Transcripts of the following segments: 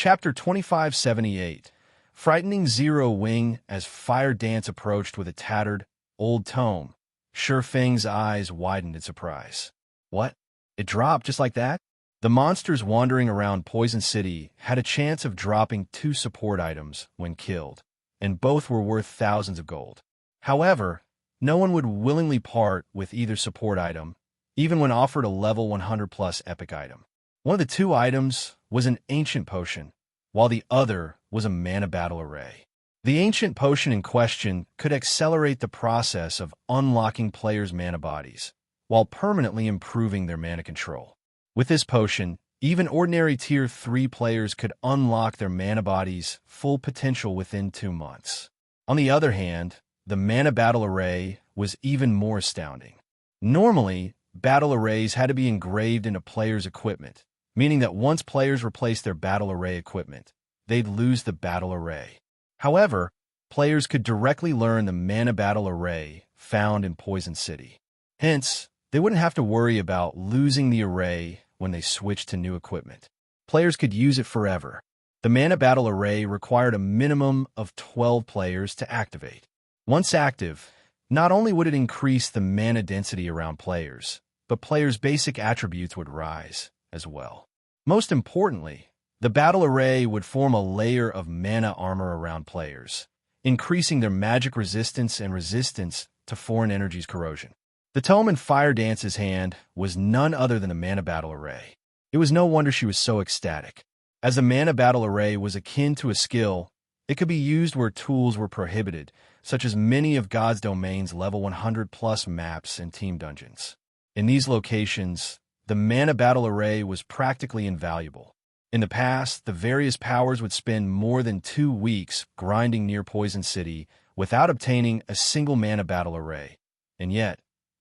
Chapter 2578. Frightening Zero Wing. As Fire Dance approached with a tattered, old tome, Sure Feng's eyes widened in surprise. What? It dropped just like that? The monsters wandering around Poison City had a chance of dropping 2 support items when killed, and both were worth thousands of gold. However, no one would willingly part with either support item, even when offered a level 100+ epic item. One of the 2 items was an Ancient Potion, while the other was a Mana Battle Array. The Ancient Potion in question could accelerate the process of unlocking players' mana bodies, while permanently improving their mana control. With this potion, even ordinary Tier 3 players could unlock their mana body's full potential within 2 months. On the other hand, the Mana Battle Array was even more astounding. Normally, battle arrays had to be engraved into players' equipment, meaning that once players replaced their battle array equipment, they'd lose the battle array. However, players could directly learn the Mana Battle Array found in Poison City. Hence, they wouldn't have to worry about losing the array when they switched to new equipment. Players could use it forever. The Mana Battle Array required a minimum of 12 players to activate. Once active, not only would it increase the mana density around players, but players' basic attributes would rise as well. Most importantly, the Battle Array would form a layer of mana armor around players, increasing their magic resistance and resistance to foreign energies' corrosion. The tome in Fire Dance's hand was none other than the Mana Battle Array. It was no wonder she was so ecstatic. As the Mana Battle Array was akin to a skill, it could be used where tools were prohibited, such as many of God's Domain's level 100+ maps and team dungeons. In these locations, the Mana Battle Array was practically invaluable. In the past, the various powers would spend more than 2 weeks grinding near Poison City without obtaining a single Mana Battle Array, and yet,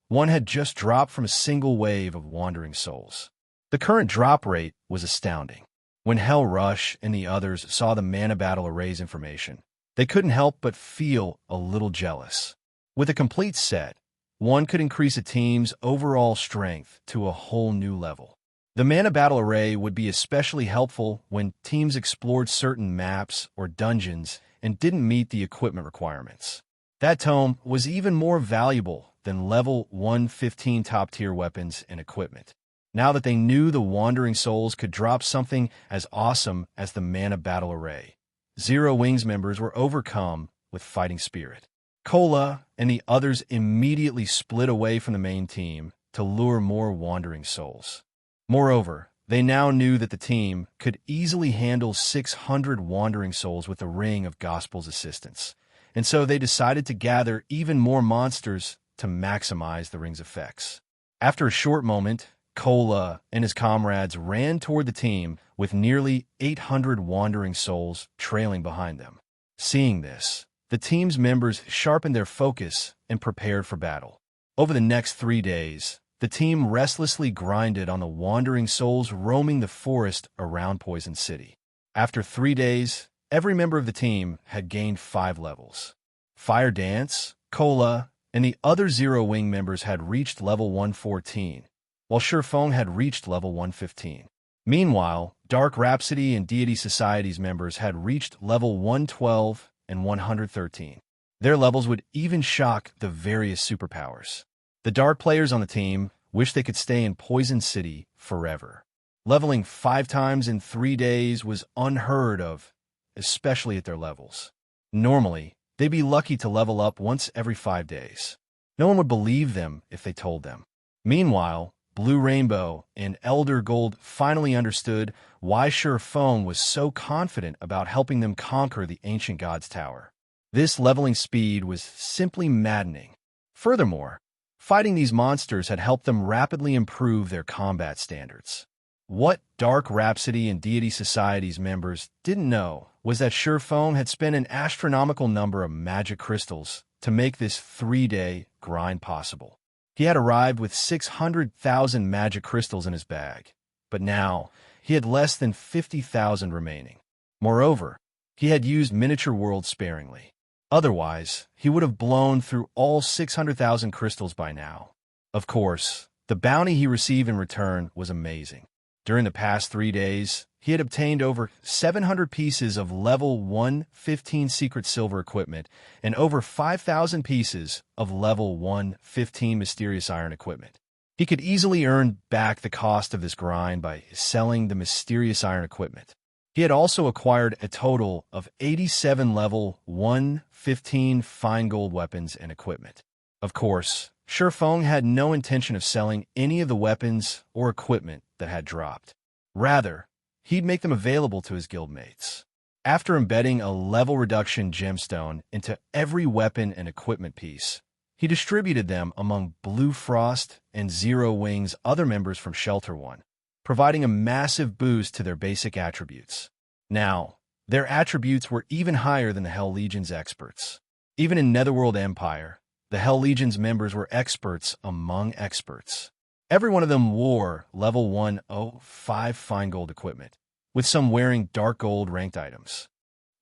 one had just dropped from a single wave of wandering souls. The current drop rate was astounding. When Hell Rush and the others saw the Mana Battle Array's information, they couldn't help but feel a little jealous. With a complete set, one could increase a team's overall strength to a whole new level. The Mana Battle Array would be especially helpful when teams explored certain maps or dungeons and didn't meet the equipment requirements. That tome was even more valuable than level 115 top-tier weapons and equipment. Now that they knew the Wandering Souls could drop something as awesome as the Mana Battle Array, Zero Wings members were overcome with fighting spirit. Cola and the others immediately split away from the main team to lure more Wandering Souls. Moreover, they now knew that the team could easily handle 600 Wandering Souls with the Ring of Gospel's assistance, and so they decided to gather even more monsters to maximize the ring's effects. After a short moment, Cola and his comrades ran toward the team with nearly 800 Wandering Souls trailing behind them. Seeing this, the team's members sharpened their focus and prepared for battle. Over the next 3 days, the team restlessly grinded on the Wandering Souls roaming the forest around Poison City. After 3 days, every member of the team had gained 5 levels. Fire Dance, Cola, and the other Zero Wing members had reached level 114, while Sure Feng had reached level 115. Meanwhile, Dark Rhapsody and Deity Society's members had reached level 112 and 113. Their levels would even shock the various superpowers. The Dark players on the team wished they could stay in Poison City forever. Leveling 5 times in 3 days was unheard of, especially at their levels. Normally, they'd be lucky to level up once every 5 days. No one would believe them if they told them. Meanwhile, Blue Rainbow and Elder Gold finally understood why Sure Feng was so confident about helping them conquer the Ancient God's Tower. This leveling speed was simply maddening. Furthermore, fighting these monsters had helped them rapidly improve their combat standards. What Dark Rhapsody and Deity Society's members didn't know was that Sure Feng had spent an astronomical number of magic crystals to make this 3-day grind possible. He had arrived with 600,000 magic crystals in his bag, but now he had less than 50,000 remaining. Moreover, he had used Miniature World sparingly. Otherwise, he would have blown through all 600,000 crystals by now. Of course, the bounty he received in return was amazing. During the past 3 days, he had obtained over 700 pieces of level 115 secret silver equipment and over 5,000 pieces of level 115 mysterious iron equipment. He could easily earn back the cost of this grind by selling the mysterious iron equipment. He had also acquired a total of 87 level 115 fine gold weapons and equipment. Of course, Shifeng had no intention of selling any of the weapons or equipment that had dropped. Rather, he'd make them available to his guildmates. After embedding a level reduction gemstone into every weapon and equipment piece, he distributed them among Blue Frost and Zero Wing's other members from Shelter One, providing a massive boost to their basic attributes. Now, their attributes were even higher than the Hell Legion's experts. Even in Netherworld Empire, the Hell Legion's members were experts among experts. Every one of them wore level 105 fine gold equipment, with some wearing dark gold ranked items.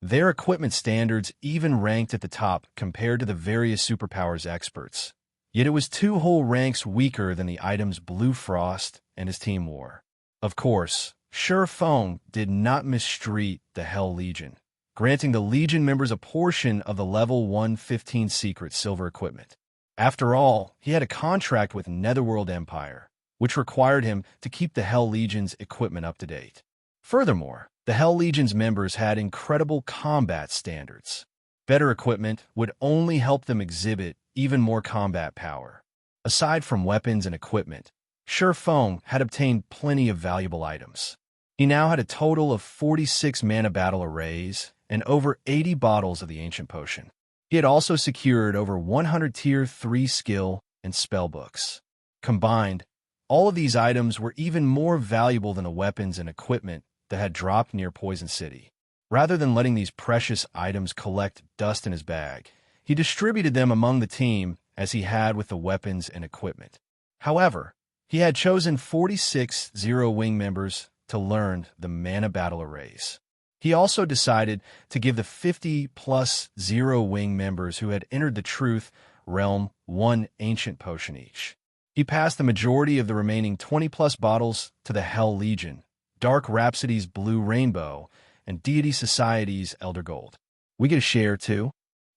Their equipment standards even ranked at the top compared to the various superpowers experts, yet it was 2 whole ranks weaker than the items Blue Frost and his team wore. Of course, Shifeng did not mistreat the Hell Legion, granting the Legion members a portion of the level 115 secret silver equipment. After all, he had a contract with Netherworld Empire, which required him to keep the Hell Legion's equipment up to date. Furthermore, the Hell Legion's members had incredible combat standards. Better equipment would only help them exhibit even more combat power. Aside from weapons and equipment, Shifeng had obtained plenty of valuable items. He now had a total of 46 mana battle arrays and over 80 bottles of the ancient potion. He had also secured over 100 tier 3 skill and spell books. Combined, all of these items were even more valuable than the weapons and equipment that had dropped near Poison City. Rather than letting these precious items collect dust in his bag, he distributed them among the team as he had with the weapons and equipment. However, he had chosen 46 Zero Wing members to learn the mana battle arrays. He also decided to give the 50-plus Zero Wing members who had entered the Truth Realm 1 ancient potion each. He passed the majority of the remaining 20-plus bottles to the Hell Legion, Dark Rhapsody's Blue Rainbow, and Deity Society's Elder Gold. We get a share, too?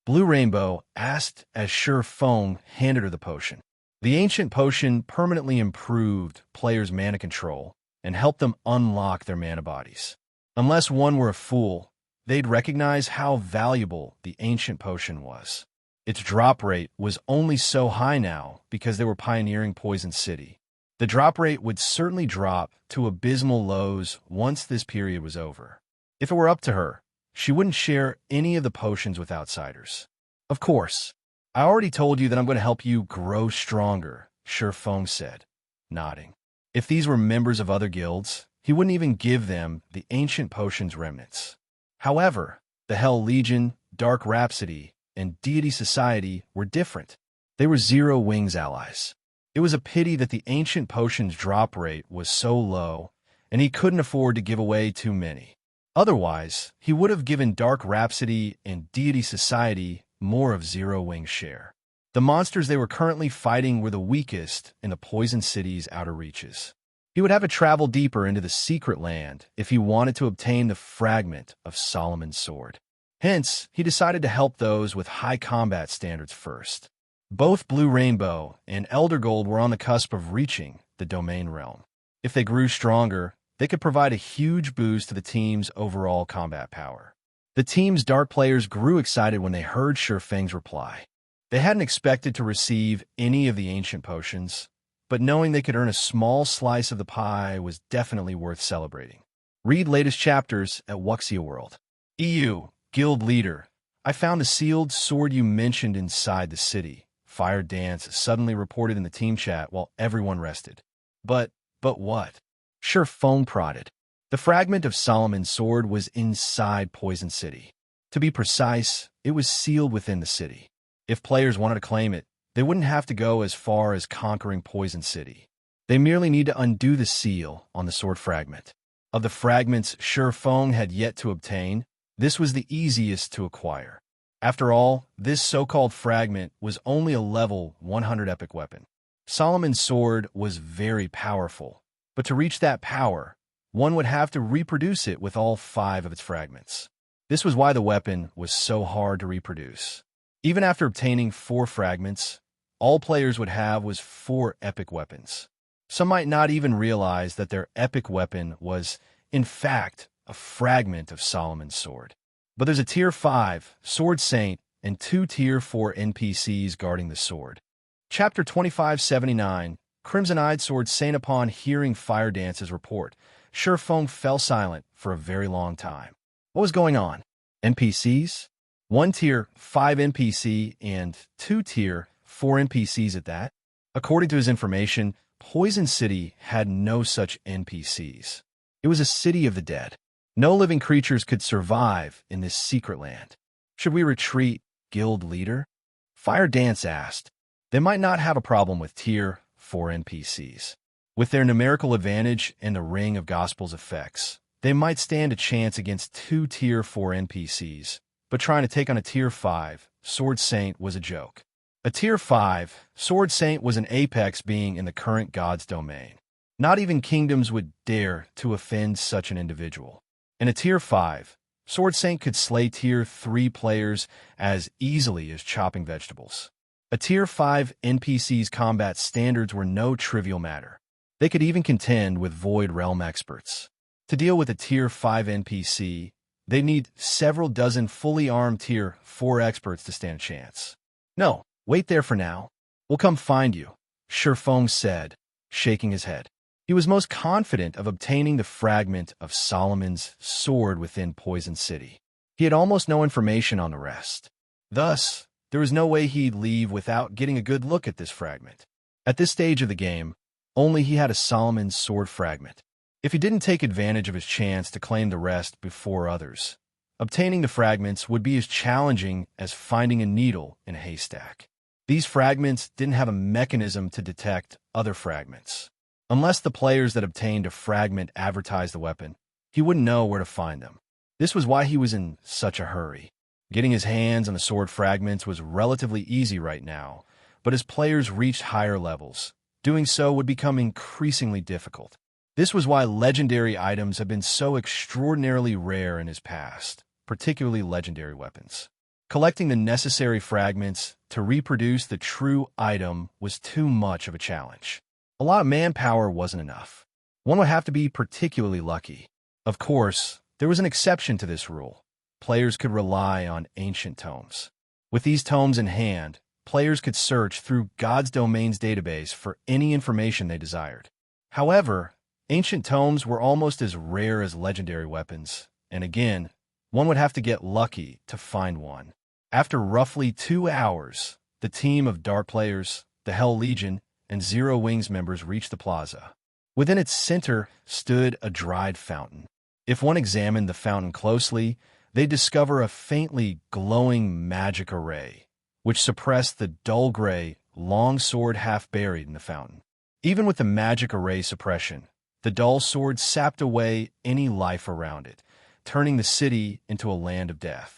Blue Rainbow asked as Shifeng handed her the potion. The ancient potion permanently improved players' mana control and helped them unlock their mana bodies. Unless one were a fool, they'd recognize how valuable the ancient potion was. Its drop rate was only so high now because they were pioneering Poison City. The drop rate would certainly drop to abysmal lows once this period was over. If it were up to her, she wouldn't share any of the potions with outsiders. Of course, I already told you that I'm going to help you grow stronger, Shifeng said, nodding. If these were members of other guilds, he wouldn't even give them the ancient potion's remnants. However, the Hell Legion, Dark Rhapsody, and Deity Society were different. They were Zero Wing's allies. It was a pity that the ancient potion's drop rate was so low, and he couldn't afford to give away too many. Otherwise, he would have given Dark Rhapsody and Deity Society more of Zero Wing's share. The monsters they were currently fighting were the weakest in the Poison City's outer reaches. He would have to travel deeper into the secret land if he wanted to obtain the fragment of Solomon's sword. Hence, he decided to help those with high combat standards first. Both Blue Rainbow and Elder Gold were on the cusp of reaching the Domain Realm. If they grew stronger, they could provide a huge boost to the team's overall combat power. The team's dark players grew excited when they heard Shifeng's reply. They hadn't expected to receive any of the ancient potions, but knowing they could earn a small slice of the pie was definitely worth celebrating. Read latest chapters at Wuxia World. EU, Guild Leader. I found the sealed sword you mentioned inside the city. Fire Dance suddenly reported in the team chat while everyone rested. But what? Shifeng prodded. The fragment of Solomon's sword was inside Poison City. To be precise, it was sealed within the city. If players wanted to claim it, they wouldn't have to go as far as conquering Poison City. They merely need to undo the seal on the sword fragment. Of the fragments Shifeng had yet to obtain, this was the easiest to acquire. After all, this so-called fragment was only a level 100 epic weapon. Solomon's sword was very powerful, but to reach that power, one would have to reproduce it with all 5 of its fragments. This was why the weapon was so hard to reproduce. Even after obtaining 4 fragments, all players would have was 4 epic weapons. Some might not even realize that their epic weapon was, in fact, a fragment of Solomon's sword. But there's a Tier 5 Sword Saint and 2 Tier 4 NPCs guarding the sword. Chapter 2579, Crimson-Eyed Sword Saint. Upon hearing Fire Dance's report, Surfeng fell silent for a very long time. What was going on? NPCs? 1 Tier 5 NPC and 2 Tier 4 NPCs at that? According to his information, Poison City had no such NPCs. It was a city of the dead. No living creatures could survive in this secret land. Should we retreat, guild leader? Fire Dance asked. They might not have a problem with Tier 4 NPCs. With their numerical advantage and the Ring of Gospel's effects, they might stand a chance against 2 Tier 4 NPCs, but trying to take on a Tier 5 Sword Saint was a joke. A Tier 5 Sword Saint was an apex being in the current god's domain. Not even kingdoms would dare to offend such an individual. And a Tier 5 Sword Saint could slay Tier 3 players as easily as chopping vegetables. A Tier 5 NPC's combat standards were no trivial matter. They could even contend with Void Realm experts. To deal with a Tier 5 NPC, they need several dozen fully armed Tier 4 experts to stand a chance. No, wait there for now. We'll come find you, Surfeng said, shaking his head. He was most confident of obtaining the fragment of Solomon's sword within Poison City. He had almost no information on the rest. Thus, there was no way he'd leave without getting a good look at this fragment. At this stage of the game, only he had a Solomon's sword fragment. If he didn't take advantage of his chance to claim the rest before others, obtaining the fragments would be as challenging as finding a needle in a haystack. These fragments didn't have a mechanism to detect other fragments. Unless the players that obtained a fragment advertised the weapon, he wouldn't know where to find them. This was why he was in such a hurry. Getting his hands on the sword fragments was relatively easy right now, but as players reached higher levels, doing so would become increasingly difficult. This was why legendary items have been so extraordinarily rare in his past, particularly legendary weapons. Collecting the necessary fragments to reproduce the true item was too much of a challenge. A lot of manpower wasn't enough. One would have to be particularly lucky. Of course, there was an exception to this rule. Players could rely on ancient tomes. With these tomes in hand, players could search through God's Domain's database for any information they desired. However, ancient tomes were almost as rare as legendary weapons, and again, one would have to get lucky to find one. After roughly 2 hours, the team of Dark players, the Hell Legion, and Zero Wings members reached the plaza. Within its center stood a dried fountain. If one examined the fountain closely, they discover a faintly glowing magic array, which suppressed the dull gray, long sword half buried in the fountain. Even with the magic array suppression, the dull sword sapped away any life around it, turning the city into a land of death.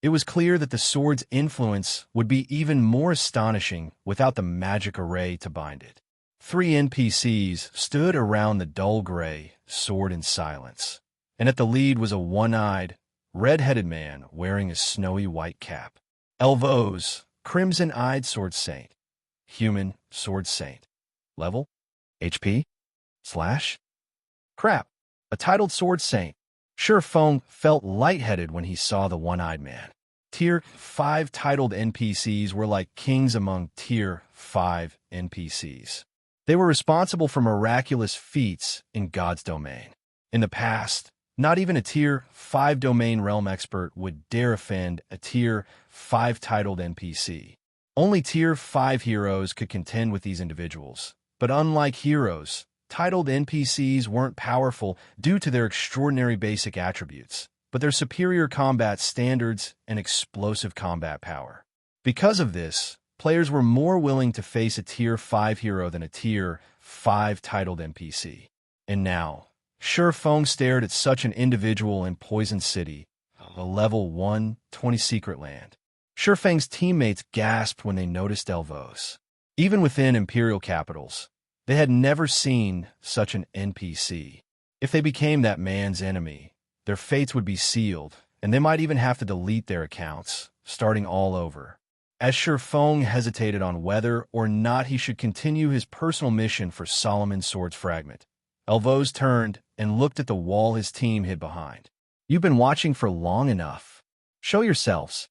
It was clear that the sword's influence would be even more astonishing without the magic array to bind it. 3 NPCs stood around the dull gray sword in silence, and at the lead was a one-eyed, red-headed man wearing a snowy white cap. Elvos, Crimson-Eyed Sword Saint. Human Sword Saint. Level? HP? / Crap. A titled Sword Saint. Surfeng felt lightheaded when he saw the one-eyed man. Tier 5 titled NPCs were like kings among Tier 5 NPCs. They were responsible for miraculous feats in God's domain. In the past, not even a Tier 5 domain realm expert would dare offend a Tier 5 titled NPC. Only Tier 5 heroes could contend with these individuals. But unlike heroes, titled NPCs weren't powerful due to their extraordinary basic attributes, but their superior combat standards and explosive combat power. Because of this, players were more willing to face a Tier 5 hero than a Tier 5 titled NPC. And now, Surfeng stared at such an individual in Poison City, a level 120 secret land. Surfeng's teammates gasped when they noticed Elvos. Even within Imperial capitals, they had never seen such an NPC. If they became that man's enemy, their fates would be sealed, and they might even have to delete their accounts, starting all over. Azure hesitated on whether or not he should continue his personal mission for Solomon's Sword's fragment. Elvos turned and looked at the wall his team hid behind. "You've been watching for long enough. Show yourselves,"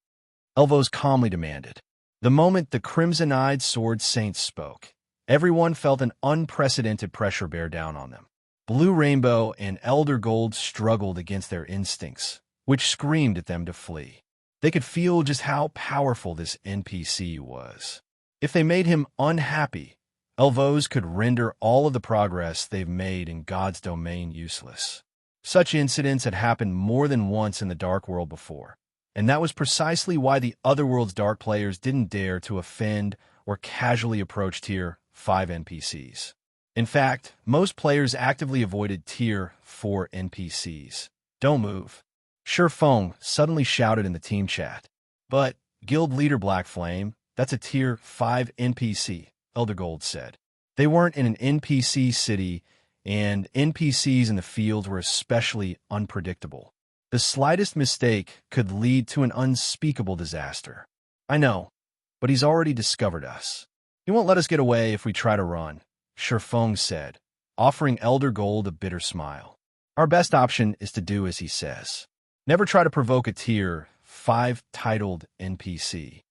Elvos calmly demanded. The moment the crimson-eyed Sword Saint spoke, everyone felt an unprecedented pressure bear down on them. Blue Rainbow and Elder Gold struggled against their instincts, which screamed at them to flee. They could feel just how powerful this NPC was. If they made him unhappy, Elvos could render all of the progress they've made in God's domain useless. Such incidents had happened more than once in the Dark World before, and that was precisely why the Otherworld's Dark players didn't dare to offend or casually approach Tier 5 NPCs. In fact, most players actively avoided Tier 4 NPCs. "Don't move," Surefeng suddenly shouted in the team chat. "But, Guild Leader Black Flame, that's a Tier 5 NPC," Elder Gold said. They weren't in an NPC city, and NPCs in the fields were especially unpredictable. The slightest mistake could lead to an unspeakable disaster. "I know, but he's already discovered us. He won't let us get away if we try to run," Surefeng said, offering Elder Gold a bitter smile. "Our best option is to do as he says. Never try to provoke a Tier 5 titled NPC.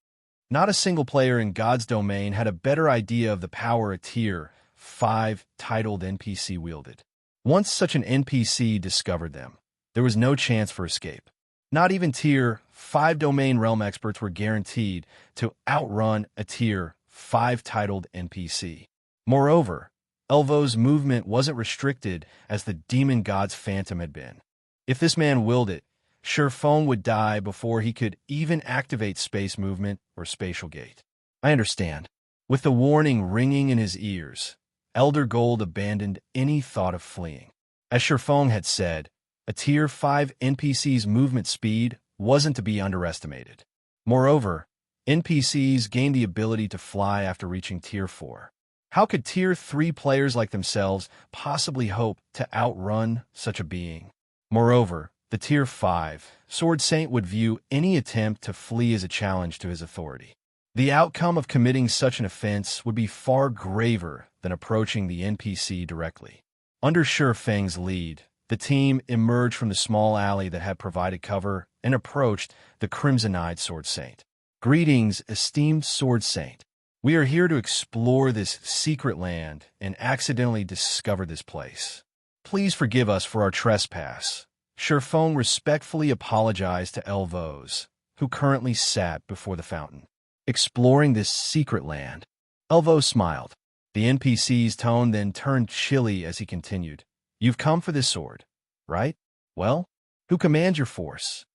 Not a single player in God's domain had a better idea of the power a Tier 5 titled NPC wielded. Once such an NPC discovered them, there was no chance for escape. Not even Tier 5 domain realm experts were guaranteed to outrun a Tier 5 titled NPC. Moreover, Elvos' movement wasn't restricted as the demon god's phantom had been. If this man willed it, Surefeng would die before he could even activate space movement or spatial gate. "I understand." With the warning ringing in his ears, Elder Gold abandoned any thought of fleeing. As Surefeng had said, a Tier 5 NPC's movement speed wasn't to be underestimated. Moreover, NPCs gained the ability to fly after reaching Tier 4. How could Tier 3 players like themselves possibly hope to outrun such a being? Moreover, the Tier 5 Sword Saint would view any attempt to flee as a challenge to his authority. The outcome of committing such an offense would be far graver than approaching the NPC directly. Under Surefeng's lead, the team emerged from the small alley that had provided cover and approached the crimson-eyed Sword Saint. "Greetings, esteemed Sword Saint. We are here to explore this secret land and accidentally discover this place. Please forgive us for our trespass." Surefeng respectfully apologized to Elvos, who currently sat before the fountain. "Exploring this secret land." Elvos smiled. The NPC's tone then turned chilly as he continued. "You've come for this sword, right? Well, who commands your force?"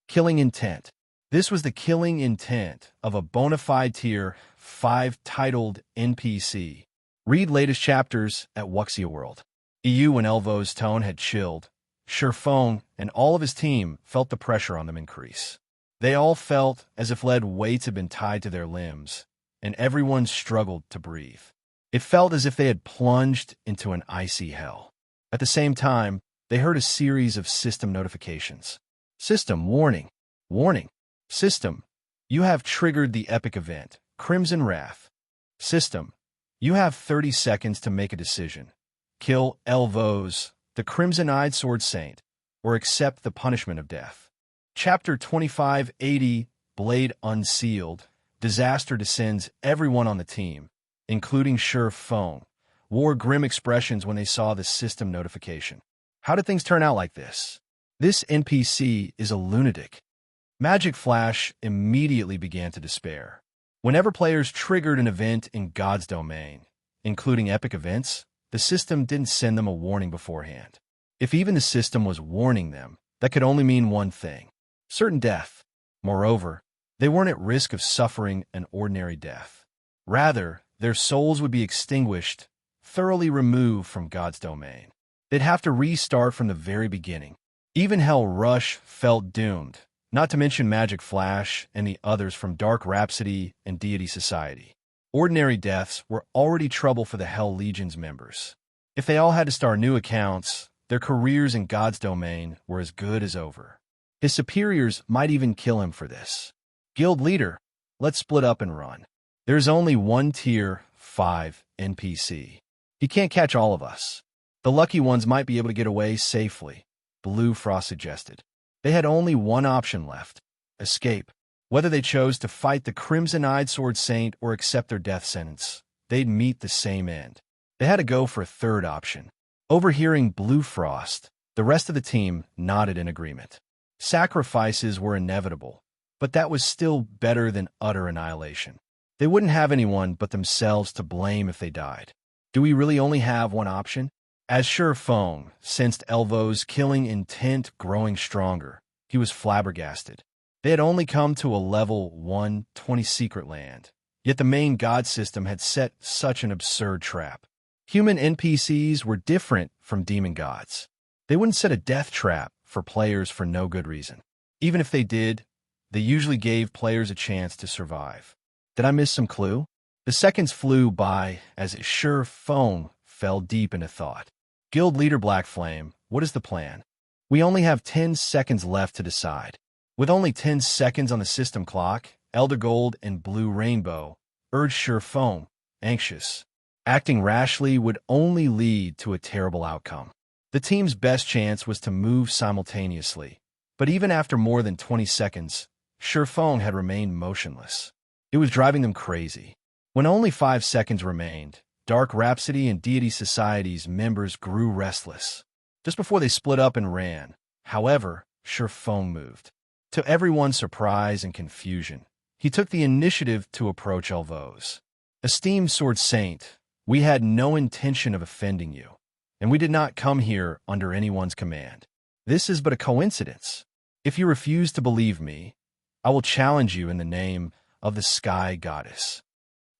"Killing intent." This was the killing intent of a bona fide Tier 5 titled NPC. Read latest chapters at Wuxia World. EU and Elvos' tone had chilled. Surefeng and all of his team felt the pressure on them increase. They all felt as if lead weights had been tied to their limbs, and everyone struggled to breathe. It felt as if they had plunged into an icy hell. At the same time, they heard a series of system notifications. "System warning. Warning. System, you have triggered the epic event, Crimson Wrath. System, you have 30 seconds to make a decision. Kill Elvos, the crimson-eyed Sword Saint, or accept the punishment of death." Chapter 2580, Blade Unsealed. Disaster descends. Everyone on the team, including Surefeng, wore grim expressions when they saw the system notification. How did things turn out like this? This NPC is a lunatic. Magic Flash immediately began to despair. Whenever players triggered an event in God's domain, including epic events, the system didn't send them a warning beforehand. If even the system was warning them, that could only mean one thing: certain death. Moreover, they weren't at risk of suffering an ordinary death. Rather, their souls would be extinguished, thoroughly removed from God's domain. They'd have to restart from the very beginning. Even Hell Rush felt doomed, not to mention Magic Flash and the others from Dark Rhapsody and Deity Society. Ordinary deaths were already trouble for the Hell Legion's members. If they all had to start new accounts, Their careers in God's domain were as good as over. His superiors might even kill him for this. Guild leader, let's split up and run. There's only one tier 5 NPC. He can't catch all of us. The lucky ones might be able to get away safely, Blue Frost suggested. They had only one option left: escape. Whether they chose to fight the Crimson-Eyed Sword Saint or accept their death sentence, they'd meet the same end. They had to go for a third option. Overhearing Blue Frost, the rest of the team nodded in agreement. Sacrifices were inevitable, but that was still better than utter annihilation. They wouldn't have anyone but themselves to blame if they died. Do we really only have one option? Azure sensed Elvo's killing intent growing stronger. He was flabbergasted. They had only come to a level 120 secret land, yet the main god system had set such an absurd trap. Human NPCs were different from demon gods. They wouldn't set a death trap for players for no good reason. Even if they did, they usually gave players a chance to survive. Did I miss some clue? The seconds flew by as Azure fell deep into thought. Guild leader Black Flame, what is the plan? We only have 10 seconds left to decide. With only 10 seconds on the system clock, Elder Gold and Blue Rainbow urged Surpassing, anxious. Acting rashly would only lead to a terrible outcome. The team's best chance was to move simultaneously, but even after more than 20 seconds, Surpassing had remained motionless. It was driving them crazy. When only 5 seconds remained, Dark Rhapsody and Deity Society's members grew restless. Just before they split up and ran, however, Surpassing moved. To everyone's surprise and confusion, he took the initiative to approach Elvos. Esteemed Sword Saint, we had no intention of offending you, and we did not come here under anyone's command. This is but a coincidence. If you refuse to believe me, I will challenge you in the name of the Sky Goddess.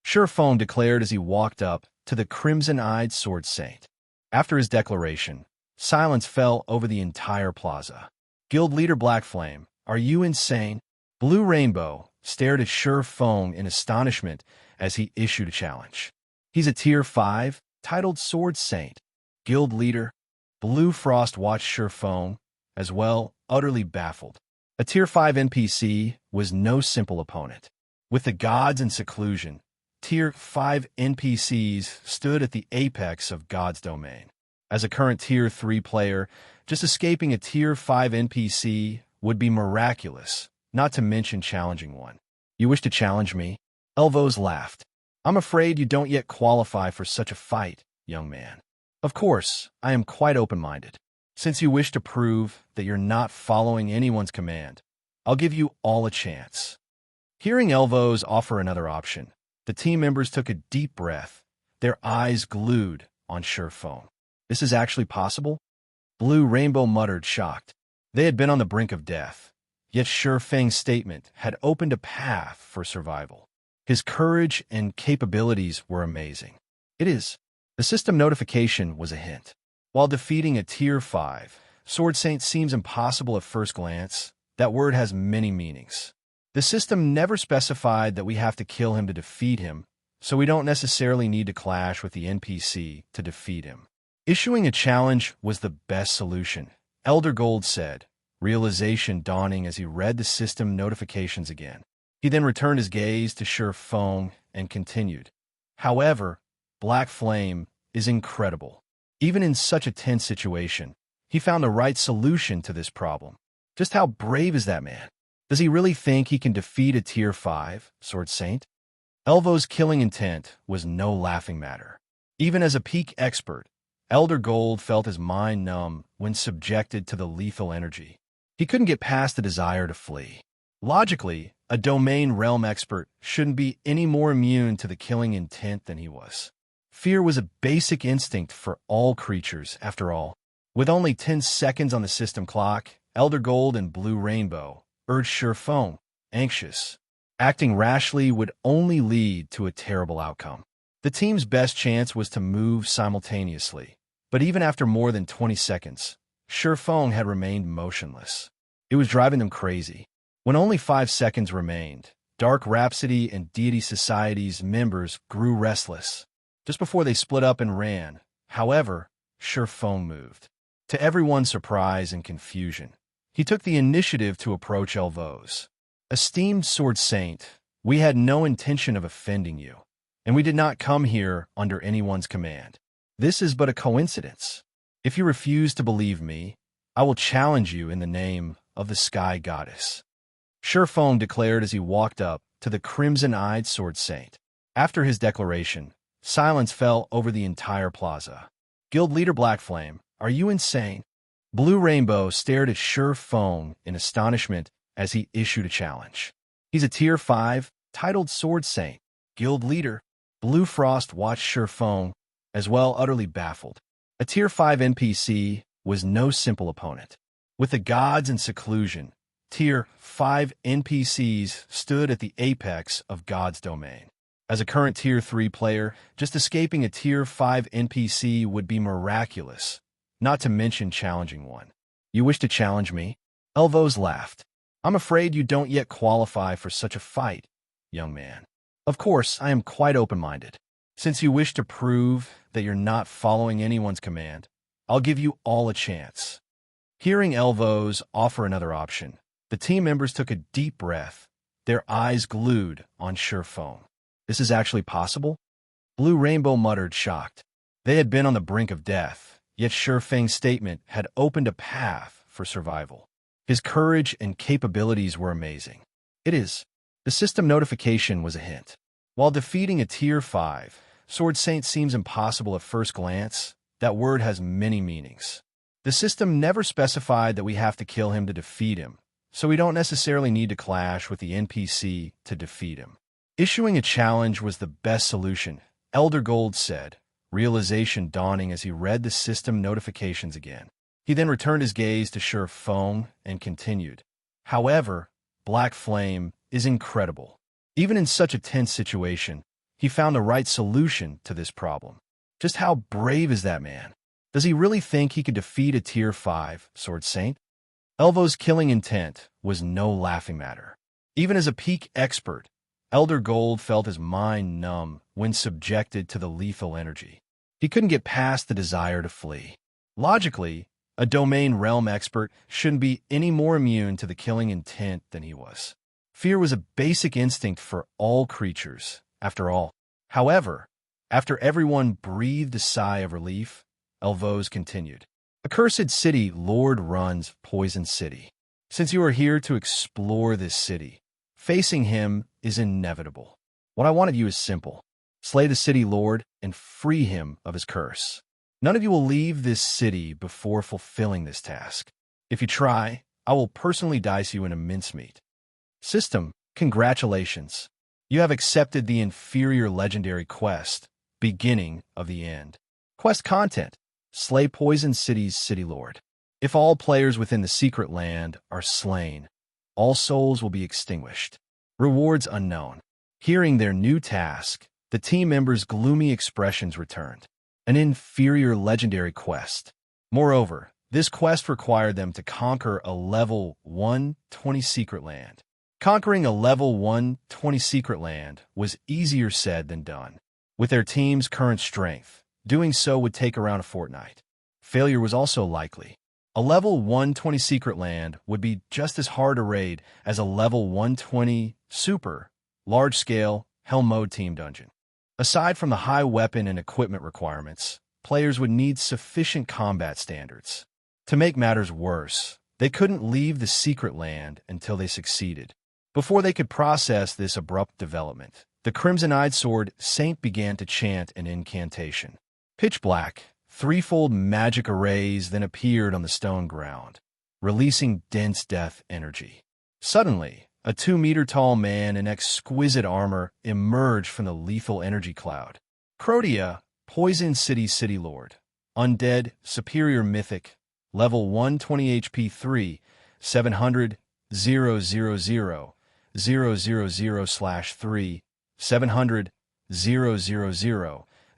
Surpassing declared as he walked up to the Crimson-Eyed Sword Saint. After his declaration, silence fell over the entire plaza. Guild leader Black Flame, are you insane? Blue Rainbow stared at Surpassing in astonishment as he issued a challenge. He's a tier 5, titled Sword Saint. Guild leader Blue Frost watched Surpassing as well, utterly baffled. A tier 5 NPC was no simple opponent. With the gods in seclusion, tier 5 NPCs stood at the apex of God's domain. As a current tier 3 player, just escaping a tier 5 NPC would be miraculous, not to mention challenging one. You wish to challenge me? Elvos laughed. I'm afraid you don't yet qualify for such a fight, young man. Of course, I am quite open-minded. Since you wish to prove that you're not following anyone's command, I'll give you all a chance. Hearing Elvos offer another option, the team members took a deep breath, their eyes glued on Surpassing. This is actually possible? Blue Rainbow muttered, shocked. They had been on the brink of death, yet Surpassing's statement had opened a path for survival. His courage and capabilities were amazing. It is. The system notification was a hint. While defeating a tier 5, Sword Saint seems impossible at first glance, that word has many meanings. The system never specified that we have to kill him to defeat him, so we don't necessarily need to clash with the NPC to defeat him. Issuing a challenge was the best solution, Elder Gold said, realization dawning as he read the system notifications again. He then returned his gaze to Surpassing and continued. However, Black Flame is incredible. Even in such a tense situation, he found the right solution to this problem. Just how brave is that man? Does he really think he can defeat a tier 5 Sword Saint? Elvo's killing intent was no laughing matter. Even as a peak expert, Elder Gold felt his mind numb when subjected to the lethal energy. He couldn't get past the desire to flee. Logically, a domain realm expert shouldn't be any more immune to the killing intent than he was. Fear was a basic instinct for all creatures, after all. With only 10 seconds on the system clock, Elder Gold and Blue Rainbow urged Surpassing, anxious. Acting rashly would only lead to a terrible outcome. The team's best chance was to move simultaneously, but even after more than 20 seconds, Surpassing had remained motionless. It was driving them crazy. When only 5 seconds remained, Dark Rhapsody and Deity Society's members grew restless. Just before they split up and ran, however, Surpassing moved. To everyone's surprise and confusion, he took the initiative to approach Elvos. Esteemed Sword Saint, we had no intention of offending you, and we did not come here under anyone's command. This is but a coincidence. If you refuse to believe me, I will challenge you in the name of the Sky Goddess. Surpassing declared as he walked up to the crimson-eyed Sword Saint. After his declaration, silence fell over the entire plaza. Guild leader Blackflame, are you insane? Blue Rainbow stared at Surpassing in astonishment as he issued a challenge. He's a Tier 5, titled Sword Saint. Guild leader Blue Frost watched Surpassing as well, utterly baffled. A Tier 5 NPC was no simple opponent. With the gods in seclusion, Tier 5 NPCs stood at the apex of God's domain. As a current Tier 3 player, just escaping a Tier 5 NPC would be miraculous, not to mention challenging one. You wish to challenge me? Elvos laughed. I'm afraid you don't yet qualify for such a fight, young man. Of course, I am quite open-minded. Since you wish to prove that you're not following anyone's command, I'll give you all a chance. Hearing Elvos offer another option, the team members took a deep breath, their eyes glued on Surpassing. This is actually possible? Blue Rainbow muttered, shocked. They had been on the brink of death, yet Surpassing's statement had opened a path for survival. His courage and capabilities were amazing. It is. The system notification was a hint. While defeating a Tier 5, Sword Saint seems impossible at first glance, that word has many meanings. The system never specified that we have to kill him to defeat him, so we don't necessarily need to clash with the NPC to defeat him. Issuing a challenge was the best solution, Elder Gold said, realization dawning as he read the system notifications again. He then returned his gaze to Surpassing and continued. However, Black Flame is incredible. Even in such a tense situation, he found the right solution to this problem. Just how brave is that man? Does he really think he could defeat a Tier 5 Sword Saint? Elvo's killing intent was no laughing matter. Even as a peak expert, Elder Gold felt his mind numb when subjected to the lethal energy. He couldn't get past the desire to flee. Logically, a domain realm expert shouldn't be any more immune to the killing intent than he was. Fear was a basic instinct for all creatures, after all. However, after everyone breathed a sigh of relief, Elvos continued. Accursed City Lord runs Poison City. Since you are here to explore this city, facing him is inevitable. What I want of you is simple. Slay the City Lord and free him of his curse. None of you will leave this city before fulfilling this task. If you try, I will personally dice you in a mincemeat. System, congratulations. You have accepted the inferior legendary quest, Beginning of the End. Quest content, slay Poison City's City Lord. If all players within the secret land are slain, all souls will be extinguished. Rewards unknown. Hearing their new task, the team members' gloomy expressions returned. An inferior legendary quest. Moreover, this quest required them to conquer a level 120 secret land. Conquering a level 120 secret land was easier said than done. With their team's current strength, doing so would take around a fortnight. Failure was also likely. A level 120 secret land would be just as hard to raid as a level 120 super, large-scale, Hell Mode team dungeon. Aside from the high weapon and equipment requirements, players would need sufficient combat standards. To make matters worse, they couldn't leave the secret land until they succeeded. Before they could process this abrupt development, the Crimson-Eyed Sword Saint began to chant an incantation. Pitch black, threefold magic arrays then appeared on the stone ground, releasing dense death energy. Suddenly, a 2-meter-tall man in exquisite armor emerged from the lethal energy cloud. Crotia, Poison City City Lord. Undead, Superior Mythic, level 120 HP 3, 700, 000, 000/3, 700, 000,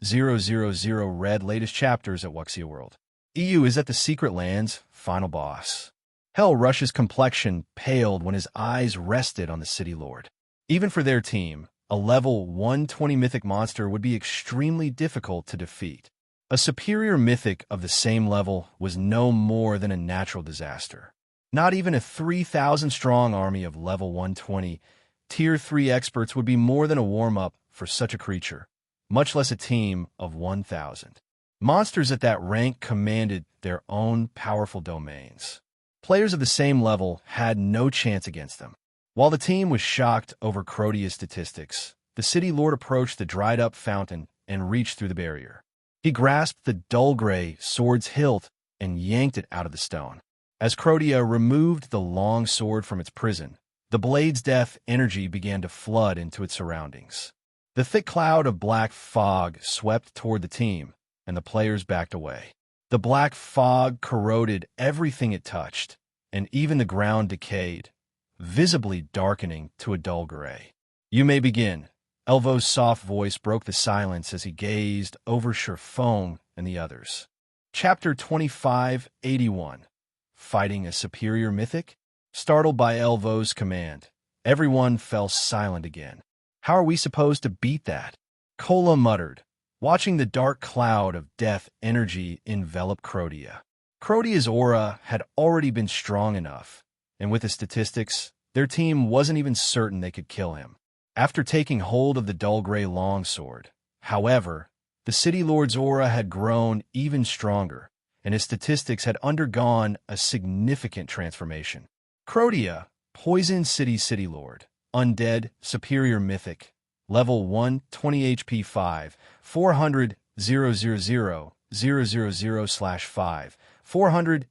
000 read latest chapters at Wuxia World. EU is at the Secret Land's final boss. Hell Rush's complexion paled when his eyes rested on the City Lord. Even for their team, a level 120 mythic monster would be extremely difficult to defeat. A superior mythic of the same level was no more than a natural disaster. Not even a 3,000-strong army of level 120, Tier 3 experts would be more than a warm-up for such a creature, much less a team of 1,000. Monsters at that rank commanded their own powerful domains. Players of the same level had no chance against them. While the team was shocked over Crodia's statistics, the city lord approached the dried-up fountain and reached through the barrier. He grasped the dull gray sword's hilt and yanked it out of the stone. As Crodia removed the long sword from its prison, the blade's death energy began to flood into its surroundings. The thick cloud of black fog swept toward the team, and the players backed away. The black fog corroded everything it touched, and even the ground decayed, visibly darkening to a dull gray. "You may begin." Elvo's soft voice broke the silence as he gazed over Surpassing and the others. Chapter 2581. Fighting a Superior Mythic? Startled by Elvo's command, everyone fell silent again. "How are we supposed to beat that?" Kola muttered, watching the dark cloud of death energy envelop Crodia. Crodia's aura had already been strong enough, and with the statistics, their team wasn't even certain they could kill him. After taking hold of the dull gray longsword, however, the city lord's aura had grown even stronger, and his statistics had undergone a significant transformation. Crodia, Poison City Lord, Undead, Superior Mythic, Level 1, 20 HP 5, 400, 000/5, 400,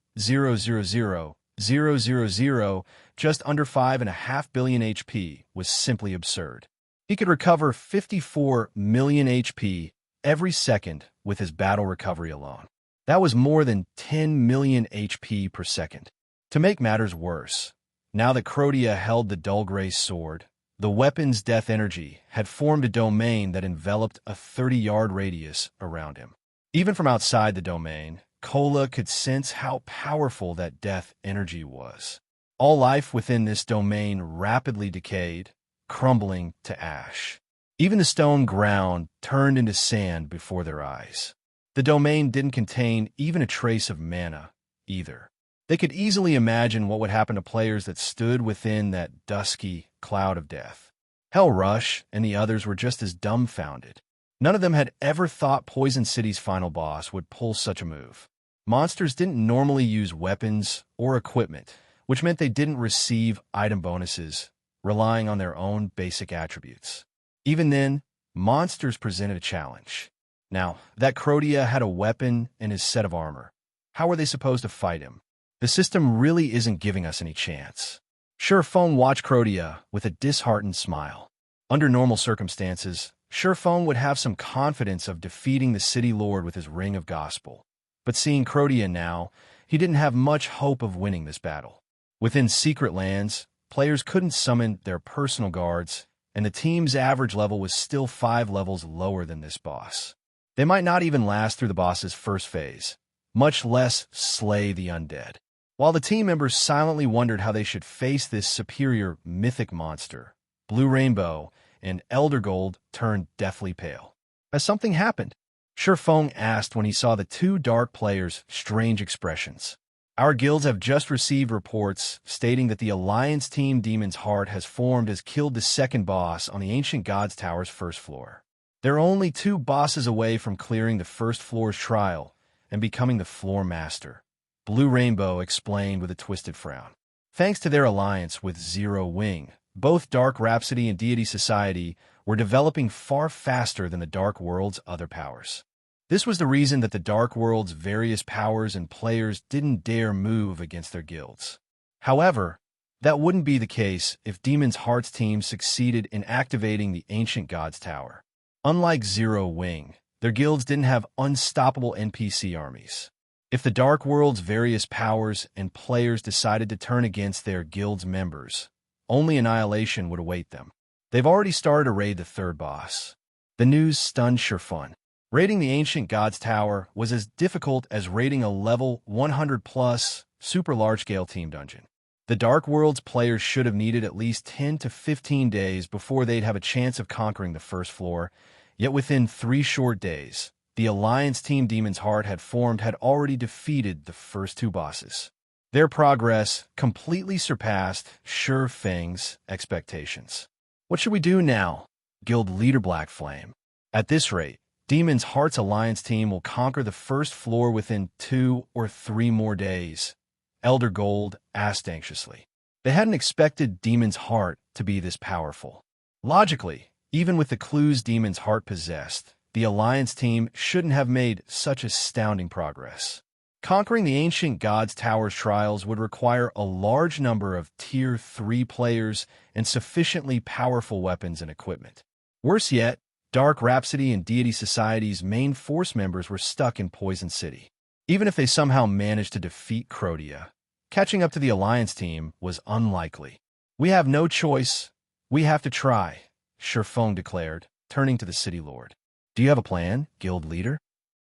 000, just under 5.5 billion HP was simply absurd. He could recover 54 million HP every second with his battle recovery alone. That was more than 10 million HP per second. To make matters worse, now that Crodia held the dull gray sword, the weapon's death energy had formed a domain that enveloped a 30-yard radius around him. Even from outside the domain, Kola could sense how powerful that death energy was. All life within this domain rapidly decayed, crumbling to ash. Even the stone ground turned into sand before their eyes. The domain didn't contain even a trace of mana, either. They could easily imagine what would happen to players that stood within that dusky cloud of death. Hell Rush and the others were just as dumbfounded. None of them had ever thought Poison City's final boss would pull such a move. Monsters didn't normally use weapons or equipment, which meant they didn't receive item bonuses, relying on their own basic attributes. Even then, monsters presented a challenge. Now, that Crodia had a weapon and his set of armor. How were they supposed to fight him? The system really isn't giving us any chance. Surpassing watched Crodia with a disheartened smile. Under normal circumstances, Surpassing would have some confidence of defeating the city lord with his ring of gospel. But seeing Crodia now, he didn't have much hope of winning this battle. Within Secret Lands, players couldn't summon their personal guards, and the team's average level was still 5 levels lower than this boss. They might not even last through the boss's first phase, much less slay the undead. While the team members silently wondered how they should face this superior mythic monster, Blue Rainbow and Elder Gold turned deathly pale. Has something happened? Surpassing asked when he saw the two dark players' strange expressions. "Our guilds have just received reports stating that the Alliance Team Demon's Heart has formed as killed the second boss on the Ancient Gods Tower's first floor. They're only 2 bosses away from clearing the first floor's trial and becoming the floor master," Blue Rainbow explained with a twisted frown. Thanks to their alliance with Zero Wing, both Dark Rhapsody and Deity Society were developing far faster than the Dark World's other powers. This was the reason that the Dark World's various powers and players didn't dare move against their guilds. However, that wouldn't be the case if Demon's Heart's team succeeded in activating the Ancient Gods Tower. Unlike Zero Wing, their guilds didn't have unstoppable NPC armies. If the Dark World's various powers and players decided to turn against their guild's members, only annihilation would await them. They've already started to raid the third boss. The news stunned Surpassing. Raiding the Ancient Gods Tower was as difficult as raiding a level 100-plus super large-scale team dungeon. The Dark World's players should have needed at least 10 to 15 days before they'd have a chance of conquering the first floor, yet within 3 short days, the Alliance Team Demon's Heart had formed had already defeated the first two bosses. Their progress completely surpassed Sure Feng's expectations. What should we do now? Guild Leader Black Flame. At this rate, Demon's Heart's Alliance team will conquer the first floor within 2 or 3 more days. Elder Gold asked anxiously. They hadn't expected Demon's Heart to be this powerful. Logically, even with the clues Demon's Heart possessed, the Alliance team shouldn't have made such astounding progress. Conquering the Ancient Gods Tower's trials would require a large number of Tier 3 players and sufficiently powerful weapons and equipment. Worse yet, Dark Rhapsody and Deity Society's main force members were stuck in Poison City. Even if they somehow managed to defeat Crotia, catching up to the Alliance team was unlikely. We have no choice. We have to try, Sure Feng declared, turning to the City Lord. Do you have a plan, Guild Leader?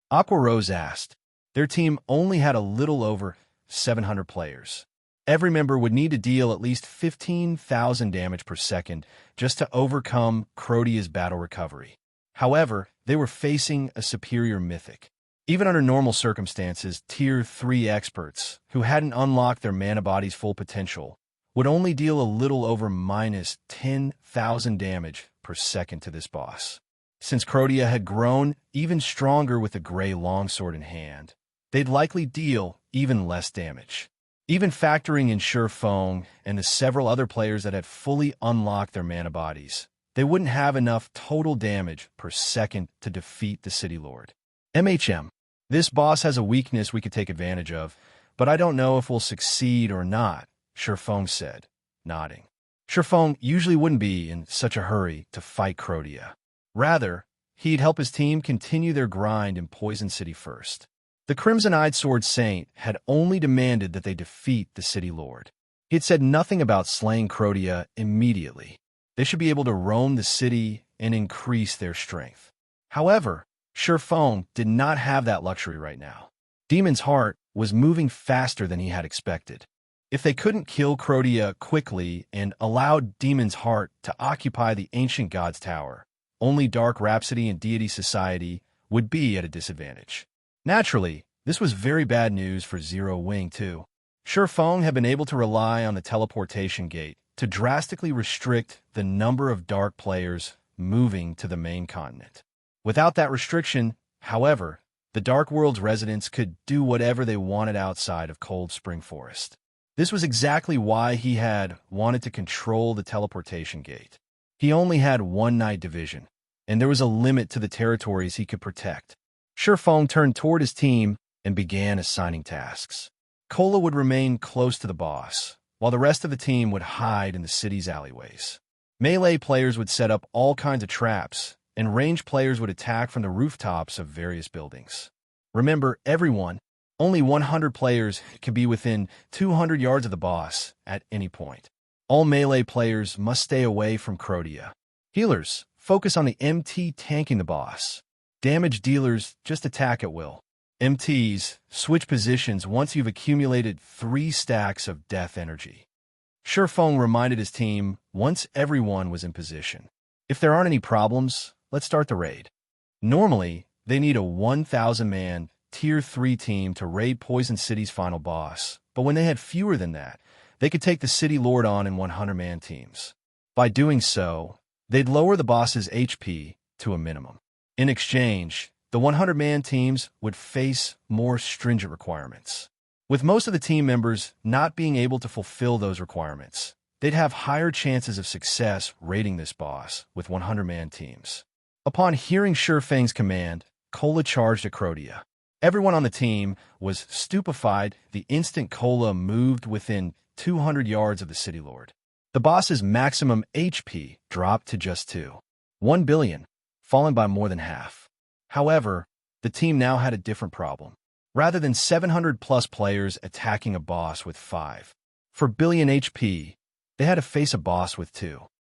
Aqua Rose asked. Their team only had a little over 700 players. Every member would need to deal at least 15,000 damage per second just to overcome Crotia's battle recovery. However, they were facing a superior Mythic. Even under normal circumstances, Tier 3 experts, who hadn't unlocked their mana body's full potential, would only deal a little over minus 10,000 damage per second to this boss. Since Crotia had grown even stronger with a gray longsword in hand, they'd likely deal even less damage. Even factoring in Sure Feng and the several other players that had fully unlocked their mana bodies, they wouldn't have enough total damage per second to defeat the City Lord. MHM. This boss has a weakness we could take advantage of, but I don't know if we'll succeed or not, Sure Feng said, nodding. Sure Feng usually wouldn't be in such a hurry to fight Crotia. Rather, he'd help his team continue their grind in Poison City first. The Crimson-Eyed Sword Saint had only demanded that they defeat the City Lord. He had said nothing about slaying Crotia immediately. They should be able to roam the city and increase their strength. However, Sure Feng did not have that luxury right now. Demon's Heart was moving faster than he had expected. If they couldn't kill Crotia quickly and allowed Demon's Heart to occupy the Ancient Gods Tower, only Dark Rhapsody and Deity Society would be at a disadvantage. Naturally, this was very bad news for Zero Wing, too. Sure Feng had been able to rely on the Teleportation Gate to drastically restrict the number of Dark players moving to the main continent. Without that restriction, however, the Dark World's residents could do whatever they wanted outside of Cold Spring Forest. This was exactly why he had wanted to control the Teleportation Gate. He only had one night division, and there was a limit to the territories he could protect. Sure Feng turned toward his team and began assigning tasks. Cola would remain close to the boss, while the rest of the team would hide in the city's alleyways. Melee players would set up all kinds of traps, and ranged players would attack from the rooftops of various buildings. Remember, everyone, only 100 players could be within 200 yards of the boss at any point. All melee players must stay away from Crotia. Healers, focus on the MT tanking the boss. Damage dealers just attack at will. MTs, switch positions once you've accumulated 3 stacks of death energy. Sure Feng reminded his team once everyone was in position. If there aren't any problems, let's start the raid. Normally, they need a 1,000-man Tier 3 team to raid Poison City's final boss, but when they had fewer than that, they could take the City Lord on in 100-man teams. By doing so, they'd lower the boss's HP to a minimum. In exchange, the 100-man teams would face more stringent requirements. With most of the team members not being able to fulfill those requirements, they'd have higher chances of success raiding this boss with 100-man teams. Upon hearing Sure Feng's command, Cola charged at Crotia. Everyone on the team was stupefied the instant Cola moved within 200 yards of the City Lord. The boss's maximum HP dropped to just 1 billion, falling by more than half. However, the team now had a different problem. Rather than 700-plus players attacking a boss with 5 billion HP, they had to face a boss with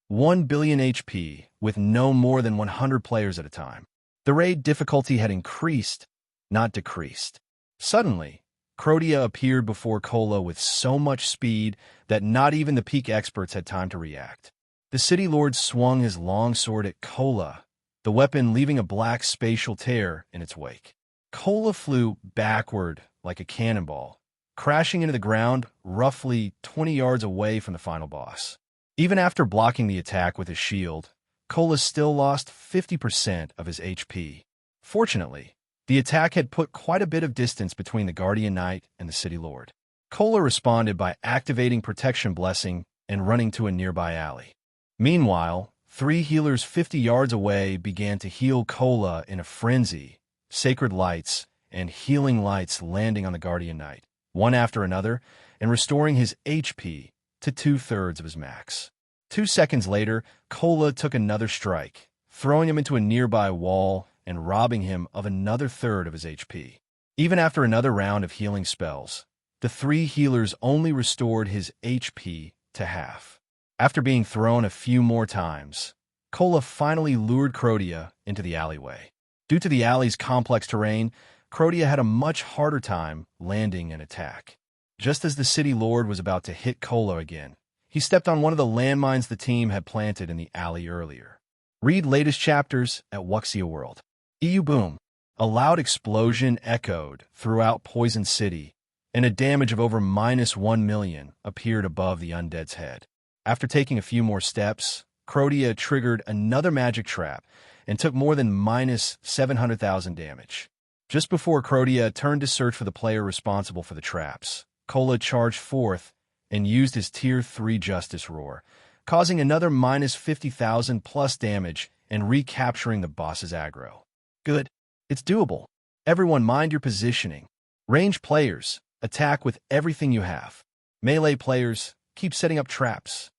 1 billion HP with no more than 100 players at a time. The raid difficulty had increased, not decreased. Suddenly, Crotia appeared before Cola with so much speed that not even the peak experts had time to react. The City Lord swung his longsword at Cola, the weapon leaving a black spatial tear in its wake. Cola flew backward like a cannonball, crashing into the ground roughly 20 yards away from the final boss. Even after blocking the attack with his shield, Cola still lost 50% of his HP. Fortunately, the attack had put quite a bit of distance between the Guardian Knight and the City Lord. Cola responded by activating Protection Blessing and running to a nearby alley. Meanwhile, 3 healers 50 yards away began to heal Cola in a frenzy, Sacred Lights and Healing Lights landing on the Guardian Knight, one after another, and restoring his HP to 2/3 of his max. 2 seconds later, Cola took another strike, throwing him into a nearby wall and robbing him of another third of his HP. Even after another round of healing spells, the 3 healers only restored his HP to half. After being thrown a few more times, Cola finally lured Crotia into the alleyway. Due to the alley's complex terrain, Crotia had a much harder time landing an attack. Just as the City Lord was about to hit Cola again, he stepped on one of the landmines the team had planted in the alley earlier. Read latest chapters at Wuxia World. EU boom. A loud explosion echoed throughout Poison City, and a damage of over -1 million appeared above the undead's head. After taking a few more steps, Crotia triggered another magic trap and took more than -700,000 damage. Just before Crotia turned to search for the player responsible for the traps, Cola charged forth and used his Tier 3 Justice Roar, causing another -50,000 plus damage and recapturing the boss's aggro. Good. It's doable. Everyone mind your positioning. Range players, attack with everything you have. Melee players, keep setting up traps.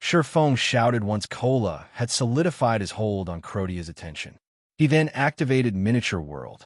Surpassing shouted once Cola had solidified his hold on Crotia's attention. He then activated Miniature World.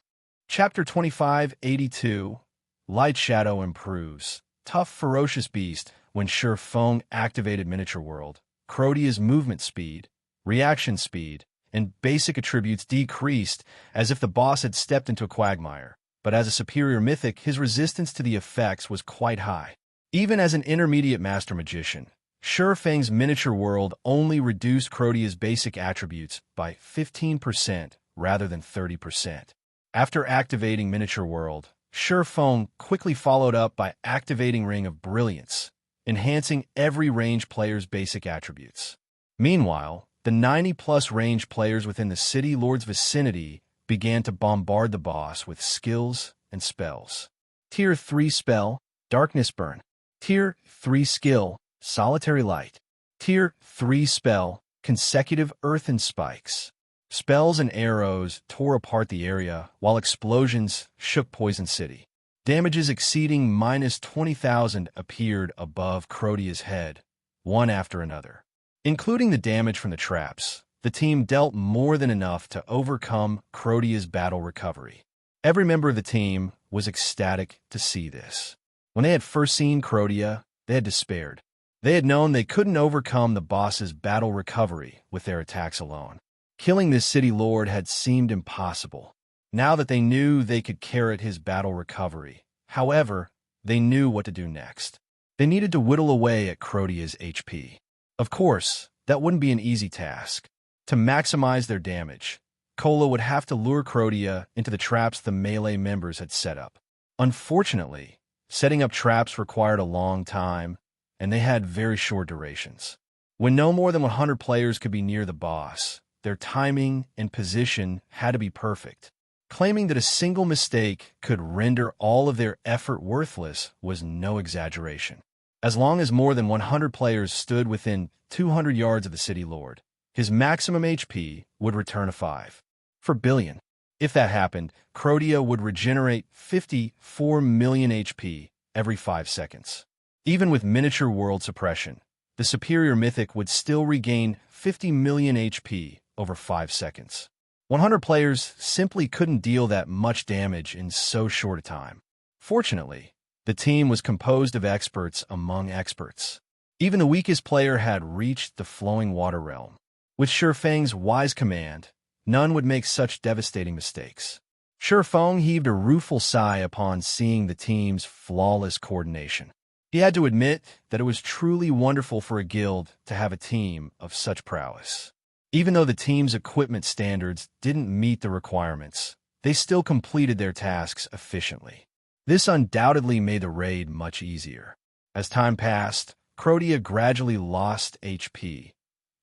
Chapter 2582, Lightshadow improves. Tough, ferocious beast. When Surpassing activated Miniature World, Crotia's movement speed, reaction speed, and basic attributes decreased as if the boss had stepped into a quagmire, but as a superior mythic, his resistance to the effects was quite high. Even as an intermediate master magician, Surpassing's Miniature World only reduced Crotia's basic attributes by 15% rather than 30%. After activating Miniature World, Surpassing quickly followed up by activating Ring of Brilliance, enhancing every range player's basic attributes. Meanwhile, the 90-plus range players within the City Lord's vicinity began to bombard the boss with skills and spells. Tier 3 spell, Darkness Burn. Tier 3 skill, Solitary Light. Tier 3 spell, Consecutive Earthen Spikes. Spells and arrows tore apart the area, while explosions shook Poison City. Damages exceeding -20,000 appeared above Crotia's head, one after another. Including the damage from the traps, the team dealt more than enough to overcome Crotia's battle recovery. Every member of the team was ecstatic to see this. When they had first seen Crotia, they had despaired. They had known they couldn't overcome the boss's battle recovery with their attacks alone. Killing this City Lord had seemed impossible. Now that they knew they could carrot his battle recovery, however, they knew what to do next. They needed to whittle away at Crotia's HP. Of course, that wouldn't be an easy task. To maximize their damage, Cola would have to lure Crotia into the traps the melee members had set up. Unfortunately, setting up traps required a long time, and they had very short durations. When no more than 100 players could be near the boss, their timing and position had to be perfect. Claiming that a single mistake could render all of their effort worthless was no exaggeration. As long as more than 100 players stood within 200 yards of the City Lord, his maximum HP would return a 5 per billion. If that happened, Crotia would regenerate 54 million HP every 5 seconds. Even with Miniature World suppression, the superior mythic would still regain 50 million HP over 5 seconds. 100 players simply couldn't deal that much damage in so short a time. Fortunately, the team was composed of experts among experts. Even the weakest player had reached the flowing water realm. With Surpassing's wise command, none would make such devastating mistakes. Surpassing heaved a rueful sigh upon seeing the team's flawless coordination. He had to admit that it was truly wonderful for a guild to have a team of such prowess. Even though the team's equipment standards didn't meet the requirements, they still completed their tasks efficiently. This undoubtedly made the raid much easier. As time passed, Crotia gradually lost HP.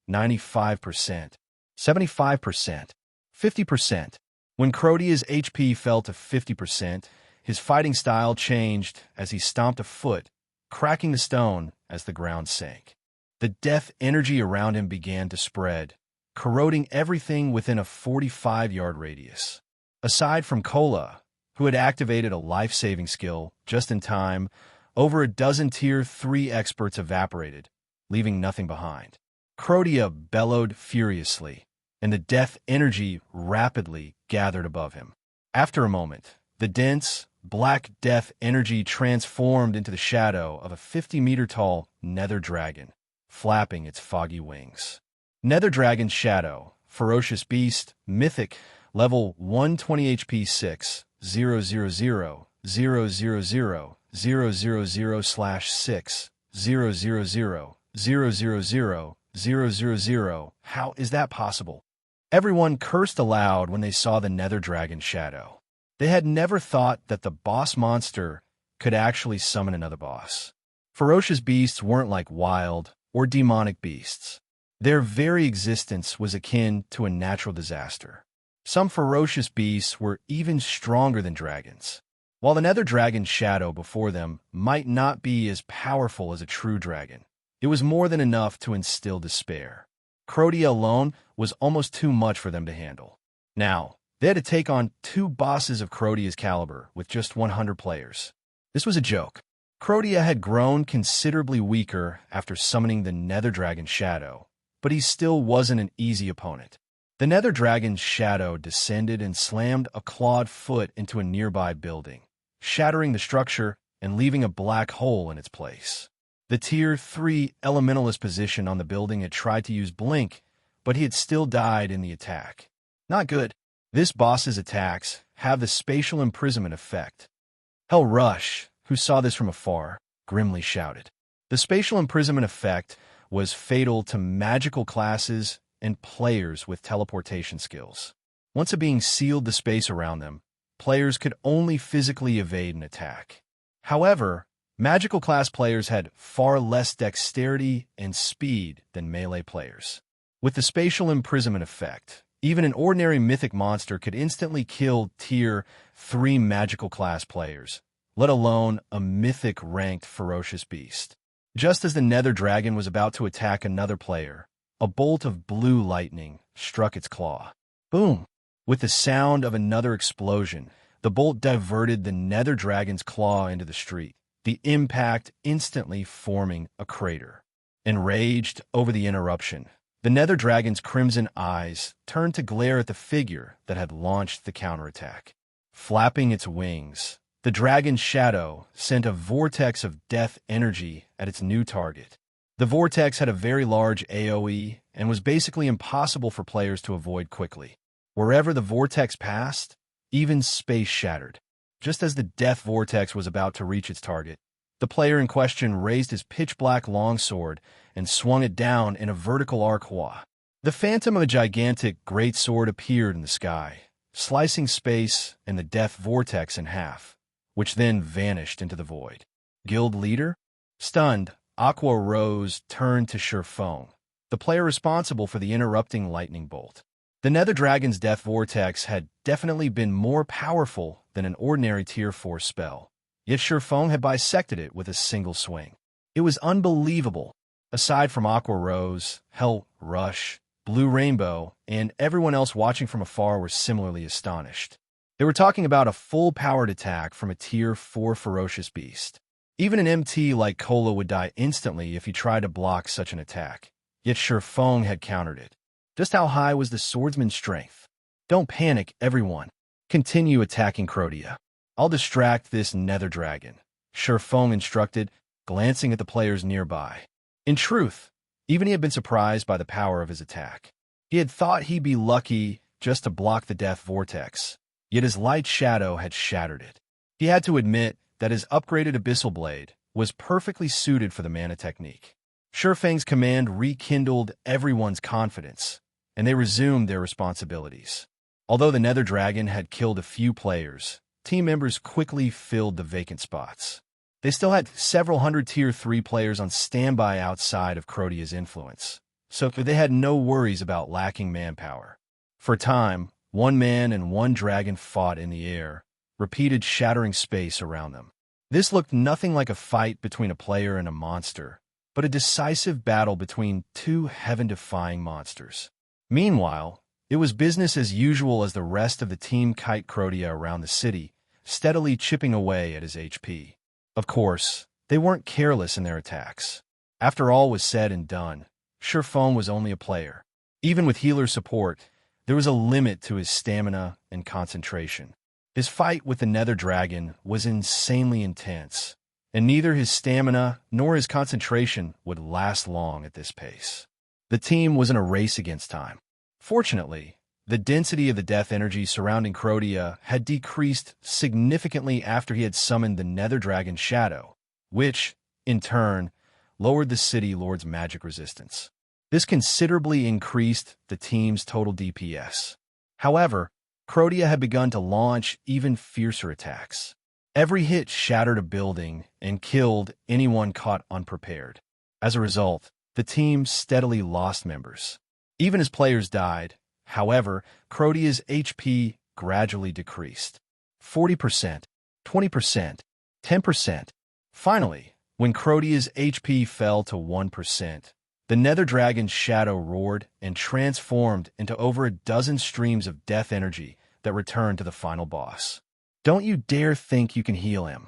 95%, 75%, 50%. When Crotia's HP fell to 50%, his fighting style changed as he stomped a foot, cracking the stone as the ground sank. The death energy around him began to spread, corroding everything within a 45-yard radius. Aside from Kola, who had activated a life-saving skill just in time, over a dozen Tier 3 experts evaporated, leaving nothing behind. Crotia bellowed furiously, and the death energy rapidly gathered above him. After a moment, the dense, black death energy transformed into the shadow of a 50-meter-tall nether dragon, flapping its foggy wings. Nether Dragon's Shadow, Ferocious Beast, Mythic, level 120 HP 6, 000, 000, 000, 000/6, 000, 000, 000. How is that possible? Everyone cursed aloud when they saw the Nether Dragon's Shadow. They had never thought that the boss monster could actually summon another boss. Ferocious beasts weren't like wild or demonic beasts. Their very existence was akin to a natural disaster. Some ferocious beasts were even stronger than dragons. While the Nether Dragon's Shadow before them might not be as powerful as a true dragon, it was more than enough to instill despair. Crotia alone was almost too much for them to handle. Now, they had to take on two bosses of Crotia's caliber with just 100 players. This was a joke. Crotia had grown considerably weaker after summoning the Nether Dragon's Shadow, but he still wasn't an easy opponent. The Nether Dragon's Shadow descended and slammed a clawed foot into a nearby building, shattering the structure and leaving a black hole in its place. The Tier 3 Elementalist position on the building had tried to use Blink, but he had still died in the attack. Not good. This boss's attacks have the spatial imprisonment effect. Hell Rush, who saw this from afar, grimly shouted. The spatial imprisonment effect was fatal to magical classes and players with teleportation skills. Once a being sealed the space around them, players could only physically evade an attack. However, magical class players had far less dexterity and speed than melee players. With the spatial imprisonment effect, even an ordinary mythic monster could instantly kill Tier 3 magical class players, let alone a mythic-ranked ferocious beast. Just as the Nether Dragon was about to attack another player, a bolt of blue lightning struck its claw. Boom! With the sound of another explosion, the bolt diverted the Nether Dragon's claw into the street, the impact instantly forming a crater. Enraged over the interruption, the Nether Dragon's crimson eyes turned to glare at the figure that had launched the counterattack. Flapping its wings, the dragon's shadow sent a vortex of death energy at its new target. The vortex had a very large AoE and was basically impossible for players to avoid quickly. Wherever the vortex passed, even space shattered. Just as the death vortex was about to reach its target, the player in question raised his pitch-black longsword and swung it down in a vertical arc. The phantom of a gigantic greatsword appeared in the sky, slicing space and the death vortex in half, which then vanished into the void. Guild leader? Stunned, Aqua Rose turned to Surpassing, the player responsible for the interrupting lightning bolt. The Nether Dragon's death vortex had definitely been more powerful than an ordinary Tier 4 spell, yet Surpassing had bisected it with a single swing. It was unbelievable. Aside from Aqua Rose, Hell Rush, Blue Rainbow, and everyone else watching from afar were similarly astonished. They were talking about a full-powered attack from a Tier 4 ferocious beast. Even an MT like Kola would die instantly if he tried to block such an attack, yet Surpassing had countered it. Just how high was the swordsman's strength? Don't panic, everyone. Continue attacking Crotia. I'll distract this Nether Dragon, Surpassing instructed, glancing at the players nearby. In truth, even he had been surprised by the power of his attack. He had thought he'd be lucky just to block the death vortex, yet his Lightshadow had shattered it. He had to admit that his upgraded Abyssal Blade was perfectly suited for the mana technique. Surpassing's command rekindled everyone's confidence, and they resumed their responsibilities. Although the Nether Dragon had killed a few players, team members quickly filled the vacant spots. They still had several hundred Tier 3 players on standby outside of Crodia's influence, so they had no worries about lacking manpower. For a time, one man and one dragon fought in the air, repeated shattering space around them. This looked nothing like a fight between a player and a monster, but a decisive battle between two heaven-defying monsters. Meanwhile, it was business as usual as the rest of the team kite Crodia around the city, steadily chipping away at his HP. Of course, they weren't careless in their attacks. After all was said and done, Surpassing was only a player. Even with healer support, there was a limit to his stamina and concentration. His fight with the Nether Dragon was insanely intense, and neither his stamina nor his concentration would last long at this pace. The team was in a race against time. Fortunately, the density of the death energy surrounding Crodia had decreased significantly after he had summoned the Nether Dragon's shadow, which, in turn, lowered the City Lord's magic resistance. This considerably increased the team's total DPS. However, Crodia had begun to launch even fiercer attacks. Every hit shattered a building and killed anyone caught unprepared. As a result, the team steadily lost members. Even as players died, however, Crodia's HP gradually decreased. 40%, 20%, 10%. Finally, when Crodia's HP fell to 1%, the Nether Dragon's shadow roared and transformed into over a dozen streams of death energy that returned to the final boss. Don't you dare think you can heal him.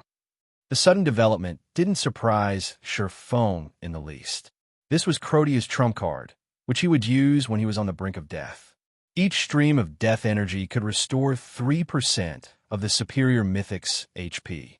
The sudden development didn't surprise Surpassing in the least. This was Crodia's trump card, which he would use when he was on the brink of death. Each stream of death energy could restore 3% of the superior Mythic's HP.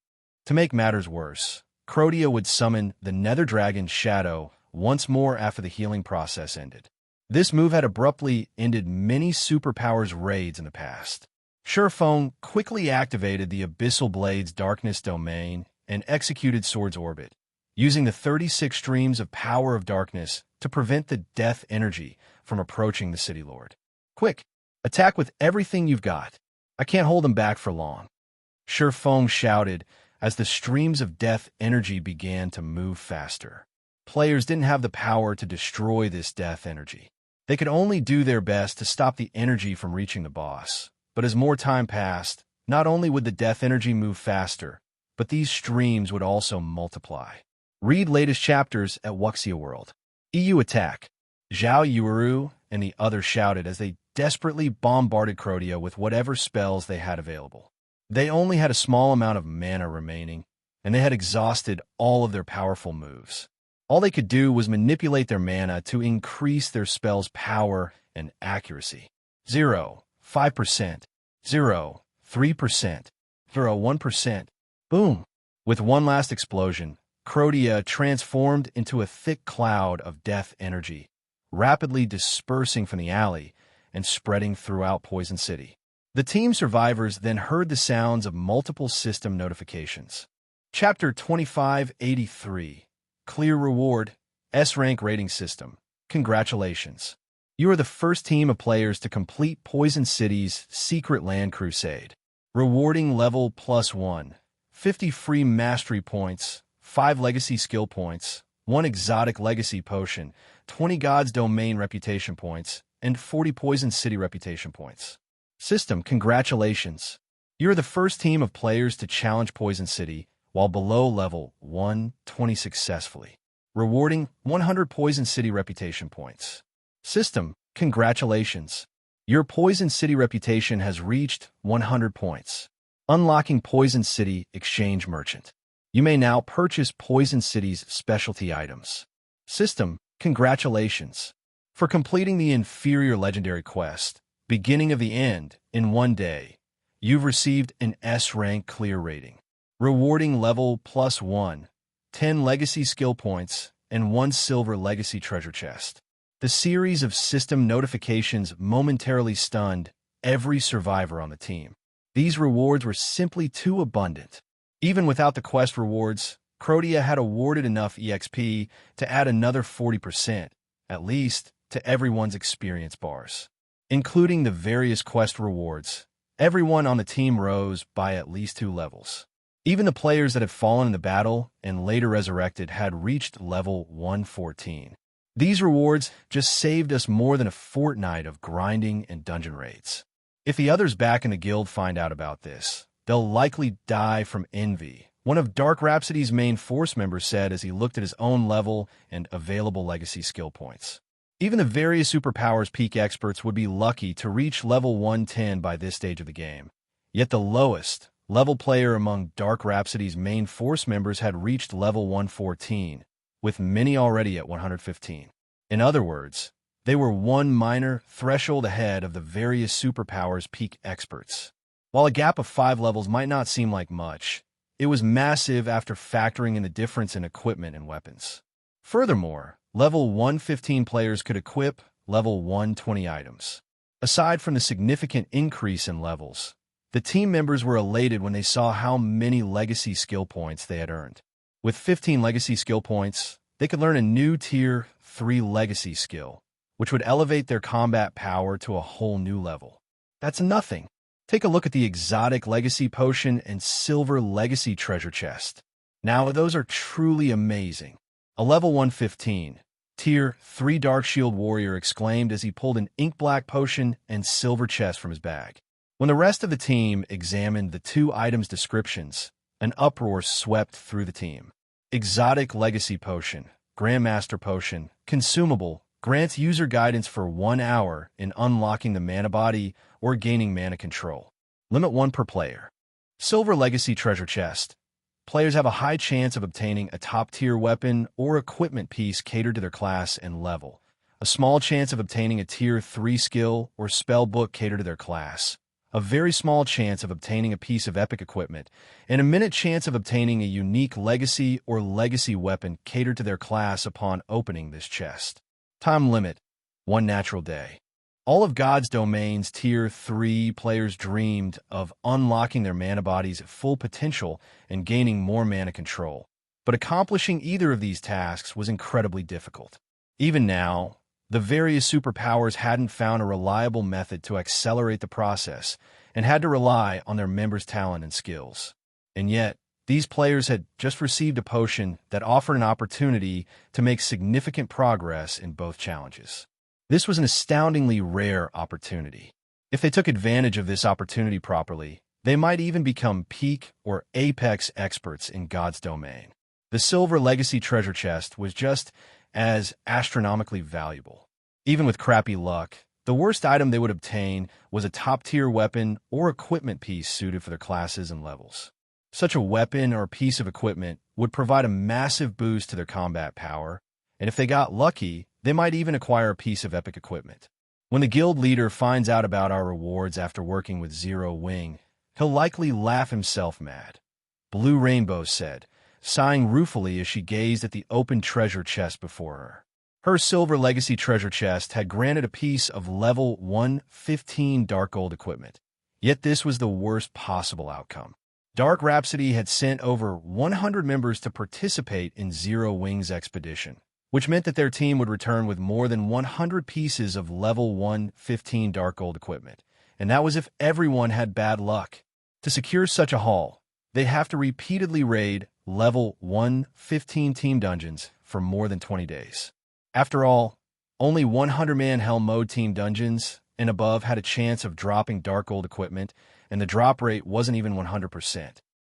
To make matters worse, Crodia would summon the Nether Dragon's shadow once more after the healing process ended. This move had abruptly ended many superpowers raids in the past. Surpassing quickly activated the Abyssal Blade's Darkness Domain and executed Sword's Orbit, using the 36 streams of Power of Darkness to prevent the death energy from approaching the City Lord. Quick, attack with everything you've got. I can't hold them back for long. Surpassing shouted as the streams of death energy began to move faster. Players didn't have the power to destroy this death energy. They could only do their best to stop the energy from reaching the boss. But as more time passed, not only would the death energy move faster, but these streams would also multiply. Read latest chapters at Wuxia World. EU attack. Zhao Yuuru and the others shouted as they desperately bombarded Crodia with whatever spells they had available. They only had a small amount of mana remaining, and they had exhausted all of their powerful moves. All they could do was manipulate their mana to increase their spell's power and accuracy. 0, 5%, 0, 3%, 0, 1%. Boom! With one last explosion, Crodia transformed into a thick cloud of death energy, rapidly dispersing from the alley and spreading throughout Poison City. The team survivors then heard the sounds of multiple system notifications. Chapter 2583. Clear Reward, S-Rank Rating System. Congratulations. You are the first team of players to complete Poison City's Secret Land Crusade. Rewarding level +1, 50 free mastery points, 5 legacy skill points, 1 exotic legacy potion, 20 God's Domain reputation points, and 40 Poison City reputation points. System, congratulations. You are the first team of players to challenge Poison City while below level 120 successfully, rewarding 100 Poison City reputation points. System, congratulations. Your Poison City reputation has reached 100 points. Unlocking Poison City Exchange Merchant. You may now purchase Poison City's specialty items. System, congratulations. For completing the inferior legendary quest, Beginning of the End, in one day, you've received an S-Rank clear rating. Rewarding level +1, 10 legacy skill points, and 1 silver legacy treasure chest. The series of system notifications momentarily stunned every survivor on the team. These rewards were simply too abundant. Even without the quest rewards, Crodia had awarded enough EXP to add another 40%, at least, to everyone's experience bars. Including the various quest rewards, everyone on the team rose by at least 2 levels. Even the players that had fallen in the battle and later resurrected had reached level 114. These rewards just saved us more than a fortnight of grinding and dungeon raids. If the others back in the guild find out about this, they'll likely die from envy, one of Dark Rhapsody's main force members said as he looked at his own level and available legacy skill points. Even the various superpowers peak experts would be lucky to reach level 110 by this stage of the game. Yet the lowest level player among Dark Rhapsody's main force members had reached level 114, with many already at 115. In other words, they were one minor threshold ahead of the various superpowers peak experts. While a gap of 5 levels might not seem like much, it was massive after factoring in the difference in equipment and weapons. Furthermore, level 115 players could equip level 120 items. Aside from the significant increase in levels, the team members were elated when they saw how many legacy skill points they had earned. With 15 legacy skill points, they could learn a new Tier 3 legacy skill, which would elevate their combat power to a whole new level. That's nothing. Take a look at the exotic legacy potion and silver legacy treasure chest. Now, those are truly amazing. A level 115, Tier 3 Dark Shield Warrior exclaimed as he pulled an ink-black potion and silver chest from his bag. When the rest of the team examined the 2 items' descriptions, an uproar swept through the team. Exotic Legacy Potion, Grandmaster Potion, Consumable, grants user guidance for 1 hour in unlocking the mana body or gaining mana control. Limit 1 per player. Silver Legacy Treasure Chest. Players have a high chance of obtaining a top-tier weapon or equipment piece catered to their class and level, a small chance of obtaining a Tier 3 skill or spell book catered to their class, a very small chance of obtaining a piece of epic equipment, and a minute chance of obtaining a unique legacy or legacy weapon catered to their class upon opening this chest. Time limit, 1 natural day. All of God's Domain's Tier 3 players dreamed of unlocking their mana bodies at full potential and gaining more mana control. But accomplishing either of these tasks was incredibly difficult. Even now, the various superpowers hadn't found a reliable method to accelerate the process and had to rely on their members' talent and skills. And yet, these players had just received a potion that offered an opportunity to make significant progress in both challenges. This was an astoundingly rare opportunity. If they took advantage of this opportunity properly, they might even become peak or apex experts in God's domain. The Silver Legacy Treasure Chest was just as astronomically valuable. Even with crappy luck, the worst item they would obtain was a top-tier weapon or equipment piece suited for their classes and levels. Such a weapon or piece of equipment would provide a massive boost to their combat power, and if they got lucky, they might even acquire a piece of epic equipment. When the guild leader finds out about our rewards after working with Zero Wing, he'll likely laugh himself mad. Blue Rainbow said, sighing ruefully as she gazed at the open treasure chest before her. Her Silver Legacy treasure chest had granted a piece of level 115 Dark Gold equipment. Yet this was the worst possible outcome. Dark Rhapsody had sent over 100 members to participate in Zero Wing's expedition, which meant that their team would return with more than 100 pieces of level 115 Dark Gold equipment, and that was if everyone had bad luck. To secure such a haul, they'd have to repeatedly raid level 115 team dungeons for more than 20 days. After all, only 100-man Hell Mode team dungeons and above had a chance of dropping Dark Gold equipment, and the drop rate wasn't even 100%.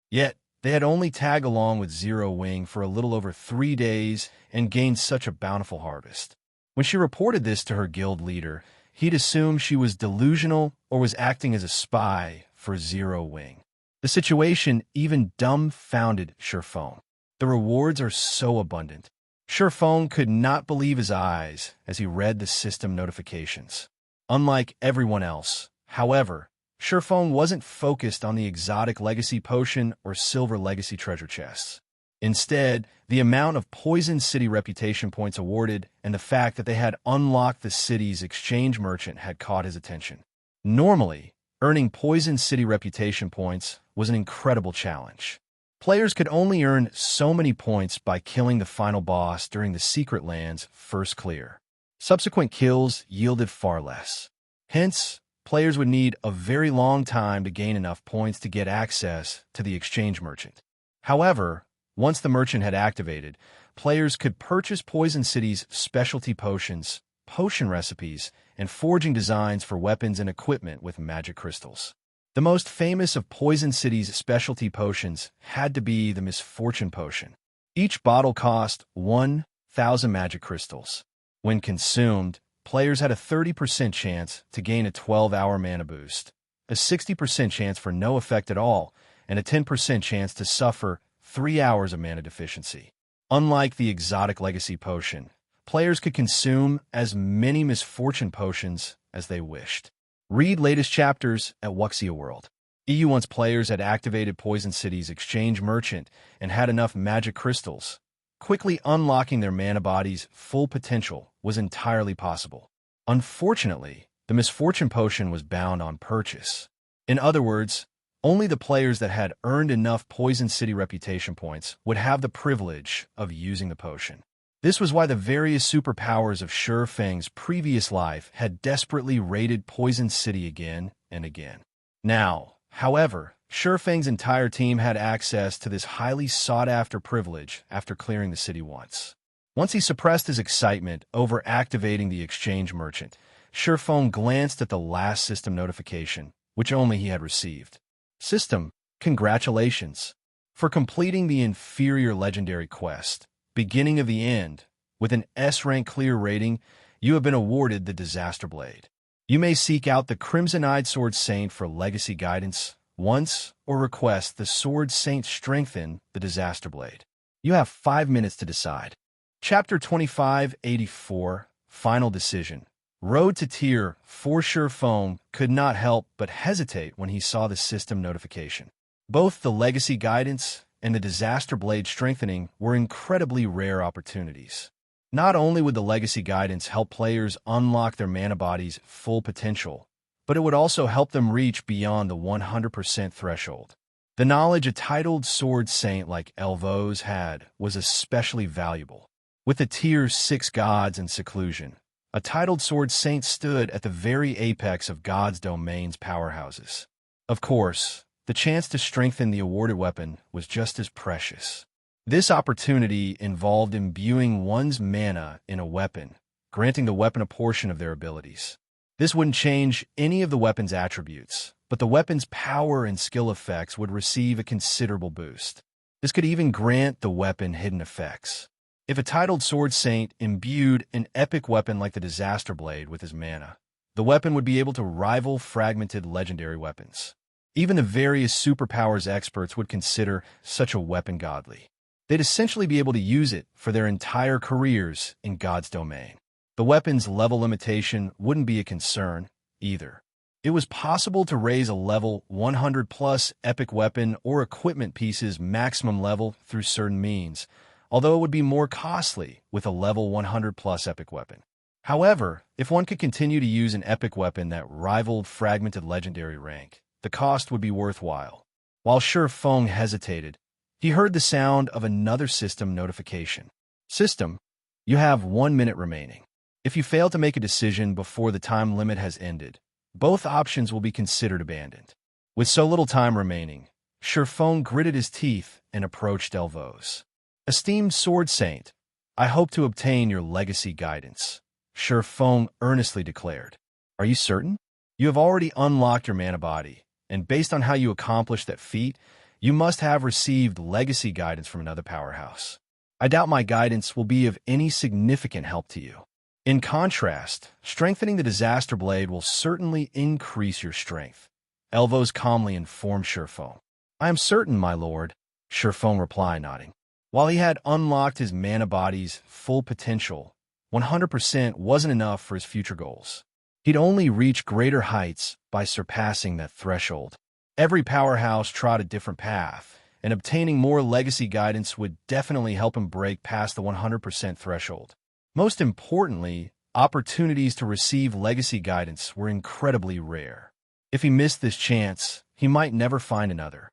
Yet, they had only tagged along with Zero Wing for a little over 3 days and gained such a bountiful harvest. When she reported this to her guild leader, he'd assumed she was delusional or was acting as a spy for Zero Wing. The situation even dumbfounded Surpassing. The rewards are so abundant. Surpassing could not believe his eyes as he read the system notifications. Unlike everyone else, however, Surpassing wasn't focused on the exotic legacy potion or silver legacy treasure chests. Instead, the amount of Poison City reputation points awarded and the fact that they had unlocked the city's exchange merchant had caught his attention. Normally, earning Poison City reputation points was an incredible challenge. Players could only earn so many points by killing the final boss during the Secret Land's first clear. Subsequent kills yielded far less. Hence, players would need a very long time to gain enough points to get access to the exchange merchant. However, once the merchant had activated, players could purchase Poison City's specialty potions, potion recipes, and forging designs for weapons and equipment with magic crystals. The most famous of Poison City's specialty potions had to be the Misfortune Potion. Each bottle cost 1,000 magic crystals. When consumed, players had a 30% chance to gain a 12-hour mana boost, a 60% chance for no effect at all, and a 10% chance to suffer 3 hours of mana deficiency. Unlike the exotic Legacy Potion, players could consume as many Misfortune Potions as they wished. Read latest chapters at Wuxia World. EU once players had activated Poison City's exchange merchant and had enough magic crystals. Quickly unlocking their mana body's full potential was entirely possible. Unfortunately, the Misfortune Potion was bound on purchase. In other words, only the players that had earned enough Poison City reputation points would have the privilege of using the potion. This was why the various superpowers of Sure Feng's previous life had desperately raided Poison City again and again. Now, however, Sure Feng's entire team had access to this highly sought-after privilege after clearing the city once. Once he suppressed his excitement over activating the exchange merchant, Sure Feng glanced at the last system notification, which only he had received. System, congratulations. For completing the inferior legendary quest, Beginning of the End, with an S-rank clear rating, you have been awarded the Disaster Blade. You may seek out the Crimson-Eyed Sword Saint for legacy guidance once, or request the Sword Saint strengthen the Disaster Blade. You have 5 minutes to decide. Chapter 2584, Final Decision. Road to Tier 4. Sure Feng could not help but hesitate when he saw the system notification. Both the legacy guidance and the Disaster Blade strengthening were incredibly rare opportunities. Not only would the legacy guidance help players unlock their mana body's full potential, but it would also help them reach beyond the 100% threshold. The knowledge a titled Sword Saint like Elvos had was especially valuable. With the Tier 6 gods in seclusion, a titled Sword Saint stood at the very apex of God's domain's powerhouses. Of course, the chance to strengthen the awarded weapon was just as precious. This opportunity involved imbuing one's mana in a weapon, granting the weapon a portion of their abilities. This wouldn't change any of the weapon's attributes, but the weapon's power and skill effects would receive a considerable boost. This could even grant the weapon hidden effects. If a titled Sword Saint imbued an epic weapon like the Disaster Blade with his mana, the weapon would be able to rival fragmented legendary weapons. Even the various superpowers experts would consider such a weapon godly. They'd essentially be able to use it for their entire careers in God's domain. The weapon's level limitation wouldn't be a concern, either. It was possible to raise a level 100+ epic weapon or equipment piece's maximum level through certain means, although it would be more costly with a level 100+ epic weapon. However, if one could continue to use an epic weapon that rivaled fragmented legendary rank, the cost would be worthwhile. While Sure Feng hesitated, he heard the sound of another system notification. System, you have 1 minute remaining. If you fail to make a decision before the time limit has ended, both options will be considered abandoned. With so little time remaining, Sure Feng gritted his teeth and approached Elvos. Esteemed Sword Saint, I hope to obtain your legacy guidance, Sure Feng earnestly declared. Are you certain? You have already unlocked your mana body, and based on how you accomplished that feat, you must have received legacy guidance from another powerhouse. I doubt my guidance will be of any significant help to you. In contrast, strengthening the Disaster Blade will certainly increase your strength, Elvos calmly informed Sure Feng. I am certain, my lord, Sure Feng replied, nodding. While he had unlocked his mana body's full potential, 100% wasn't enough for his future goals. He'd only reach greater heights by surpassing that threshold. Every powerhouse trod a different path, and obtaining more legacy guidance would definitely help him break past the 100% threshold. Most importantly, opportunities to receive legacy guidance were incredibly rare. If he missed this chance, he might never find another.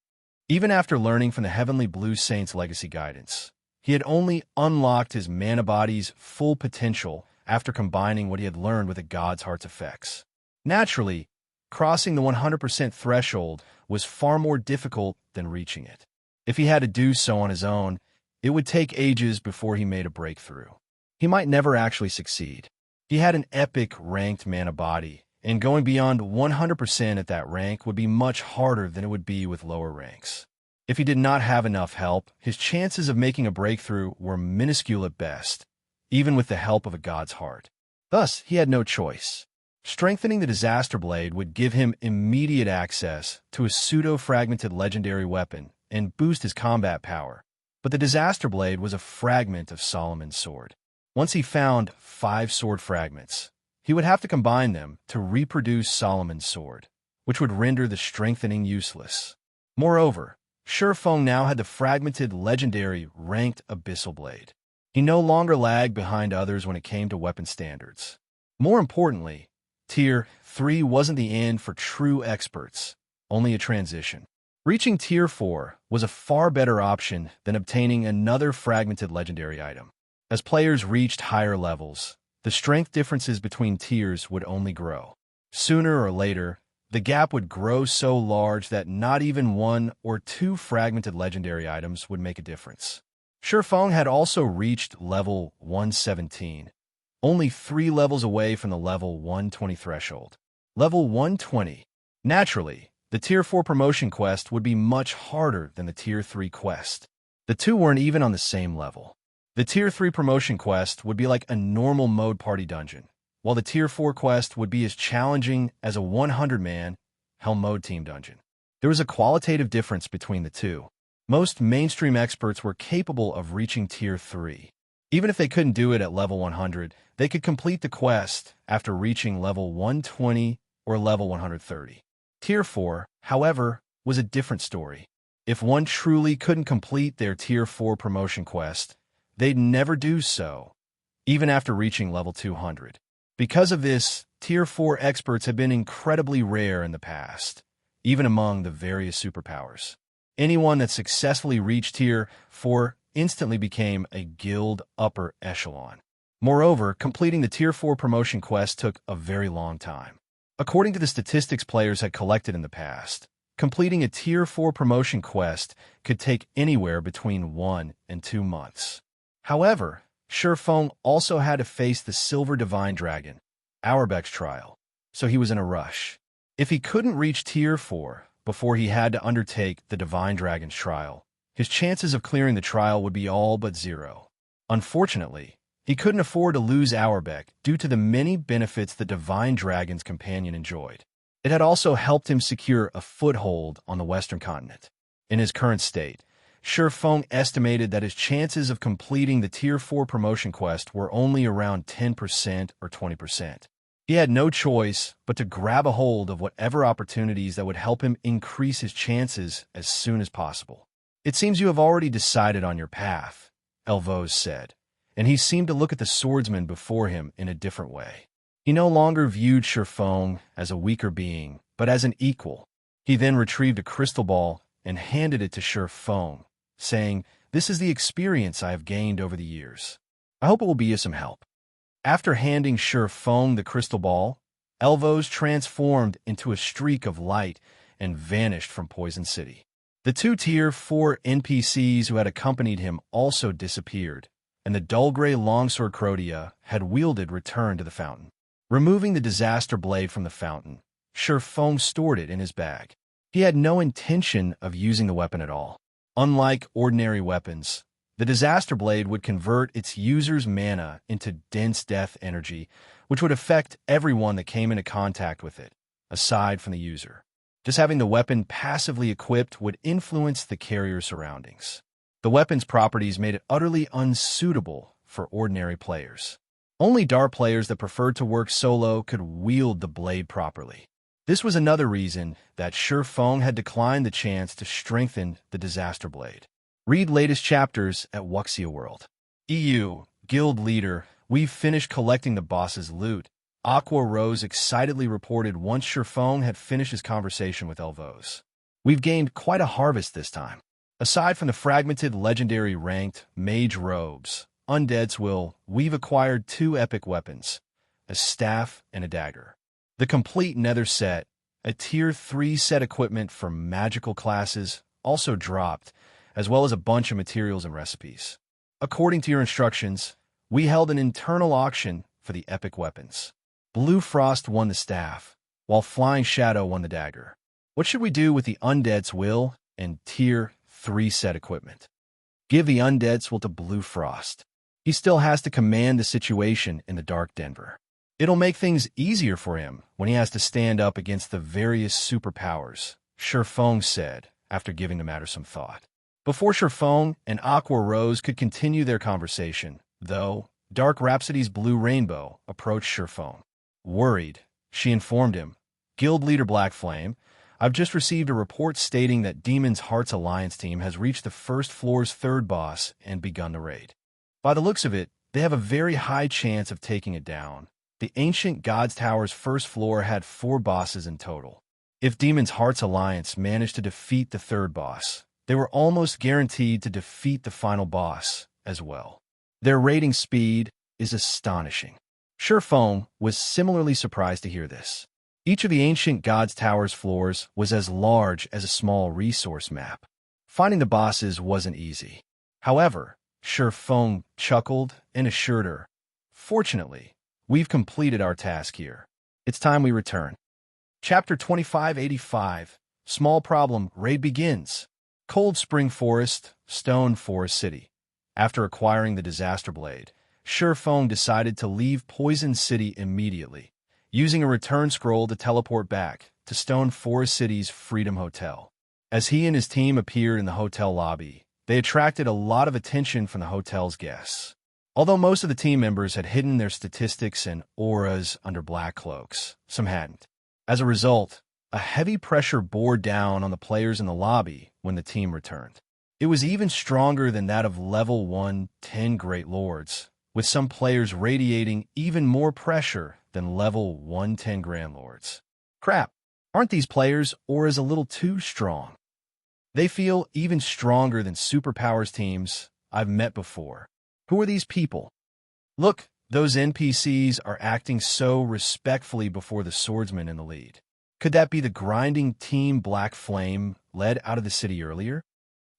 Even after learning from the Heavenly Blue Saint's legacy guidance, he had only unlocked his mana body's full potential after combining what he had learned with a God's Heart's effects. Naturally, crossing the 100% threshold was far more difficult than reaching it. If he had to do so on his own, it would take ages before he made a breakthrough. He might never actually succeed. He had an epic ranked mana body, and going beyond 100% at that rank would be much harder than it would be with lower ranks. If he did not have enough help, his chances of making a breakthrough were minuscule at best, even with the help of a God's Heart. Thus, he had no choice. Strengthening the Disaster Blade would give him immediate access to a pseudo-fragmented legendary weapon and boost his combat power. But the Disaster Blade was a fragment of Solomon's sword. Once he found 5 sword fragments, he would have to combine them to reproduce Solomon's sword, which would render the strengthening useless. Moreover, Shurfeng now had the fragmented legendary ranked Abyssal Blade. He no longer lagged behind others when it came to weapon standards. More importantly, Tier 3 wasn't the end for true experts, only a transition. Reaching Tier 4 was a far better option than obtaining another fragmented legendary item. As players reached higher levels, the strength differences between tiers would only grow. Sooner or later, the gap would grow so large that not even 1 or 2 fragmented legendary items would make a difference. Shurfeng had also reached level 117, only 3 levels away from the level 120 threshold. Level 120. Naturally, the Tier 4 promotion quest would be much harder than the Tier 3 quest. The two weren't even on the same level. The Tier 3 promotion quest would be like a normal mode party dungeon, while the Tier 4 quest would be as challenging as a 100-man Hell mode team dungeon. There was a qualitative difference between the two. Most mainstream experts were capable of reaching Tier 3. Even if they couldn't do it at level 100, they could complete the quest after reaching level 120 or level 130. Tier 4, however, was a different story. If one truly couldn't complete their Tier 4 promotion quest, they'd never do so, even after reaching level 200. Because of this, Tier 4 experts have been incredibly rare in the past, even among the various superpowers. Anyone that successfully reached Tier 4 instantly became a guild upper echelon. Moreover, completing the Tier 4 promotion quest took a very long time. According to the statistics players had collected in the past, completing a Tier 4 promotion quest could take anywhere between 1 and 2 months. However, Shurfeng also had to face the Silver Divine Dragon, Auerbach's trial, so he was in a rush. If he couldn't reach Tier 4 before he had to undertake the Divine Dragon's trial, his chances of clearing the trial would be all but 0. Unfortunately, he couldn't afford to lose Auerbach due to the many benefits the Divine Dragon's companion enjoyed. It had also helped him secure a foothold on the Western continent. In his current state, Shurfeng estimated that his chances of completing the Tier 4 promotion quest were only around 10% or 20%. He had no choice but to grab a hold of whatever opportunities that would help him increase his chances as soon as possible. "It seems you have already decided on your path," Elvos said, and he seemed to look at the swordsman before him in a different way. He no longer viewed Shurfeng as a weaker being, but as an equal. He then retrieved a crystal ball and handed it to Shurfeng, saying, "This is the experience I have gained over the years. I hope it will be of some help." After handing Shurfeng the crystal ball, Elvos transformed into a streak of light and vanished from Poison City. The 2 Tier 4 NPCs who had accompanied him also disappeared, and the dull gray longsword Crotia had wielded returned to the fountain. Removing the Disaster Blade from the fountain, Shurfeng stored it in his bag. He had no intention of using the weapon at all. Unlike ordinary weapons, the Disaster Blade would convert its user's mana into dense death energy, which would affect everyone that came into contact with it, aside from the user. Just having the weapon passively equipped would influence the carrier's surroundings. The weapon's properties made it utterly unsuitable for ordinary players. Only dark players that preferred to work solo could wield the blade properly. This was another reason that Shurfeng had declined the chance to strengthen the Disaster Blade. Read latest chapters at Wuxia World. EU, Guild Leader, we've finished collecting the boss's loot, Aqua Rose excitedly reported once Shurfeng had finished his conversation with Elvos. We've gained quite a harvest this time. Aside from the fragmented legendary ranked mage robes, Undead's will, we've acquired 2 epic weapons, a staff and a dagger. The complete nether set, a tier 3 set equipment for magical classes, also dropped, as well as a bunch of materials and recipes. According to your instructions, we held an internal auction for the epic weapons. Blue Frost won the staff, while Flying Shadow won the dagger. What should we do with the Undead's will and tier 3 set equipment? Give the Undead's will to Blue Frost. He still has to command the situation in the Dark Denver. It'll make things easier for him when he has to stand up against the various superpowers, Shurfeng said, after giving the matter some thought. Before Shurfeng and Aqua Rose could continue their conversation, though, Dark Rhapsody's Blue Rainbow approached Shurfeng. Worried, she informed him, Guild Leader Black Flame, I've just received a report stating that Demon's Heart's Alliance team has reached the first floor's 3rd boss and begun the raid. By the looks of it, they have a very high chance of taking it down. The Ancient Gods Tower's 1st floor had 4 bosses in total. If Demon's Heart's Alliance managed to defeat the 3rd boss, they were almost guaranteed to defeat the final boss as well. Their raiding speed is astonishing. Shurfeng was similarly surprised to hear this. Each of the Ancient Gods Tower's floors was as large as a small resource map. Finding the bosses wasn't easy. However, Shurfeng chuckled and assured her, Fortunately, we've completed our task here. It's time we return. Chapter 2585, Small Problem, Raid begins. Cold Spring Forest, Stone Forest City. After acquiring the Disaster Blade, Shurfeng decided to leave Poison City immediately, using a return scroll to teleport back to Stone Forest City's Freedom Hotel. As he and his team appeared in the hotel lobby, they attracted a lot of attention from the hotel's guests. Although most of the team members had hidden their statistics and auras under black cloaks, some hadn't. As a result, a heavy pressure bore down on the players in the lobby when the team returned. It was even stronger than that of level 110 Great Lords, with some players radiating even more pressure than level 110 Grand Lords. Crap, aren't these players' auras a little too strong? They feel even stronger than superpowers teams I've met before. Who are these people? Look, those NPCs are acting so respectfully before the swordsman in the lead. Could that be the grinding Team Black Flame led out of the city earlier?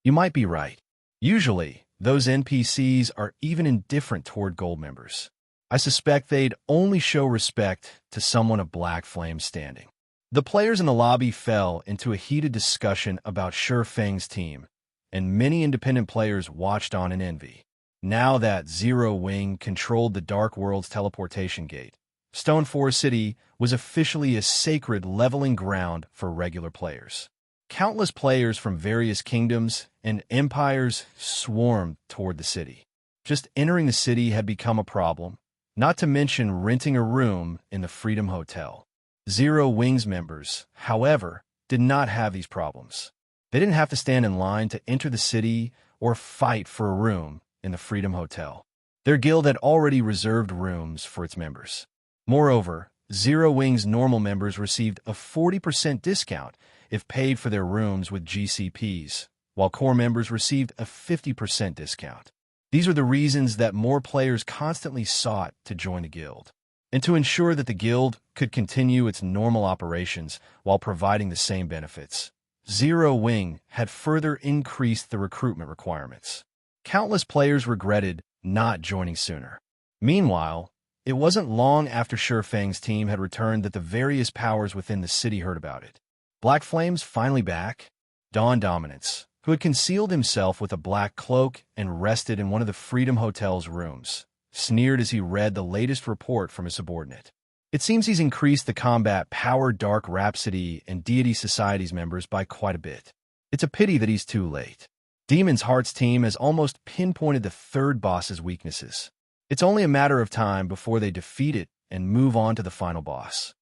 You might be right. Usually, those NPCs are even indifferent toward gold members. I suspect they'd only show respect to someone of Black Flame's standing. The players in the lobby fell into a heated discussion about Shurfeng's team, and many independent players watched on in envy. Now that Zero Wing controlled the Dark World's teleportation gate, Stone Forest City was officially a sacred leveling ground for regular players. Countless players from various kingdoms and empires swarmed toward the city. Just entering the city had become a problem, not to mention renting a room in the Freedom Hotel. Zero Wing's members, however, did not have these problems. They didn't have to stand in line to enter the city or fight for a room in the Freedom Hotel. Their guild had already reserved rooms for its members. Moreover, Zero Wing's normal members received a 40% discount if paid for their rooms with GCPs, while core members received a 50% discount. These are the reasons that more players constantly sought to join the guild. And to ensure that the guild could continue its normal operations while providing the same benefits, Zero Wing had further increased the recruitment requirements. Countless players regretted not joining sooner. Meanwhile, it wasn't long after Shurfeng's team had returned that the various powers within the city heard about it. Black Flame's finally back. Dawn Dominance, who had concealed himself with a black cloak and rested in one of the Freedom Hotel's rooms, sneered as he read the latest report from his subordinate. It seems he's increased the combat power Dark Rhapsody and Deity Society's members by quite a bit. It's a pity that he's too late. Demon's Heart's team has almost pinpointed the 3rd boss's weaknesses. It's only a matter of time before they defeat it and move on to the final boss.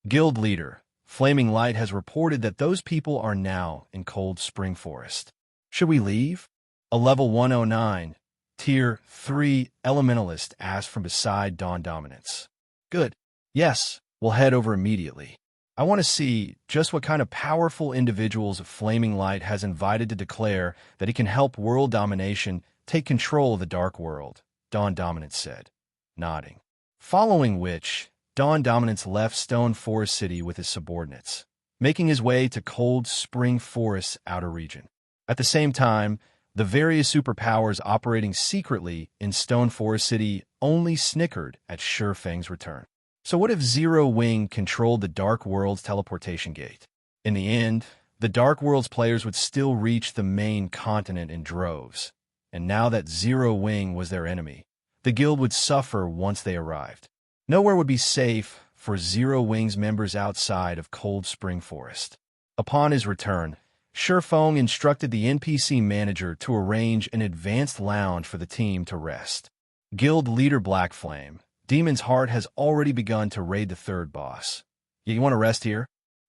Guild Leader Flaming Light has reported that those people are now in Cold Spring Forest. Should we leave? A level 109, Tier 3 Elementalist asked from beside Dawn Dominance. Good. Yes, we'll head over immediately. I want to see just what kind of powerful individuals Flaming Light has invited to declare that he can help world domination take control of the Dark World, Dawn Dominance said, nodding. Following which, Dawn Dominance left Stone Forest City with his subordinates, making his way to Cold Spring Forest's outer region. At the same time, the various superpowers operating secretly in Stone Forest City only snickered at Sure Feng's return. So what if Zero Wing controlled the Dark World's teleportation gate? In the end, the Dark World's players would still reach the main continent in droves, and now that Zero Wing was their enemy, the guild would suffer once they arrived. Nowhere would be safe for Zero Wing's members outside of Cold Spring Forest. Upon his return, Sure Feng instructed the NPC manager to arrange an advanced lounge for the team to rest. Guild leader Black Flame, Demon's Heart, has already begun to raid the third boss. "You want to rest here?"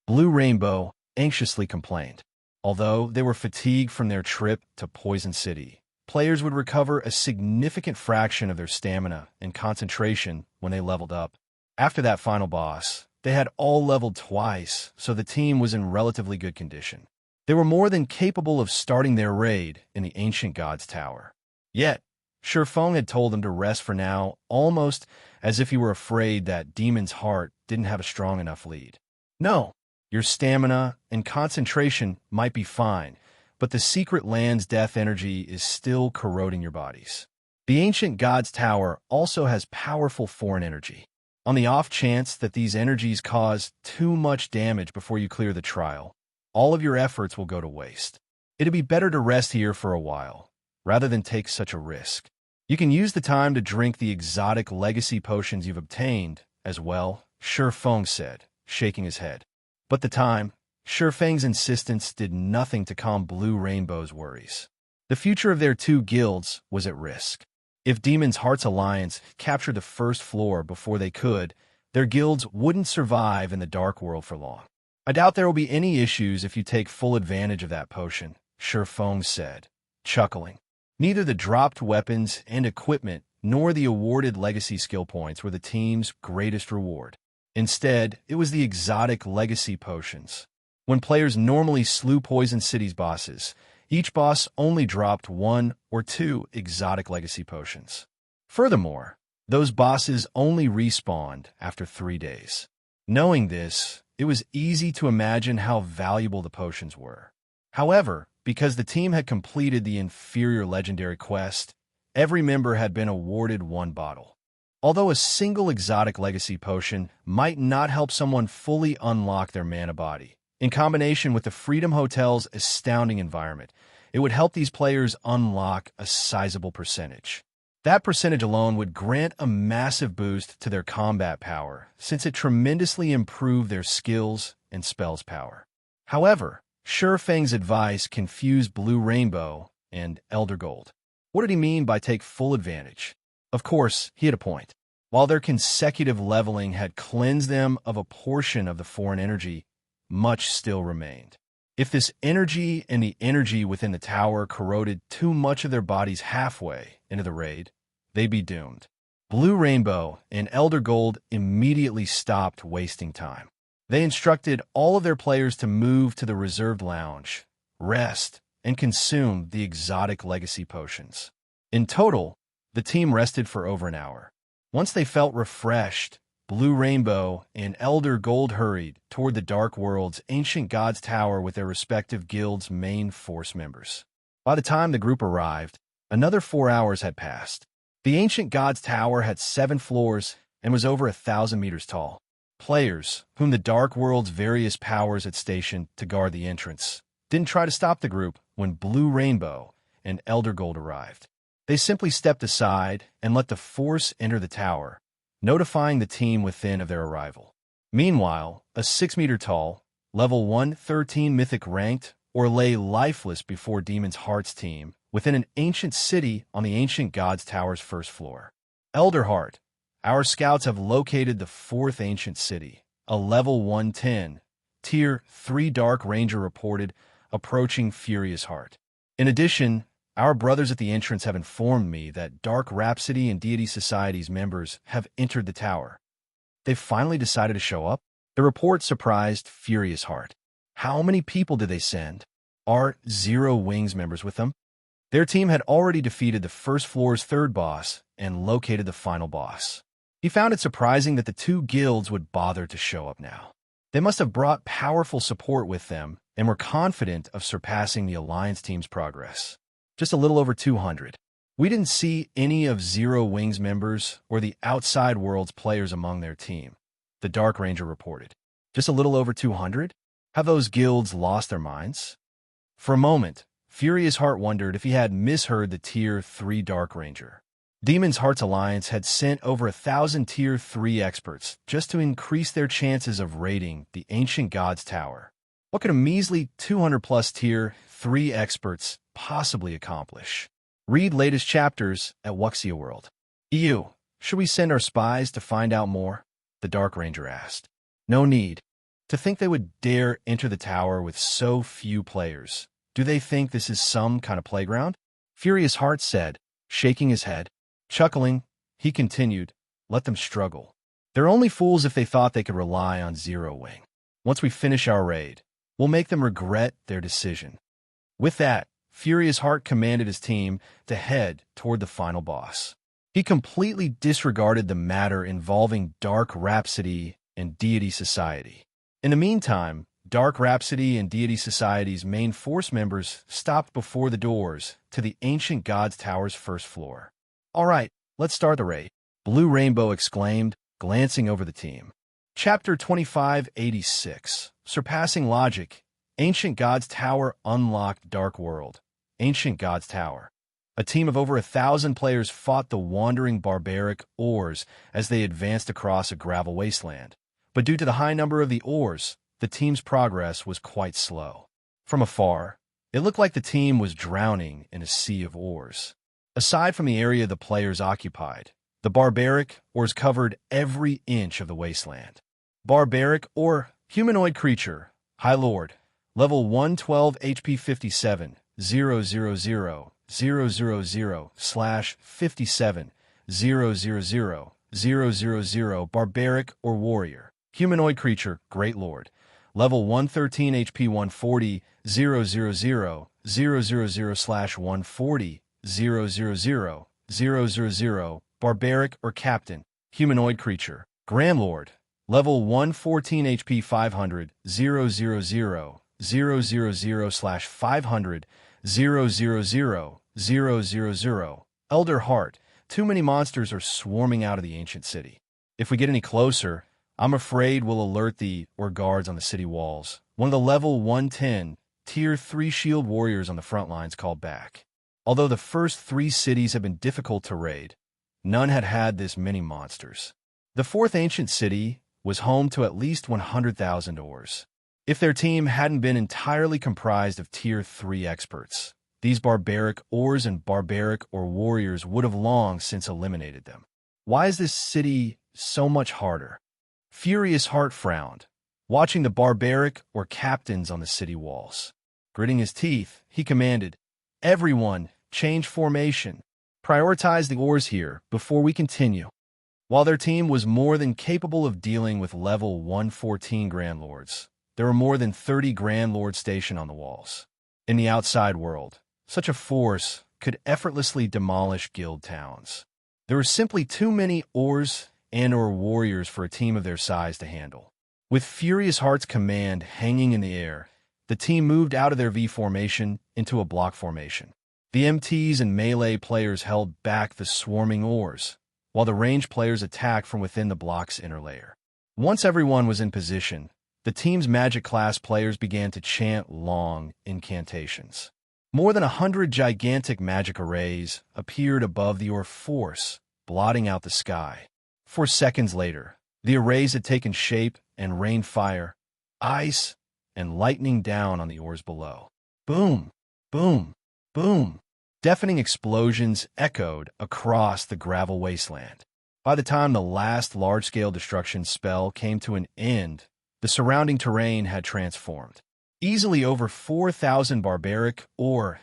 Blue Rainbow anxiously complained. Although they were fatigued from their trip to Poison City, players would recover a significant fraction of their stamina and concentration when they leveled up. After that final boss, they had all leveled twice, so the team was in relatively good condition. They were more than capable of starting their raid in the Ancient God's Tower. Yet, Sure Feng had told them to rest for now, almost as if he were afraid that Demon's Heart didn't have a strong enough lead. "No, your stamina and concentration might be fine, but the secret land's death energy is still corroding your bodies. The Ancient God's Tower also has powerful foreign energy. On the off chance that these energies cause too much damage before you clear the trial, all of your efforts will go to waste. It'd be better to rest here for a while, rather than take such a risk. You can use the time to drink the exotic legacy potions you've obtained as well," Sure Feng said, shaking his head. But the time, Sure Feng's insistence did nothing to calm Blue Rainbow's worries. The future of their two guilds was at risk. If Demon's Heart's alliance captured the first floor before they could, their guilds wouldn't survive in the Dark World for long. "I doubt there will be any issues if you take full advantage of that potion," Sure Feng said, chuckling. Neither the dropped weapons and equipment nor the awarded legacy skill points were the team's greatest reward. Instead, it was the exotic legacy potions. When players normally slew Poison City's bosses, each boss only dropped 1 or 2 exotic legacy potions. Furthermore, those bosses only respawned after 3 days. Knowing this, it was easy to imagine how valuable the potions were. However, because the team had completed the inferior legendary quest, every member had been awarded 1 bottle. Although a single exotic legacy potion might not help someone fully unlock their mana body, in combination with the Freedom Hotel's astounding environment, it would help these players unlock a sizable percentage. That percentage alone would grant a massive boost to their combat power, since it tremendously improved their skills and spells power. However, Sure Feng's advice confused Blue Rainbow and Elder Gold. What did he mean by take full advantage? Of course, he had a point. While their consecutive leveling had cleansed them of a portion of the foreign energy, much still remained. If this energy and the energy within the tower corroded too much of their bodies halfway into the raid, they'd be doomed. Blue Rainbow and Elder Gold immediately stopped wasting time. They instructed all of their players to move to the reserved lounge, rest, and consume the exotic legacy potions. In total, the team rested for over an hour. Once they felt refreshed, Blue Rainbow and Elder Gold hurried toward the Dark World's Ancient God's Tower with their respective guilds' main force members. By the time the group arrived, another 4 hours had passed. The Ancient God's Tower had 7 floors and was over 1,000 meters tall. Players, whom the Dark World's various powers had stationed to guard the entrance, didn't try to stop the group when Blue Rainbow and Elder Gold arrived. They simply stepped aside and let the force enter the tower, notifying the team within of their arrival. Meanwhile, a 6-meter-tall, level 113 Mythic ranked or lay lifeless before Demon's Heart's team within an ancient city on the Ancient God's Tower's first floor. "Elder Heart, our scouts have located the 4th ancient city," a level 110, Tier 3 Dark Ranger reported, approaching Furious Heart. "In addition, our brothers at the entrance have informed me that Dark Rhapsody and Deity Society's members have entered the tower. They've finally decided to show up?" The report surprised Furious Heart. "How many people did they send? Are Zero Wings members with them?" Their team had already defeated the first floor's third boss and located the final boss. He found it surprising that the two guilds would bother to show up now. They must have brought powerful support with them and were confident of surpassing the Alliance team's progress. Just a little over 200. We didn't see any of Zero Wing's members or the Outside Worlds players among their team, the Dark Ranger reported. Just a little over 200? Have those guilds lost their minds? For a moment, Furious Heart wondered if he had misheard the Tier 3 Dark Ranger. Demon's Heart's Alliance had sent over 1,000 Tier 3 experts just to increase their chances of raiding the Ancient Gods Tower. What could a measly 200-plus Tier 3 experts possibly accomplish? Read latest chapters at Wuxia World. EU, should we send our spies to find out more? The Dark Ranger asked. No need. To think they would dare enter the tower with so few players. Do they think this is some kind of playground? Furious Heart said, shaking his head. Chuckling, he continued, let them struggle. They're only fools if they thought they could rely on Zero Wing. Once we finish our raid, we'll make them regret their decision. With that, Furious Heart commanded his team to head toward the final boss. He completely disregarded the matter involving Dark Rhapsody and Deity Society. In the meantime, Dark Rhapsody and Deity Society's main force members stopped before the doors to the Ancient Gods Tower's first floor. All right, let's start the raid, Blue Rainbow exclaimed, glancing over the team. Chapter 2586, Surpassing Logic, Ancient Gods Tower Unlocked Dark World, Ancient Gods Tower. A team of over 1,000 players fought the wandering barbaric Oars as they advanced across a gravel wasteland. But due to the high number of the Oars, the team's progress was quite slow. From afar, it looked like the team was drowning in a sea of Oars. Aside from the area the players occupied, the barbaric Oars covered every inch of the wasteland. Barbaric or humanoid creature, High Lord, level 112 HP 57, 000, 000/57, 000, 000, barbaric or warrior. Humanoid creature, Great Lord, level 113 HP 140, 000, 000/140, 000, 000, barbaric or captain. Humanoid creature, Grand Lord, level 114 HP 500, 000, 000/500, 000, 000. Elder Heart, too many monsters are swarming out of the ancient city. If we get any closer, I'm afraid we'll alert the guards on the city walls. One of the level 110, Tier 3 shield warriors on the front lines called back. Although the first 3 cities have been difficult to raid, none had had this many monsters. The fourth ancient city was home to at least 100,000 Oars. If their team hadn't been entirely comprised of Tier 3 experts, these barbaric Oars and barbaric or warriors would have long since eliminated them. Why is this city so much harder? Furious Heart frowned, watching the barbaric or captains on the city walls. Gritting his teeth, he commanded, everyone, change formation. Prioritize the Oars here before we continue. While their team was more than capable of dealing with level 114 Grand Lords, there were more than 30 Grand Lords stationed on the walls. In the outside world, such a force could effortlessly demolish guild towns. There were simply too many Oars and/or warriors for a team of their size to handle. With Furious Heart's command hanging in the air, the team moved out of their V formation into a block formation. The MTs and melee players held back the swarming Oars, while the ranged players attacked from within the block's inner layer. Once everyone was in position, the team's magic class players began to chant long incantations. More than 100 gigantic magic arrays appeared above the Oar force, blotting out the sky. 4 seconds later, the arrays had taken shape and rained fire, ice, and lightning down on the Oars below. Boom! Boom! Boom! Deafening explosions echoed across the gravel wasteland. By the time the last large-scale destruction spell came to an end, the surrounding terrain had transformed. Easily over 4,000 barbaric or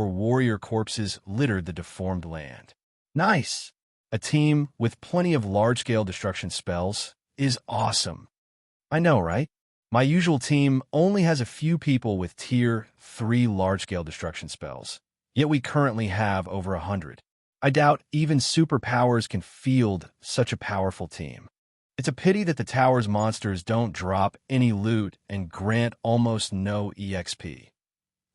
warrior corpses littered the deformed land. Nice! A team with plenty of large-scale destruction spells is awesome. I know, right? My usual team only has a few people with Tier 3 large-scale destruction spells. yet we currently have over 100. I doubt even superpowers can field such a powerful team. It's a pity that the tower's monsters don't drop any loot and grant almost no EXP.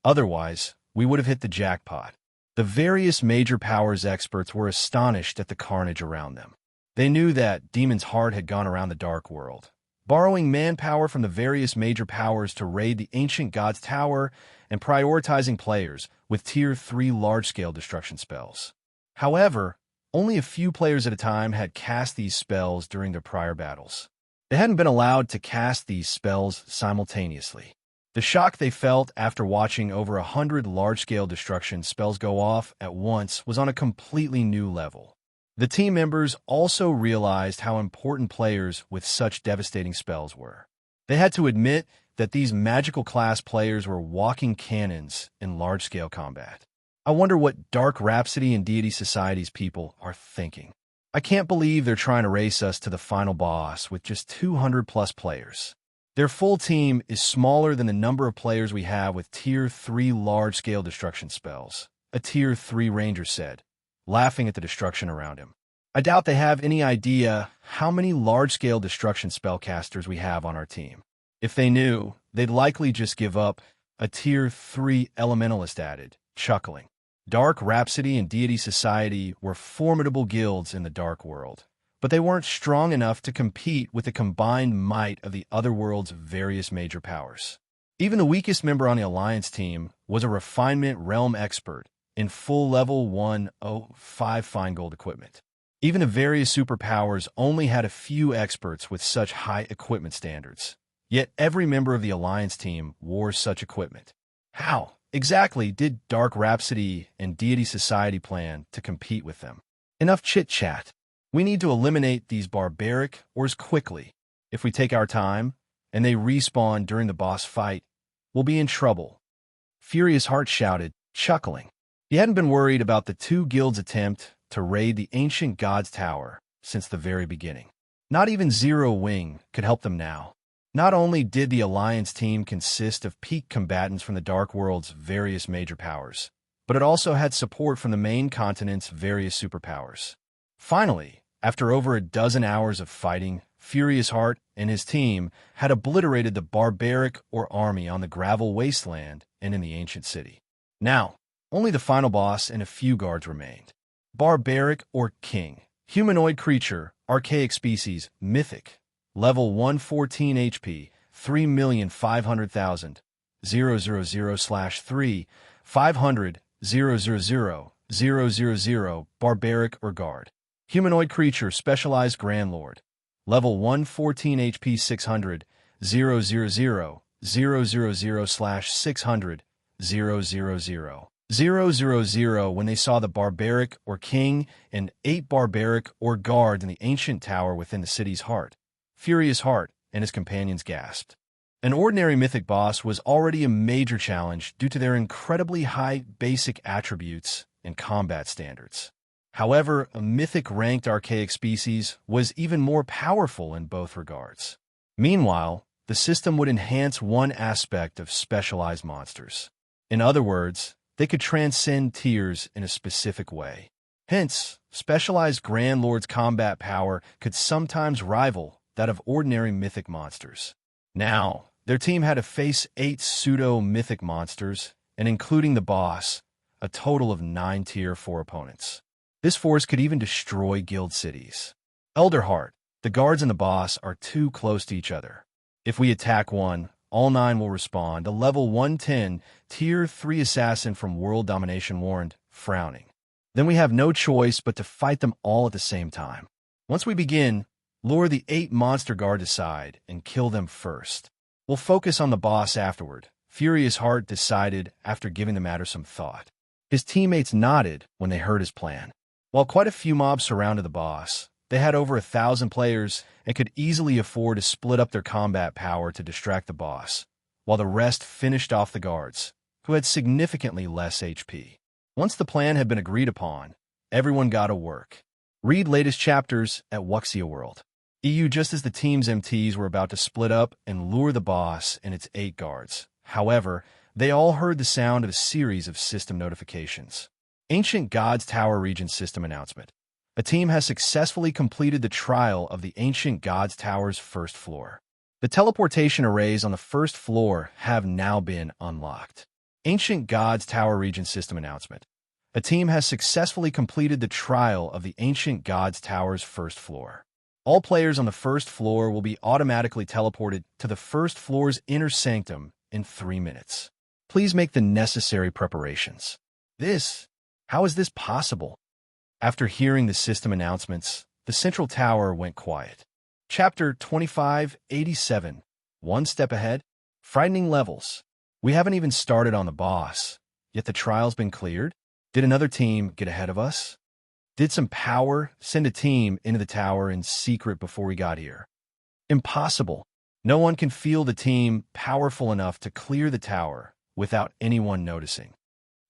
Otherwise, we would have hit the jackpot. The various major powers experts were astonished at the carnage around them. They knew that Demon's Heart had gone around the Dark World, borrowing manpower from the various major powers to raid the Ancient God's Tower and prioritizing players with Tier 3 large-scale destruction spells. However, only a few players at a time had cast these spells during their prior battles. They hadn't been allowed to cast these spells simultaneously. The shock they felt after watching over 100 large-scale destruction spells go off at once was on a completely new level. The team members also realized how important players with such devastating spells were. They had to admit that these magical class players were walking cannons in large-scale combat. I wonder what Dark Rhapsody and Deity Society's people are thinking. I can't believe they're trying to race us to the final boss with just 200+ players. Their full team is smaller than the number of players we have with Tier 3 large-scale destruction spells, a Tier 3 ranger said, laughing at the destruction around him. I doubt they have any idea how many large-scale destruction spellcasters we have on our team. If they knew, they'd likely just give up, a Tier 3 elementalist added, chuckling. Dark Rhapsody and Deity Society were formidable guilds in the Dark World, but they weren't strong enough to compete with the combined might of the other world's various major powers. Even the weakest member on the Alliance team was a Refinement Realm expert in full level 105 fine gold equipment. Even the various superpowers only had a few experts with such high equipment standards. Yet every member of the Alliance team wore such equipment. How exactly did Dark Rhapsody and Deity Society plan to compete with them? Enough chit-chat. We need to eliminate these barbaric ores quickly. If we take our time, and they respawn during the boss fight, we'll be in trouble. Furious Heart shouted, chuckling. He hadn't been worried about the two guilds' attempt to raid the Ancient God's Tower since the very beginning. Not even Zero Wing could help them now. Not only did the Alliance team consist of peak combatants from the Dark World's various major powers, but it also had support from the main continent's various superpowers. Finally, after over a dozen hours of fighting, Furious Heart and his team had obliterated the barbaric or army on the gravel wasteland and in the ancient city. Now, only the final boss and a few guards remained. Barbaric or King, humanoid creature, archaic species, Mythic, level 114 HP, 3,500,000, 000/3, 500, 000, barbaric or guard. Humanoid creature, specialized Grand Lord, level 114 HP, 600, 000/600, 000. When they saw the barbaric or king and 8 barbaric or guards in the ancient tower within the city's heart, Furious Heart and his companions gasped. An ordinary mythic boss was already a major challenge due to their incredibly high basic attributes and combat standards. However, a mythic-ranked archaic species was even more powerful in both regards. Meanwhile, the system would enhance one aspect of specialized monsters. In other words, they could transcend tiers in a specific way. Hence, specialized Grand Lord's combat power could sometimes rival that of ordinary mythic monsters. Now, their team had to face 8 pseudo-mythic monsters, and including the boss, a total of 9 Tier 4 opponents. This force could even destroy guild cities. Elderheart, the guards and the boss are too close to each other. If we attack one, all 9 will respond. A level 110, Tier 3 assassin from World Domination warned, frowning. Then we have no choice but to fight them all at the same time. Once we begin, lure the 8 monster guards aside and kill them first. We'll focus on the boss afterward, Furious Heart decided after giving the matter some thought. His teammates nodded when they heard his plan. While quite a few mobs surrounded the boss, they had over 1,000 players and could easily afford to split up their combat power to distract the boss, while the rest finished off the guards, who had significantly less HP. Once the plan had been agreed upon, everyone got to work. Read latest chapters at Wuxia World. EU just as the team's MTs were about to split up and lure the boss and its 8 guards. However, They all heard the sound of a series of system notifications. Ancient Gods Tower Region System Announcement. A team has successfully completed the trial of the Ancient Gods Tower's first floor. The teleportation arrays on the first floor have now been unlocked. Ancient Gods Tower Region System Announcement. A team has successfully completed the trial of the Ancient Gods Tower's first floor. All players on the first floor will be automatically teleported to the first floor's inner sanctum in 3 minutes. Please make the necessary preparations. How is this possible? After hearing the system announcements, the central tower went quiet. Chapter 2587. One step ahead. Frightening levels. We haven't even started on the boss, yet the trial's been cleared? Did another team get ahead of us? Did some power send a team into the tower in secret before we got here? Impossible. No one can field a team powerful enough to clear the tower without anyone noticing.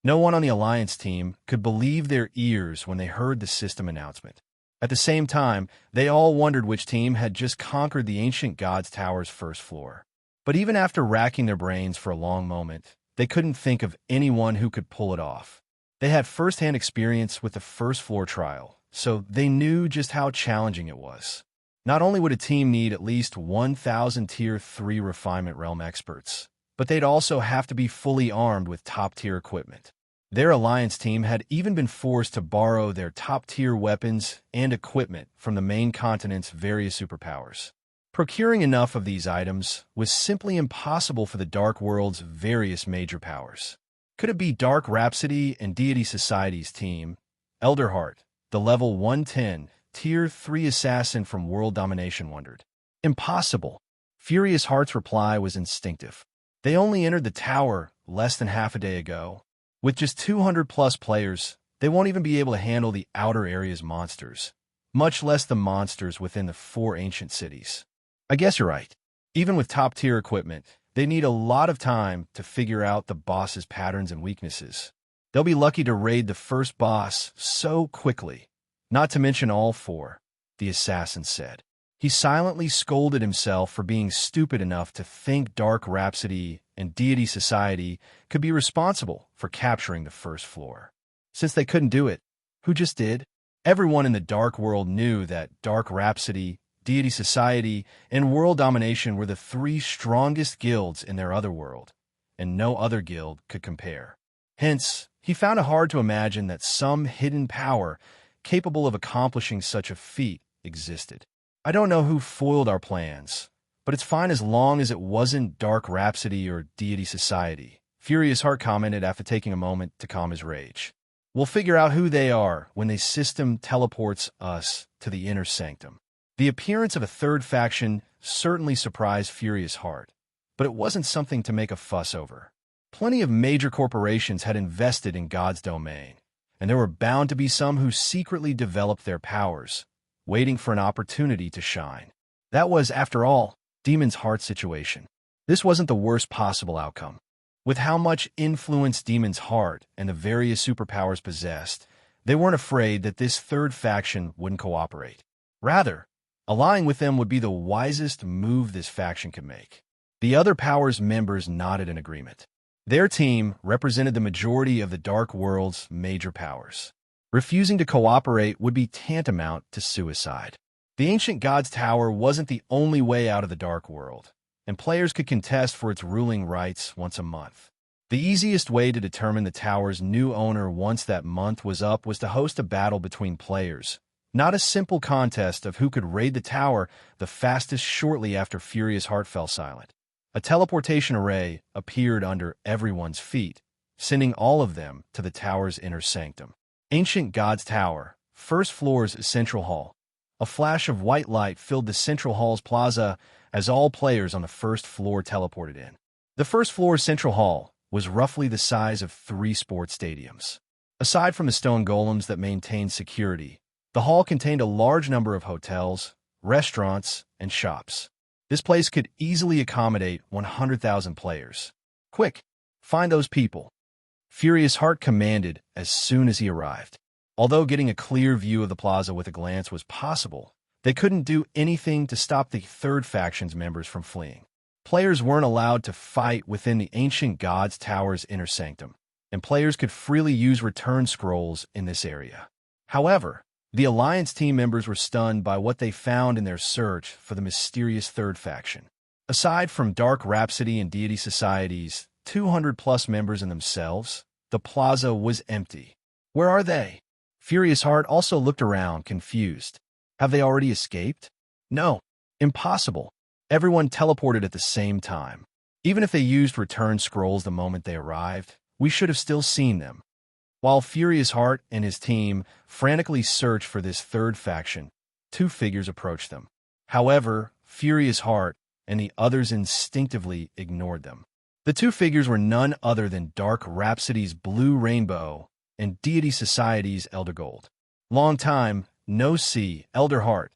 No one on the Alliance team could believe their ears when they heard the system announcement. At the same time, they all wondered which team had just conquered the Ancient Gods Tower's first floor. But even after racking their brains for a long moment, they couldn't think of anyone who could pull it off. They had first-hand experience with the first floor trial, so they knew just how challenging it was. Not only would a team need at least 1,000 Tier 3 Refinement Realm experts, but they'd also have to be fully armed with top-tier equipment. Their Alliance team had even been forced to borrow their top-tier weapons and equipment from the main continent's various superpowers. Procuring enough of these items was simply impossible for the Dark World's various major powers. Could it be Dark Rhapsody and Deity Society's team? Elderheart, the level 110, Tier 3 assassin from World Domination, wondered. Impossible. Furious Heart's reply was instinctive. They only entered the tower less than half a day ago. With just 200-plus players, they won't even be able to handle the outer area's monsters, much less the monsters within the 4 ancient cities. I guess you're right. Even with top-tier equipment, they need a lot of time to figure out the boss's patterns and weaknesses. They'll be lucky to raid the first boss so quickly, not to mention all 4, the assassin said. He silently scolded himself for being stupid enough to think Dark Rhapsody and Deity Society could be responsible for capturing the first floor. Since they couldn't do it, who just did? Everyone in the Dark World knew that Dark Rhapsody, Deity Society, and World Domination were the 3 strongest guilds in their other world, and no other guild could compare. Hence, he found it hard to imagine that some hidden power capable of accomplishing such a feat existed. I don't know who foiled our plans, but it's fine as long as it wasn't Dark Rhapsody or Deity Society, Furious Heart commented after taking a moment to calm his rage. We'll figure out who they are when the system teleports us to the inner sanctum. The appearance of a third faction certainly surprised Furious Heart, but it wasn't something to make a fuss over. Plenty of major corporations had invested in God's domain, and there were bound to be some who secretly developed their powers, waiting for an opportunity to shine. That was, after all, Demon's Heart's situation. This wasn't the worst possible outcome. With how much influence Demon's Heart and the various superpowers possessed, they weren't afraid that this third faction wouldn't cooperate. Rather, allying with them would be the wisest move this faction could make. The other powers' members nodded in agreement. Their team represented the majority of the Dark World's major powers. Refusing to cooperate would be tantamount to suicide. The Ancient Gods Tower wasn't the only way out of the Dark World, and players could contest for its ruling rights once a month. The easiest way to determine the tower's new owner once that month was up was to host a battle between players, not a simple contest of who could raid the tower the fastest shortly after Furious Heart fell silent. A teleportation array appeared under everyone's feet, sending all of them to the tower's inner sanctum. Ancient Gods Tower, first floor's central hall. A flash of white light filled the central hall's plaza as all players on the first floor teleported in. The first floor's central hall was roughly the size of 3 sports stadiums. Aside from the stone golems that maintained security, the hall contained a large number of hotels, restaurants, and shops. This place could easily accommodate 100,000 players. Quick, find those people. Furious Heart commanded as soon as he arrived. Although getting a clear view of the plaza with a glance was possible, they couldn't do anything to stop the third faction's members from fleeing. Players weren't allowed to fight within the Ancient Gods Tower's inner sanctum, and players could freely use return scrolls in this area. However, the Alliance team members were stunned by what they found in their search for the mysterious third faction. Aside from Dark Rhapsody and Deity Society's 200-plus members in themselves, the plaza was empty. Where are they? Furious Heart also looked around, confused. Have they already escaped? No. Impossible. Everyone teleported at the same time. Even if they used return scrolls the moment they arrived, we should have still seen them. While Furious Heart and his team frantically searched for this third faction, two figures approached them. However, Furious Heart and the others instinctively ignored them. The two figures were none other than Dark Rhapsody's Blue Rainbow and Deity Society's Elder Gold. Long time, no see, Elder Heart.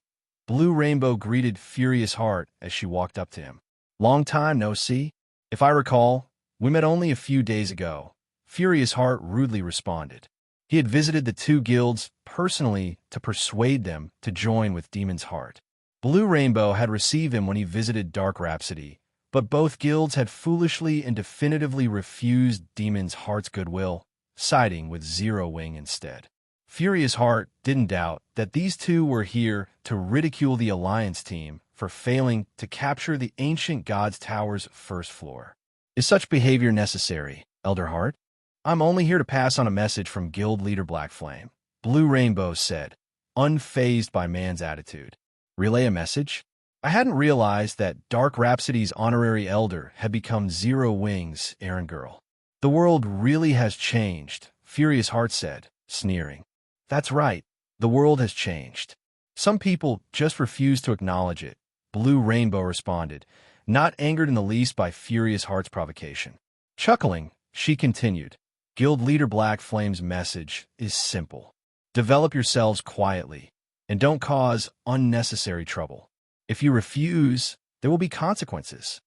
Blue Rainbow greeted Furious Heart as she walked up to him. Long time, no see? If I recall, we met only a few days ago. Furious Heart rudely responded. He had visited the two guilds personally to persuade them to join with Demon's Heart. Blue Rainbow had received him when he visited Dark Rhapsody, but both guilds had foolishly and definitively refused Demon's Heart's goodwill, siding with Zero Wing instead. Furious Heart didn't doubt that these two were here to ridicule the Alliance team for failing to capture the Ancient Gods Tower's first floor. Is such behavior necessary, Elder Heart? I'm only here to pass on a message from Guild Leader Blackflame, Blue Rainbow said, unfazed by man's attitude. Relay a message? I hadn't realized that Dark Rhapsody's honorary elder had become Zero Wing's errand girl. The world really has changed, Furious Heart said, sneering. That's right, the world has changed. Some people just refuse to acknowledge it, Blue Rainbow responded, not angered in the least by Furious Heart's provocation. Chuckling, she continued, Guild Leader Blackflame's message is simple. Develop yourselves quietly, and don't cause unnecessary trouble. If you refuse, there will be consequences.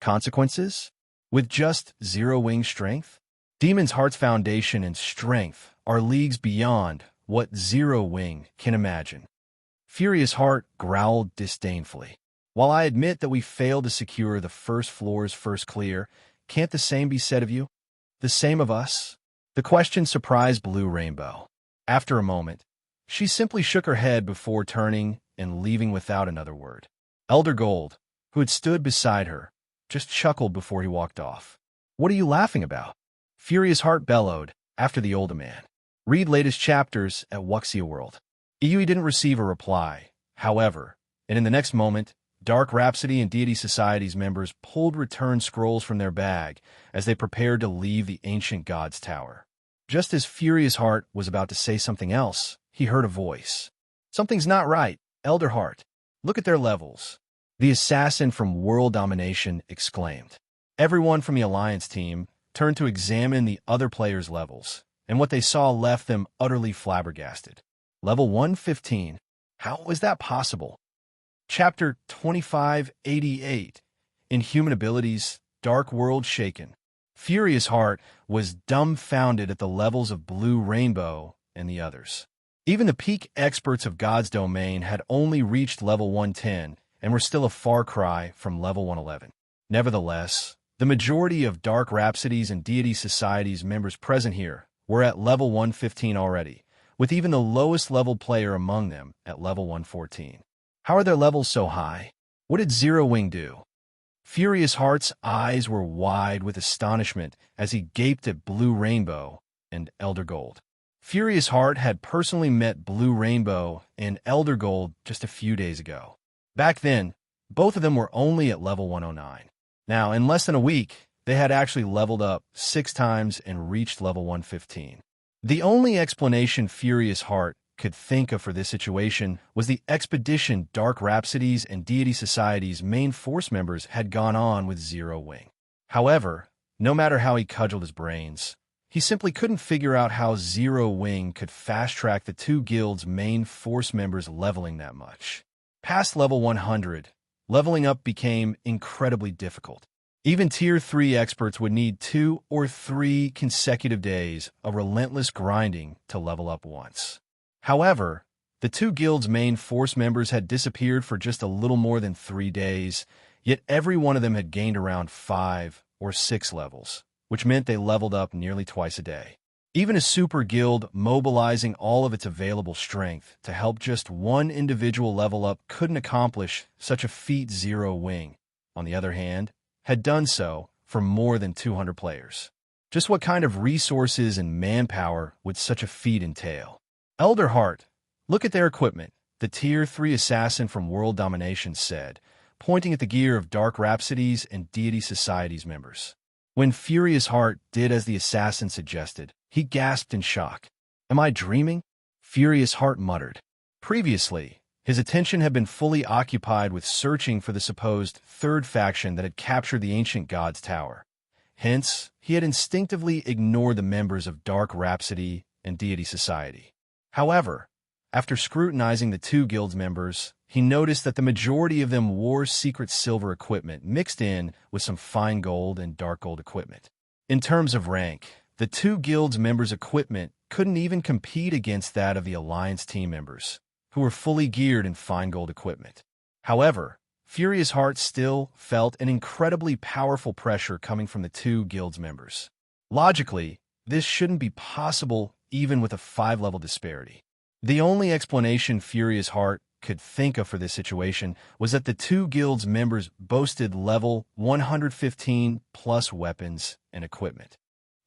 Consequences? With just Zero Wing strength? Demon's Heart's foundation and strength are leagues beyond what Zero Wing can imagine. Furious Heart growled disdainfully. While I admit that we failed to secure the first floor's first clear, can't the same be said of you? The same of us? The question surprised Blue Rainbow. After a moment, she simply shook her head before turning and leaving without another word. Elder Gold, who had stood beside her, just chuckled before he walked off. What are you laughing about? Furious Heart bellowed after the older man. Read latest chapters at Wuxia World. Iui didn't receive a reply, however, and in the next moment, Dark Rhapsody and Deity Society's members pulled return scrolls from their bag as they prepared to leave the Ancient Gods Tower. Just as Furious Heart was about to say something else, he heard a voice. Something's not right, Elder Heart. Look at their levels. The assassin from World Domination exclaimed. Everyone from the Alliance team turned to examine the other players' levels, and what they saw left them utterly flabbergasted. Level 115. How was that possible? Chapter 2588. Inhuman Abilities, Dark World Shaken. Furious Heart was dumbfounded at the levels of Blue Rainbow and the others. Even the peak experts of God's domain had only reached level 110 and were still a far cry from level 111. Nevertheless, the majority of Dark Rhapsody's and Deity Society's members present here were at level 115 already, with even the lowest level player among them at level 114. How are their levels so high? What did Zero Wing do? Furious Heart's eyes were wide with astonishment as he gaped at Blue Rainbow and Elder Gold. Furious Heart had personally met Blue Rainbow and Elder Gold just a few days ago. Back then, both of them were only at level 109. Now, in less than a week, they had actually leveled up 6 times and reached level 115. The only explanation Furious Heart could think of for this situation was the expedition Dark Rhapsody's and Deity Society's main force members had gone on with Zero Wing. However, no matter how he cudgeled his brains, he simply couldn't figure out how Zero Wing could fast-track the two guilds' main force members leveling that much. Past level 100, leveling up became incredibly difficult. Even Tier 3 experts would need 2 or 3 consecutive days of relentless grinding to level up once. However, the two guilds' main force members had disappeared for just a little more than 3 days, Yet every one of them had gained around 5 or 6 levels, which meant they leveled up nearly twice a day. Even a super guild mobilizing all of its available strength to help just one individual level up couldn't accomplish such a feat. Zero Wing, on the other hand, had done so for more than 200 players. Just what kind of resources and manpower would such a feat entail? Elder Heart, look at their equipment, the Tier 3 assassin from World Domination said, pointing at the gear of Dark Rhapsodies and Deity Society's members. When Furious Heart did as the assassin suggested, he gasped in shock. Am I dreaming? Furious Heart muttered. Previously, his attention had been fully occupied with searching for the supposed third faction that had captured the Ancient Gods Tower. Hence, he had instinctively ignored the members of Dark Rhapsody and Deity Society. However, after scrutinizing the two guilds members, he noticed that the majority of them wore secret silver equipment mixed in with some fine gold and dark gold equipment. In terms of rank, the two guilds members' equipment couldn't even compete against that of the Alliance team members, who were fully geared in fine gold equipment. However, Furious Heart still felt an incredibly powerful pressure coming from the two guilds members. Logically, this shouldn't be possible even with a 5-level disparity. The only explanation Furious Heart could think of for this situation was that the two guilds members boasted level 115 plus weapons and equipment.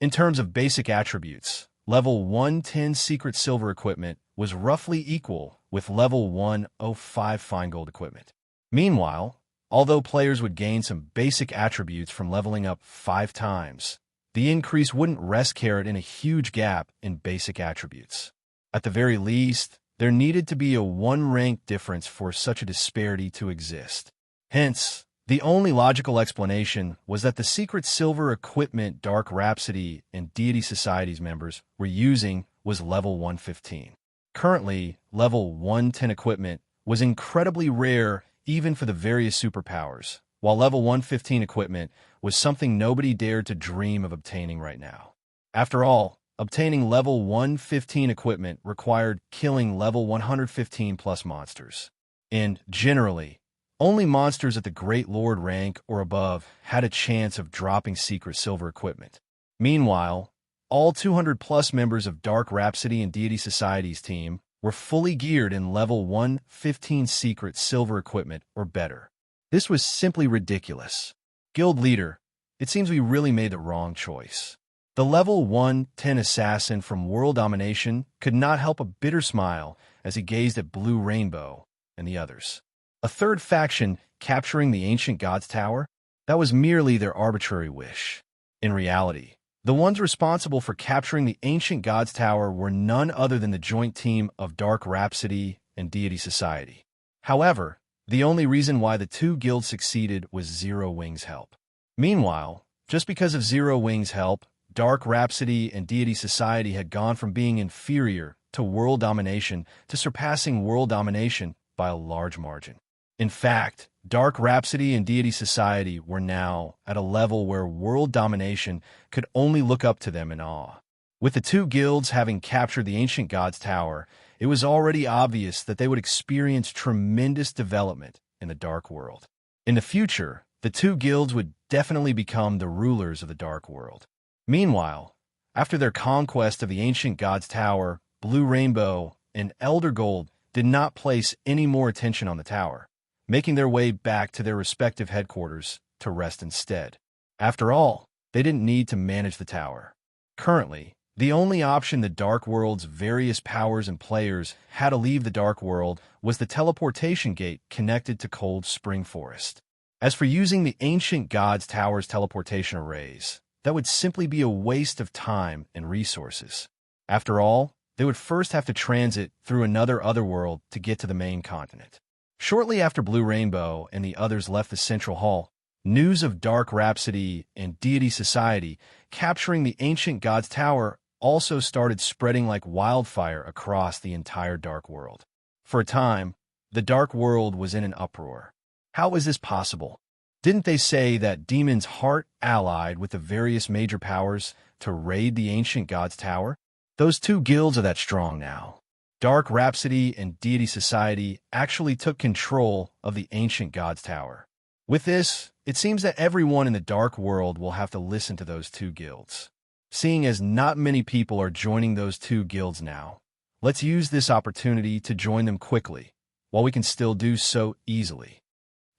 In terms of basic attributes, level 110 secret silver equipment was roughly equal with level 105 fine gold equipment. Meanwhile, although players would gain some basic attributes from leveling up 5 times, the increase wouldn't rest carrot in a huge gap in basic attributes. At the very least, there needed to be a 1-rank difference for such a disparity to exist. Hence, the only logical explanation was that the secret silver equipment Dark Rhapsody and Deity Society's members were using was level 115. Currently, level 110 equipment was incredibly rare even for the various superpowers, while level 115 equipment was something nobody dared to dream of obtaining right now. After all, obtaining level 115 equipment required killing level 115 plus monsters. And, generally, only monsters at the Great Lord rank or above had a chance of dropping secret silver equipment. Meanwhile, all 200 plus members of Dark Rhapsody and Deity Society's team were fully geared in level 115 secret silver equipment or better. This was simply ridiculous. Guild leader, it seems we really made the wrong choice. The level 110 assassin from World Domination could not help a bitter smile as he gazed at Blue Rainbow and the others. A third faction capturing the Ancient Gods Tower? That was merely their arbitrary wish. In reality, the ones responsible for capturing the Ancient Gods Tower were none other than the joint team of Dark Rhapsody and Deity Society. However, the only reason why the two guilds succeeded was Zero Wing's help. Meanwhile, just because of Zero Wing's help, Dark Rhapsody and Deity Society had gone from being inferior to World Domination to surpassing World Domination by a large margin. In fact, Dark Rhapsody and Deity Society were now at a level where World Domination could only look up to them in awe. With the two guilds having captured the Ancient Gods Tower, it was already obvious that they would experience tremendous development in the Dark World. In the future, the two guilds would definitely become the rulers of the Dark World. Meanwhile, after their conquest of the Ancient Gods Tower, Blue Rainbow and Elder Gold did not place any more attention on the tower, making their way back to their respective headquarters to rest instead. After all, they didn't need to manage the tower. Currently, the only option the Dark World's various powers and players had to leave the Dark World was the teleportation gate connected to Cold Spring Forest. As for using the Ancient Gods Tower's teleportation arrays, that would simply be a waste of time and resources. After all, they would first have to transit through another otherworld to get to the main continent. Shortly after Blue Rainbow and the others left the Central Hall, news of Dark Rhapsody and Deity Society capturing the Ancient Gods Tower also started spreading like wildfire across the entire Dark World. For a time, the Dark World was in an uproar. How was this possible? Didn't they say that Demon's Heart allied with the various major powers to raid the Ancient Gods Tower? Those two guilds are that strong now. Dark Rhapsody and Deity Society actually took control of the Ancient Gods Tower. With this, it seems that everyone in the dark world will have to listen to those two guilds. Seeing as not many people are joining those two guilds now, let's use this opportunity to join them quickly, while we can still do so easily.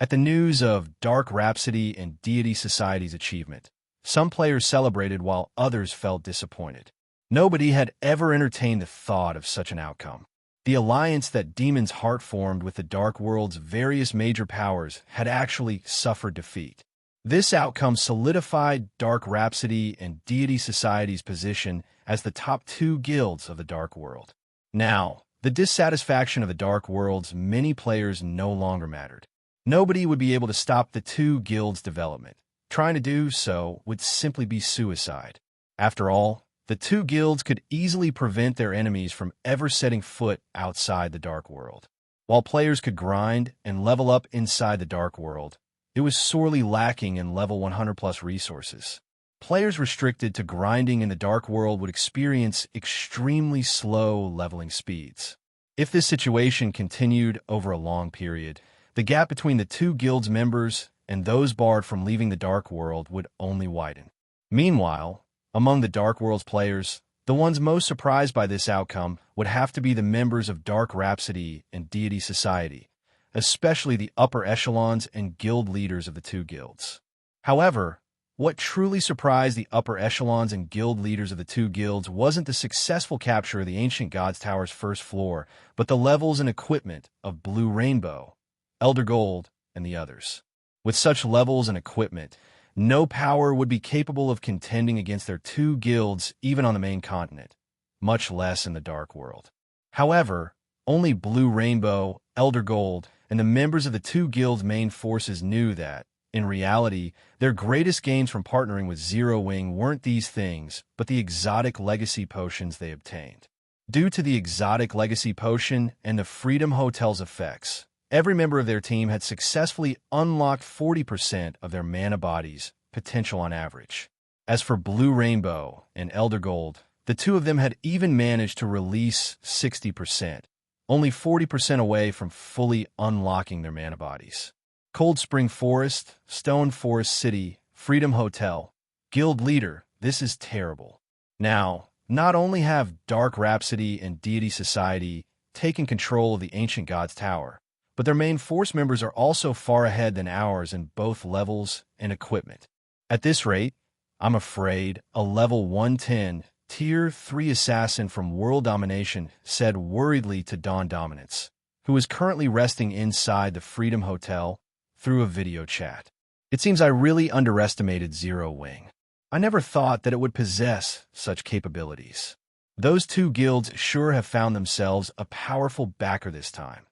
At the news of Dark Rhapsody and Deity Society's achievement, some players celebrated while others felt disappointed. Nobody had ever entertained the thought of such an outcome. The alliance that Demon's Heart formed with the Dark World's various major powers had actually suffered defeat. This outcome solidified Dark Rhapsody and Deity Society's position as the top two guilds of the Dark World. Now, the dissatisfaction of the Dark World's many players no longer mattered. Nobody would be able to stop the two guilds' development. Trying to do so would simply be suicide. After all, the two guilds could easily prevent their enemies from ever setting foot outside the Dark World. While players could grind and level up inside the Dark World, it was sorely lacking in level 100+ resources. Players restricted to grinding in the Dark World would experience extremely slow leveling speeds. If this situation continued over a long period, the gap between the two guilds' members and those barred from leaving the Dark World would only widen. Meanwhile, among the Dark World's players, the ones most surprised by this outcome would have to be the members of Dark Rhapsody and Deity Society, especially the upper echelons and guild leaders of the two guilds. However, what truly surprised the upper echelons and guild leaders of the two guilds wasn't the successful capture of the Ancient Gods Tower's first floor, but the levels and equipment of Blue Rainbow, Elder Gold, and the others. With such levels and equipment, no power would be capable of contending against their two guilds even on the main continent, much less in the Dark World. However, only Blue Rainbow, Elder Gold, and the members of the two guilds' main forces knew that, in reality, their greatest gains from partnering with Zero Wing weren't these things, but the exotic legacy potions they obtained. Due to the exotic legacy potion and the Freedom Hotel's effects, every member of their team had successfully unlocked 40% of their mana body's potential on average. As for Blue Rainbow and Elder Gold, the two of them had even managed to release 60%, only 40% away from fully unlocking their mana bodies. Cold Spring Forest, Stone Forest City, Freedom Hotel, Guild Leader, this is terrible. Now, not only have Dark Rhapsody and Deity Society taken control of the Ancient Gods Tower, but their main force members are also far ahead than ours in both levels and equipment. At this rate, I'm afraid a level 110 Tier 3 assassin from World Domination said worriedly to Dawn Dominance, who is currently resting inside the Freedom Hotel, through a video chat. It seems I really underestimated Zero Wing. I never thought that it would possess such capabilities. Those two guilds sure have found themselves a powerful backer this time,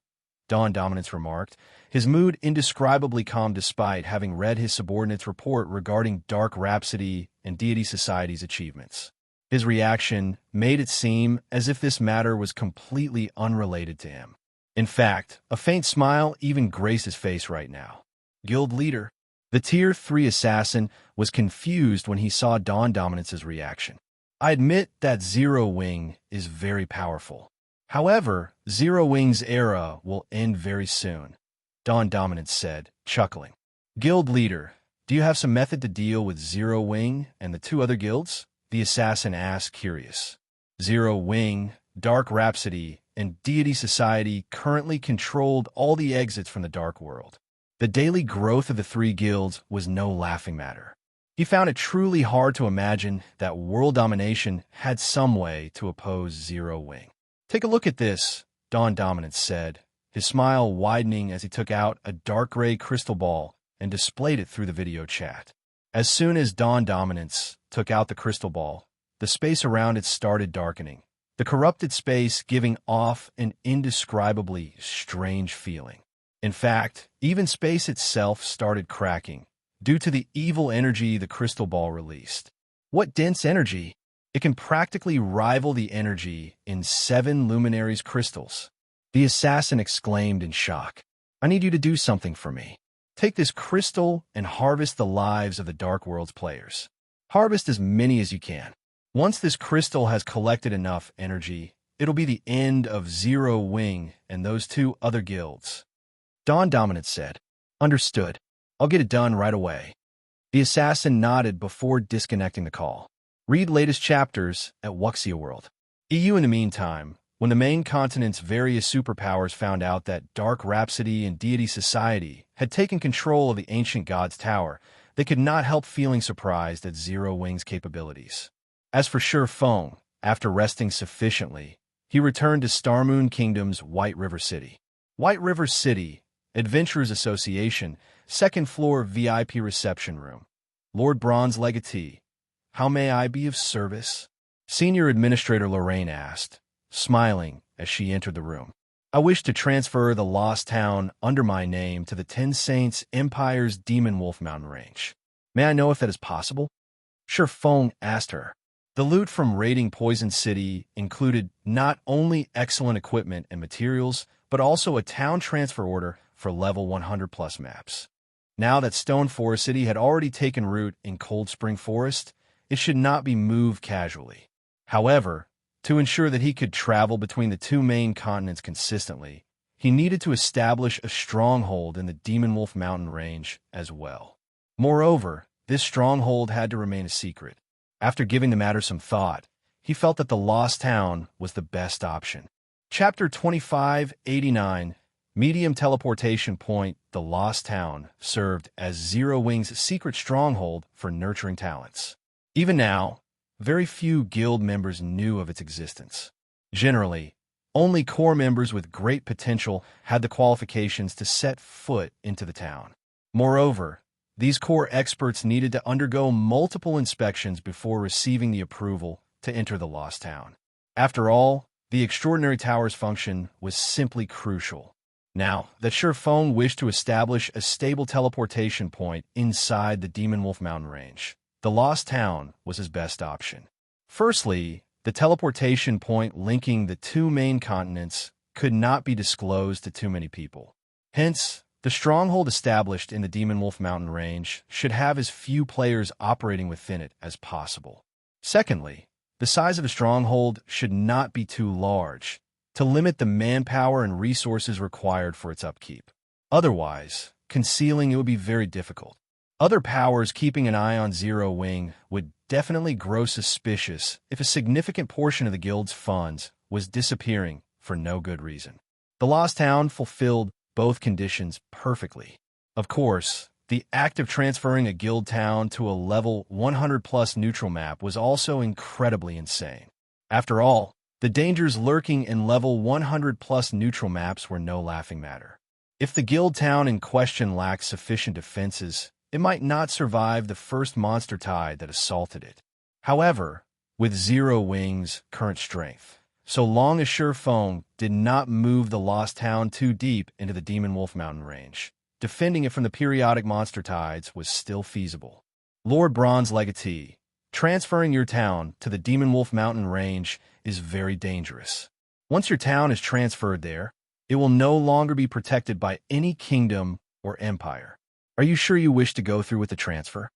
Dawn Dominance remarked, his mood indescribably calm despite having read his subordinate's report regarding Dark Rhapsody and Deity Society's achievements. His reaction made it seem as if this matter was completely unrelated to him. In fact, a faint smile even graced his face right now. Guild Leader, the Tier 3 assassin, was confused when he saw Dawn Dominance's reaction. I admit that Zero Wing is very powerful. However, Zero Wing's era will end very soon, Dawn Dominance said, chuckling. Guild Leader, do you have some method to deal with Zero Wing and the two other guilds? The assassin asked, curious. Zero Wing, Dark Rhapsody, and Deity Society currently controlled all the exits from the Dark World. The daily growth of the three guilds was no laughing matter. He found it truly hard to imagine that World Domination had some way to oppose Zero Wing. Take a look at this, Dawn Dominance said, his smile widening as he took out a dark gray crystal ball and displayed it through the video chat. As soon as Dawn Dominance took out the crystal ball, the space around it started darkening, the corrupted space giving off an indescribably strange feeling. In fact, even space itself started cracking, due to the evil energy the crystal ball released. What dense energy! It can practically rival the energy in 7 Luminaries crystals. The assassin exclaimed in shock. I need you to do something for me. Take this crystal and harvest the lives of the Dark World's players. Harvest as many as you can. Once this crystal has collected enough energy, it'll be the end of Zero Wing and those two other guilds. Dawn Dominance said. Understood. I'll get it done right away. The assassin nodded before disconnecting the call. Read latest chapters at Wuxia World. EU. In the meantime, when the main continent's various superpowers found out that Dark Rhapsody and Deity Society had taken control of the Ancient God's Tower, they could not help feeling surprised at Zero Wing's capabilities. As for Sure Feng, after resting sufficiently, he returned to Starmoon Kingdom's White River City. White River City, Adventurers Association, second floor VIP reception room. Lord Bronze Legatee, how may I be of service? Senior Administrator Lorraine asked, smiling as she entered the room. I wish to transfer the Lost Town under my name to the Ten Saints Empire's Demon Wolf Mountain Range. May I know if that is possible? Sure Feng asked her. The loot from raiding Poison City included not only excellent equipment and materials, but also a town transfer order for level 100+ maps. Now that Stone Forest City had already taken root in Cold Spring Forest, it should not be moved casually. However, to ensure that he could travel between the two main continents consistently, he needed to establish a stronghold in the Demon Wolf Mountain Range as well. Moreover, this stronghold had to remain a secret. After giving the matter some thought, he felt that the Lost Town was the best option. Chapter 2589, Medium Teleportation Point. The Lost Town served as Zero Wing's secret stronghold for nurturing talents. Even now, very few guild members knew of its existence. Generally, only core members with great potential had the qualifications to set foot into the town. Moreover, these core experts needed to undergo multiple inspections before receiving the approval to enter the Lost Town. After all, the Extraordinary Tower's function was simply crucial. Now that Sure Feng wished to establish a stable teleportation point inside the Demon Wolf Mountain Range, the Lost Town was his best option. Firstly, the teleportation point linking the two main continents could not be disclosed to too many people. Hence, the stronghold established in the Demon Wolf Mountain Range should have as few players operating within it as possible. Secondly, the size of the stronghold should not be too large to limit the manpower and resources required for its upkeep. Otherwise, concealing it would be very difficult. Other powers keeping an eye on Zero Wing would definitely grow suspicious if a significant portion of the guild's funds was disappearing for no good reason. The Lost Town fulfilled both conditions perfectly. Of course, the act of transferring a guild town to a level 100+ neutral map was also incredibly insane. After all, the dangers lurking in level 100+ neutral maps were no laughing matter. If the guild town in question lacked sufficient defenses, it might not survive the first monster tide that assaulted it. However, with Zero Wing's current strength, so long as Sure Feng did not move the Lost Town too deep into the Demon Wolf Mountain Range, defending it from the periodic monster tides was still feasible. Lord Bronze Legatee, transferring your town to the Demon Wolf Mountain Range is very dangerous. Once your town is transferred there, it will no longer be protected by any kingdom or empire. Are you sure you wish to go through with the transfer?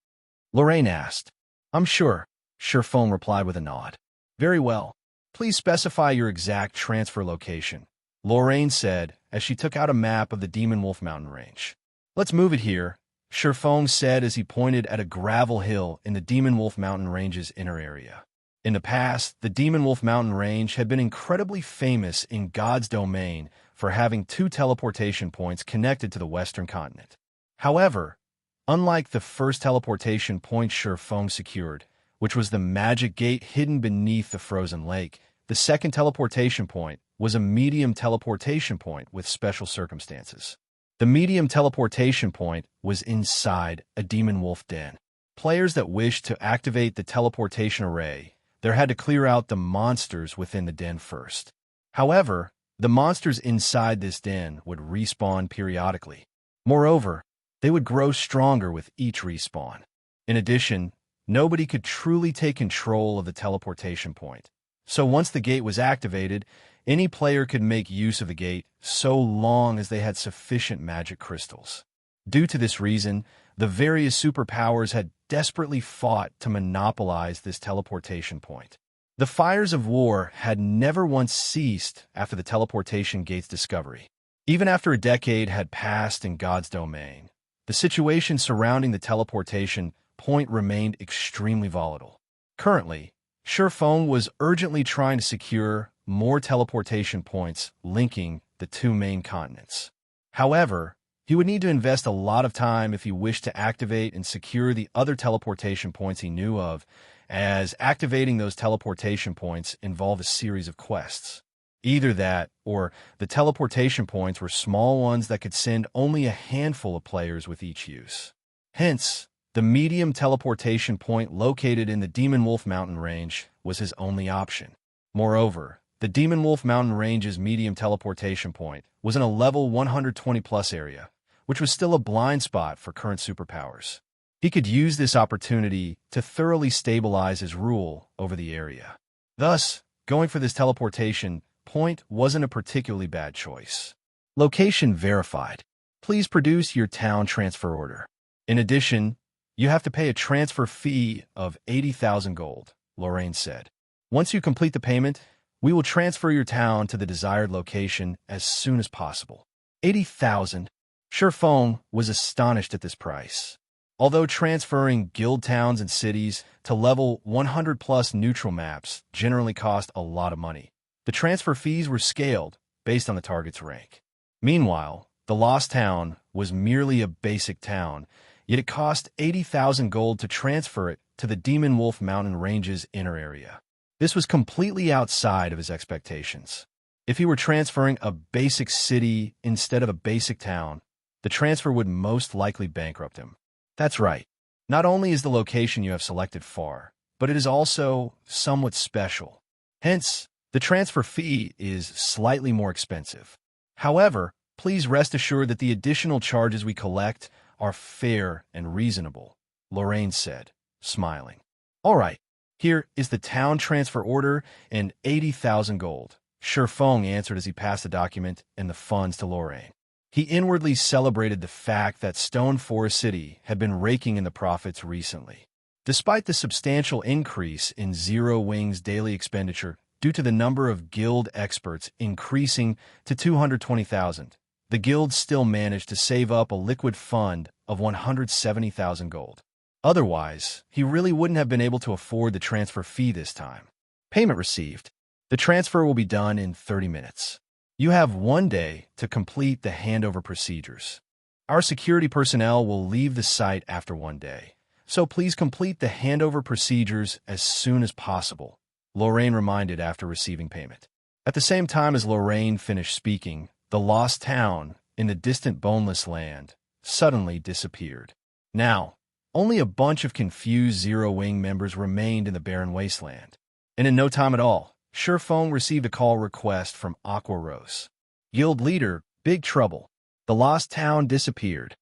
Lorraine asked. I'm sure, Sure Feng replied with a nod. Very well. Please specify your exact transfer location, Lorraine said as she took out a map of the Demon Wolf Mountain Range. Let's move it here, Sure Feng said as he pointed at a gravel hill in the Demon Wolf Mountain Range's inner area. In the past, the Demon Wolf Mountain Range had been incredibly famous in God's domain for having 2 teleportation points connected to the western continent. However, unlike the first teleportation point Sure Feng secured, which was the magic gate hidden beneath the frozen lake, the second teleportation point was a medium teleportation point with special circumstances. The medium teleportation point was inside a demon wolf den. Players that wished to activate the teleportation array there had to clear out the monsters within the den first. However, the monsters inside this den would respawn periodically. Moreover, they would grow stronger with each respawn. In addition, nobody could truly take control of the teleportation point. So once the gate was activated, any player could make use of the gate so long as they had sufficient magic crystals. Due to this reason, the various superpowers had desperately fought to monopolize this teleportation point. The fires of war had never once ceased after the teleportation gate's discovery. Even after a decade had passed in God's domain, the situation surrounding the teleportation point remained extremely volatile. Currently, Surefeng was urgently trying to secure more teleportation points linking the two main continents. However, he would need to invest a lot of time if he wished to activate and secure the other teleportation points he knew of, as activating those teleportation points involved a series of quests. Either that, or the teleportation points were small ones that could send only a handful of players with each use. Hence, the medium teleportation point located in the Demon Wolf Mountain Range was his only option. Moreover, the Demon Wolf Mountain Range's medium teleportation point was in a level 120+ area, which was still a blind spot for current superpowers. He could use this opportunity to thoroughly stabilize his rule over the area. Thus, going for this teleportation point wasn't a particularly bad choice. Location verified. Please produce your town transfer order. In addition, you have to pay a transfer fee of 80,000 gold, Lorraine said. Once you complete the payment, we will transfer your town to the desired location as soon as possible. 80,000. Surefeng was astonished at this price. Although transferring guild towns and cities to level 100+ neutral maps generally cost a lot of money, the transfer fees were scaled based on the target's rank. Meanwhile, the Lost Town was merely a basic town, yet it cost 80,000 gold to transfer it to the Demon Wolf Mountain Range's inner area. This was completely outside of his expectations. If he were transferring a basic city instead of a basic town, the transfer would most likely bankrupt him. That's right. Not only is the location you have selected far, but it is also somewhat special. Hence, the transfer fee is slightly more expensive. However, please rest assured that the additional charges we collect are fair and reasonable, Lorraine said, smiling. All right, here is the town transfer order and 80,000 gold. Surefeng answered as he passed the document and the funds to Lorraine. He inwardly celebrated the fact that Stone Forest City had been raking in the profits recently. Despite the substantial increase in Zero Wing's daily expenditure due to the number of guild experts increasing to 220,000, the guild still managed to save up a liquid fund of 170,000 gold. Otherwise, he really wouldn't have been able to afford the transfer fee this time. Payment received. The transfer will be done in 30 minutes. You have 1 day to complete the handover procedures. Our security personnel will leave the site after 1 day, so please complete the handover procedures as soon as possible, Lorraine reminded after receiving payment. At the same time as Lorraine finished speaking, the Lost Town in the distant Boneless Land suddenly disappeared. Now, only a bunch of confused Zero Wing members remained in the barren wasteland. And in no time at all, Surefeng received a call request from Aqua Rose. Guild leader, big trouble. The Lost Town disappeared.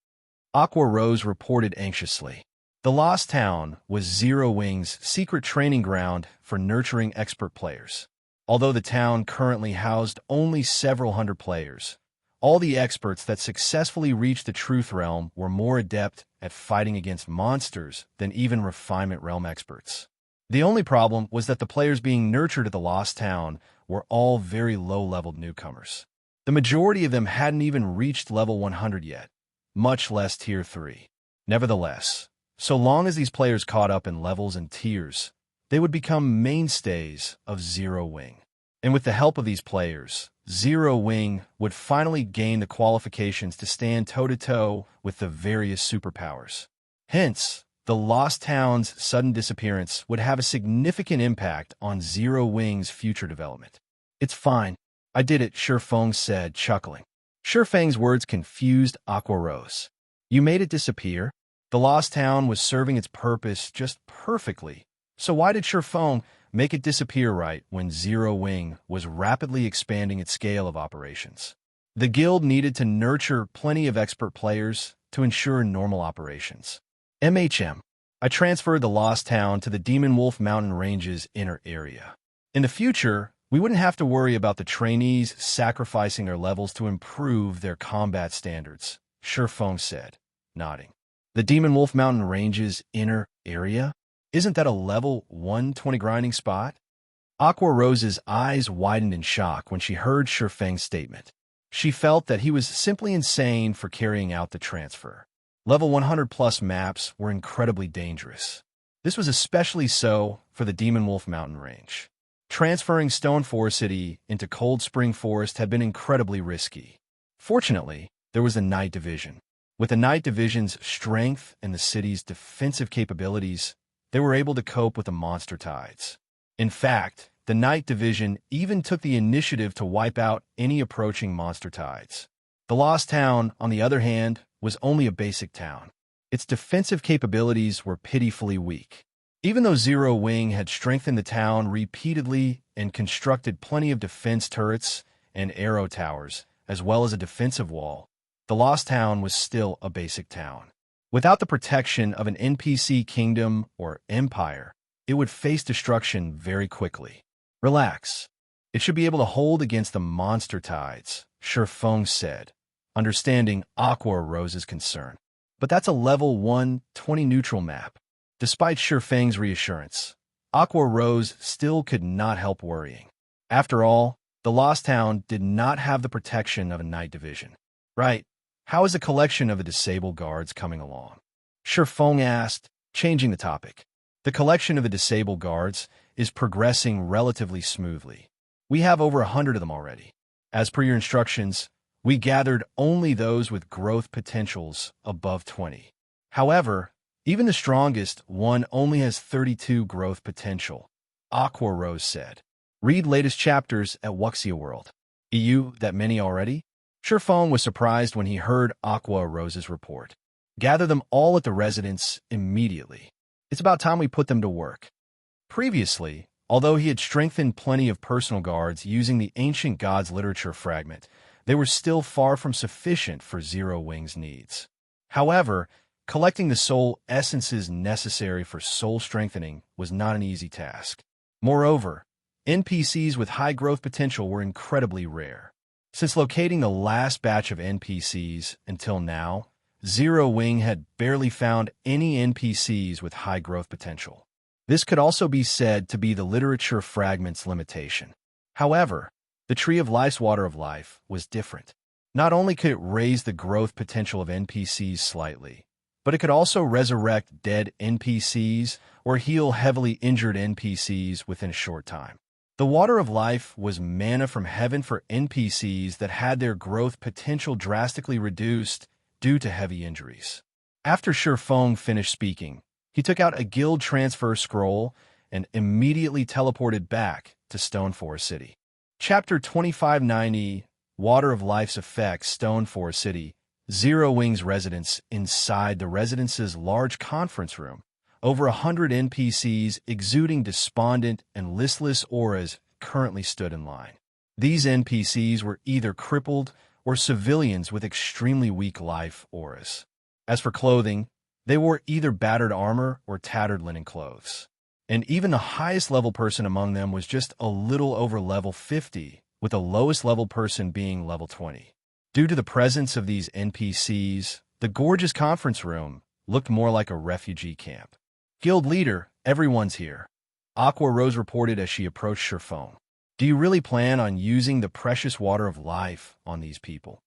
Aqua Rose reported anxiously. The Lost Town was Zero Wing's secret training ground for nurturing expert players. Although the town currently housed only several hundred players, all the experts that successfully reached the Truth Realm were more adept at fighting against monsters than even Refinement Realm experts. The only problem was that the players being nurtured at the Lost Town were all very low-leveled newcomers. The majority of them hadn't even reached level 100 yet, much less Tier 3. Nevertheless, so long as these players caught up in levels and tiers, they would become mainstays of Zero Wing. And with the help of these players, Zero Wing would finally gain the qualifications to stand toe-to-toe with the various superpowers. Hence, the Lost Town's sudden disappearance would have a significant impact on Zero Wing's future development. It's fine. I did it, Surefeng said, chuckling. Surefeng's words confused Aqua Rose. You made it disappear? The Lost Town was serving its purpose just perfectly. So why did Surefeng make it disappear right when Zero Wing was rapidly expanding its scale of operations? The guild needed to nurture plenty of expert players to ensure normal operations. I transferred the Lost Town to the Demon Wolf Mountain Range's inner area. In the future, we wouldn't have to worry about the trainees sacrificing their levels to improve their combat standards, Surefeng said, nodding. The Demon Wolf Mountain Range's inner area? Isn't that a level 120 grinding spot? Aqua Rose's eyes widened in shock when she heard Surefeng's statement. She felt that he was simply insane for carrying out the transfer. Level 100 plus maps were incredibly dangerous. This was especially so for the Demon Wolf mountain range. Transferring Stone Forest City into Cold Spring Forest had been incredibly risky. Fortunately, there was the Night Division. With the Night Division's strength and the city's defensive capabilities, they were able to cope with the monster tides. In fact, the Night Division even took the initiative to wipe out any approaching monster tides. The Lost Town, on the other hand, was only a basic town. Its defensive capabilities were pitifully weak. Even though Zero Wing had strengthened the town repeatedly and constructed plenty of defense turrets and arrow towers, as well as a defensive wall, the Lost Town was still a basic town. Without the protection of an NPC kingdom or empire, it would face destruction very quickly. Relax. It should be able to hold against the monster tides, Shurfeng said, understanding Aqua Rose's concern. But that's a level 120 neutral map. Despite Shurfeng's reassurance, Aqua Rose still could not help worrying. After all, the Lost Town did not have the protection of a Night Division. Right, how is the collection of the disabled guards coming along? Shurfeng asked, changing the topic. The collection of the disabled guards is progressing relatively smoothly. We have over 100 of them already. As per your instructions, we gathered only those with growth potentials above 20. However, even the strongest one only has 32 growth potential, Aqua Rose said. Read latest chapters at Wuxia World. EU that many already? Shurfeng was surprised when he heard Aqua Rose's report. Gather them all at the residence immediately. It's about time we put them to work. Previously, although he had strengthened plenty of personal guards using the Ancient Gods literature fragment, they were still far from sufficient for Zero Wing's needs. However, collecting the soul essences necessary for soul strengthening was not an easy task. Moreover, NPCs with high growth potential were incredibly rare. Since locating the last batch of NPCs until now, Zero Wing had barely found any NPCs with high growth potential. This could also be said to be the literature fragment's limitation. However, the Tree of Life's Water of Life was different. Not only could it raise the growth potential of NPCs slightly, but it could also resurrect dead NPCs or heal heavily injured NPCs within a short time. The Water of Life was mana from heaven for NPCs that had their growth potential drastically reduced due to heavy injuries. After Shurfeng finished speaking, he took out a guild transfer scroll and immediately teleported back to Stone Forest City. Chapter 2590, Water of Life's Effects, Stone Forest City. Zero Wing's residence. Inside the residence's large conference room, over 100 NPCs exuding despondent and listless auras currently stood in line. These NPCs were either crippled or civilians with extremely weak life auras. As for clothing, they wore either battered armor or tattered linen clothes. And even the highest level person among them was just a little over level 50, with the lowest level person being level 20. Due to the presence of these NPCs, the gorgeous conference room looked more like a refugee camp. Guild leader, everyone's here. Aqua Rose reported as she approached Shurfeng. Do you really plan on using the precious water of life on these people?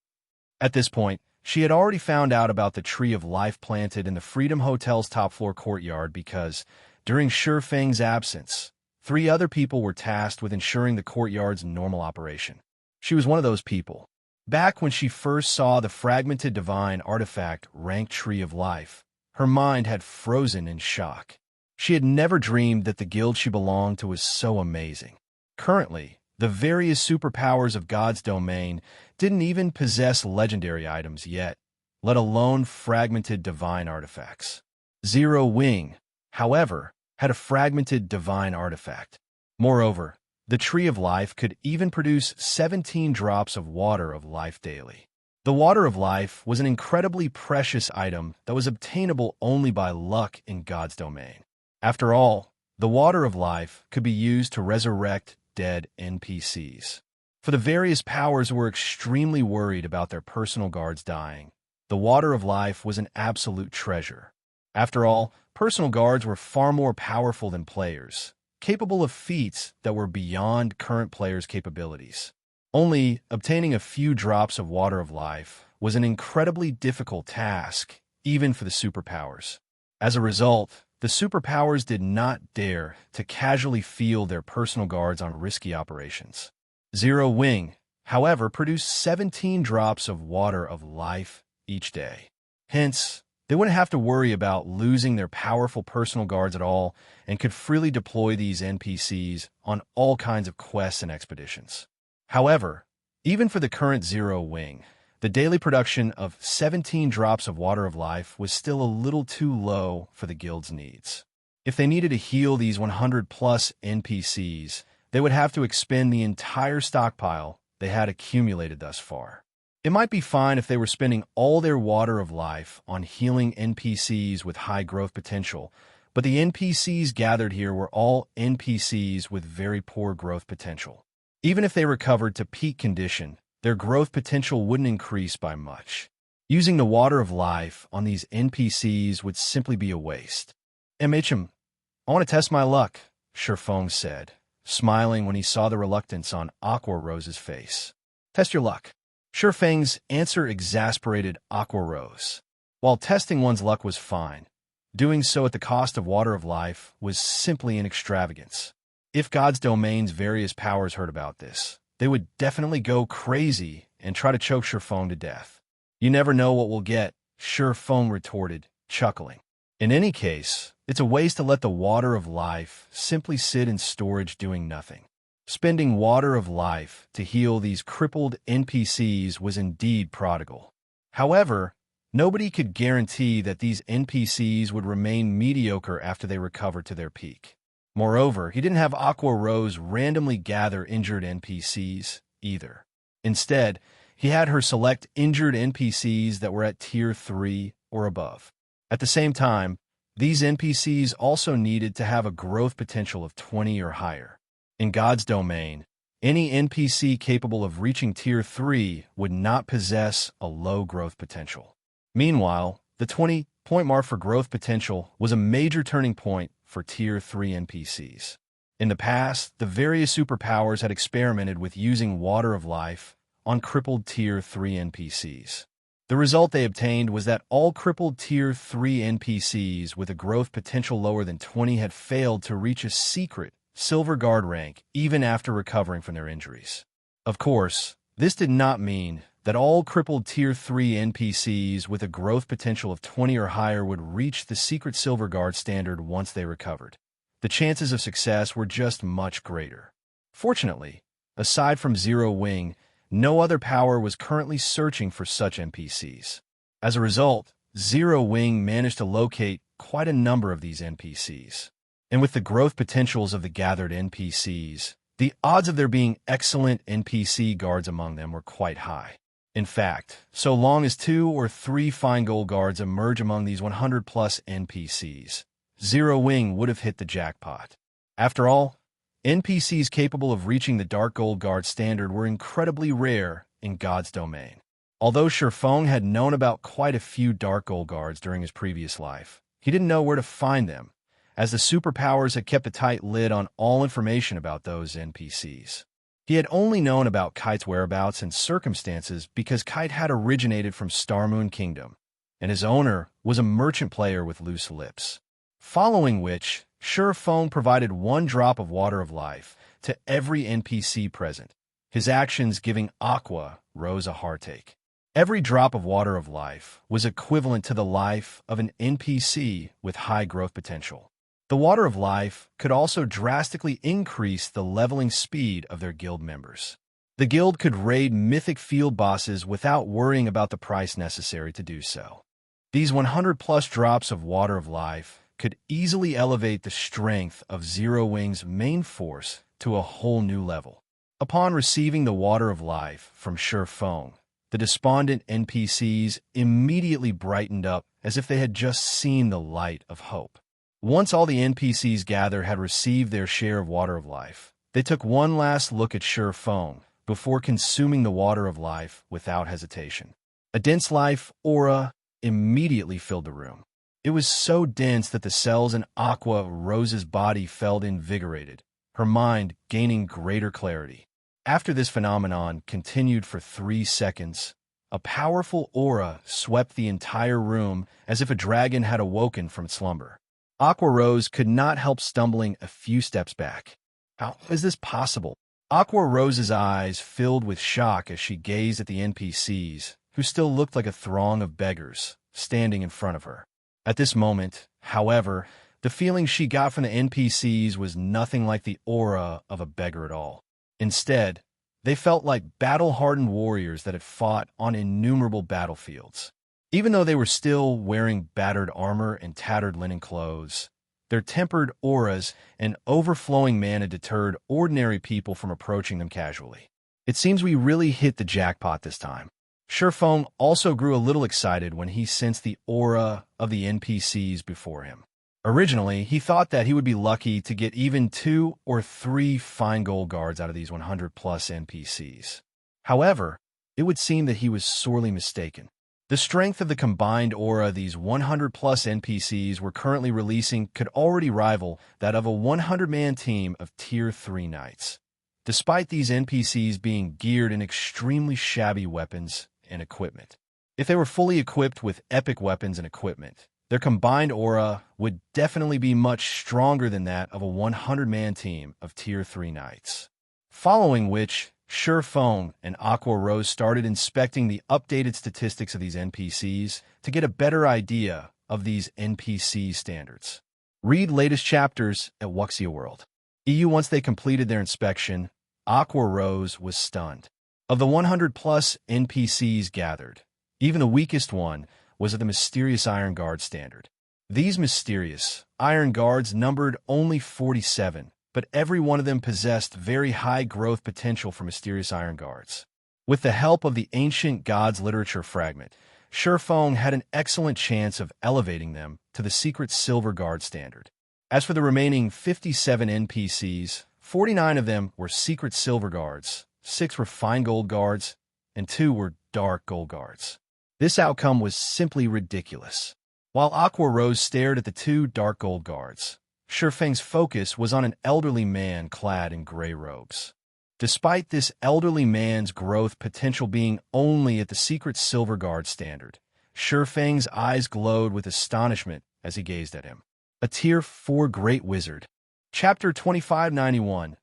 At this point, she had already found out about the Tree of Life planted in the Freedom Hotel's top-floor courtyard because, during Shurfeng's absence, 3 other people were tasked with ensuring the courtyard's normal operation. She was one of those people. Back when she first saw the fragmented divine artifact ranked Tree of Life, her mind had frozen in shock. She had never dreamed that the guild she belonged to was so amazing. Currently, the various superpowers of God's domain didn't even possess legendary items yet, let alone fragmented divine artifacts. Zero Wing, however, had a fragmented divine artifact. Moreover, the Tree of Life could even produce 17 drops of Water of Life daily. The Water of Life was an incredibly precious item that was obtainable only by luck in God's domain. After all, the Water of Life could be used to resurrect dead NPCs. For the various powers who were extremely worried about their personal guards dying, the Water of Life was an absolute treasure. After all, personal guards were far more powerful than players, capable of feats that were beyond current players' capabilities. Only obtaining a few drops of Water of Life was an incredibly difficult task, even for the superpowers. As a result, the superpowers did not dare to casually field their personal guards on risky operations. Zero Wing, however, produced 17 drops of water of life each day. Hence, they wouldn't have to worry about losing their powerful personal guards at all and could freely deploy these NPCs on all kinds of quests and expeditions. However, even for the current Zero Wing, the daily production of 17 drops of water of life was still a little too low for the guild's needs. If they needed to heal these 100-plus NPCs, they would have to expend the entire stockpile they had accumulated thus far. It might be fine if they were spending all their water of life on healing NPCs with high growth potential, but the NPCs gathered here were all NPCs with very poor growth potential. Even if they recovered to peak condition, their growth potential wouldn't increase by much. Using the water of life on these NPCs would simply be a waste. MHM, I want to test my luck, Surpassing said, smiling when he saw the reluctance on Aqua Rose's face. Test your luck. Surpassing's answer exasperated Aqua Rose. While testing one's luck was fine, doing so at the cost of water of life was simply an extravagance. If God's domain's various powers heard about this, they would definitely go crazy and try to choke Surpassing to death. You never know what we'll get, Surpassing retorted, chuckling. In any case, it's a waste to let the water of life simply sit in storage doing nothing. Spending water of life to heal these crippled NPCs was indeed prodigal. However, nobody could guarantee that these NPCs would remain mediocre after they recovered to their peak. Moreover, he didn't have Aqua Rose randomly gather injured NPCs either. Instead, he had her select injured NPCs that were at Tier 3 or above. At the same time, these NPCs also needed to have a growth potential of 20 or higher. In God's domain, any NPC capable of reaching Tier 3 would not possess a low growth potential. Meanwhile, the 20-point mark for growth potential was a major turning point for Tier 3 NPCs. In the past, the various superpowers had experimented with using water of life on crippled Tier 3 NPCs. The result they obtained was that all crippled Tier 3 NPCs with a growth potential lower than 20 had failed to reach a secret Silver Guard rank even after recovering from their injuries. Of course, this did not mean that all crippled Tier 3 NPCs with a growth potential of 20 or higher would reach the secret Silver Guard standard once they recovered. The chances of success were just much greater. Fortunately, aside from Zero Wing, no other power was currently searching for such NPCs. As a result, Zero Wing managed to locate quite a number of these NPCs. And with the growth potentials of the gathered NPCs, the odds of there being excellent NPC guards among them were quite high. In fact, so long as 2 or 3 fine gold guards emerge among these 100-plus NPCs, Zero Wing would have hit the jackpot. After all, NPCs capable of reaching the Dark Gold Guard standard were incredibly rare in God's domain. Although Surpassing had known about quite a few Dark Gold Guards during his previous life, he didn't know where to find them, as the superpowers had kept a tight lid on all information about those NPCs. He had only known about Kite's whereabouts and circumstances because Kite had originated from Starmoon Kingdom, and his owner was a merchant player with loose lips. Following which, Surpassing provided 1 drop of water of life to every NPC present, his actions giving Aqua Rose a heartache. Every drop of water of life was equivalent to the life of an NPC with high growth potential. The water of life could also drastically increase the leveling speed of their guild members. The guild could raid mythic field bosses without worrying about the price necessary to do so. These 100-plus drops of water of life could easily elevate the strength of Zero Wing's main force to a whole new level. Upon receiving the water of life from Surpassing, the despondent NPCs immediately brightened up as if they had just seen the light of hope. Once all the NPCs gathered had received their share of water of life, they took one last look at Surpassing before consuming the water of life without hesitation. A dense life aura immediately filled the room. It was so dense that the cells in Aqua Rose's body felt invigorated, her mind gaining greater clarity. After this phenomenon continued for 3 seconds, a powerful aura swept the entire room as if a dragon had awoken from its slumber. Aqua Rose could not help stumbling a few steps back. How is this possible? Aqua Rose's eyes filled with shock as she gazed at the NPCs, who still looked like a throng of beggars, standing in front of her. At this moment, however, the feeling she got from the NPCs was nothing like the aura of a beggar at all. Instead, they felt like battle-hardened warriors that had fought on innumerable battlefields. Even though they were still wearing battered armor and tattered linen clothes, their tempered auras and overflowing mana deterred ordinary people from approaching them casually. It seems we really hit the jackpot this time. Surfeng also grew a little excited when he sensed the aura of the NPCs before him. Originally, he thought that he would be lucky to get even 2 or 3 fine gold guards out of these 100-plus NPCs. However, it would seem that he was sorely mistaken. The strength of the combined aura these 100-plus NPCs were currently releasing could already rival that of a 100-man team of Tier 3 knights. Despite these NPCs being geared in extremely shabby weapons and equipment. If they were fully equipped with epic weapons and equipment, their combined aura would definitely be much stronger than that of a 100-man team of Tier 3 knights. Following which, Surfeng and Aqua Rose started inspecting the updated statistics of these NPCs to get a better idea of these NPC standards. Read latest chapters at Wuxia World. Once they completed their inspection, Aqua Rose was stunned. Of the 100-plus NPCs gathered, even the weakest one was of the mysterious Iron Guard standard. These mysterious Iron Guards numbered only 47, but every one of them possessed very high growth potential for mysterious Iron Guards. With the help of the Ancient Gods literature fragment, Surfeng had an excellent chance of elevating them to the secret Silver Guard standard. As for the remaining 57 NPCs, 49 of them were secret Silver Guards, 6 were fine gold guards, and 2 were dark gold guards. This outcome was simply ridiculous. While Aqua Rose stared at the 2 dark gold guards, Surfeng's focus was on an elderly man clad in gray robes. Despite this elderly man's growth potential being only at the secret Silver Guard standard, Surfeng's eyes glowed with astonishment as he gazed at him. A Tier 4 Great Wizard. Chapter 2591.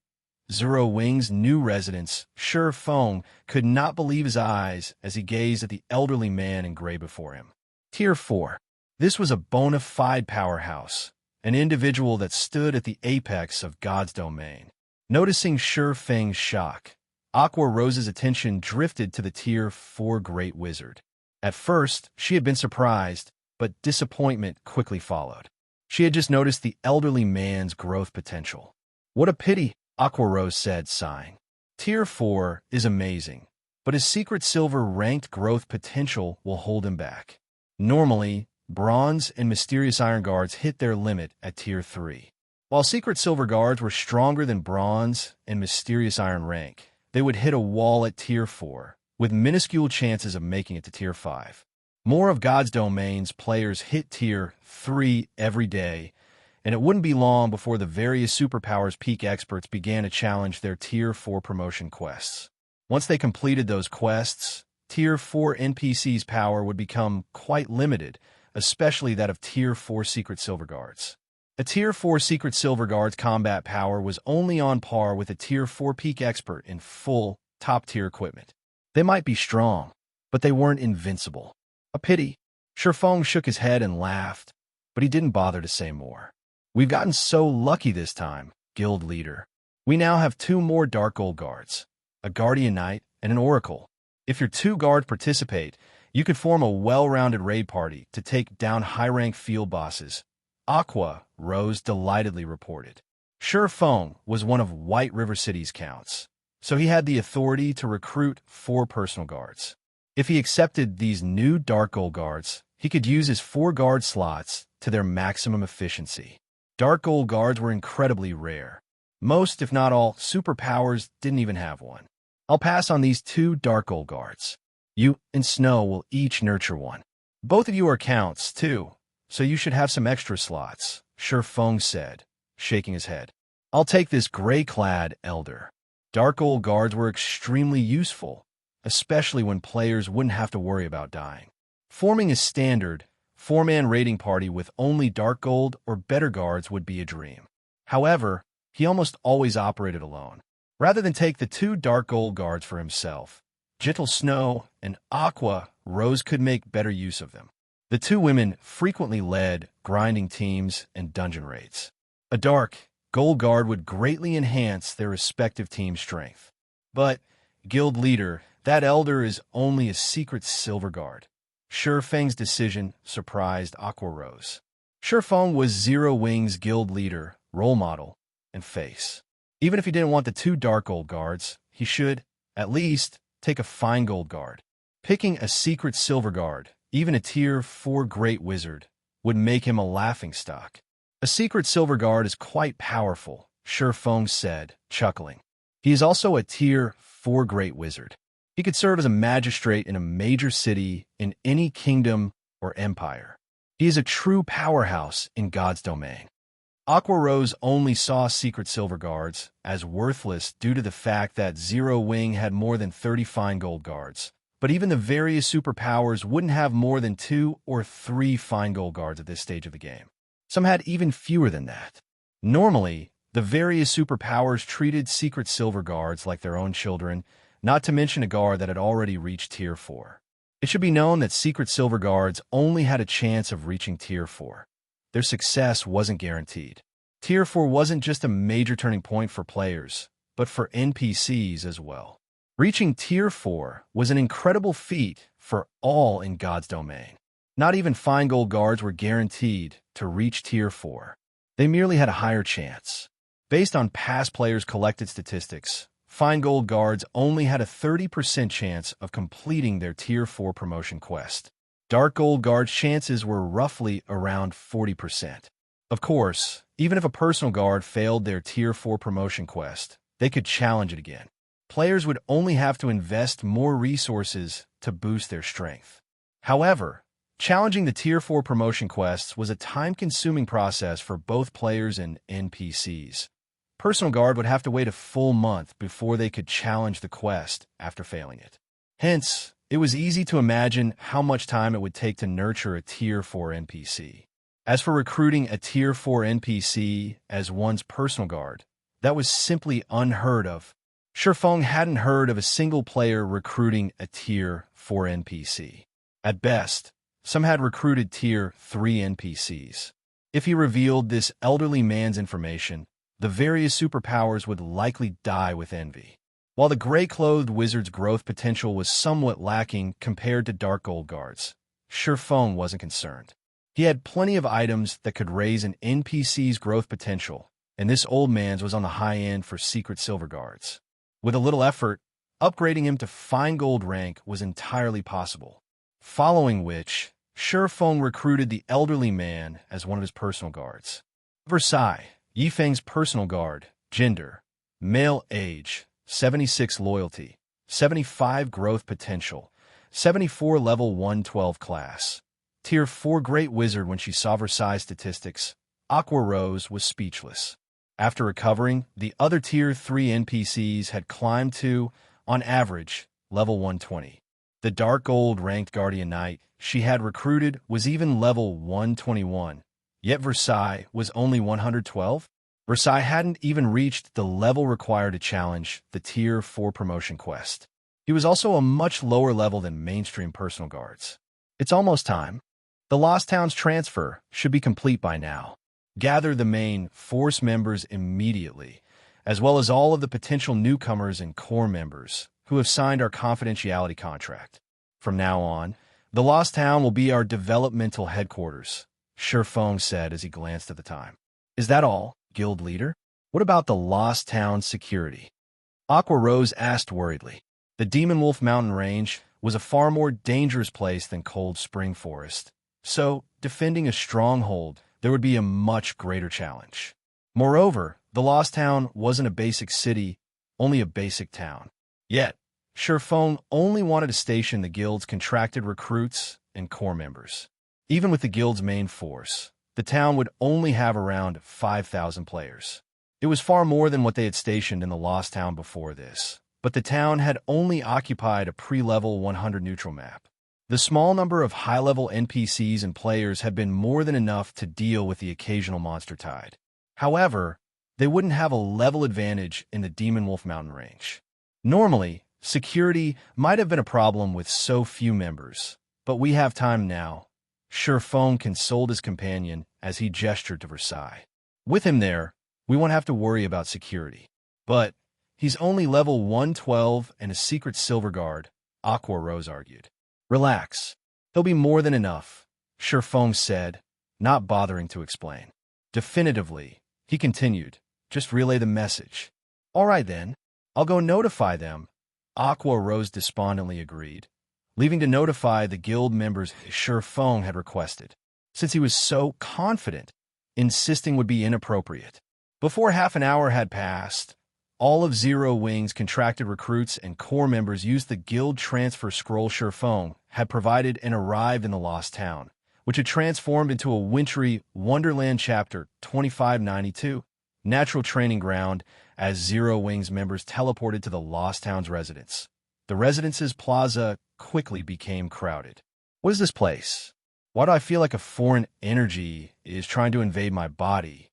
Zero Wing's new residence. Surfeng could not believe his eyes as he gazed at the elderly man in gray before him. Tier 4. This was a bona fide powerhouse, an individual that stood at the apex of God's domain. Noticing Surfeng's shock, Aqua Rose's attention drifted to the Tier 4 Great Wizard. At first, she had been surprised, but disappointment quickly followed. She had just noticed the elderly man's growth potential. What a pity, Aqua Rose said, sighing. Tier 4 is amazing, but his secret silver ranked growth potential will hold him back. Normally, bronze and mysterious iron guards hit their limit at Tier 3. While secret silver guards were stronger than bronze and mysterious iron rank, they would hit a wall at Tier 4, with minuscule chances of making it to Tier 5. More of God's domain's players hit Tier 3 every day, and it wouldn't be long before the various superpowers peak experts began to challenge their Tier 4 promotion quests. Once they completed those quests, Tier 4 NPC's power would become quite limited, especially that of Tier 4 Secret Silver Guards. A Tier 4 Secret Silver Guard's combat power was only on par with a Tier 4 peak expert in full, top-tier equipment. They might be strong, but they weren't invincible. A pity. Surfeng shook his head and laughed, but he didn't bother to say more. We've gotten so lucky this time, guild leader. We now have 2 more Dark Gold Guards, a Guardian Knight and an Oracle. If your 2 guards participate, you could form a well-rounded raid party to take down high-rank field bosses. Aqua Rose delightedly reported. Surfeng was one of White River City's counts, so he had the authority to recruit 4 personal guards. If he accepted these new Dark Gold Guards, he could use his 4 guard slots to their maximum efficiency. Dark Gold Guards were incredibly rare. Most, if not all, superpowers didn't even have one. I'll pass on these 2 Dark Gold Guards. You and Snow will each nurture one. Both of you are counts, too, so you should have some extra slots, Surfeng said, shaking his head. I'll take this gray-clad elder. Dark Gold Guards were extremely useful, especially when players wouldn't have to worry about dying. Forming a standard, 4-man raiding party with only dark gold or better guards would be a dream. However, he almost always operated alone. Rather than take the 2 dark gold guards for himself, Gentle Snow and Aqua Rose could make better use of them. The 2 women frequently led grinding teams and dungeon raids. A dark gold guard would greatly enhance their respective team's strength. But guild leader, that elder is only a secret silver guard. Shurfeng's decision surprised Aqua Rose. Shurfeng was Zero Wing's guild leader, role model, and face. Even if he didn't want the 2 dark gold guards, he should, at least, take a fine gold guard. Picking a secret silver guard, even a tier 4 great wizard, would make him a laughingstock. A secret silver guard is quite powerful, Shurfeng said, chuckling. He is also a tier 4 great wizard. He could serve as a magistrate in a major city in any kingdom or empire. He is a true powerhouse in God's domain. Aqua Rose only saw secret silver guards as worthless due to the fact that Zero Wing had more than 30 fine gold guards. But even the various superpowers wouldn't have more than 2 or 3 fine gold guards at this stage of the game. Some had even fewer than that. Normally, the various superpowers treated secret silver guards like their own children, not to mention a guard that had already reached tier 4. It should be known that secret silver guards only had a chance of reaching tier 4. Their success wasn't guaranteed. Tier 4 wasn't just a major turning point for players, but for NPCs as well. Reaching tier 4 was an incredible feat for all in God's domain. Not even fine gold guards were guaranteed to reach tier 4. They merely had a higher chance. Based on past players' collected statistics, fine gold guards only had a 30% chance of completing their tier 4 promotion quest. Dark gold guards' chances were roughly around 40%. Of course, even if a personal guard failed their tier 4 promotion quest, they could challenge it again. Players would only have to invest more resources to boost their strength. However, challenging the tier 4 promotion quests was a time-consuming process for both players and NPCs. Personal guard would have to wait a full month before they could challenge the quest after failing it. Hence, it was easy to imagine how much time it would take to nurture a tier 4 NPC. As for recruiting a tier 4 NPC as one's personal guard, that was simply unheard of. Shurfeng hadn't heard of a single player recruiting a tier 4 NPC. At best, some had recruited tier 3 NPCs. If he revealed this elderly man's information, the various superpowers would likely die with envy. While the gray-clothed wizard's growth potential was somewhat lacking compared to dark gold guards, Shurfeng wasn't concerned. He had plenty of items that could raise an NPC's growth potential, and this old man's was on the high end for secret silver guards. With a little effort, upgrading him to fine gold rank was entirely possible. Following which, Shurfeng recruited the elderly man as one of his personal guards. Versailles, Yifeng's personal guard, gender, male age, 76 loyalty, 75 growth potential, 74 level 112 class. Tier 4 Great Wizard. When she saw Versailles statistics, Aqua Rose was speechless. After recovering, the other Tier 3 NPCs had climbed to, on average, level 120. The Dark Gold ranked Guardian Knight she had recruited was even level 121, yet Versailles was only 112? Versailles hadn't even reached the level required to challenge the Tier 4 promotion quest. He was also a much lower level than mainstream personal guards. It's almost time. The Lost Town's transfer should be complete by now. Gather the main force members immediately, as well as all of the potential newcomers and core members who have signed our confidentiality contract. From now on, the Lost Town will be our developmental headquarters, Shurfeng said as he glanced at the time. Is that all, guild leader? What about the Lost Town security? Aqua Rose asked worriedly. The Demon Wolf Mountain Range was a far more dangerous place than Cold Spring Forest, so defending a stronghold there would be a much greater challenge. Moreover, the Lost Town wasn't a basic city, only a basic town. Yet, Shurfeng only wanted to station the guild's contracted recruits and core members. Even with the guild's main force, the town would only have around 5,000 players. It was far more than what they had stationed in the Lost Town before this, but the town had only occupied a pre-level 100 neutral map. The small number of high-level NPCs and players had been more than enough to deal with the occasional monster tide. However, they wouldn't have a level advantage in the Demon Wolf Mountain range. Normally, security might have been a problem with so few members, but we have time now. Surpassing consoled his companion as he gestured to Versailles. With him there, we won't have to worry about security. But he's only level 112 and a secret silver guard, Aqua Rose argued. Relax. He'll be more than enough, Surpassing said, not bothering to explain. Definitively, he continued, just relay the message. All right then, I'll go notify them, Aqua Rose despondently agreed, leaving to notify the guild members Surpassing had requested, since he was so confident, insisting would be inappropriate. Before half an hour had passed, all of Zero Wing's contracted recruits and core members used the guild transfer scroll Surpassing had provided and arrived in the Lost Town, which had transformed into a wintry Wonderland Chapter 2592, natural training ground as Zero Wing's members teleported to the Lost Town's residence. The residence's plaza quickly became crowded. What is this place? Why do I feel like a foreign energy is trying to invade my body?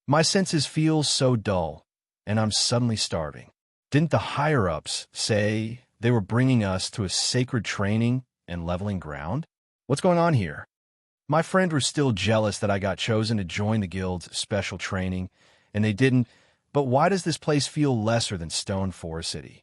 My senses feel so dull, and I'm suddenly starving. Didn't the higher-ups say they were bringing us to a sacred training and leveling ground? What's going on here? My friends were still jealous that I got chosen to join the guild's special training, and they didn't, but why does this place feel lesser than Stone Forest City?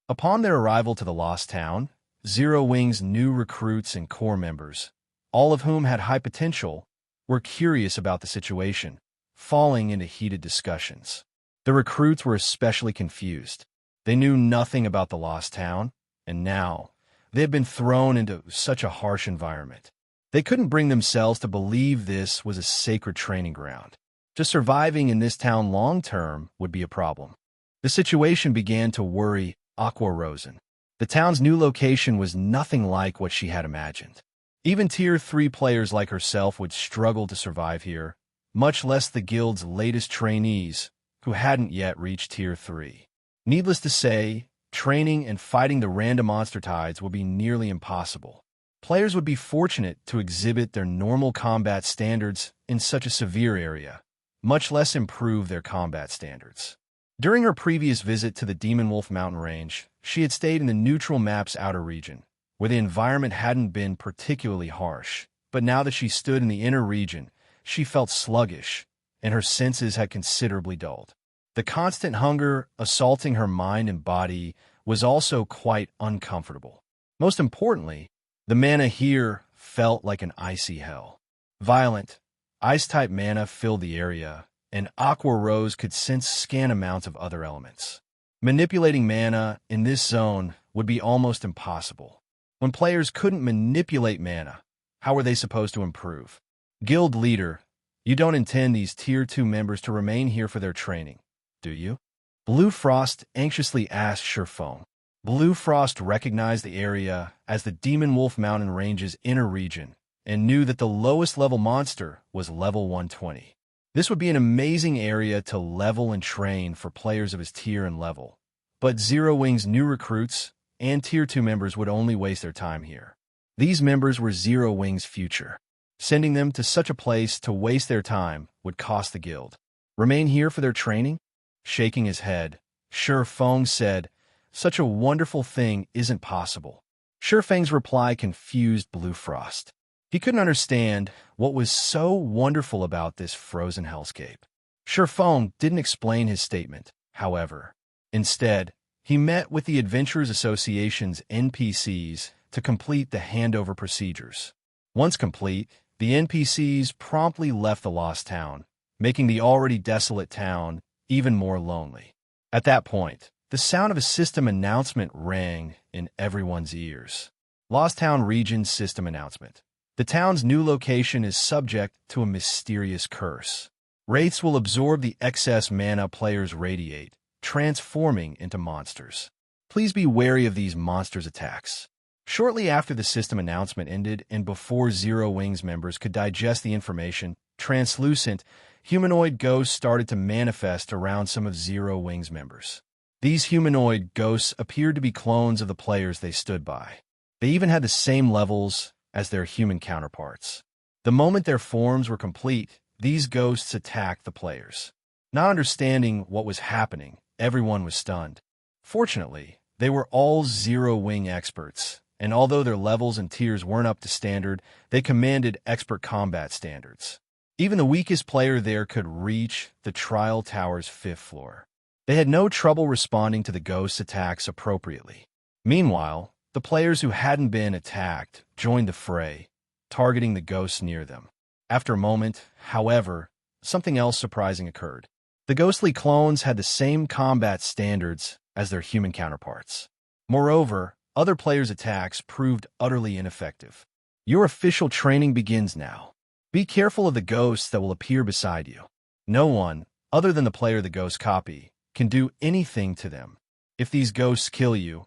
Upon their arrival to the Lost Town, Zero Wing's new recruits and core members, all of whom had high potential, were curious about the situation, falling into heated discussions. The recruits were especially confused. They knew nothing about the Lost Town, and now they had been thrown into such a harsh environment. They couldn't bring themselves to believe this was a sacred training ground. Just surviving in this town long-term would be a problem. The situation began to worry Aqua Rosen. The town's new location was nothing like what she had imagined. Even Tier 3 players like herself would struggle to survive here, much less the guild's latest trainees, who hadn't yet reached Tier 3. Needless to say, training and fighting the random monster tides would be nearly impossible. Players would be fortunate to exhibit their normal combat standards in such a severe area, much less improve their combat standards. During her previous visit to the Demon Wolf Mountain range, she had stayed in the neutral map's outer region, where the environment hadn't been particularly harsh, but now that she stood in the inner region, she felt sluggish, and her senses had considerably dulled. The constant hunger assaulting her mind and body was also quite uncomfortable. Most importantly, the mana here felt like an icy hell. Violent, ice-type mana filled the area, and Aqua Rose could sense scant amounts of other elements. Manipulating mana in this zone would be almost impossible. When players couldn't manipulate mana, how were they supposed to improve? Guild leader, you don't intend these Tier 2 members to remain here for their training, do you? Blue Frost anxiously asked Surpassing. Blue Frost recognized the area as the Demon Wolf Mountain Range's inner region and knew that the lowest level monster was level 120. This would be an amazing area to level and train for players of his tier and level, but Zero Wing's new recruits and Tier 2 members would only waste their time here. These members were Zero Wing's future. Sending them to such a place to waste their time would cost the guild. Remain here for their training? Shaking his head, Surpassing said, such a wonderful thing isn't possible. Surpassing's reply confused Blue Frost. He couldn't understand what was so wonderful about this frozen hellscape. Surpassing didn't explain his statement, however. Instead, he met with the Adventurers Association's NPCs to complete the handover procedures. Once complete, the NPCs promptly left the Lost Town, making the already desolate town even more lonely. At that point, the sound of a system announcement rang in everyone's ears. Lost Town Region System Announcement. The town's new location is subject to a mysterious curse. Wraiths will absorb the excess mana players radiate, transforming into monsters. Please be wary of these monsters' attacks. Shortly after the system announcement ended and before Zero Wing's members could digest the information, translucent, humanoid ghosts started to manifest around some of Zero Wing's members. These humanoid ghosts appeared to be clones of the players they stood by. They even had the same levels as their human counterparts. The moment their forms were complete, these ghosts attacked the players. Not understanding what was happening, everyone was stunned. Fortunately, they were all zero-wing experts, and although their levels and tiers weren't up to standard, they commanded expert combat standards. Even the weakest player there could reach the trial tower's 5th floor. They had no trouble responding to the ghosts' attacks appropriately. Meanwhile, the players who hadn't been attacked joined the fray, targeting the ghosts near them. After a moment, however, something else surprising occurred. The ghostly clones had the same combat standards as their human counterparts. Moreover, other players' attacks proved utterly ineffective. Your official training begins now. Be careful of the ghosts that will appear beside you. No one, other than the player the ghosts copy, can do anything to them. If these ghosts kill you,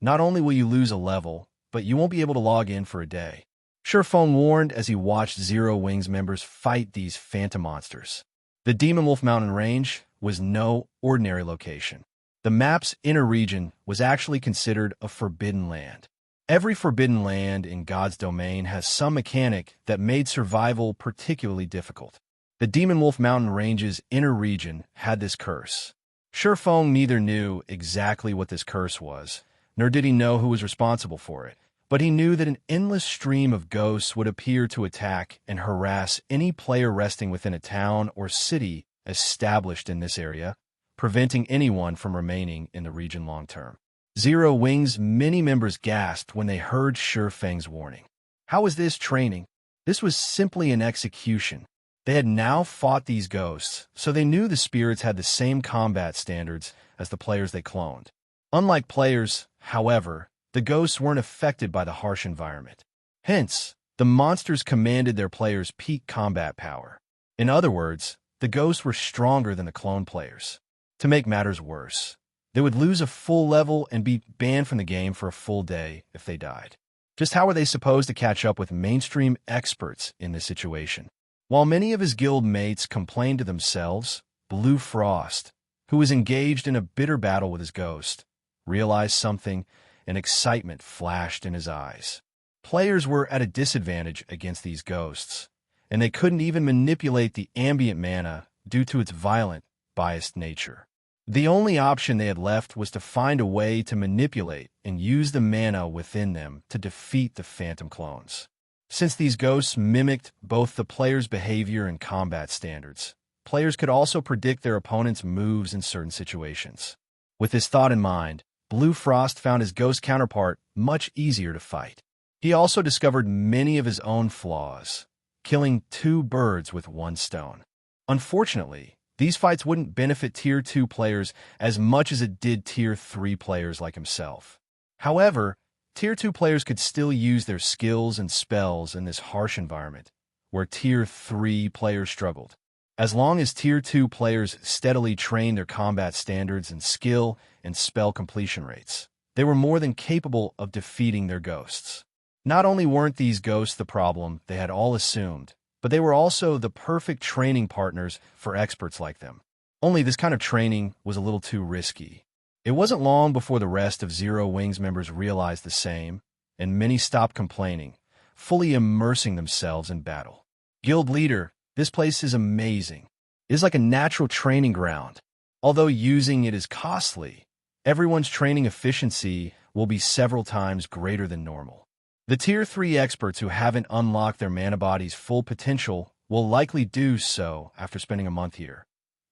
not only will you lose a level, but you won't be able to log in for a day. Surpassing warned as he watched Zero Wings members fight these phantom monsters. The Demon Wolf Mountain Range was no ordinary location. The map's inner region was actually considered a forbidden land. Every forbidden land in God's domain has some mechanic that made survival particularly difficult. The Demon Wolf Mountain Range's inner region had this curse. Surpassing neither knew exactly what this curse was, nor did he know who was responsible for it, but he knew that an endless stream of ghosts would appear to attack and harass any player resting within a town or city established in this area, preventing anyone from remaining in the region long term. Zero Wing's many members gasped when they heard Surpassing's warning. How was this training? This was simply an execution. They had now fought these ghosts, so they knew the spirits had the same combat standards as the players they cloned. Unlike players, however, the ghosts weren't affected by the harsh environment. Hence, the monsters commanded their players' peak combat power. In other words, the ghosts were stronger than the clone players. To make matters worse, they would lose a full level and be banned from the game for a full day if they died. Just how were they supposed to catch up with mainstream experts in this situation? While many of his guild mates complained to themselves, Blue Frost, who was engaged in a bitter battle with his ghost, realized something, and excitement flashed in his eyes. Players were at a disadvantage against these ghosts, and they couldn't even manipulate the ambient mana due to its violent, biased nature. The only option they had left was to find a way to manipulate and use the mana within them to defeat the phantom clones. Since these ghosts mimicked both the player's behavior and combat standards, players could also predict their opponent's moves in certain situations. With this thought in mind, Blue Frost found his ghost counterpart much easier to fight. He also discovered many of his own flaws, killing 2 birds with 1 stone. Unfortunately, these fights wouldn't benefit Tier 2 players as much as it did Tier 3 players like himself. However, Tier 2 players could still use their skills and spells in this harsh environment, where Tier 3 players struggled. As long as Tier 2 players steadily trained their combat standards and skill and spell completion rates, they were more than capable of defeating their ghosts. Not only weren't these ghosts the problem they had all assumed, but they were also the perfect training partners for experts like them. Only this kind of training was a little too risky. It wasn't long before the rest of Zero Wings members realized the same, and many stopped complaining, fully immersing themselves in battle. Guild leader, this place is amazing. It is like a natural training ground. Although using it is costly, everyone's training efficiency will be several times greater than normal. The Tier 3 experts who haven't unlocked their mana body's full potential will likely do so after spending a month here,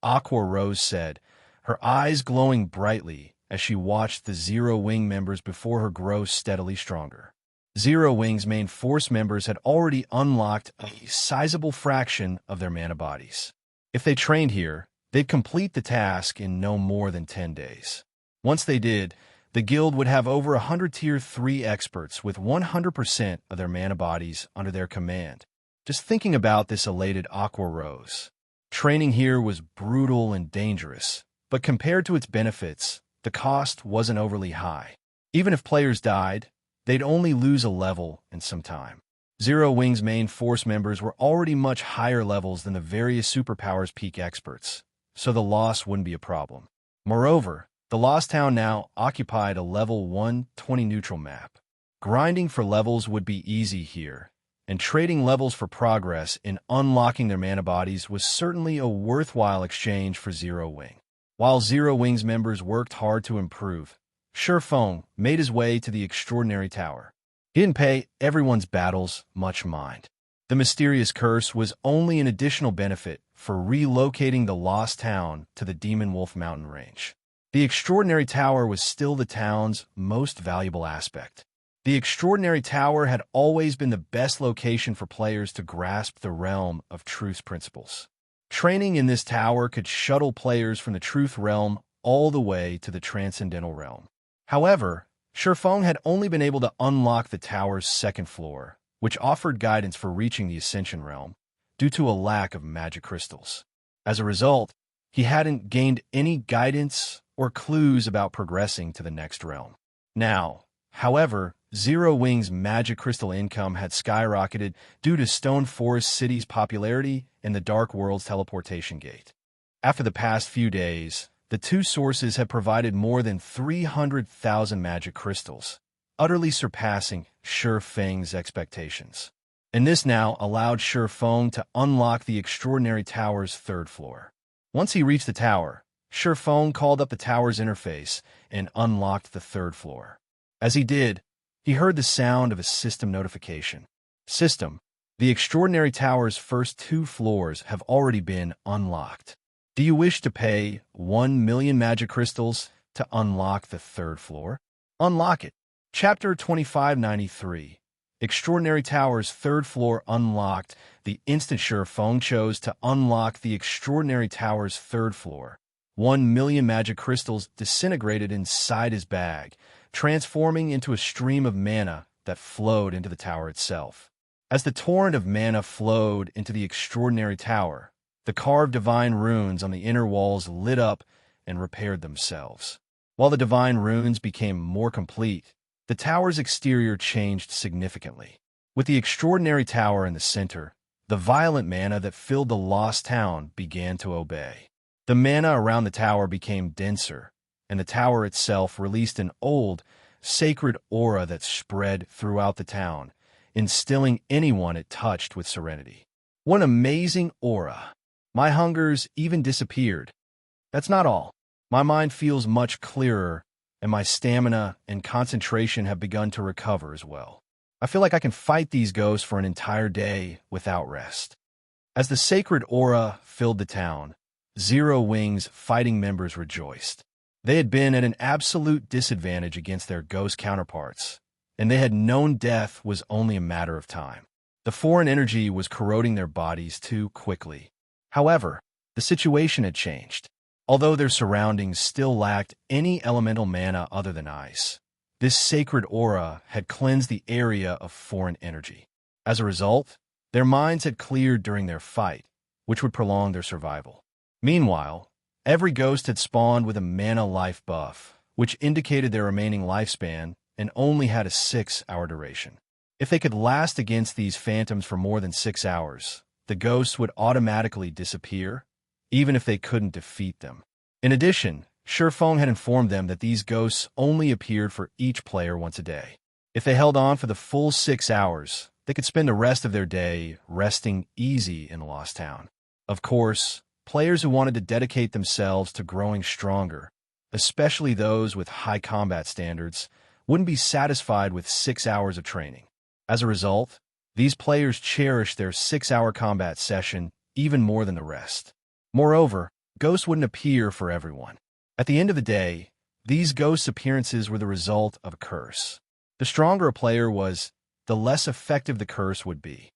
Aqua Rose said, her eyes glowing brightly as she watched the Zero Wing members before her grow steadily stronger. Zero Wing's main force members had already unlocked a sizable fraction of their mana bodies. If they trained here, they'd complete the task in no more than 10 days. Once they did, the guild would have over 100 Tier 3 experts with 100% of their mana bodies under their command. Just thinking about this elated Aqua Rose. Training here was brutal and dangerous, but compared to its benefits, the cost wasn't overly high. Even if players died, they'd only lose a level and some time. Zero Wing's main force members were already much higher levels than the various superpowers peak experts, so the loss wouldn't be a problem. Moreover, The Lost Town now occupied a level 120 neutral map. Grinding for levels would be easy here, and trading levels for progress in unlocking their mana bodies was certainly a worthwhile exchange for Zero Wing. While Zero Wing's members worked hard to improve, Surpassing made his way to the Extraordinary Tower. He didn't pay everyone's battles much mind. The mysterious curse was only an additional benefit for relocating the Lost Town to the Demon Wolf Mountain range. The Extraordinary Tower was still the town's most valuable aspect. The Extraordinary Tower had always been the best location for players to grasp the realm of truth's principles. Training in this tower could shuttle players from the truth realm all the way to the transcendental realm. However, Surpassing had only been able to unlock the tower's second floor, which offered guidance for reaching the Ascension realm, due to a lack of magic crystals. As a result, he hadn't gained any guidance or clues about progressing to the next realm. Now, however, Zero Wing's magic crystal income had skyrocketed due to Stone Forest City's popularity and the Dark World's teleportation gate. After the past few days, the two sources had provided more than 300,000 magic crystals, utterly surpassing Surpassing's expectations. And this now allowed Surpassing to unlock the Extraordinary Tower's third floor. Once he reached the tower, Surpassing called up the tower's interface and unlocked the third floor. As he did, he heard the sound of a system notification. System, the Extraordinary Tower's first 2 floors have already been unlocked. Do you wish to pay 1 million magic crystals to unlock the third floor? Unlock it. Chapter 2593. Extraordinary Tower's third floor unlocked. The instant Surpassing chose to unlock the Extraordinary Tower's third floor, 1 million magic crystals disintegrated inside his bag, transforming into a stream of mana that flowed into the tower itself. As the torrent of mana flowed into the Extraordinary Tower, the carved divine runes on the inner walls lit up and repaired themselves. While the divine runes became more complete, the tower's exterior changed significantly. With the Extraordinary Tower in the center, the violent mana that filled the Lost Town began to obey. The mana around the tower became denser, and the tower itself released an old, sacred aura that spread throughout the town, instilling anyone it touched with serenity. What an amazing aura! My hungers even disappeared. That's not all. My mind feels much clearer, and my stamina and concentration have begun to recover as well. I feel like I can fight these ghosts for an entire day without rest. As the sacred aura filled the town, Zero Wing's fighting members rejoiced. They had been at an absolute disadvantage against their ghost counterparts, and they had known death was only a matter of time. The foreign energy was corroding their bodies too quickly. However, the situation had changed. Although their surroundings still lacked any elemental mana other than ice, this sacred aura had cleansed the area of foreign energy. As a result, their minds had cleared during their fight, which would prolong their survival. Meanwhile, every ghost had spawned with a mana life buff, which indicated their remaining lifespan and only had a 6-hour duration. If they could last against these phantoms for more than 6 hours, the ghosts would automatically disappear, even if they couldn't defeat them. In addition, Surpassing had informed them that these ghosts only appeared for each player once a day. If they held on for the full 6 hours, they could spend the rest of their day resting easy in the Lost Town. Of course, players who wanted to dedicate themselves to growing stronger, especially those with high combat standards, wouldn't be satisfied with 6 hours of training. As a result, these players cherished their 6-hour combat session even more than the rest. Moreover, ghosts wouldn't appear for everyone. At the end of the day, these ghosts' appearances were the result of a curse. The stronger a player was, the less effective the curse would be.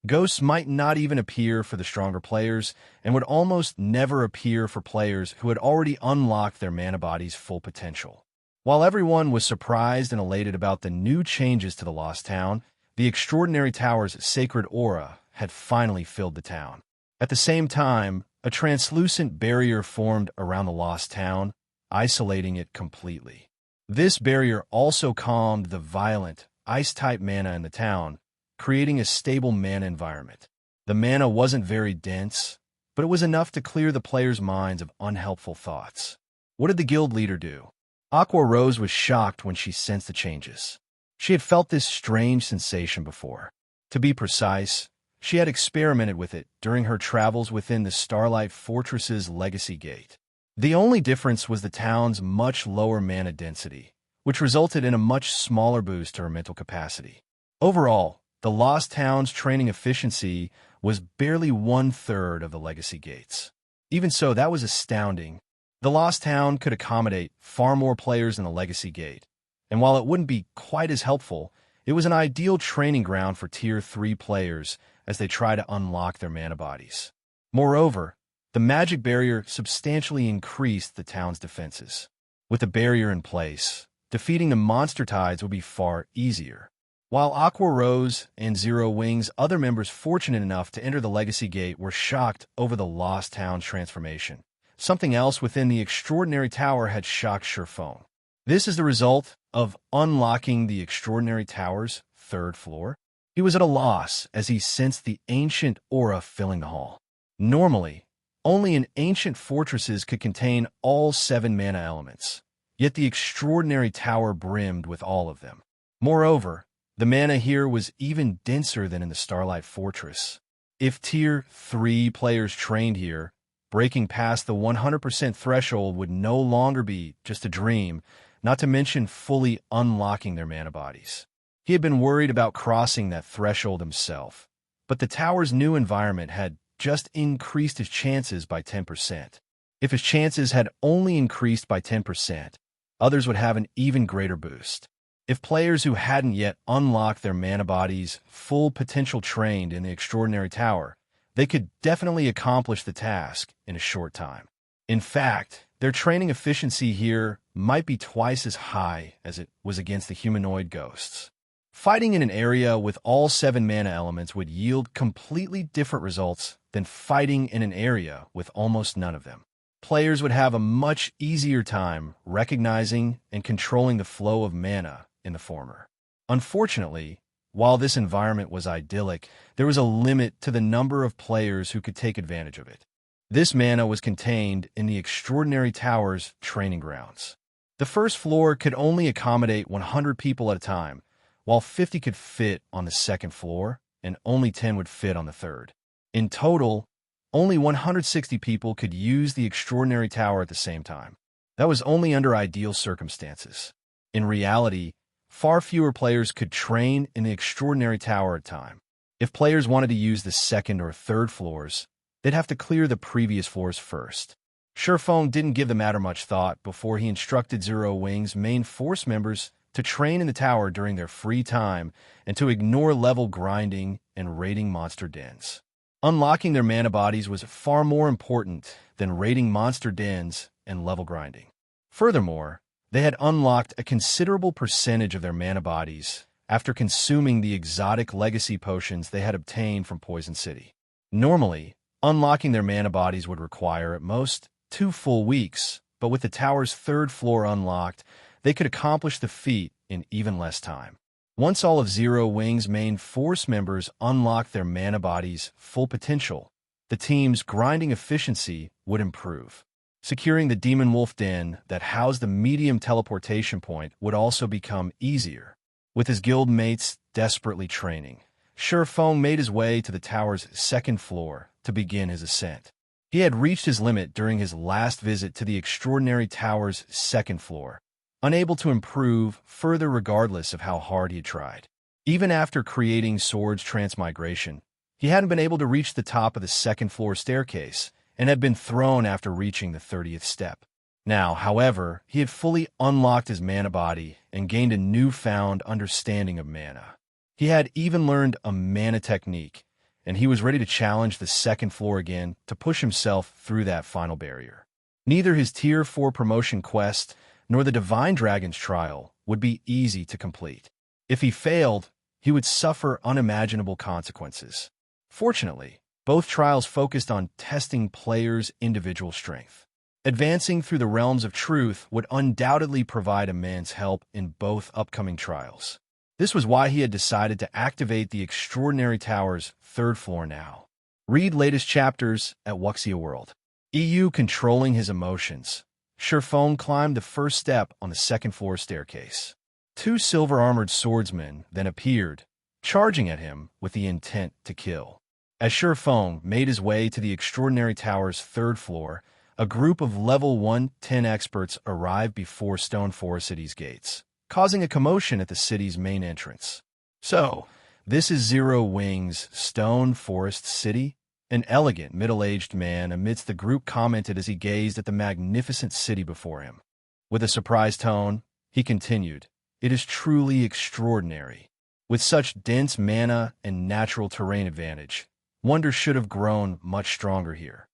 Ghosts might not even appear for the stronger players and would almost never appear for players who had already unlocked their mana body's full potential. While everyone was surprised and elated about the new changes to the Lost Town, the Extraordinary Tower's sacred aura had finally filled the town. At the same time, a translucent barrier formed around the Lost Town, isolating it completely. This barrier also calmed the violent, ice-type mana in the town, creating a stable mana environment. The mana wasn't very dense, but it was enough to clear the players' minds of unhelpful thoughts. What did the guild leader do? Aqua Rose was shocked when she sensed the changes. She had felt this strange sensation before. To be precise, she had experimented with it during her travels within the Starlight Fortress's Legacy Gate. The only difference was the town's much lower mana density, which resulted in a much smaller boost to her mental capacity. Overall, the Lost Town's training efficiency was barely 1/3 of the Legacy Gate's. Even so, that was astounding. The Lost Town could accommodate far more players than the Legacy Gate, and while it wouldn't be quite as helpful, it was an ideal training ground for Tier 3 players as they try to unlock their mana bodies. Moreover, the magic barrier substantially increased the town's defenses. With the barrier in place, defeating the monster tides would be far easier. While Aqua Rose and Zero Wing's other members fortunate enough to enter the Legacy Gate were shocked over the Lost Town's transformation, something else within the Extraordinary Tower had shocked Surpassing. This is the result of unlocking the Extraordinary Tower's 3rd floor. He was at a loss as he sensed the ancient aura filling the hall. Normally, only an ancient fortresses could contain all 7 mana elements, yet the Extraordinary Tower brimmed with all of them. Moreover, the mana here was even denser than in the Starlight Fortress. If Tier 3 players trained here, breaking past the 100% threshold would no longer be just a dream, not to mention fully unlocking their mana bodies. He had been worried about crossing that threshold himself, but the tower's new environment had just increased his chances by 10%. If his chances had only increased by 10%, others would have an even greater boost. If players who hadn't yet unlocked their mana bodies' full potential trained in the Extraordinary Tower, they could definitely accomplish the task in a short time. In fact, their training efficiency here might be twice as high as it was against the humanoid ghosts. Fighting in an area with all 7 mana elements would yield completely different results than fighting in an area with almost none of them. Players would have a much easier time recognizing and controlling the flow of mana in the former. Unfortunately, while this environment was idyllic, there was a limit to the number of players who could take advantage of it. This mana was contained in the Extraordinary Tower's training grounds. The 1st floor could only accommodate 100 people at a time, while 50 could fit on the 2nd floor and only 10 would fit on the 3rd. In total, only 160 people could use the Extraordinary Tower at the same time. That was only under ideal circumstances. In reality, far fewer players could train in the Extraordinary Tower at a time. If players wanted to use the 2nd or 3rd floors, they'd have to clear the previous floors first. Surpassing didn't give the matter much thought before he instructed Zero Wing's main force members to train in the tower during their free time and to ignore level grinding and raiding monster dens. Unlocking their mana bodies was far more important than raiding monster dens and level grinding. Furthermore, they had unlocked a considerable percentage of their mana bodies after consuming the exotic legacy potions they had obtained from Poison City. Normally, unlocking their mana bodies would require at most 2 full weeks, but with the tower's 3rd floor unlocked, they could accomplish the feat in even less time. Once all of Zero Wing's main force members unlocked their mana bodies' full potential, the team's grinding efficiency would improve. Securing the Demon Wolf Den that housed the medium teleportation point would also become easier. With his guild mates desperately training, Surpassing made his way to the tower's 2nd floor to begin his ascent. He had reached his limit during his last visit to the Extraordinary Tower's 2nd floor, unable to improve further regardless of how hard he had tried. Even after creating Sword's transmigration, he hadn't been able to reach the top of the 2nd floor staircase and had been thrown after reaching the 30th step. Now, however, he had fully unlocked his mana body and gained a newfound understanding of mana. He had even learned a mana technique, and he was ready to challenge the 2nd floor again to push himself through that final barrier. Neither his Tier 4 promotion quest nor the Divine Dragon's trial would be easy to complete. If he failed, he would suffer unimaginable consequences. Fortunately, both trials focused on testing players' individual strength. Advancing through the realms of truth would undoubtedly provide immense help in both upcoming trials. This was why he had decided to activate the Extraordinary Tower's 3rd floor now. Read latest chapters at Wuxia World. EU controlling his emotions. Surpassing climbed the first step on the second-floor staircase. Two silver-armored swordsmen then appeared, charging at him with the intent to kill. As Surpassing made his way to the extraordinary tower's third floor, a group of level 110 experts arrived before Stone Forest City's gates, causing a commotion at the city's main entrance. "So, this is Zero Wing's Stone Forest City?" An elegant, middle-aged man amidst the group commented as he gazed at the magnificent city before him. With a surprised tone, he continued, "It is truly extraordinary. With such dense mana and natural terrain advantage, wonder should have grown much stronger here.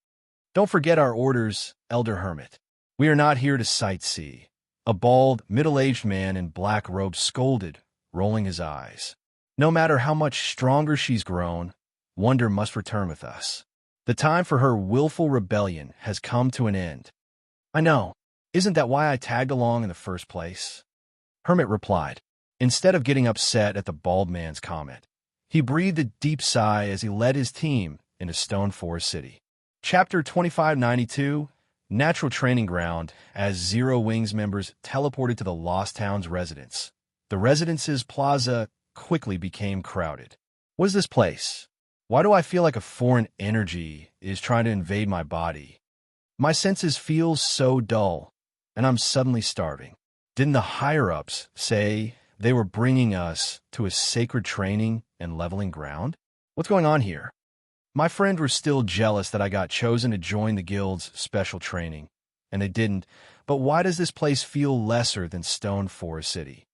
Don't forget our orders, Elder Hermit. We are not here to sightsee." A bald, middle-aged man in black robes scolded, rolling his eyes. "No matter how much stronger she's grown, wonder must return with us. The time for her willful rebellion has come to an end." "I know. Isn't that why I tagged along in the first place?" Hermit replied. Instead of getting upset at the bald man's comment, he breathed a deep sigh as he led his team into Stone Forest City. Chapter 2592, Natural Training Ground. As Zero Wings members teleported to the Lost Town's residence, the residence's plaza quickly became crowded. "What is this place? Why do I feel like a foreign energy is trying to invade my body? My senses feel so dull, and I'm suddenly starving. Didn't the higher-ups say they were bringing us to a sacred training and leveling ground? What's going on here? My friends were still jealous that I got chosen to join the guild's special training, and they didn't, but why does this place feel lesser than Stone Forest City?"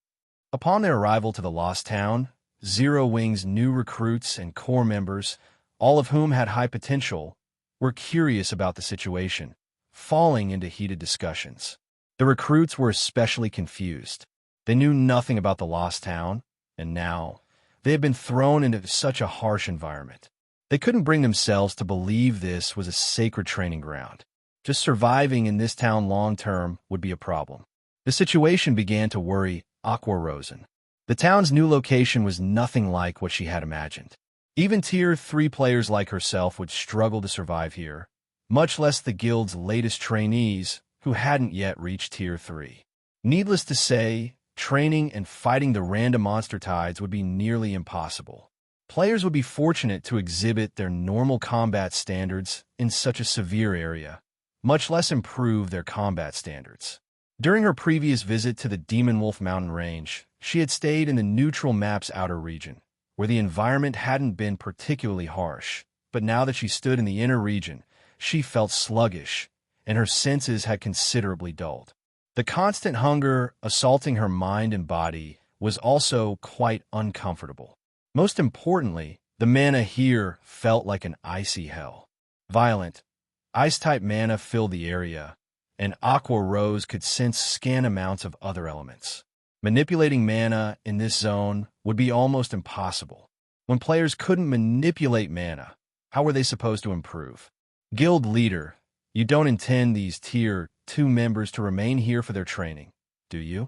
Upon their arrival to the Lost Town, Zero Wing's new recruits and core members, all of whom had high potential, were curious about the situation, falling into heated discussions. The recruits were especially confused. They knew nothing about the Lost Town, and now they had been thrown into such a harsh environment. They couldn't bring themselves to believe this was a sacred training ground. Just surviving in this town long-term would be a problem. The situation began to worry Aqua Rosen. The town's new location was nothing like what she had imagined. Even Tier 3 players like herself would struggle to survive here, much less the guild's latest trainees who hadn't yet reached Tier 3. Needless to say, training and fighting the random monster tides would be nearly impossible. Players would be fortunate to exhibit their normal combat standards in such a severe area, much less improve their combat standards. During her previous visit to the Demon Wolf Mountain Range, she had stayed in the neutral map's outer region, where the environment hadn't been particularly harsh, but now that she stood in the inner region, she felt sluggish, and her senses had considerably dulled. The constant hunger assaulting her mind and body was also quite uncomfortable. Most importantly, the mana here felt like an icy hell. Violent, ice-type mana filled the area, and Aqua Rose could sense scant amounts of other elements. Manipulating mana in this zone would be almost impossible. When players couldn't manipulate mana, how were they supposed to improve? Guild leader, you don't intend these Tier 2 members to remain here for their training, do you?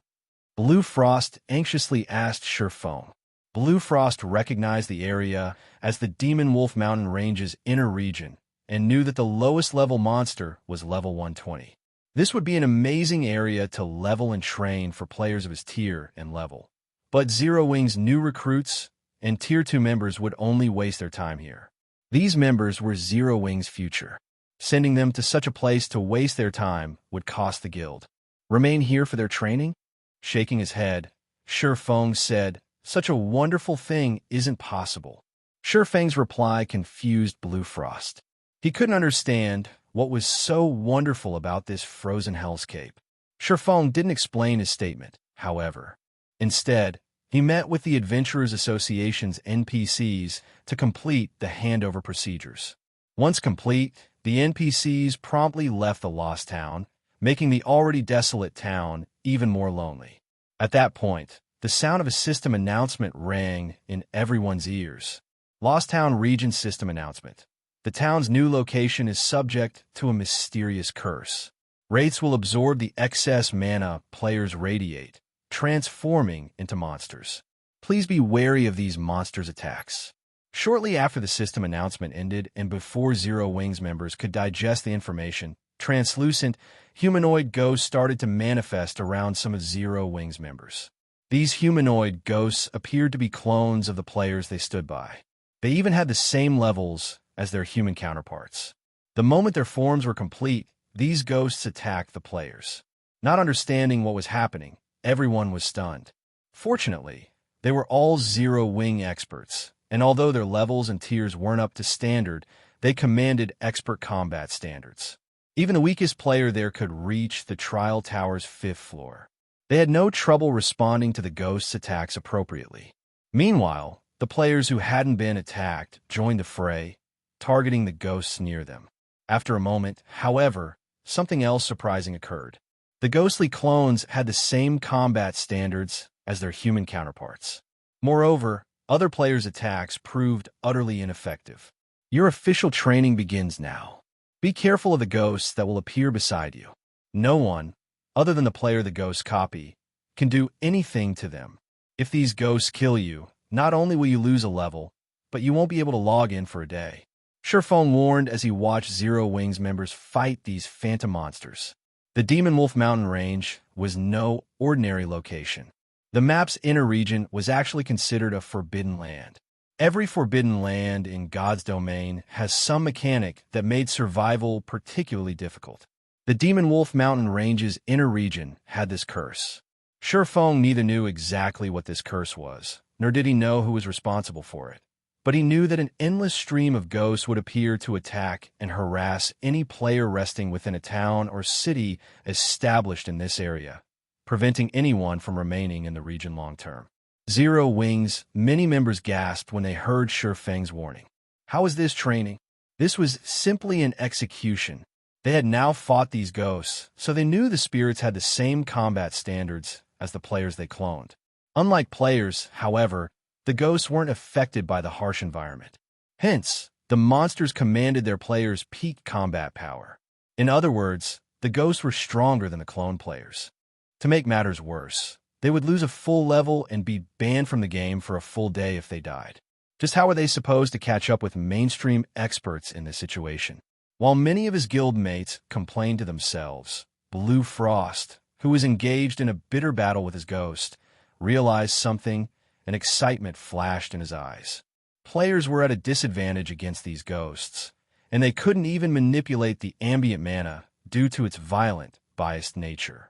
Blue Frost anxiously asked Surpassing. Blue Frost recognized the area as the Demon Wolf Mountain Range's inner region and knew that the lowest level monster was level 120. This would be an amazing area to level and train for players of his tier and level. But Zero Wing's new recruits and Tier 2 members would only waste their time here. These members were Zero Wing's future. Sending them to such a place to waste their time would cost the guild. Remain here for their training? Shaking his head, Surpassing said, "Such a wonderful thing isn't possible." Surpassing's reply confused Blue Frost. He couldn't understand what was so wonderful about this frozen hellscape. Surpassing didn't explain his statement, however. Instead, he met with the Adventurers Association's NPCs to complete the handover procedures. Once complete, the NPCs promptly left the Lost Town, making the already desolate town even more lonely. At that point, the sound of a system announcement rang in everyone's ears. Lost Town Region System Announcement. The town's new location is subject to a mysterious curse. Wraiths will absorb the excess mana players radiate, transforming into monsters. Please be wary of these monsters' attacks. Shortly after the system announcement ended and before Zero Wings members could digest the information, translucent, humanoid ghosts started to manifest around some of Zero Wing's members. These humanoid ghosts appeared to be clones of the players they stood by. They even had the same levels as their human counterparts. The moment their forms were complete, these ghosts attacked the players. Not understanding what was happening, everyone was stunned. Fortunately, they were all Zero Wing experts, and although their levels and tiers weren't up to standard, they commanded expert combat standards. Even the weakest player there could reach the Trial Tower's 5th floor. They had no trouble responding to the ghosts' attacks appropriately. Meanwhile, the players who hadn't been attacked joined the fray, targeting the ghosts near them. After a moment, however, something else surprising occurred. The ghostly clones had the same combat standards as their human counterparts. Moreover, other players' attacks proved utterly ineffective. Your official training begins now. Be careful of the ghosts that will appear beside you. No one, other than the player the ghosts copy, can do anything to them. If these ghosts kill you, not only will you lose a level, but you won't be able to log in for a day. Surpassing warned as he watched Zero Wing's members fight these phantom monsters. The Demon Wolf Mountain Range was no ordinary location. The map's inner region was actually considered a forbidden land. Every forbidden land in God's domain has some mechanic that made survival particularly difficult. The Demon Wolf Mountain Range's inner region had this curse. Surpassing neither knew exactly what this curse was, nor did he know who was responsible for it. But he knew that an endless stream of ghosts would appear to attack and harass any player resting within a town or city established in this area, preventing anyone from remaining in the region long term. Zero Wing's many members gasped when they heard Surpassing's warning. How was this training? This was simply an execution. They had now fought these ghosts, so they knew the spirits had the same combat standards as the players they cloned. Unlike players, however, the ghosts weren't affected by the harsh environment. Hence, the monsters commanded their players' peak combat power. In other words, the ghosts were stronger than the clone players. To make matters worse, they would lose a full level and be banned from the game for a full day if they died. Just how were they supposed to catch up with mainstream experts in this situation? While many of his guild mates complained to themselves, Blue Frost, who was engaged in a bitter battle with his ghost, realized something, and excitement flashed in his eyes. Players were at a disadvantage against these ghosts, and they couldn't even manipulate the ambient mana due to its violent, biased nature.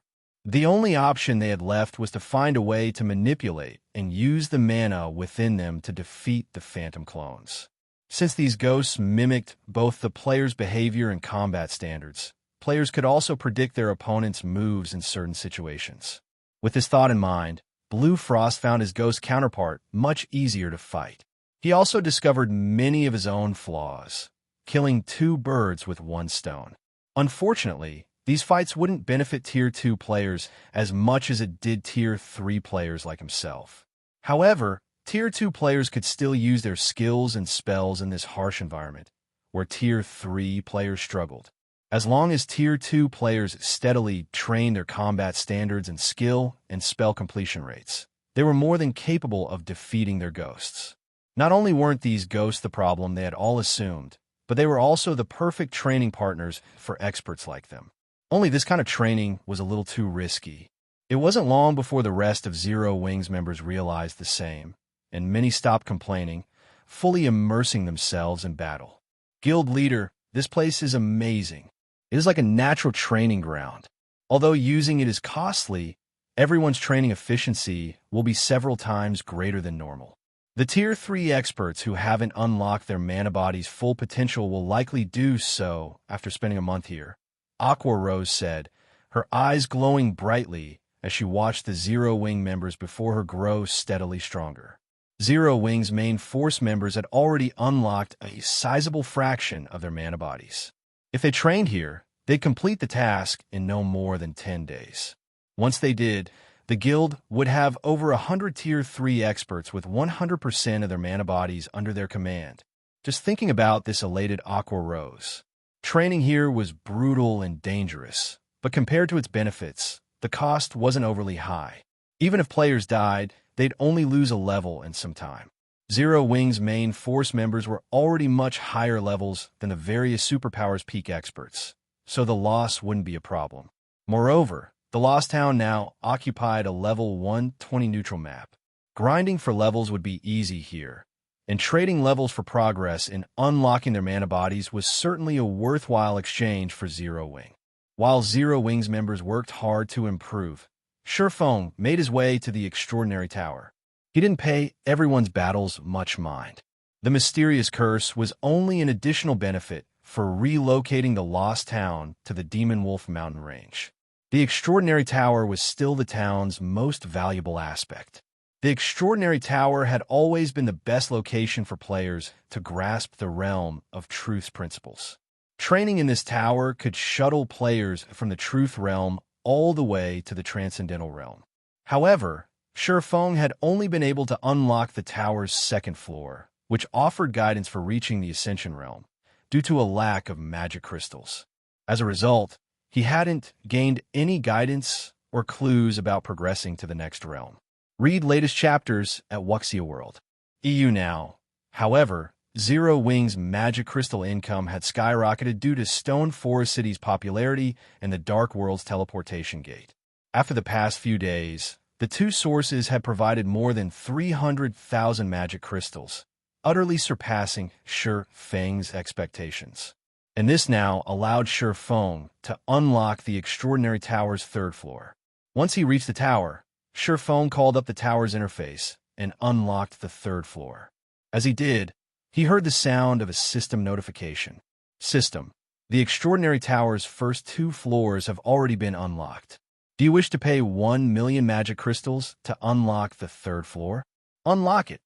The only option they had left was to find a way to manipulate and use the mana within them to defeat the phantom clones. Since these ghosts mimicked both the player's behavior and combat standards, players could also predict their opponent's moves in certain situations. With this thought in mind, Blue Frost found his ghost counterpart much easier to fight. He also discovered many of his own flaws, killing 2 birds with 1 stone. Unfortunately, these fights wouldn't benefit Tier 2 players as much as it did Tier 3 players like himself. However, Tier 2 players could still use their skills and spells in this harsh environment, where Tier 3 players struggled. As long as Tier 2 players steadily trained their combat standards and skill and spell completion rates, they were more than capable of defeating their ghosts. Not only weren't these ghosts the problem they had all assumed, but they were also the perfect training partners for experts like them. Only this kind of training was a little too risky. It wasn't long before the rest of Zero Wing's members realized the same, and many stopped complaining, fully immersing themselves in battle. Guild leader, this place is amazing. It is like a natural training ground. Although using it is costly, everyone's training efficiency will be several times greater than normal. The Tier 3 experts who haven't unlocked their mana body's full potential will likely do so after spending a month here, Aqua Rose said, her eyes glowing brightly as she watched the Zero Wing members before her grow steadily stronger. Zero Wing's main force members had already unlocked a sizable fraction of their mana bodies. If they trained here, they'd complete the task in no more than 10 days. Once they did, the guild would have over 100 Tier 3 experts with 100% of their mana bodies under their command. Just thinking about this elated Aqua Rose. Training here was brutal and dangerous, but compared to its benefits, the cost wasn't overly high. Even if players died, they'd only lose a level in some time. Zero Wing's main force members were already much higher levels than the various superpowers peak experts, so the loss wouldn't be a problem. Moreover, the Lost Town now occupied a level 120 neutral map. Grinding for levels would be easy here, and trading levels for progress in unlocking their mana bodies was certainly a worthwhile exchange for Zero Wing. While Zero Wing's members worked hard to improve, Surpassing made his way to the Extraordinary Tower. He didn't pay everyone's battles much mind. The mysterious curse was only an additional benefit for relocating the Lost Town to the Demon Wolf mountain range. The Extraordinary Tower was still the town's most valuable aspect. The Extraordinary Tower had always been the best location for players to grasp the realm of Truth's principles. Training in this tower could shuttle players from the Truth realm all the way to the Transcendental realm. However, Surpassing had only been able to unlock the tower's second floor, which offered guidance for reaching the Ascension realm, due to a lack of magic crystals. As a result, he hadn't gained any guidance or clues about progressing to the next realm. Read latest chapters at Wuxia World. EU now. However, Zero Wing's magic crystal income had skyrocketed due to Stone Forest City's popularity and the Dark World's teleportation gate. After the past few days, the two sources had provided more than 300,000 magic crystals, utterly surpassing Surpassing's expectations. And this now allowed Surpassing to unlock the Extraordinary Tower's third floor. Once he reached the tower, Surpassing called up the tower's interface and unlocked the third floor. As he did, he heard the sound of a system notification. System: the Extraordinary Tower's first 2 floors have already been unlocked. Do you wish to pay 1 million magic crystals to unlock the third floor? Unlock it.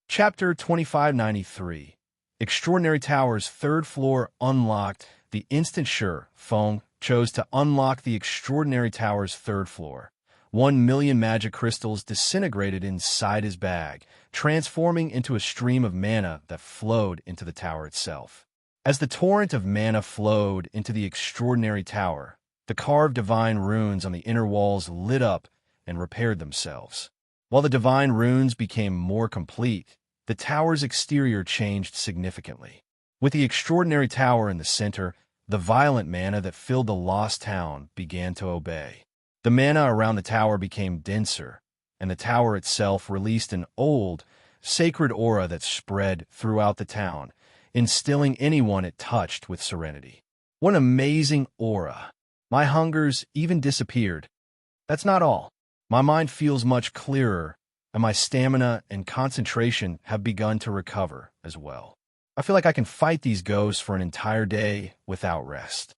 Chapter 2593. Extraordinary Tower's third floor unlocked. The instant Surpassing chose to unlock the Extraordinary Tower's third floor, 1 million magic crystals disintegrated inside his bag, transforming into a stream of mana that flowed into the tower itself. As the torrent of mana flowed into the Extraordinary Tower, the carved divine runes on the inner walls lit up and repaired themselves. While the divine runes became more complete, the tower's exterior changed significantly. With the Extraordinary Tower in the center, the violent mana that filled the Lost Town began to obey. The mana around the tower became denser, and the tower itself released an old, sacred aura that spread throughout the town, instilling anyone it touched with serenity. What an amazing aura! My hungers even disappeared. That's not all. My mind feels much clearer, and my stamina and concentration have begun to recover as well. I feel like I can fight these ghosts for an entire day without rest.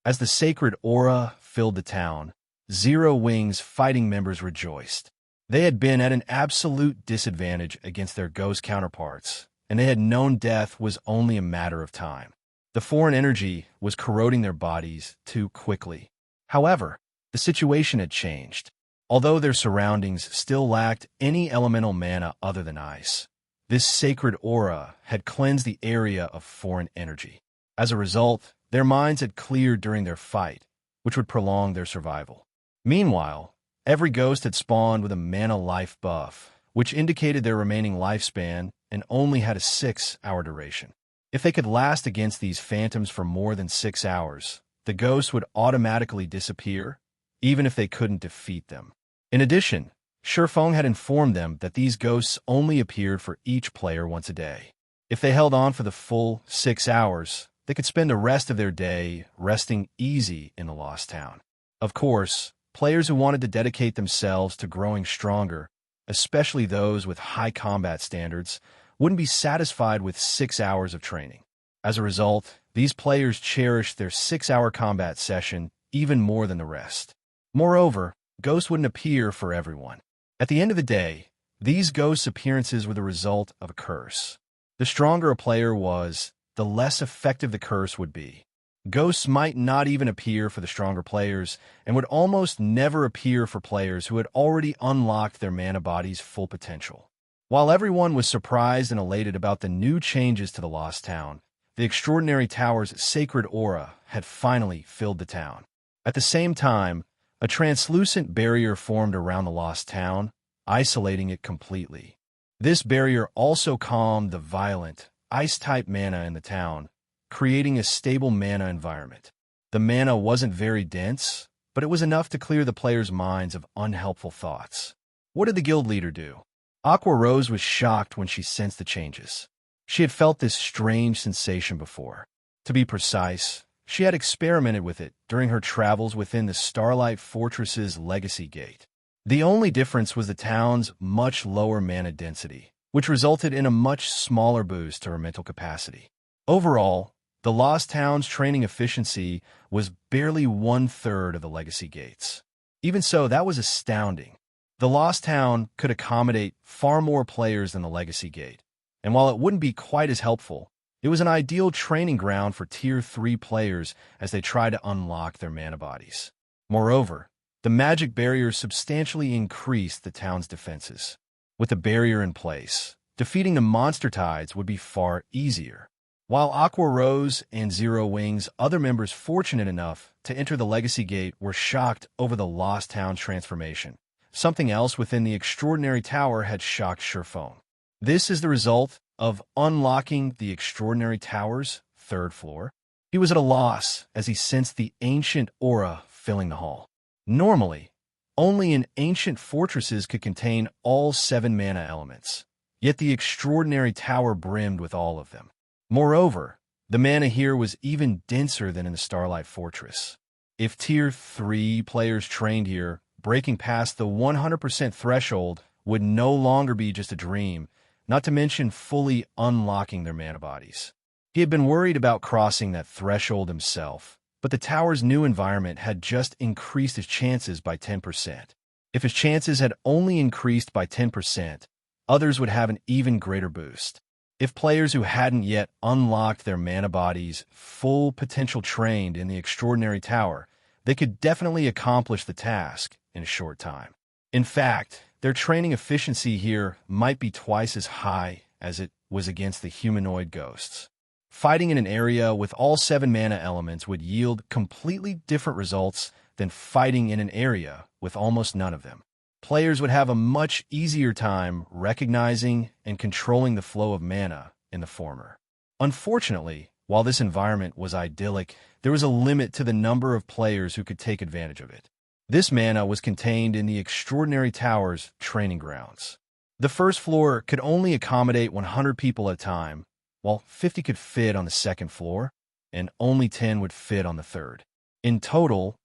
As the sacred aura filled the town, Zero Wing's fighting members rejoiced. They had been at an absolute disadvantage against their ghost counterparts, and they had known death was only a matter of time. The foreign energy was corroding their bodies too quickly. However, the situation had changed. Although their surroundings still lacked any elemental mana other than ice, this sacred aura had cleansed the area of foreign energy. As a result, their minds had cleared during their fight, which would prolong their survival. Meanwhile, every ghost had spawned with a mana life buff, which indicated their remaining lifespan and only had a 6-hour duration. If they could last against these phantoms for more than 6 hours, the ghosts would automatically disappear, even if they couldn't defeat them. In addition, Surpassing had informed them that these ghosts only appeared for each player once a day. If they held on for the full 6 hours, they could spend the rest of their day resting easy in the Lost Town. Of course, players who wanted to dedicate themselves to growing stronger, especially those with high combat standards, wouldn't be satisfied with 6 hours of training. As a result, these players cherished their 6-hour combat session even more than the rest. Moreover, ghosts wouldn't appear for everyone. At the end of the day, these ghosts' appearances were the result of a curse. The stronger a player was, the less effective the curse would be. Ghosts might not even appear for the stronger players, and would almost never appear for players who had already unlocked their mana body's full potential. While everyone was surprised and elated about the new changes to the Lost Town, the Extraordinary Tower's sacred aura had finally filled the town. At the same time, a translucent barrier formed around the Lost Town, isolating it completely. This barrier also calmed the violent, ice-type mana in the town, creating a stable mana environment. The mana wasn't very dense, but it was enough to clear the players' minds of unhelpful thoughts. What did the guild leader do? Aqua Rose was shocked when she sensed the changes. She had felt this strange sensation before. To be precise, she had experimented with it during her travels within the Starlight Fortress's Legacy Gate. The only difference was the town's much lower mana density, which resulted in a much smaller boost to her mental capacity. Overall, the Lost Town's training efficiency was barely 1/3 of the Legacy Gate's. Even so, that was astounding. The Lost Town could accommodate far more players than the Legacy Gate, and while it wouldn't be quite as helpful, it was an ideal training ground for Tier 3 players as they try to unlock their mana bodies. Moreover, the magic barrier substantially increased the town's defenses. With the barrier in place, defeating the monster tides would be far easier. While Aqua Rose and Zero Wing's other members fortunate enough to enter the Legacy Gate were shocked over the Lost Town's transformation, something else within the Extraordinary Tower had shocked Surpassing. This is the result of unlocking the Extraordinary Tower's 3rd floor. He was at a loss as he sensed the ancient aura filling the hall. Normally, only an ancient fortresses could contain all 7 mana elements, yet the Extraordinary Tower brimmed with all of them. Moreover, the mana here was even denser than in the Starlight Fortress. If Tier 3 players trained here, breaking past the 100% threshold would no longer be just a dream, not to mention fully unlocking their mana bodies. He had been worried about crossing that threshold himself, but the tower's new environment had just increased his chances by 10%. If his chances had only increased by 10%, others would have an even greater boost. If players who hadn't yet unlocked their mana bodies' full potential trained in the Extraordinary Tower, they could definitely accomplish the task in a short time. In fact, their training efficiency here might be twice as high as it was against the humanoid ghosts. Fighting in an area with all 7 mana elements would yield completely different results than fighting in an area with almost none of them. Players would have a much easier time recognizing and controlling the flow of mana in the former. Unfortunately, while this environment was idyllic, there was a limit to the number of players who could take advantage of it. This mana was contained in the Extraordinary Tower's training grounds. The 1st floor could only accommodate 100 people at a time, while 50 could fit on the 2nd floor, and only 10 would fit on the 3rd. In total,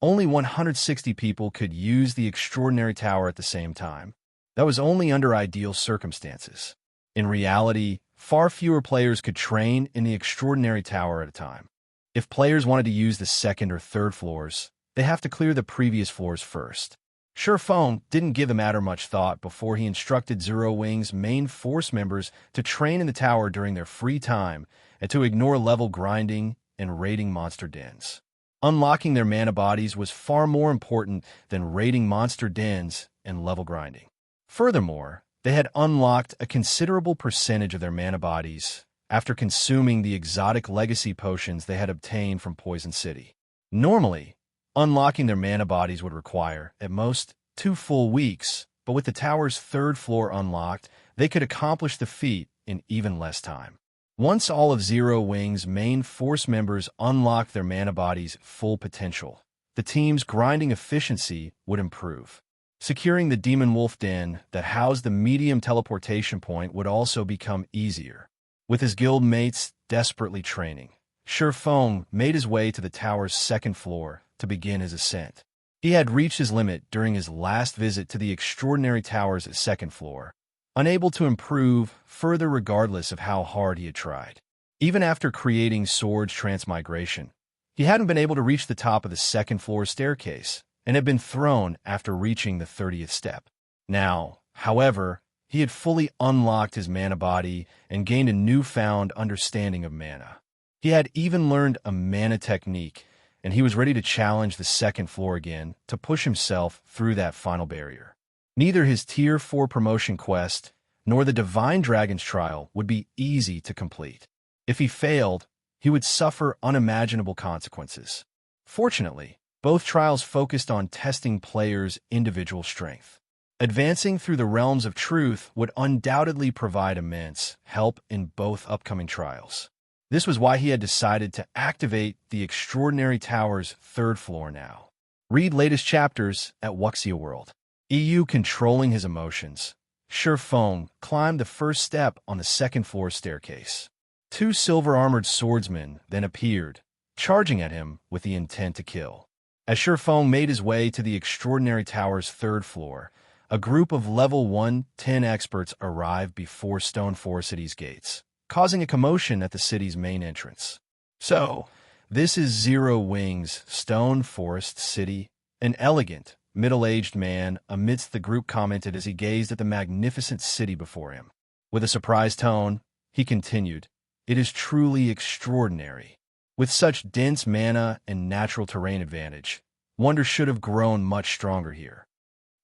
only 160 people could use the Extraordinary Tower at the same time. That was only under ideal circumstances. In reality, far fewer players could train in the Extraordinary Tower at a time. If players wanted to use the 2nd or 3rd floors, they have to clear the previous floors first. Surpassing didn't give the matter much thought before he instructed Zero Wing's main force members to train in the tower during their free time and to ignore level grinding and raiding monster dens. Unlocking their mana bodies was far more important than raiding monster dens and level grinding. Furthermore, they had unlocked a considerable percentage of their mana bodies after consuming the exotic legacy potions they had obtained from Poison City. Normally, unlocking their mana bodies would require, at most, 2 full weeks, but with the tower's 3rd floor unlocked, they could accomplish the feat in even less time. Once all of Zero Wing's main force members unlocked their mana bodies' full potential, the team's grinding efficiency would improve. Securing the Demon Wolf Den that housed the medium teleportation point would also become easier. With his guild mates desperately training, Surpassing made his way to the tower's 2nd floor to begin his ascent. He had reached his limit during his last visit to the Extraordinary Tower's 2nd floor, unable to improve further regardless of how hard he had tried. Even after creating Sword's transmigration, he hadn't been able to reach the top of the 2nd floor staircase and had been thrown after reaching the 30th step. Now, however, he had fully unlocked his mana body and gained a newfound understanding of mana. He had even learned a mana technique, and he was ready to challenge the 2nd floor again to push himself through that final barrier. Neither his Tier 4 promotion quest nor the Divine Dragon's trial would be easy to complete. If he failed, he would suffer unimaginable consequences. Fortunately, both trials focused on testing players' individual strength. Advancing through the realms of truth would undoubtedly provide immense help in both upcoming trials. This was why he had decided to activate the Extraordinary Tower's 3rd floor now. Read latest chapters at Wuxia World. EU controlling his emotions. Surpassing climbed the first step on the 2nd floor staircase. 2 silver-armored swordsmen then appeared, charging at him with the intent to kill. As Surpassing made his way to the Extraordinary Tower's 3rd floor, a group of level 110 experts arrived before Stone Forest City's gates, causing a commotion at the city's main entrance. "So, this is Zero Wing's Stone Forest City," an elegant, middle-aged man amidst the group commented as he gazed at the magnificent city before him. With a surprised tone, he continued, "It is truly extraordinary. With such dense mana and natural terrain advantage, Wonder should have grown much stronger here.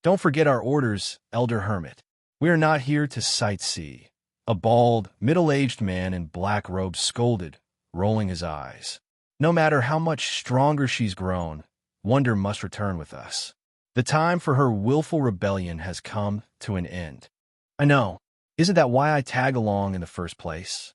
Don't forget our orders, Elder Hermit. We are not here to sightsee." A bald, middle-aged man in black robes scolded, rolling his eyes. "No matter how much stronger she's grown, Wonder must return with us. The time for her willful rebellion has come to an end." "I know. Isn't that why I tag along in the first place?"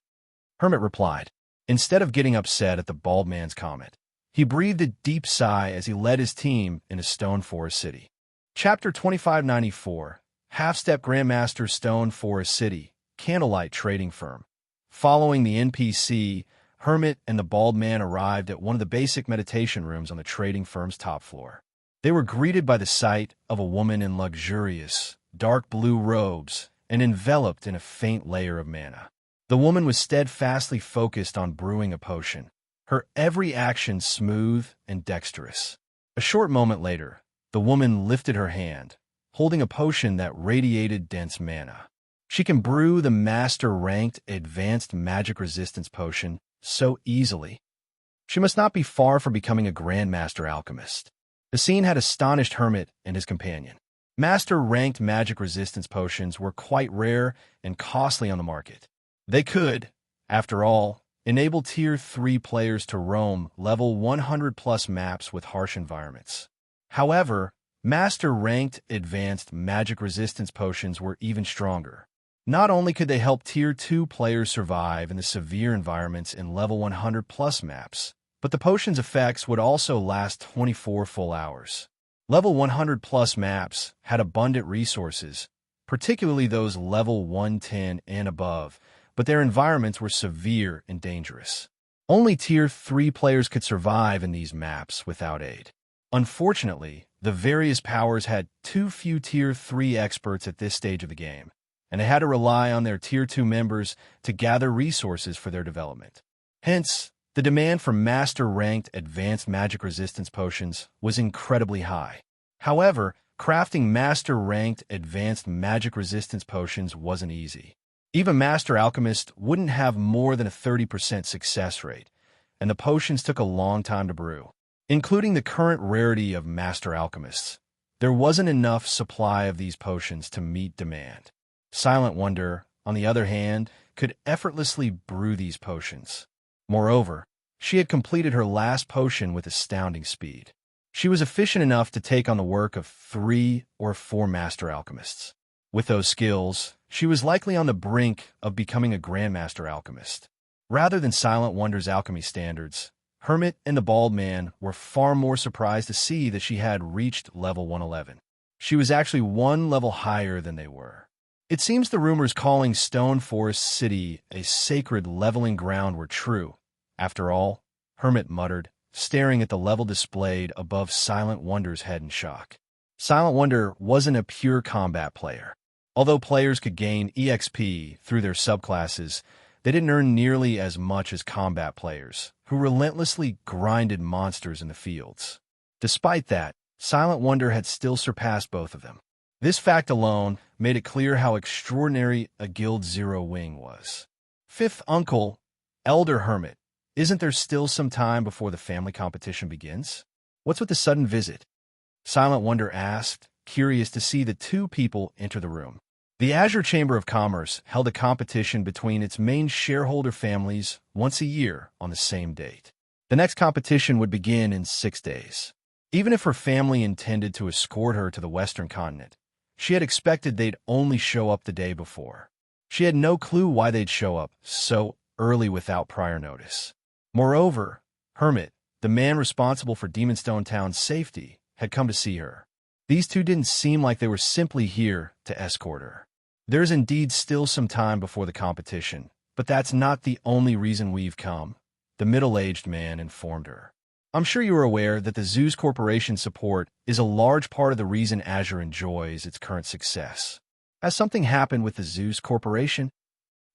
Hermit replied. Instead of getting upset at the bald man's comment, he breathed a deep sigh as he led his team into Stone Forest City. Chapter 2594, Half-Step Grandmaster Stone Forest City, Candlelight Trading Firm. Following the NPC, Hermit and the bald man arrived at one of the basic meditation rooms on the trading firm's top floor. They were greeted by the sight of a woman in luxurious, dark blue robes and enveloped in a faint layer of mana. The woman was steadfastly focused on brewing a potion, her every action smooth and dexterous. A short moment later, the woman lifted her hand, holding a potion that radiated dense mana. She can brew the master-ranked advanced magic resistance potion so easily. She must not be far from becoming a Grandmaster alchemist. The scene had astonished Hermit and his companion. Master-ranked magic resistance potions were quite rare and costly on the market. They could, after all, enable Tier 3 players to roam level 100+ maps with harsh environments. However, Master-ranked advanced magic resistance potions were even stronger. Not only could they help Tier 2 players survive in the severe environments in level 100+ maps, but the potion's effects would also last 24 full hours. Level 100+ maps had abundant resources, particularly those level 110 and above, but their environments were severe and dangerous. Only Tier 3 players could survive in these maps without aid. Unfortunately, the various powers had too few Tier 3 experts at this stage of the game, and they had to rely on their Tier 2 members to gather resources for their development. Hence, the demand for master-ranked advanced magic resistance potions was incredibly high. However, crafting master-ranked advanced magic resistance potions wasn't easy. Even master alchemists wouldn't have more than a 30% success rate, and the potions took a long time to brew. Including the current rarity of master alchemists, there wasn't enough supply of these potions to meet demand. Silent Wonder, on the other hand, could effortlessly brew these potions. Moreover, she had completed her last potion with astounding speed. She was efficient enough to take on the work of 3 or 4 master alchemists. With those skills, she was likely on the brink of becoming a Grandmaster alchemist. Rather than Silent Wonder's alchemy standards, Hermit and the bald man were far more surprised to see that she had reached level 111. She was actually 1 level higher than they were. It seems the rumors calling Stone Forest City a sacred leveling ground were true. After all, Hermit muttered, staring at the level displayed above Silent Wonder's head in shock. Silent Wonder wasn't a pure combat player. Although players could gain EXP through their subclasses, they didn't earn nearly as much as combat players, who relentlessly grinded monsters in the fields. Despite that, Silent Wonder had still surpassed both of them. This fact alone made it clear how extraordinary a Guild Zero Wing was. Fifth Uncle, Elder Hermit, isn't there still some time before the family competition begins? What's with the sudden visit? Silent Wonder asked, curious to see the 2 people enter the room. The Azure Chamber of Commerce held a competition between its main shareholder families once a year on the same date. The next competition would begin in 6 days. Even if her family intended to escort her to the Western continent, she had expected they'd only show up the day before. She had no clue why they'd show up so early without prior notice. Moreover, Hermit, the man responsible for Demonstone Town's safety, had come to see her. These two didn't seem like they were simply here to escort her. There's indeed still some time before the competition, but that's not the only reason we've come, the middle-aged man informed her. I'm sure you are aware that the Zeus Corporation support is a large part of the reason Azure enjoys its current success. Has something happened with the Zeus Corporation?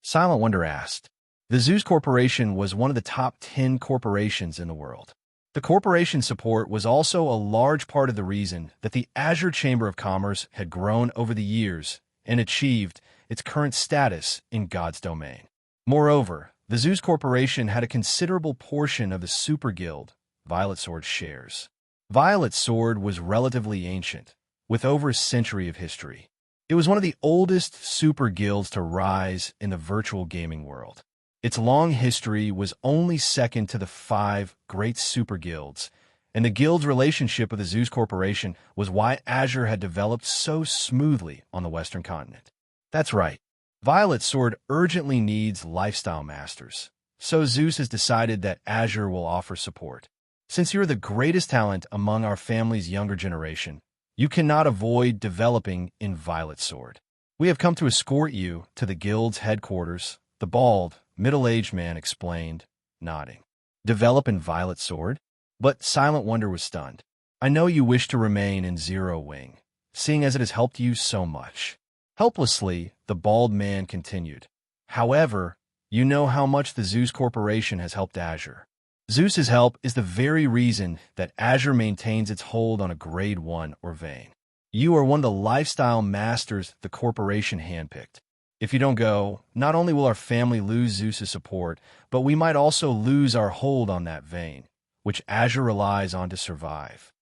Silent Wonder asked. The Zeus Corporation was one of the top 10 corporations in the world. The corporation's support was also a large part of the reason that the Azure Chamber of Commerce had grown over the years and achieved its current status in God's domain. Moreover, the Zeus Corporation had a considerable portion of the Super Guild, Violet Sword's shares. Violet Sword was relatively ancient, with over a century of history. It was one of the oldest super guilds to rise in the virtual gaming world. Its long history was only second to the 5 great super guilds, and the guild's relationship with the Zeus Corporation was why Azure had developed so smoothly on the Western continent. That's right. Violet Sword urgently needs lifestyle masters, so Zeus has decided that Azure will offer support. Since you're the greatest talent among our family's younger generation, you cannot avoid developing in Violet Sword. We have come to escort you to the guild's headquarters, the bald, middle-aged man explained, nodding. Develop in Violet Sword? But Silent Wonder was stunned. I know you wish to remain in Zero Wing, seeing as it has helped you so much. Helplessly, the bald man continued. However, you know how much the Zeus Corporation has helped Azure. Zeus's help is the very reason that Azure maintains its hold on a Grade 1 or vein. You are one of the lifestyle masters the corporation handpicked. If you don't go, not only will our family lose Zeus's support, but we might also lose our hold on that vein, which Azure relies on to survive.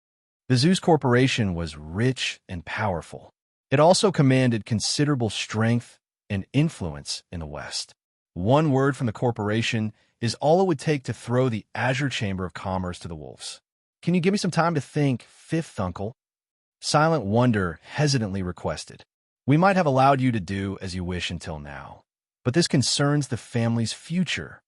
The Zeus Corporation was rich and powerful. It also commanded considerable strength and influence in the West. One word from the corporation is all it would take to throw the Azure Chamber of Commerce to the wolves. Can you give me some time to think, fifth uncle? Silent Wonder hesitantly requested. We might have allowed you to do as you wish until now, but this concerns the family's future.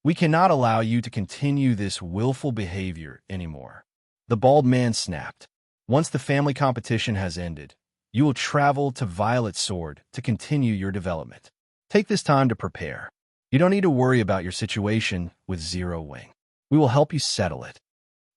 We cannot allow you to continue this willful behavior anymore. The bald man snapped. Once the family competition has ended, you will travel to Violet Sword to continue your development. Take this time to prepare. You don't need to worry about your situation with Zero Wing. We will help you settle it.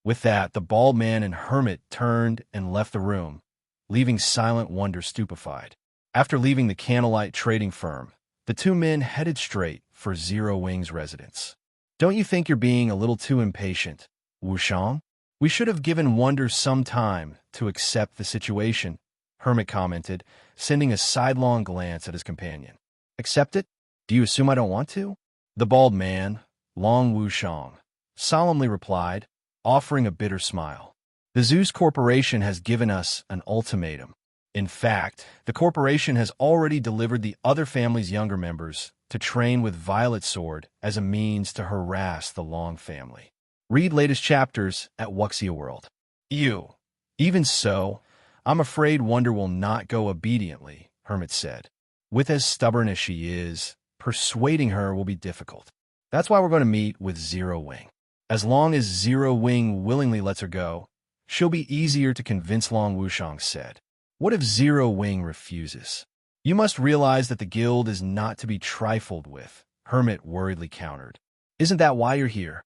With that, the bald man and Hermit turned and left the room, leaving Silent Wonder stupefied. After leaving the Candlelight trading firm, the two men headed straight for Zero Wing's residence. Don't you think you're being a little too impatient, Wushang? We should have given Wonder some time to accept the situation, Hermit commented, sending a sidelong glance at his companion. Accept it? Do you assume I don't want to? The bald man, Long Wushang, solemnly replied, offering a bitter smile. The Zeus Corporation has given us an ultimatum. In fact, the corporation has already delivered the other family's younger members to train with Violet Sword as a means to harass the Long family. Read latest chapters at Wuxia World. Even so, I'm afraid Wonder will not go obediently, Hermit said. With as stubborn as she is, persuading her will be difficult. That's why we're going to meet with Zero Wing. As long as Zero Wing willingly lets her go, she'll be easier to convince, Long Wushang said. What if Zero Wing refuses? You must realize that the guild is not to be trifled with, Hermit worriedly countered. Isn't that why you're here?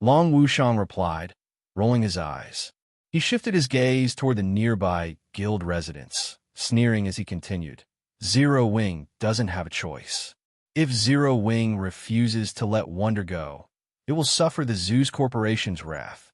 Long Wushang replied, rolling his eyes. He shifted his gaze toward the nearby guild residence, sneering as he continued. Zero Wing doesn't have a choice. If Zero Wing refuses to let Wonder go, it will suffer the Zeus Corporation's wrath.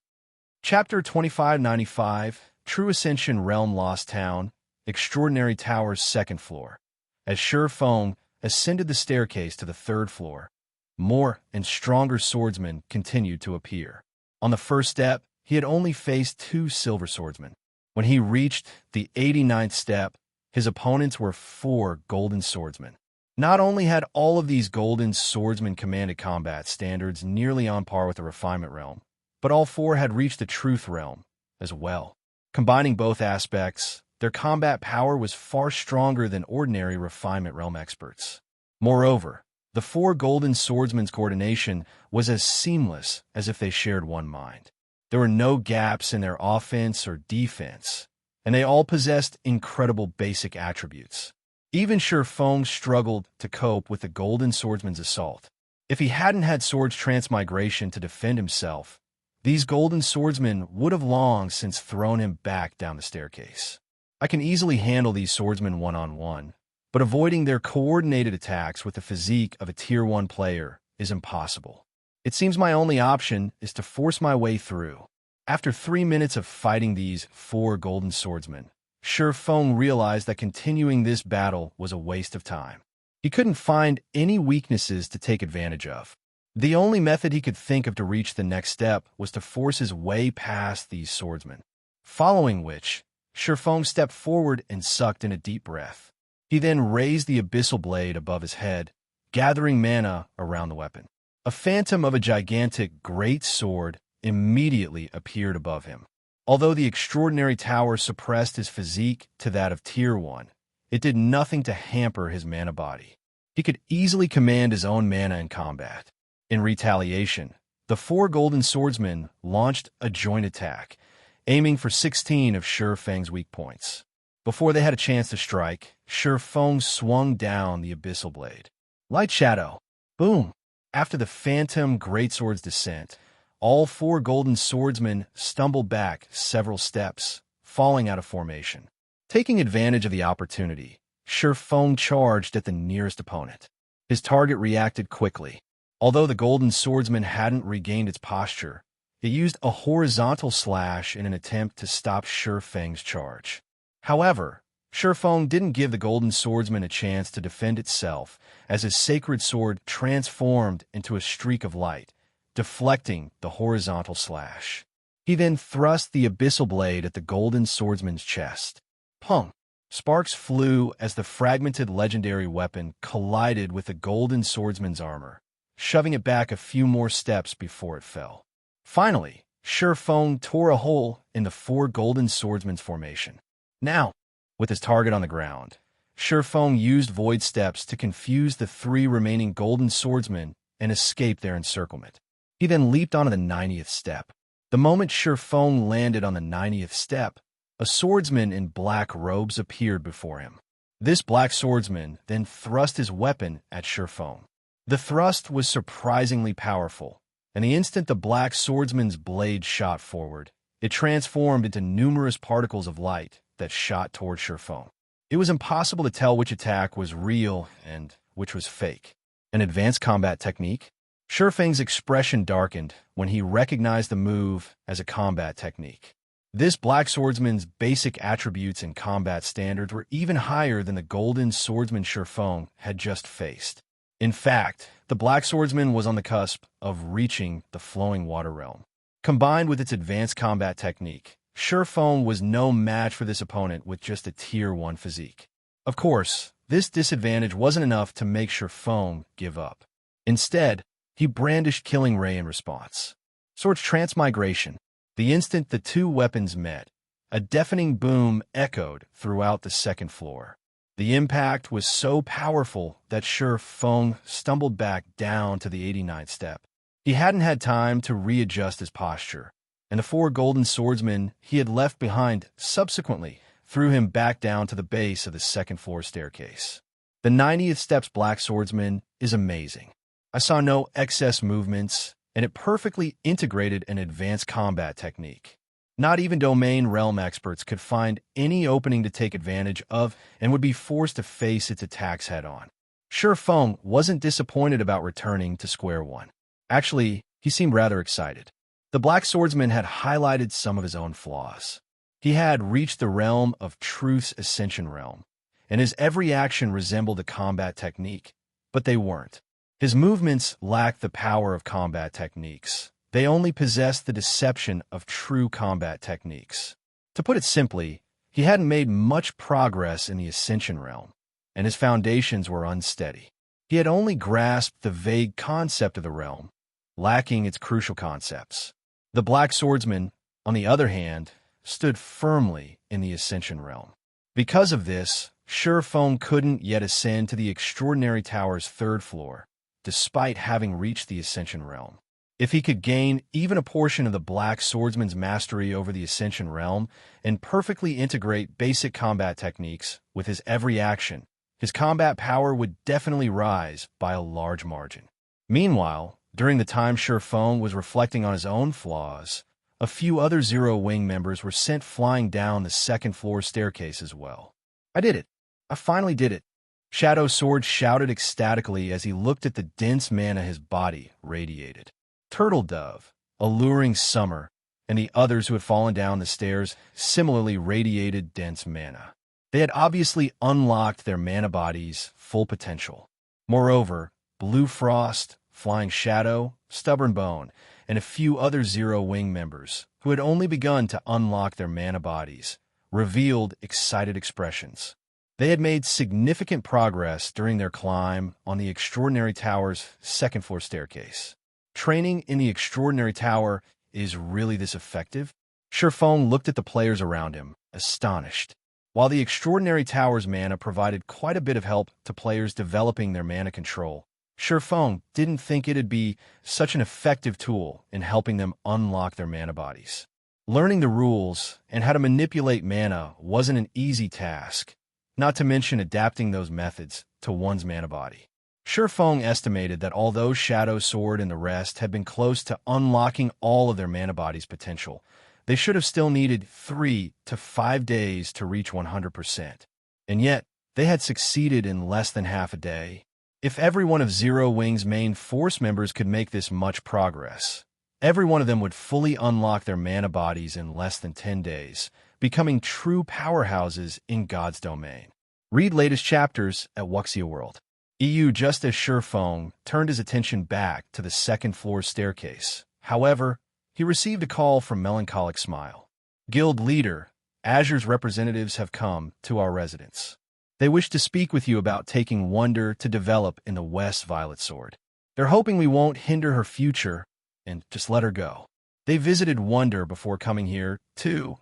Chapter 2595, True Ascension Realm Lost Town, Extraordinary Tower's second floor. As Feng ascended the staircase to the third floor, more and stronger swordsmen continued to appear. On the first step, he had only faced 2 silver swordsmen. When he reached the 89th step, his opponents were 4 golden swordsmen. Not only had all of these golden swordsmen commanded combat standards nearly on par with the Refinement Realm, but all 4 had reached the Truth Realm as well. Combining both aspects, their combat power was far stronger than ordinary Refinement Realm experts. Moreover, The four golden swordsmen's coordination was as seamless as if they shared one mind. There were no gaps in their offense or defense, and they all possessed incredible basic attributes. Even Surpassing struggled to cope with the golden swordsman's assault. If he hadn't had Sword's transmigration to defend himself, these golden swordsmen would have long since thrown him back down the staircase. I can easily handle these swordsmen one-on-one, but avoiding their coordinated attacks with the physique of a Tier 1 player is impossible. It seems my only option is to force my way through. After 3 minutes of fighting these four golden swordsmen, Surpassing realized that continuing this battle was a waste of time. He couldn't find any weaknesses to take advantage of. The only method he could think of to reach the next step was to force his way past these swordsmen. Following which, Surpassing stepped forward and sucked in a deep breath. He then raised the abyssal blade above his head, gathering mana around the weapon. A phantom of a gigantic great sword immediately appeared above him. Although the extraordinary tower suppressed his physique to that of Tier 1, it did nothing to hamper his mana body. He could easily command his own mana in combat. In retaliation, the four golden swordsmen launched a joint attack, aiming for 16 of Surpassing's weak points. Before they had a chance to strike, Surpassing swung down the abyssal blade. Lightshadow! Boom! After the phantom greatsword's descent, all four golden swordsmen stumbled back several steps, falling out of formation. Taking advantage of the opportunity, Surpassing charged at the nearest opponent. His target reacted quickly. Although the golden swordsman hadn't regained its posture, it used a horizontal slash in an attempt to stop Surpassing's charge. However, Surpassing didn't give the golden swordsman a chance to defend itself as his sacred sword transformed into a streak of light, deflecting the horizontal slash. He then thrust the abyssal blade at the golden swordsman's chest. Pung! Sparks flew as the fragmented legendary weapon collided with the golden swordsman's armor, shoving it back a few more steps before it fell. Finally, Surpassing tore a hole in the four golden swordsmen's formation. Now, with his target on the ground, Surpassing used void steps to confuse the three remaining golden swordsmen and escape their encirclement. He then leaped onto the 90th step. The moment Surpassing landed on the 90th step, a swordsman in black robes appeared before him. This black swordsman then thrust his weapon at Surpassing. The thrust was surprisingly powerful, and the instant the black swordsman's blade shot forward, it transformed into numerous particles of light that shot toward Surpassing. It was impossible to tell which attack was real and which was fake. An advanced combat technique? Surpassing's expression darkened when he recognized the move as a combat technique. This black swordsman's basic attributes and combat standards were even higher than the golden swordsman Surpassing had just faced. In fact, the black swordsman was on the cusp of reaching the flowing water realm. Combined with its advanced combat technique, Surpassing was no match for this opponent with just a Tier 1 physique. Of course, this disadvantage wasn't enough to make Surpassing give up. Instead, he brandished Killing Ray in response. Sword's transmigration. The instant the two weapons met, a deafening boom echoed throughout the second floor. The impact was so powerful that Surpassing stumbled back down to the 89th step. He hadn't had time to readjust his posture, and the four golden swordsmen he had left behind subsequently threw him back down to the base of the second floor staircase. The 90th step's black swordsman is amazing. I saw no excess movements, and it perfectly integrated an advanced combat technique. Not even domain realm experts could find any opening to take advantage of and would be forced to face its attacks head-on. Surpassing wasn't disappointed about returning to square one. Actually, he seemed rather excited. The black swordsman had highlighted some of his own flaws. He had reached the realm of Truth's Ascension realm, and his every action resembled a combat technique, but they weren't. His movements lacked the power of combat techniques. They only possessed the deception of true combat techniques. To put it simply, he hadn't made much progress in the Ascension realm, and his foundations were unsteady. He had only grasped the vague concept of the realm, lacking its crucial concepts. The black swordsman, on the other hand, stood firmly in the Ascension realm. Because of this, Surpassing couldn't yet ascend to the extraordinary tower's third floor, despite having reached the Ascension realm. If he could gain even a portion of the Black Swordsman's mastery over the Ascension realm and perfectly integrate basic combat techniques with his every action, his combat power would definitely rise by a large margin. Meanwhile, during the time Surpassing was reflecting on his own flaws, a few other Zero Wing members were sent flying down the second-floor staircase as well. "I did it! I finally did it!" Shadow Sword shouted ecstatically as he looked at the dense mana his body radiated. Turtle Dove, Alluring Summer, and the others who had fallen down the stairs similarly radiated dense mana. They had obviously unlocked their mana body's full potential. Moreover, Blue Frost, Flying Shadow, Stubborn Bone, and a few other Zero Wing members, who had only begun to unlock their mana bodies, revealed excited expressions. They had made significant progress during their climb on the Extraordinary Tower's second-floor staircase. Training in the Extraordinary Tower is really this effective? Surpassing looked at the players around him, astonished. While the Extraordinary Tower's mana provided quite a bit of help to players developing their mana control, Surpassing didn't think it'd be such an effective tool in helping them unlock their mana bodies. Learning the rules and how to manipulate mana wasn't an easy task, not to mention adapting those methods to one's mana body. Surpassing estimated that although Shadow Sword and the rest had been close to unlocking all of their mana body's potential, they should have still needed 3 to 5 days to reach 100%. And yet, they had succeeded in less than half a day. If every one of Zero Wing's main force members could make this much progress, every one of them would fully unlock their mana bodies in less than 10 days, becoming true powerhouses in God's domain. Read latest chapters at Wuxia World. EU. Just as Surpassing turned his attention back to the second-floor staircase. However, he received a call from Melancholic Smile. "Guild leader, Azure's representatives have come to our residence. They wish to speak with you about taking Wonder to develop in the West Violet Sword. They're hoping we won't hinder her future and just let her go. They visited Wonder before coming here, too,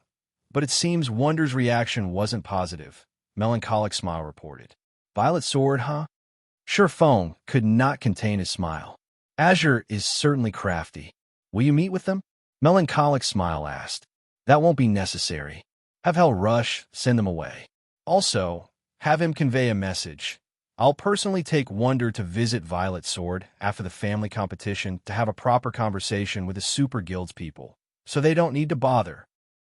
but it seems Wonder's reaction wasn't positive," Melancholic Smile reported. "Violet Sword, huh?" Surpassing could not contain his smile. "Azure is certainly crafty. Will you meet with them?" Melancholic Smile asked. "That won't be necessary. Have Hell Rush send them away. Also, have him convey a message. I'll personally take Wonder to visit Violet Sword after the family competition to have a proper conversation with the Super Guild's people, so they don't need to bother,"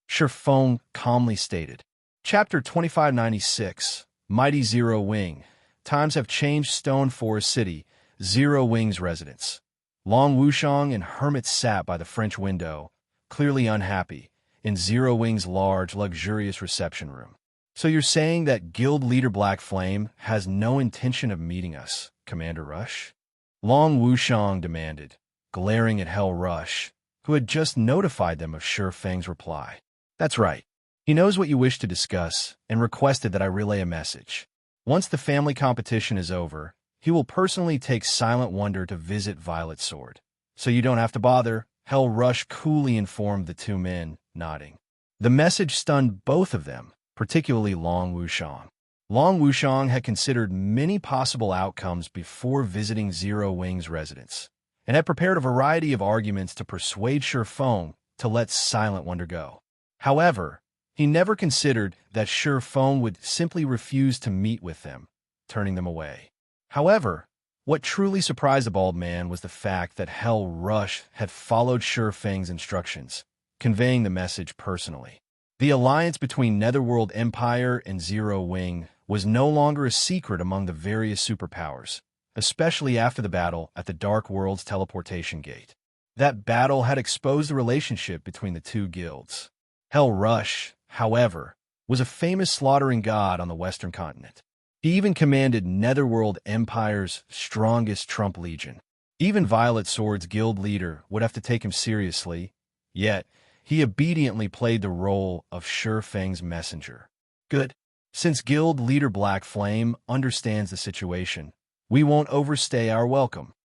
Surpassing calmly stated. Chapter 2596, Mighty Zero Wing. Times have changed. Stone Forest City, Zero Wing's residence. Long Wushang and Hermit sat by the French window, clearly unhappy, in Zero Wing's large, luxurious reception room. "So you're saying that Guild Leader Black Flame has no intention of meeting us, Commander Rush?" Long Wushang demanded, glaring at Hell Rush, who had just notified them of Surpassing's reply. "That's right. He knows what you wish to discuss and requested that I relay a message. Once the family competition is over, he will personally take Silent Wonder to visit Violet Sword. So you don't have to bother," Hell Rush coolly informed the two men, nodding. The message stunned both of them, particularly Long Wushang. Long Wushang had considered many possible outcomes before visiting Zero Wing's residence, and had prepared a variety of arguments to persuade Surpassing to let Silent Wonder go. However, he never considered that Surpassing would simply refuse to meet with them, turning them away. However, what truly surprised the bald man was the fact that Hell Rush had followed Surpassing's instructions, conveying the message personally. The alliance between Netherworld Empire and Zero Wing was no longer a secret among the various superpowers, especially after the battle at the Dark World's Teleportation Gate. That battle had exposed the relationship between the two guilds. Hell Rush, however, was a famous slaughtering god on the Western continent. He even commanded Netherworld Empire's strongest Trump Legion. Even Violet Sword's guild leader would have to take him seriously, yet he obediently played the role of Surpassing's messenger. "Good. Since Guild Leader Black Flame understands the situation, we won't overstay our welcome,"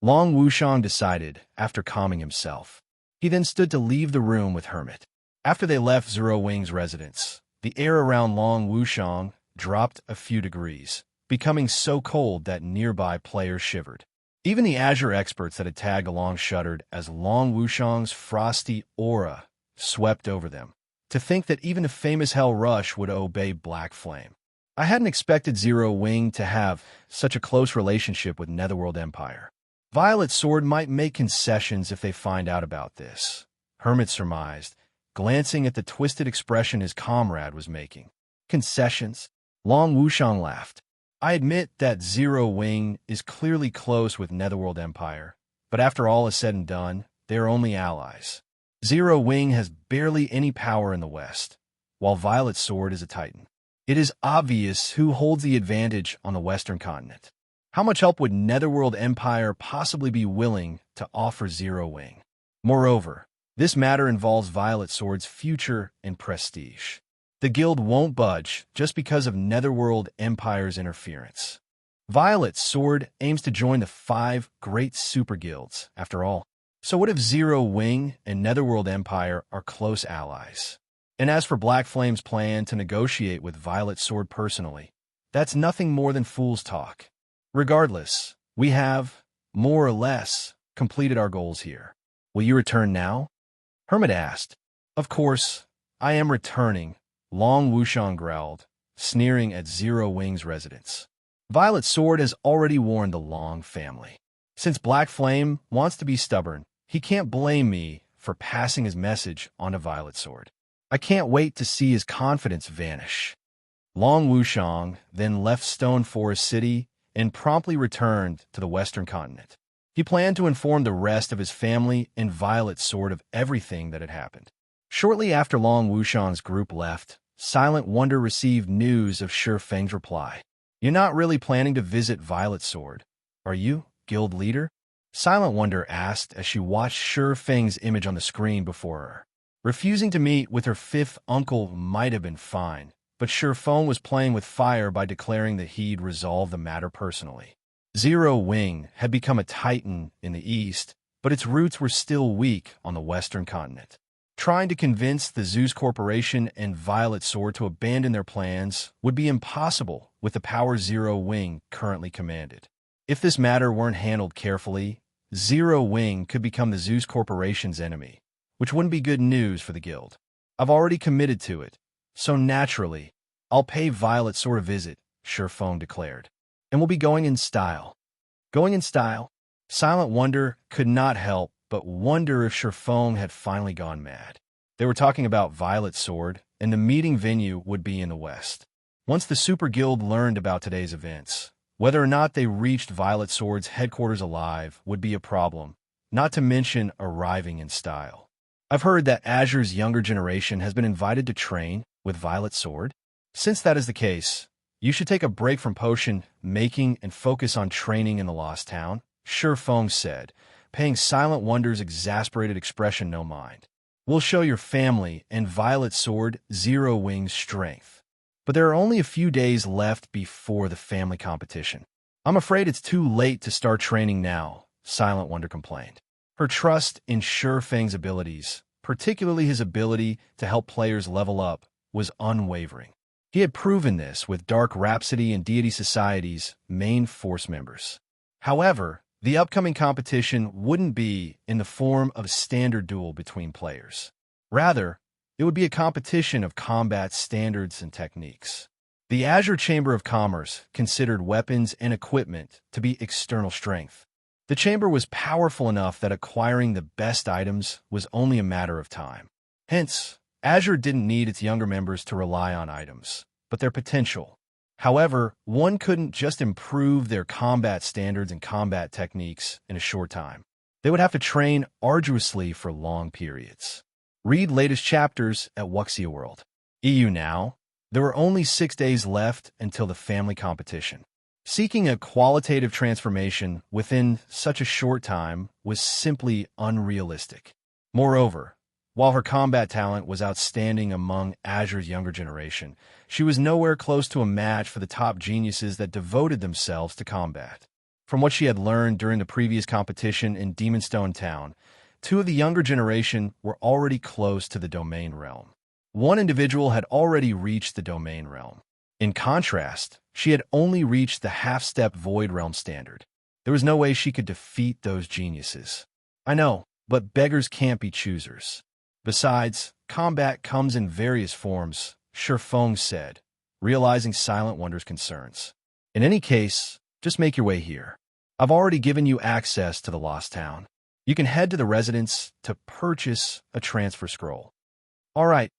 Long Wushang decided after calming himself. He then stood to leave the room with Hermit. After they left Zero Wing's residence, the air around Long Wushang dropped a few degrees, becoming so cold that nearby players shivered. Even the Azure experts that had tagged along shuddered as Long Wushang's frosty aura swept over them. To think that even the famous Hell Rush would obey Black Flame. I hadn't expected Zero Wing to have such a close relationship with Netherworld Empire. Violet Sword might make concessions if they find out about this, Hermit surmised, glancing at the twisted expression his comrade was making. Concessions? Long Wushang laughed. I admit that Zero Wing is clearly close with Netherworld Empire, but after all is said and done, they are only allies. Zero Wing has barely any power in the West, while Violet Sword is a titan. It is obvious who holds the advantage on the Western continent. How much help would Netherworld Empire possibly be willing to offer Zero Wing? Moreover, this matter involves Violet Sword's future and prestige. The guild won't budge just because of Netherworld Empire's interference. Violet Sword aims to join the 5 great super guilds, after all. So what if Zero Wing and Netherworld Empire are close allies? And as for Black Flame's plan to negotiate with Violet Sword personally, that's nothing more than fool's talk. Regardless, we have, more or less, completed our goals here. Will you return now? Hermit asked. Of course, I am returning, Long Wushang growled, sneering at Zero Wing's residence. Violet Sword has already warned the Long family. Since Black Flame wants to be stubborn, he can't blame me for passing his message on to Violet Sword. I can't wait to see his confidence vanish. Long Wushang then left Stone Forest City and promptly returned to the Western continent. He planned to inform the rest of his family and Violet Sword of everything that had happened. Shortly after Long Wushang's group left, Silent Wonder received news of Shi Feng's reply. You're not really planning to visit Violet Sword, are you, guild leader? Silent Wonder asked as she watched Shi Feng's image on the screen before her. Refusing to meet with her 5th uncle might have been fine, but Shi Feng was playing with fire by declaring that he'd resolve the matter personally. Zero Wing had become a titan in the east, but its roots were still weak on the western continent. Trying to convince the Zeus Corporation and Violet Sword to abandon their plans would be impossible with the power Zero Wing currently commanded. If this matter weren't handled carefully, Zero Wing could become the Zeus Corporation's enemy, which wouldn't be good news for the guild. I've already committed to it, so naturally, I'll pay Violet Sword a visit, Shi Feng declared. And we'll be going in style. Going in style? Silent Wonder could not help but wonder if Shi Feng had finally gone mad. They were talking about Violet Sword, and the meeting venue would be in the West. Once the Super Guild learned about today's events, whether or not they reached Violet Sword's headquarters alive would be a problem, not to mention arriving in style. I've heard that Azure's younger generation has been invited to train with Violet Sword. Since that is the case, you should take a break from potion making and focus on training in the Lost Town, Shi Feng said, paying Silent Wonder's exasperated expression no mind. We'll show your family and Violet Sword Zero Wing's strength. But there are only a few days left before the family competition. I'm afraid it's too late to start training now, Silent Wonder complained. Her trust in Shi Feng's abilities, particularly his ability to help players level up, was unwavering. He had proven this with Dark Rhapsody and Deity Society's main force members. However, the upcoming competition wouldn't be in the form of a standard duel between players. Rather, it would be a competition of combat standards and techniques. The Azure Chamber of Commerce considered weapons and equipment to be external strength. The chamber was powerful enough that acquiring the best items was only a matter of time. Hence, Azure didn't need its younger members to rely on items, but their potential. However, one couldn't just improve their combat standards and combat techniques in a short time. They would have to train arduously for long periods. Read latest chapters at Wuxia World. EU now. There were only 6 days left until the family competition. Seeking a qualitative transformation within such a short time was simply unrealistic. Moreover, while her combat talent was outstanding among Azure's younger generation, she was nowhere close to a match for the top geniuses that devoted themselves to combat. From what she had learned during the previous competition in Demonstone Town, 2 of the younger generation were already close to the domain realm. One individual had already reached the domain realm. In contrast, she had only reached the half-step void realm standard. There was no way she could defeat those geniuses. I know, but beggars can't be choosers. Besides, combat comes in various forms, Shurfeng said, realizing Silent Wonder's concerns. In any case, just make your way here. I've already given you access to the Lost Town. You can head to the residence to purchase a transfer scroll. All right,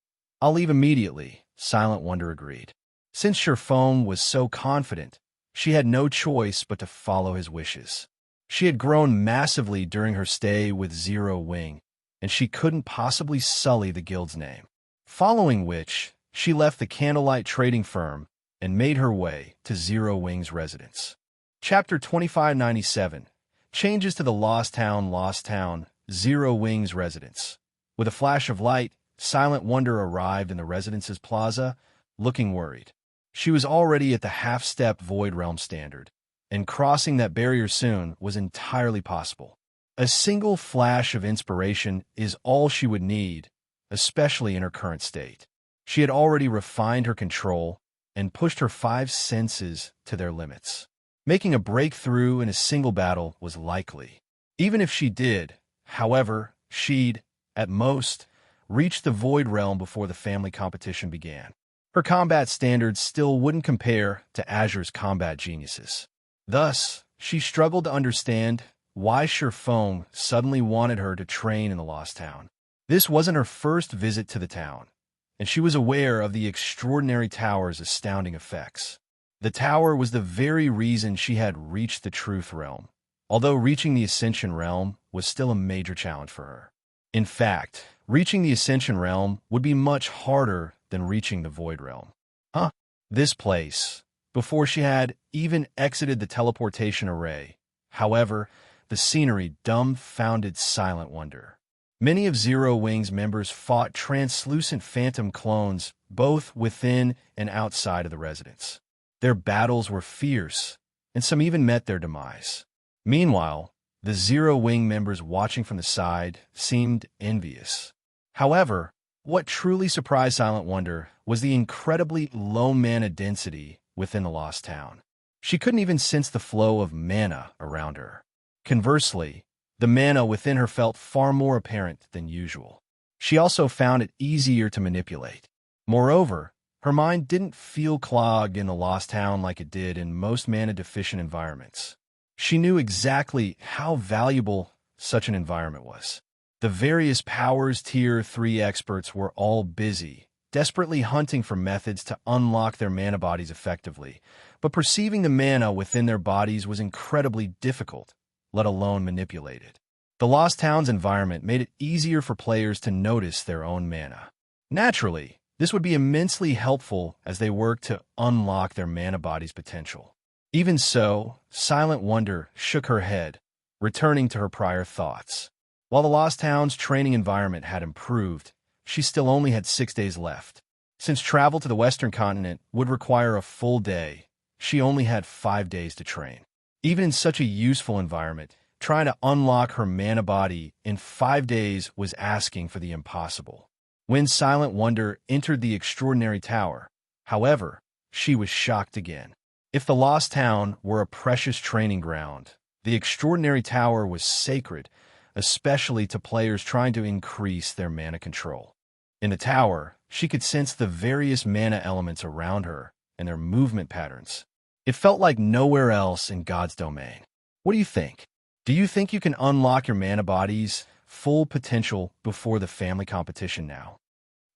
I'll leave immediately, Silent Wonder agreed. Since Shurfeng was so confident, she had no choice but to follow his wishes. She had grown massively during her stay with Zero Wing, and she couldn't possibly sully the guild's name. Following which, she left the Candlelight trading firm and made her way to Zero Wing's residence. Chapter 2597. Changes to the Lost Town, Zero Wing's residence. With a flash of light, Silent Wonder arrived in the residence's plaza, looking worried. She was already at the half-step Void Realm standard, and crossing that barrier soon was entirely possible. A single flash of inspiration is all she would need, especially in her current state. She had already refined her control and pushed her 5 senses to their limits. Making a breakthrough in a single battle was likely. Even if she did, however, she'd, at most, reach the Void Realm before the family competition began. Her combat standards still wouldn't compare to Azure's combat geniuses. Thus, she struggled to understand why Shurfeng suddenly wanted her to train in the Lost Town. This wasn't her first visit to the town, and she was aware of the extraordinary tower's astounding effects. The tower was the very reason she had reached the Truth Realm, although reaching the Ascension Realm was still a major challenge for her. In fact, reaching the Ascension Realm would be much harder than reaching the Void Realm. This place, before she had even exited the teleportation array. However, the scenery dumbfounded Silent Wonder. Many of Zero Wing's members fought translucent phantom clones both within and outside of the residence. Their battles were fierce, and some even met their demise. Meanwhile, the Zero Wing members watching from the side seemed envious. However, what truly surprised Silent Wonder was the incredibly low mana density within the Lost Town. She couldn't even sense the flow of mana around her. Conversely, the mana within her felt far more apparent than usual. She also found it easier to manipulate. Moreover, her mind didn't feel clogged in the Lost Town like it did in most mana-deficient environments. She knew exactly how valuable such an environment was. The various Powers Tier 3 experts were all busy, desperately hunting for methods to unlock their mana bodies effectively, but perceiving the mana within their bodies was incredibly difficult, let alone manipulated. The Lost Town's environment made it easier for players to notice their own mana. Naturally, this would be immensely helpful as they work to unlock their mana body's potential. Even so, Silent Wonder shook her head, returning to her prior thoughts. While the Lost Town's training environment had improved, she still only had 6 days left. Since travel to the Western continent would require a full day, she only had 5 days to train. Even in such a useful environment, trying to unlock her mana body in 5 days was asking for the impossible. When Silent Wonder entered the Extraordinary Tower, however, she was shocked again. If the Lost Town were a precious training ground, the Extraordinary Tower was sacred, especially to players trying to increase their mana control. In the tower, she could sense the various mana elements around her and their movement patterns. It felt like nowhere else in God's domain. What do you think? Do you think you can unlock your mana body's full potential before the family competition now?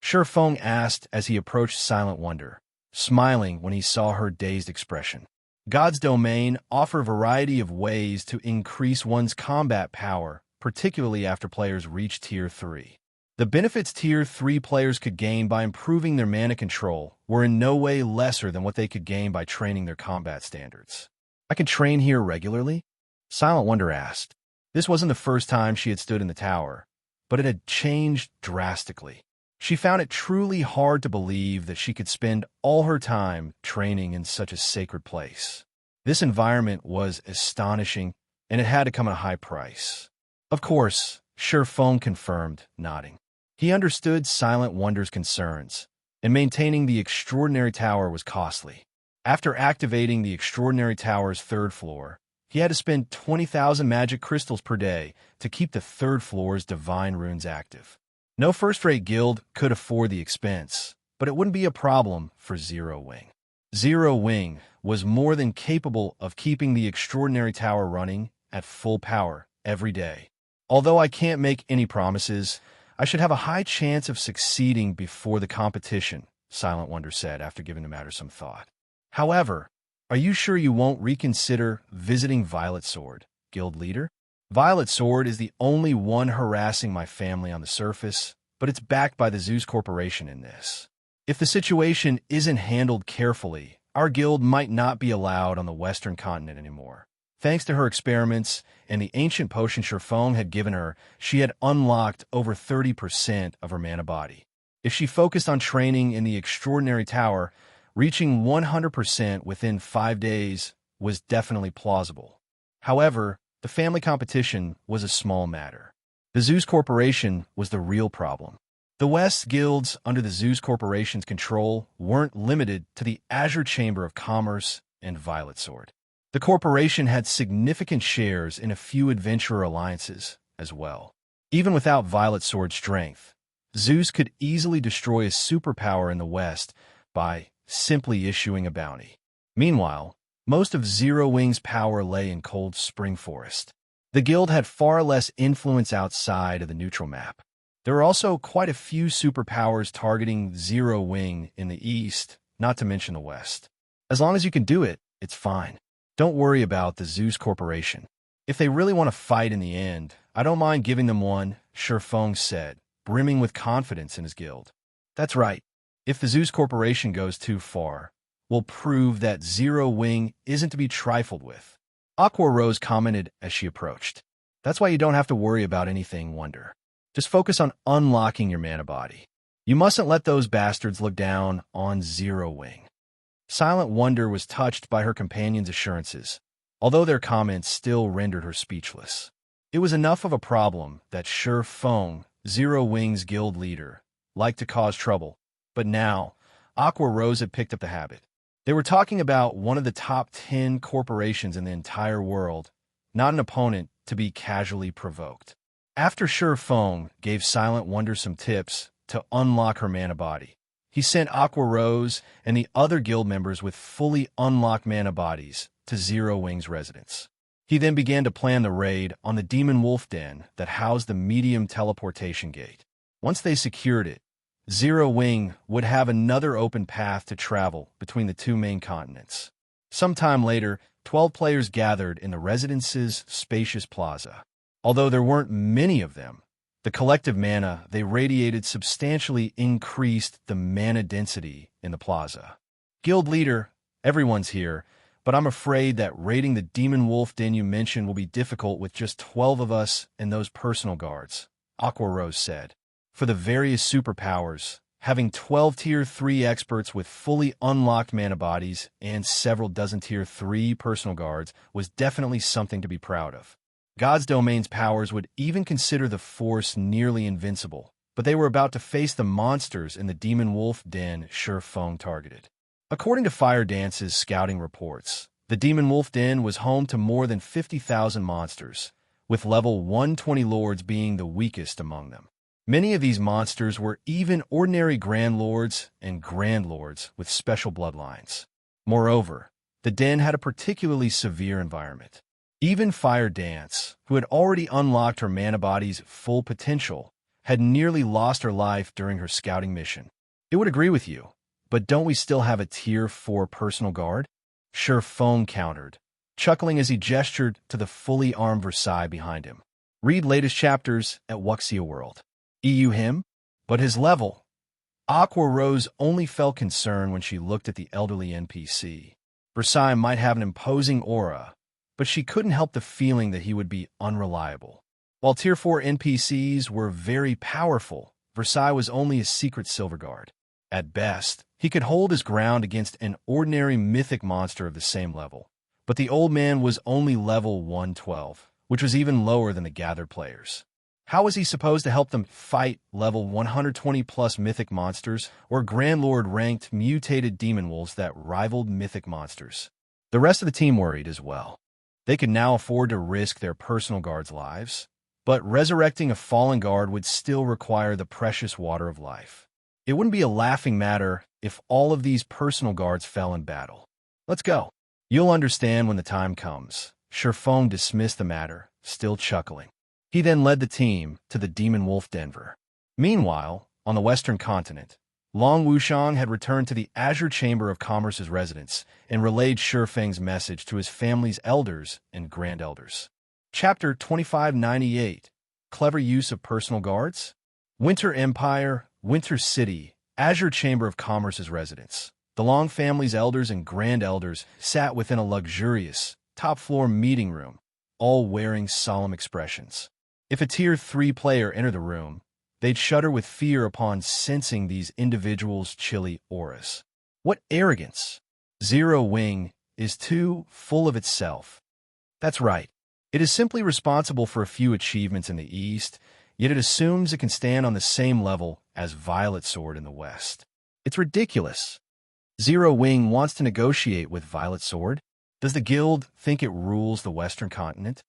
Shurfeng asked as he approached Silent Wonder, smiling when he saw her dazed expression. God's domain offer a variety of ways to increase one's combat power, particularly after players reach Tier 3. The benefits Tier 3 players could gain by improving their mana control were in no way lesser than what they could gain by training their combat standards. I can train here regularly? Silent Wonder asked. This wasn't the first time she had stood in the tower, but it had changed drastically. She found it truly hard to believe that she could spend all her time training in such a sacred place. This environment was astonishing, and it had to come at a high price. Of course, Shurfeng confirmed, nodding. He understood Silent Wonder's concerns, and maintaining the Extraordinary Tower was costly. After activating the Extraordinary Tower's 3rd floor, He had to spend 20,000 magic crystals per day to keep the third floor's divine runes active. No first-rate guild could afford the expense, but it wouldn't be a problem for Zero Wing. Zero Wing was more than capable of keeping the extraordinary tower running at full power every day. Although I can't make any promises, I should have a high chance of succeeding before the competition, Silent Wonder said after giving the matter some thought. However, are you sure you won't reconsider visiting Violet Sword, guild leader? Violet Sword is the only one harassing my family on the surface, but it's backed by the Zeus Corporation in this. If the situation isn't handled carefully, our guild might not be allowed on the Western continent anymore. Thanks to her experiments and the ancient potion Sherfong had given her, she had unlocked over 30% of her mana body. If she focused on training in the Extraordinary Tower, reaching 100% within 5 days was definitely plausible. However, the family competition was a small matter. The Zeus Corporation was the real problem. The West guilds under the Zeus Corporation's control weren't limited to the Azure Chamber of Commerce and Violet Sword. The corporation had significant shares in a few adventurer alliances as well. Even without Violet Sword's strength, Zeus could easily destroy a superpower in the West by simply issuing a bounty. Meanwhile, most of Zero Wing's power lay in Cold Spring Forest. The guild had far less influence outside of the neutral map. There were also quite a few superpowers targeting Zero Wing in the east, not to mention the west. As long as you can do it, it's fine. Don't worry about the Zeus Corporation. If they really want to fight in the end, I don't mind giving them one, Sherfong said, brimming with confidence in his guild. That's right. If the Zeus Corporation goes too far, we'll prove that Zero Wing isn't to be trifled with. Aqua Rose commented as she approached. That's why you don't have to worry about anything, Wonder. Just focus on unlocking your mana body. You mustn't let those bastards look down on Zero Wing. Silent Wonder was touched by her companion's assurances, although their comments still rendered her speechless. It was enough of a problem that Sherfong, Zero Wing's guild leader, liked to cause trouble, but now Aqua Rose had picked up the habit. They were talking about one of the top 10 corporations in the entire world, not an opponent to be casually provoked. After Sherfong gave Silent Wonder some tips to unlock her mana body, he sent Aqua Rose and the other guild members with fully unlocked mana bodies to Zero Wing's residence. He then began to plan the raid on the Demon Wolf Den that housed the medium teleportation gate. Once they secured it, Zero Wing would have another open path to travel between the two main continents. Sometime later, 12 players gathered in the residence's spacious plaza. Although there weren't many of them, the collective mana they radiated substantially increased the mana density in the plaza. Guild leader, everyone's here, but I'm afraid that raiding the Demon Wolf Den you mentioned will be difficult with just 12 of us and those personal guards, Aqua Rose said. For the various superpowers, having 12 Tier 3 experts with fully unlocked mana bodies and several dozen Tier 3 personal guards was definitely something to be proud of. God's Domain's powers would even consider the force nearly invincible, but they were about to face the monsters in the Demon Wolf Den Sherfong targeted. According to Fire Dance's scouting reports, the Demon Wolf Den was home to more than 50,000 monsters, with level 120 lords being the weakest among them. Many of these monsters were even ordinary Grand Lords and Grand Lords with special bloodlines. Moreover, the den had a particularly severe environment. Even Fire Dance, who had already unlocked her mana body's full potential, had nearly lost her life during her scouting mission. It would agree with you, but don't we still have a Tier 4 personal guard? Sherfong countered, chuckling as he gestured to the fully armed Versailles behind him. Read latest chapters at Wuxia World. EU him? But his level. Aqua Rose only felt concern when she looked at the elderly NPC. Versailles might have an imposing aura, but she couldn't help the feeling that he would be unreliable. While Tier 4 NPCs were very powerful, Versailles was only a secret silver guard. At best, he could hold his ground against an ordinary mythic monster of the same level, but the old man was only level 112, which was even lower than the gathered players. How was he supposed to help them fight level 120-plus mythic monsters or Grand Lord-ranked mutated demon wolves that rivaled mythic monsters? The rest of the team worried as well. They could now afford to risk their personal guards' lives, but resurrecting a fallen guard would still require the precious water of life. It wouldn't be a laughing matter if all of these personal guards fell in battle. Let's go. You'll understand when the time comes. Shurfeng dismissed the matter, still chuckling. He then led the team to the Demon Wolf Denver. Meanwhile, on the Western continent, Long Wushang had returned to the Azure Chamber of Commerce's residence and relayed Shurfeng's message to his family's elders and grand elders. Chapter 2598. Clever Use of Personal Guards? Winter Empire, Winter City, Azure Chamber of Commerce's residence. The Long family's elders and grand elders sat within a luxurious, top-floor meeting room, all wearing solemn expressions. If a Tier 3 player entered the room, they'd shudder with fear upon sensing these individuals' chilly auras. What arrogance! Zero Wing is too full of itself. That's right. It is simply responsible for a few achievements in the East, yet it assumes it can stand on the same level as Violet Sword in the West. It's ridiculous. Zero Wing wants to negotiate with Violet Sword. Does the guild think it rules the Western continent?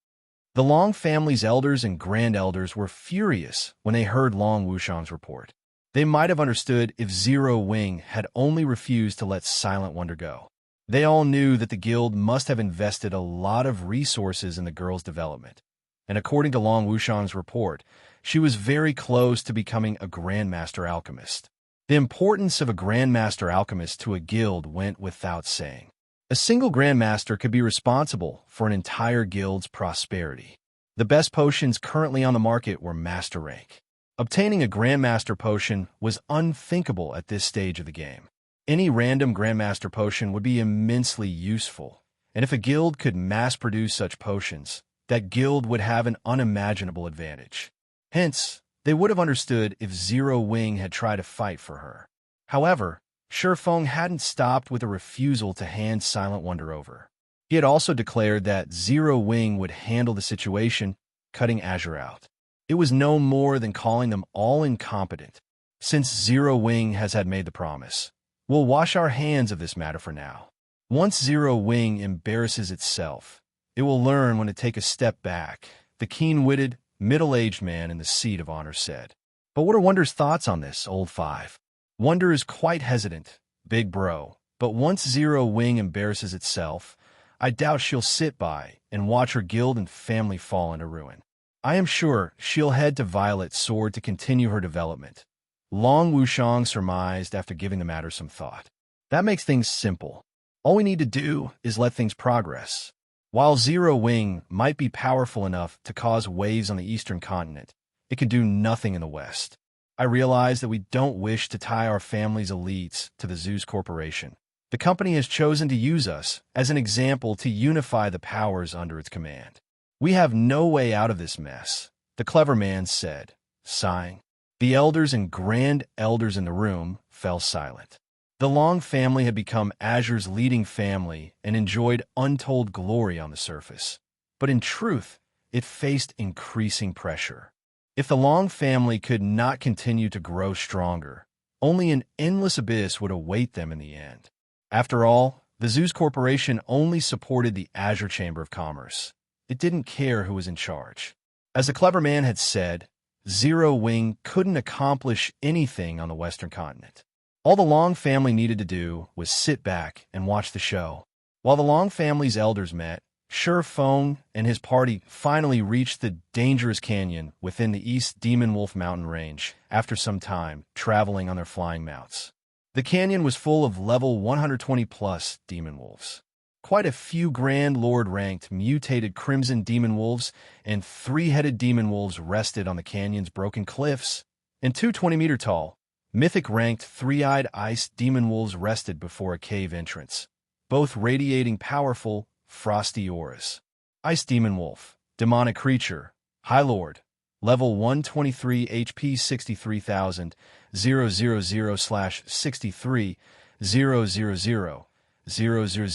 The Long family's elders and grand elders were furious when they heard Long Wushang's report. They might have understood if Zero Wing had only refused to let Silent Wonder go. They all knew that the guild must have invested a lot of resources in the girl's development, and according to Long Wushang's report, she was very close to becoming a Grandmaster alchemist. The importance of a Grandmaster alchemist to a guild went without saying. A single Grandmaster could be responsible for an entire guild's prosperity. The best potions currently on the market were Master rank. Obtaining a Grandmaster potion was unthinkable at this stage of the game. Any random Grandmaster potion would be immensely useful, and if a guild could mass-produce such potions, that guild would have an unimaginable advantage. Hence, they would have understood if Zero Wing had tried to fight for her. However, Shurfeng hadn't stopped with a refusal to hand Silent Wonder over. He had also declared that Zero Wing would handle the situation, cutting Azure out. It was no more than calling them all incompetent. Since Zero Wing had made the promise, we'll wash our hands of this matter for now. Once Zero Wing embarrasses itself, it will learn when to take a step back, the keen-witted, middle-aged man in the seat of honor said. But what are Wonder's thoughts on this, Old Five? Wonder is quite hesitant, big bro, but once Zero Wing embarrasses itself, I doubt she'll sit by and watch her guild and family fall into ruin. I am sure she'll head to Violet Sword to continue her development. Long Wushang surmised after giving the matter some thought. That makes things simple. All we need to do is let things progress. While Zero Wing might be powerful enough to cause waves on the Eastern continent, it can do nothing in the West. I realize that we don't wish to tie our family's elites to the Zeus Corporation. The company has chosen to use us as an example to unify the powers under its command. We have no way out of this mess, the clever man said, sighing. The elders and grand elders in the room fell silent. The Long family had become Azure's leading family and enjoyed untold glory on the surface. But in truth, it faced increasing pressure. If the Long family could not continue to grow stronger, only an endless abyss would await them in the end. After all, the Zeus Corporation only supported the Azure Chamber of Commerce. It didn't care who was in charge. As the clever man had said, Zero Wing couldn't accomplish anything on the Western continent. All the Long family needed to do was sit back and watch the show. While the Long family's elders met, Shurfeng and his party finally reached the dangerous canyon within the East Demon Wolf mountain range after some time traveling on their flying mounts. The canyon was full of level 120-plus demon wolves. Quite a few Grand Lord-ranked mutated Crimson Demon Wolves and three-headed Demon Wolves rested on the canyon's broken cliffs, and two 20-meter-tall, Mythic-ranked three-eyed Ice Demon Wolves rested before a cave entrance, both radiating powerful, frosty auras. Ice Demon Wolf, Demonic Creature, High Lord, Level 123 HP 63,000, 000/63,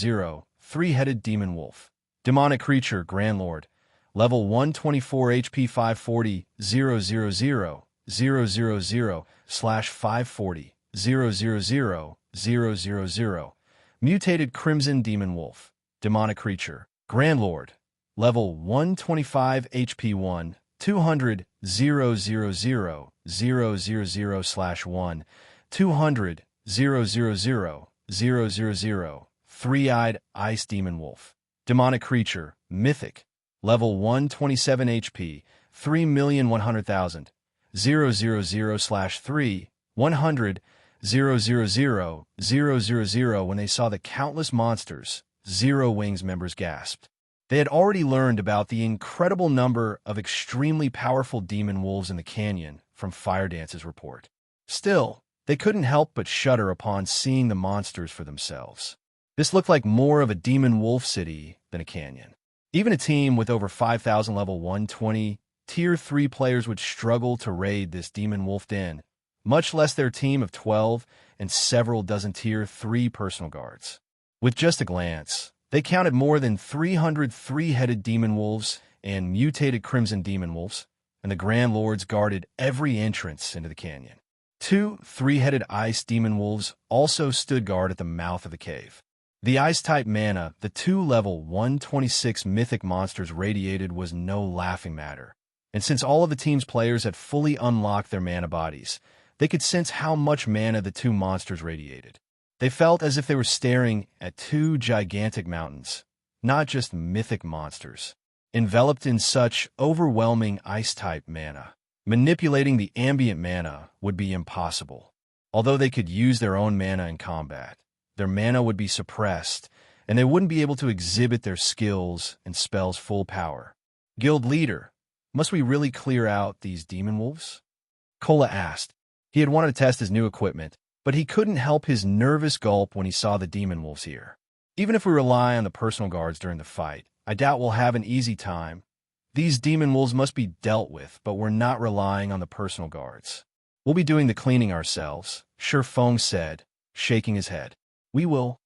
000, Three-Headed Demon Wolf. Demonic Creature, Grand Lord. Level 124 HP 540, 000/540, 000. Mutated Crimson Demon Wolf. Demonic Creature. Grand Lord. level 125 HP 1, 200 000/1, 200 000/000, Three-Eyed Ice Demon Wolf. Demonic creature, Mythic, level 127 HP, 3,100,000, 000/3, 100 000/000. When they saw the countless monsters, Zero Wings members gasped. They had already learned about the incredible number of extremely powerful demon wolves in the canyon from Fire Dance's report. Still, they couldn't help but shudder upon seeing the monsters for themselves. This looked like more of a demon wolf city than a canyon. Even a team with over 5,000 level 120, Tier 3 players would struggle to raid this demon wolf den, much less their team of 12 and several dozen Tier 3 personal guards. With just a glance, they counted more than 300 three-headed demon wolves and mutated crimson demon wolves, and the Grand Lords guarded every entrance into the canyon. 2 three-headed ice demon wolves also stood guard at the mouth of the cave. The ice-type mana the 2 level 126 mythic monsters radiated was no laughing matter, and since all of the team's players had fully unlocked their mana bodies, they could sense how much mana the 2 monsters radiated. They felt as if they were staring at 2 gigantic mountains, not just mythic monsters, enveloped in such overwhelming ice-type mana. Manipulating the ambient mana would be impossible. Although they could use their own mana in combat, their mana would be suppressed, and they wouldn't be able to exhibit their skills and spells' full power. Guild leader, must we really clear out these demon wolves? Kola asked. He had wanted to test his new equipment, but he couldn't help his nervous gulp when he saw the demon wolves here. Even if we rely on the personal guards during the fight, I doubt we'll have an easy time. These demon wolves must be dealt with, but we're not relying on the personal guards. We'll be doing the cleaning ourselves, Feng said, shaking his head. We will.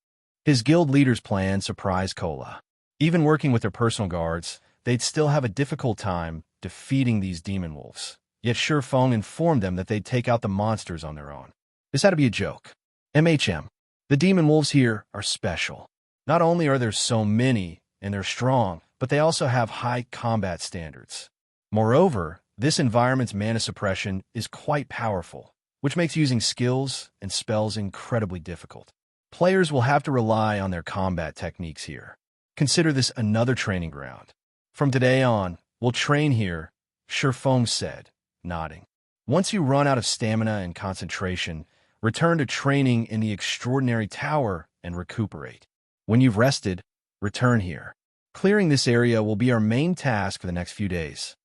His guild leader's plan surprised Kola. Even working with their personal guards, they'd still have a difficult time defeating these demon wolves. Yet Feng informed them that they'd take out the monsters on their own. This had to be a joke. MHM. The demon wolves here are special. Not only are there so many, and they're strong, but they also have high combat standards. Moreover, this environment's mana suppression is quite powerful, which makes using skills and spells incredibly difficult. Players will have to rely on their combat techniques here. Consider this another training ground. From today on, we'll train here, Feng said, nodding. Once you run out of stamina and concentration, return to training in the Extraordinary Tower and recuperate. When you've rested, return here. Clearing this area will be our main task for the next few days.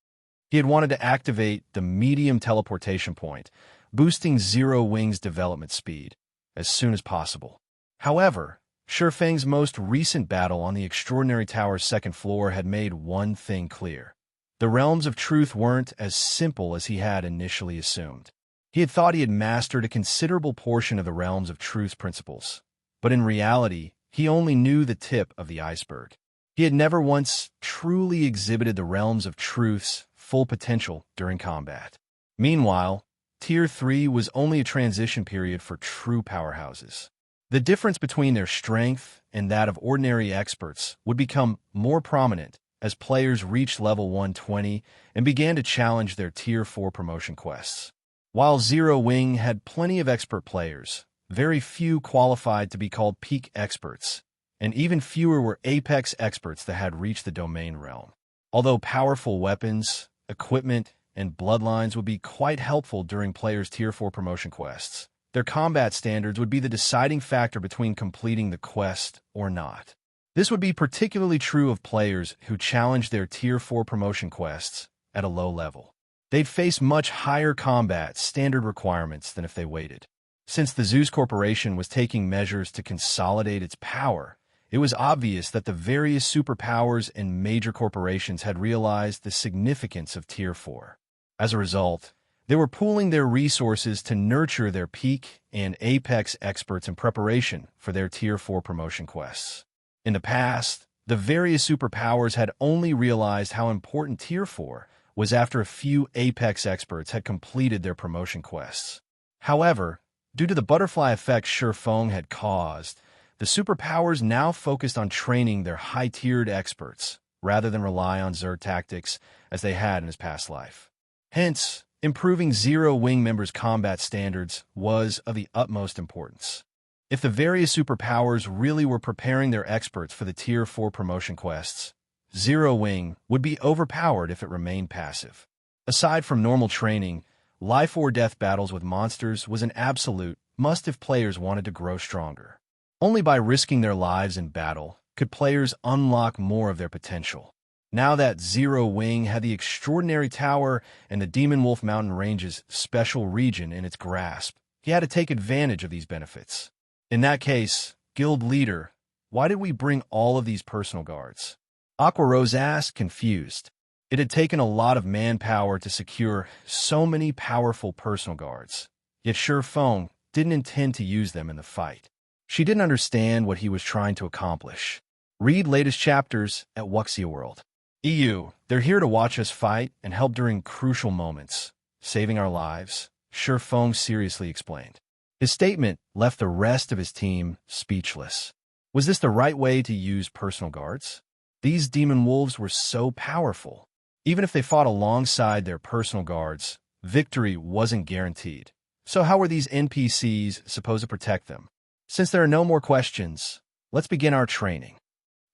He had wanted to activate the medium teleportation point, boosting Zero Wings' development speed, as soon as possible. However, Feng's most recent battle on the Extraordinary Tower's second floor had made one thing clear. The realms of truth weren't as simple as he had initially assumed. He had thought he had mastered a considerable portion of the realms of truth's principles, but in reality, he only knew the tip of the iceberg. He had never once truly exhibited the realms of truth's full potential during combat. Meanwhile, Tier 3 was only a transition period for true powerhouses. The difference between their strength and that of ordinary experts would become more prominent as players reached level 120 and began to challenge their Tier 4 promotion quests. While Zero Wing had plenty of expert players, very few qualified to be called peak experts, and even fewer were apex experts that had reached the domain realm. Although powerful weapons, equipment, and bloodlines would be quite helpful during players' Tier 4 promotion quests, their combat standards would be the deciding factor between completing the quest or not. This would be particularly true of players who challenged their Tier 4 promotion quests at a low level. They'd face much higher combat standard requirements than if they waited. Since the Zeus Corporation was taking measures to consolidate its power, it was obvious that the various superpowers and major corporations had realized the significance of Tier 4. As a result, they were pooling their resources to nurture their peak and apex experts in preparation for their Tier 4 promotion quests. In the past, the various superpowers had only realized how important Tier 4 was after a few apex experts had completed their promotion quests. However, due to the butterfly effect Feng had caused, the superpowers now focused on training their high-tiered experts, rather than rely on Xur tactics as they had in his past life. Hence, improving Zero Wing members' combat standards was of the utmost importance. If the various superpowers really were preparing their experts for the Tier 4 promotion quests, Zero Wing would be overpowered if it remained passive. Aside from normal training, life or death battles with monsters was an absolute must if players wanted to grow stronger. Only by risking their lives in battle could players unlock more of their potential. Now that Zero Wing had the extraordinary tower and the Demon Wolf Mountain Range's special region in its grasp, he had to take advantage of these benefits. In that case, Guild Leader, why did we bring all of these personal guards? Aqua Rose asked, confused. It had taken a lot of manpower to secure so many powerful personal guards, yet Feng didn't intend to use them in the fight. She didn't understand what he was trying to accomplish. Read latest chapters at Wuxia World. EU, they're here to watch us fight and help during crucial moments, saving our lives, Feng seriously explained. His statement left the rest of his team speechless. Was this the right way to use personal guards? These demon wolves were so powerful. Even if they fought alongside their personal guards, victory wasn't guaranteed. So how were these NPCs supposed to protect them? Since there are no more questions, let's begin our training.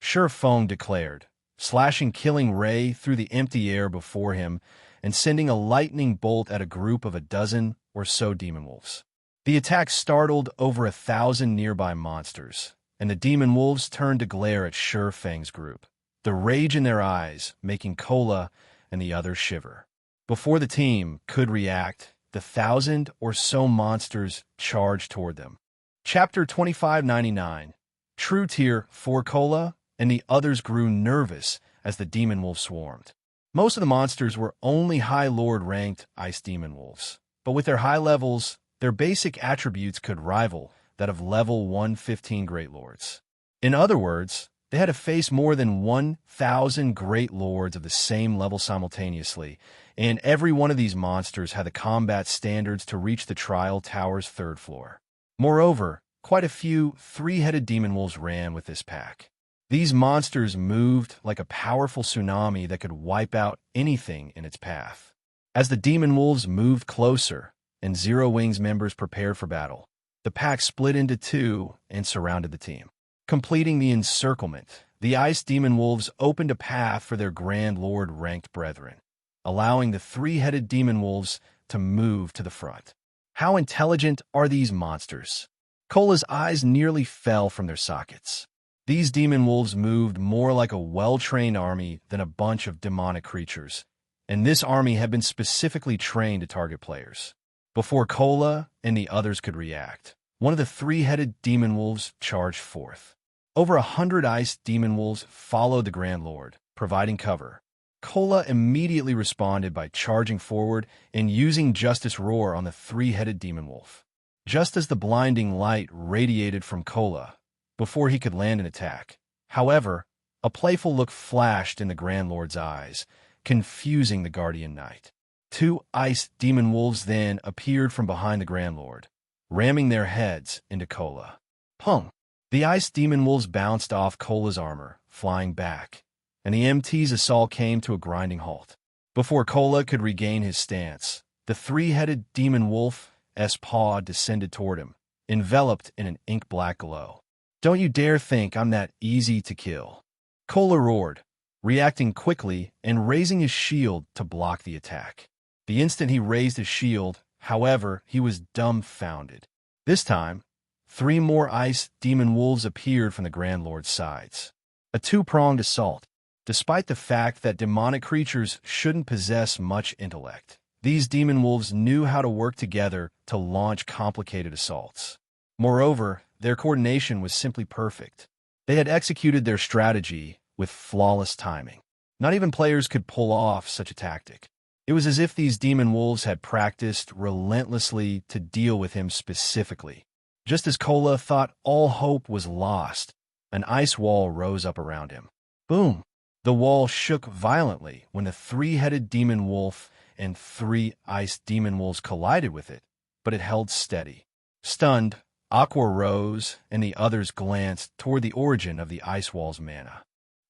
Feng declared, slashing Killing Ray through the empty air before him and sending a lightning bolt at a group of a dozen or so demon wolves. The attack startled over 1,000 nearby monsters, and the demon wolves turned to glare at Feng's group, the rage in their eyes making Cola and the others shiver. Before the team could react, the 1,000 or so monsters charged toward them. Chapter 2599. True Tier 4 Cola and the others grew nervous as the demon wolves swarmed. Most of the monsters were only High Lord ranked Ice Demon Wolves, but with their high levels, their basic attributes could rival that of level 115 Great Lords. In other words, they had to face more than 1,000 Great Lords of the same level simultaneously, and every one of these monsters had the combat standards to reach the Trial Tower's 3rd floor. Moreover, quite a few three-headed demon wolves ran with this pack. These monsters moved like a powerful tsunami that could wipe out anything in its path. As the demon wolves moved closer and Zero Wing's members prepared for battle, the pack split into two and surrounded the team. Completing the encirclement, the Ice Demon Wolves opened a path for their Grand Lord-ranked brethren, allowing the three-headed demon wolves to move to the front. How intelligent are these monsters? Cola's eyes nearly fell from their sockets. These demon wolves moved more like a well-trained army than a bunch of demonic creatures, and this army had been specifically trained to target players. Before Cola and the others could react, one of the three-headed demon wolves charged forth. Over 100 Ice Demon Wolves followed the Grand Lord, providing cover. Cola immediately responded by charging forward and using Justice Roar on the three-headed demon wolf. Just as the blinding light radiated from Cola, before he could land an attack. However, a playful look flashed in the Grand Lord's eyes, confusing the Guardian Knight. Two Ice Demon Wolves then appeared from behind the Grand Lord, ramming their heads into Cola. Pung! The Ice Demon Wolves bounced off Cola's armor, flying back, and the MT's assault came to a grinding halt. Before Cola could regain his stance, the three-headed demon wolf's paw descended toward him, enveloped in an ink-black glow. Don't you dare think I'm that easy to kill. Cola roared, reacting quickly and raising his shield to block the attack. The instant he raised his shield, however, he was dumbfounded. This time, 3 more Ice Demon Wolves appeared from the Grand Lord's sides. A two-pronged assault. Despite the fact that demonic creatures shouldn't possess much intellect, these demon wolves knew how to work together to launch complicated assaults. Moreover, their coordination was simply perfect. They had executed their strategy with flawless timing. Not even players could pull off such a tactic. It was as if these demon wolves had practiced relentlessly to deal with him specifically. Just as Cola thought all hope was lost, an ice wall rose up around him. Boom! The wall shook violently when the three-headed demon wolf and 3 Ice Demon Wolves collided with it, but it held steady. Stunned, Aqua rose and the others glanced toward the origin of the ice wall's mana.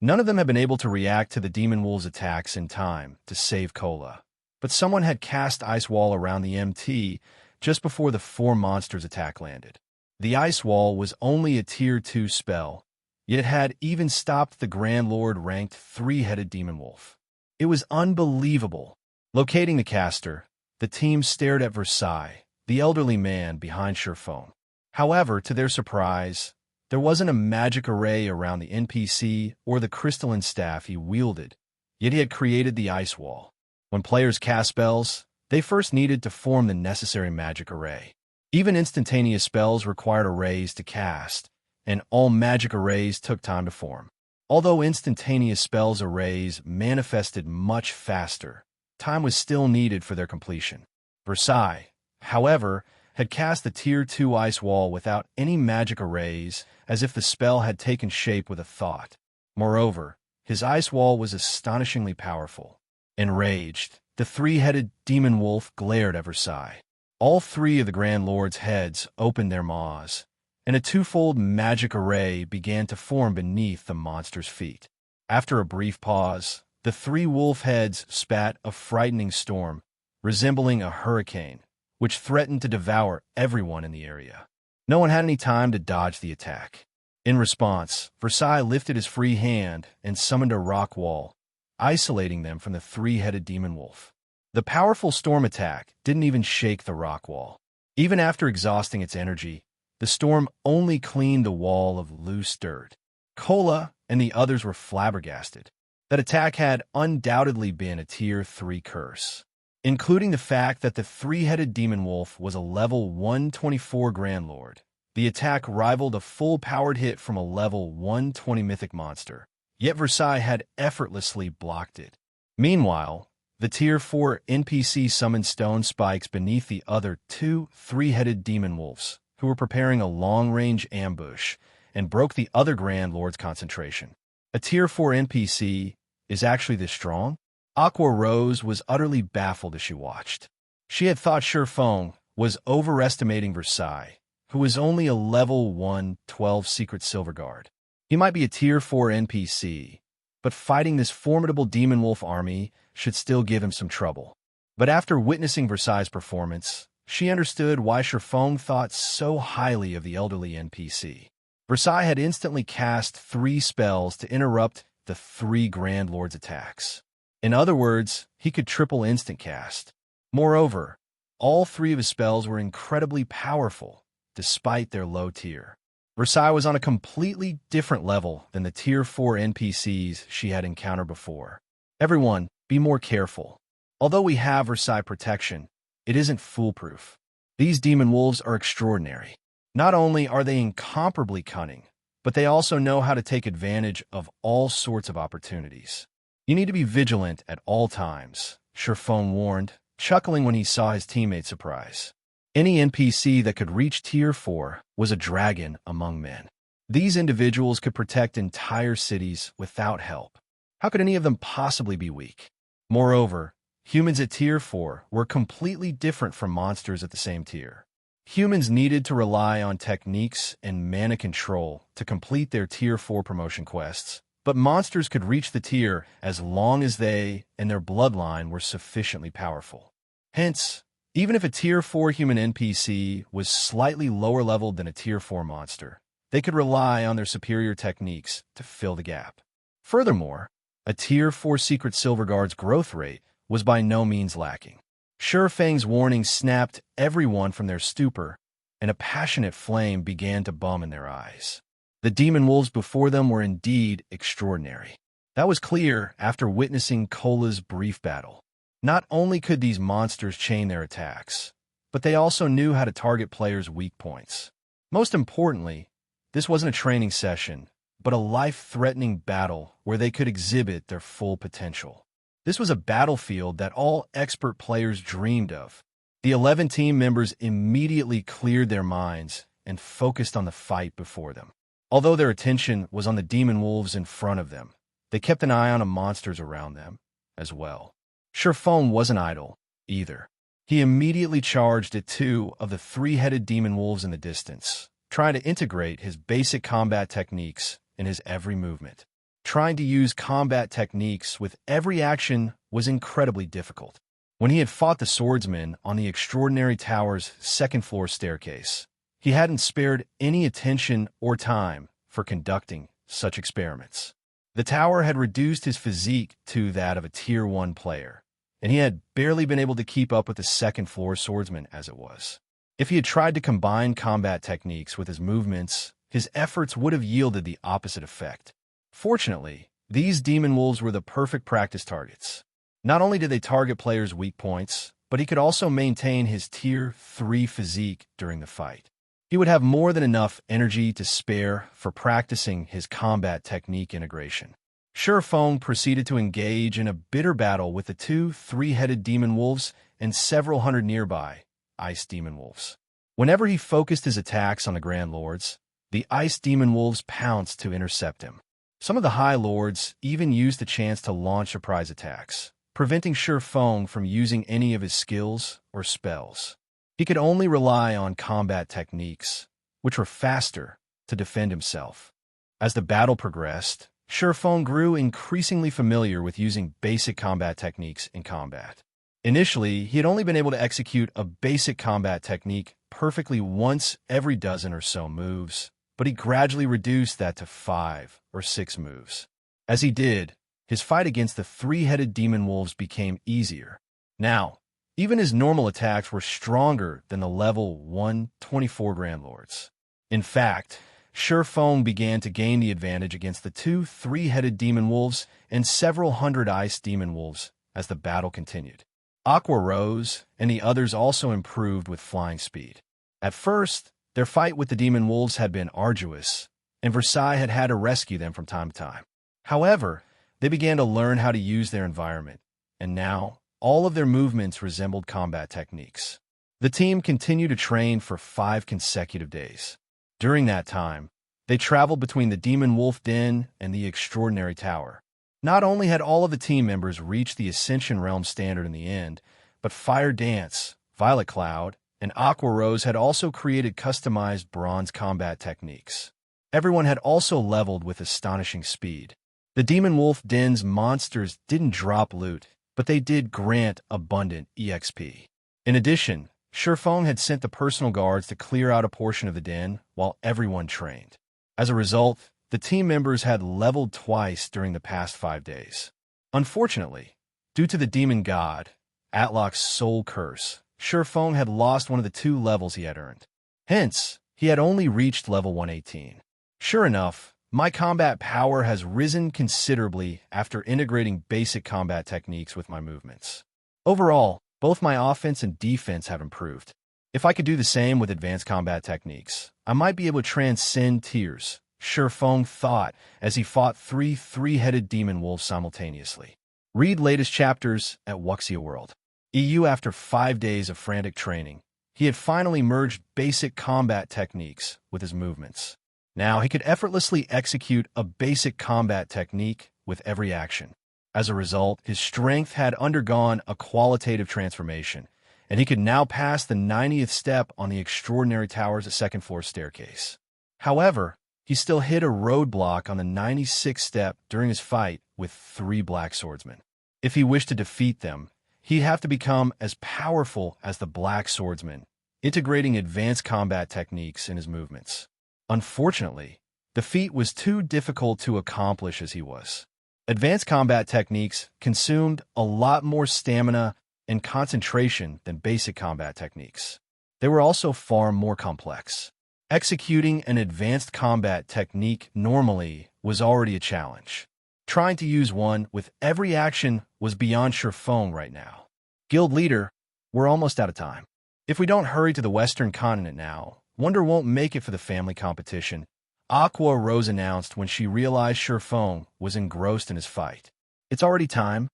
None of them had been able to react to the Demon Wolves' attacks in time to save Kola, but someone had cast Ice Wall around the MT just before the 4 monsters' attack landed. The Ice Wall was only a Tier 2 spell, yet it had even stopped the Grand Lord-ranked 3-headed Demon Wolf. It was unbelievable. Locating the caster, the team stared at Versailles, the elderly man behind Surpassing. However, to their surprise, there wasn't a magic array around the NPC or the crystalline staff he wielded, yet he had created the Ice Wall. When players cast spells, they first needed to form the necessary magic array. Even instantaneous spells required arrays to cast, and all magic arrays took time to form. Although instantaneous spells arrays manifested much faster, time was still needed for their completion. Versailles, however, had cast the Tier 2 Ice Wall without any magic arrays, as if the spell had taken shape with a thought. Moreover, his Ice Wall was astonishingly powerful. Enraged, the 3-headed Demon Wolf glared at Versailles. All 3 of the Grand Lord's heads opened their maws, and a twofold magic array began to form beneath the monster's feet. After a brief pause, the 3 wolf heads spat a frightening storm, resembling a hurricane, which threatened to devour everyone in the area. No one had any time to dodge the attack. In response, Versailles lifted his free hand and summoned a rock wall, isolating them from the 3-headed Demon Wolf. The powerful storm attack didn't even shake the rock wall. Even after exhausting its energy, the storm only cleaned the wall of loose dirt. Kola and the others were flabbergasted. That attack had undoubtedly been a Tier 3 curse, including the fact that the 3-headed Demon Wolf was a level 124 Grand Lord. The attack rivaled a full-powered hit from a level 120 Mythic monster, yet Versailles had effortlessly blocked it. Meanwhile, the Tier 4 NPC summoned stone spikes beneath the other 2 3-headed Demon Wolves, who were preparing a long-range ambush, and broke the other Grand Lord's concentration. A Tier 4 NPC is actually this strong? Aqua Rose was utterly baffled as she watched. She had thought Surpassing was overestimating Versailles, who was only a level 112 Secret Silver Guard. He might be a Tier 4 NPC, but fighting this formidable Demon Wolf army should still give him some trouble. But after witnessing Versailles' performance, she understood why Surpassing thought so highly of the elderly NPC. Versailles had instantly cast 3 spells to interrupt the 3 Grand Lord's attacks. In other words, he could triple instant cast. Moreover, all 3 of his spells were incredibly powerful, despite their low tier. Versailles was on a completely different level than the Tier 4 NPCs she had encountered before. Everyone, be more careful. Although we have Versailles protection, it isn't foolproof. These demon wolves are extraordinary. Not only are they incomparably cunning, but they also know how to take advantage of all sorts of opportunities. You need to be vigilant at all times, Surpassing warned, chuckling when he saw his teammate's surprise. Any NPC that could reach Tier 4 was a dragon among men. These individuals could protect entire cities without help. How could any of them possibly be weak? Moreover, humans at Tier 4 were completely different from monsters at the same tier. Humans needed to rely on techniques and mana control to complete their Tier 4 promotion quests, but monsters could reach the tier as long as they and their bloodline were sufficiently powerful. Hence, even if a Tier 4 human NPC was slightly lower leveled than a Tier 4 monster, they could rely on their superior techniques to fill the gap. Furthermore, a Tier 4 Secret Silver Guard's growth rate was by no means lacking. Surpassing's warning snapped everyone from their stupor, and a passionate flame began to bum in their eyes. The demon wolves before them were indeed extraordinary. That was clear after witnessing Kola's brief battle. Not only could these monsters chain their attacks, but they also knew how to target players' weak points. Most importantly, this wasn't a training session, but a life-threatening battle where they could exhibit their full potential. This was a battlefield that all expert players dreamed of. The 11 team members immediately cleared their minds and focused on the fight before them. Although their attention was on the demon wolves in front of them, they kept an eye on the monsters around them as well. Surpassing wasn't idle, either. He immediately charged at 2 of the 3-headed demon wolves in the distance, trying to integrate his basic combat techniques in his every movement. Trying to use combat techniques with every action was incredibly difficult. When he had fought the swordsman on the extraordinary tower's second-floor staircase, he hadn't spared any attention or time for conducting such experiments. The tower had reduced his physique to that of a Tier 1 player, and he had barely been able to keep up with the second-floor swordsman as it was. If he had tried to combine combat techniques with his movements, his efforts would have yielded the opposite effect. Fortunately, these demon wolves were the perfect practice targets. Not only did they target players' weak points, but he could also maintain his Tier 3 physique during the fight. He would have more than enough energy to spare for practicing his combat technique integration. Surpassing proceeded to engage in a bitter battle with the two three-headed demon wolves and several hundred nearby ice demon wolves. Whenever he focused his attacks on the Grand Lords, the ice demon wolves pounced to intercept him. Some of the High Lords even used the chance to launch surprise attacks, preventing Surpassing from using any of his skills or spells. He could only rely on combat techniques, which were faster, to defend himself. As the battle progressed, Surpassing grew increasingly familiar with using basic combat techniques in combat. Initially, he had only been able to execute a basic combat technique perfectly once every dozen or so moves, but he gradually reduced that to 5 or 6 moves. As he did, his fight against the three-headed demon wolves became easier. Now, even his normal attacks were stronger than the level 124 Grand Lords. In fact, Surpassing began to gain the advantage against the two three-headed demon wolves and several hundred ice demon wolves as the battle continued. Aqua Rose and the others also improved with flying speed. At first, their fight with the demon wolves had been arduous, and Versailles had had to rescue them from time to time. However, they began to learn how to use their environment, and now, all of their movements resembled combat techniques. The team continued to train for 5 consecutive days. During that time, they traveled between the Demon Wolf Den and the Extraordinary Tower. Not only had all of the team members reached the Ascension realm standard in the end, but Fire Dance, Violet Cloud, and Aqua Rose had also created customized bronze combat techniques. Everyone had also leveled with astonishing speed. The Demon Wolf Den's monsters didn't drop loot, but they did grant abundant EXP. In addition, Surpassing had sent the personal guards to clear out a portion of the den while everyone trained. As a result, the team members had leveled twice during the past 5 days. Unfortunately, due to the demon god, Atlok's soul curse, Surpassing had lost one of the 2 levels he had earned. Hence, he had only reached level 118. Sure enough, my combat power has risen considerably after integrating basic combat techniques with my movements. Overall, both my offense and defense have improved. If I could do the same with advanced combat techniques, I might be able to transcend tiers, Surpassing thought as he fought 3 three-headed demon wolves simultaneously. Read latest chapters at Wuxia World. EU After 5 days of frantic training, he had finally merged basic combat techniques with his movements. Now he could effortlessly execute a basic combat technique with every action. As a result, his strength had undergone a qualitative transformation, and he could now pass the 90th step on the Extraordinary Tower's second-floor staircase. However, he still hit a roadblock on the 96th step during his fight with 3 Black Swordsmen. If he wished to defeat them, he'd have to become as powerful as the Black Swordsmen, integrating advanced combat techniques in his movements. Unfortunately, the feat was too difficult to accomplish as he was. Advanced combat techniques consumed a lot more stamina and concentration than basic combat techniques. They were also far more complex. Executing an advanced combat technique normally was already a challenge. Trying to use one with every action was beyond Surpassing right now. Guild leader, we're almost out of time. If we don't hurry to the Western continent now, Wonder won't make it for the family competition, Aqua Rose announced when she realized Surpassing was engrossed in his fight. It's already time.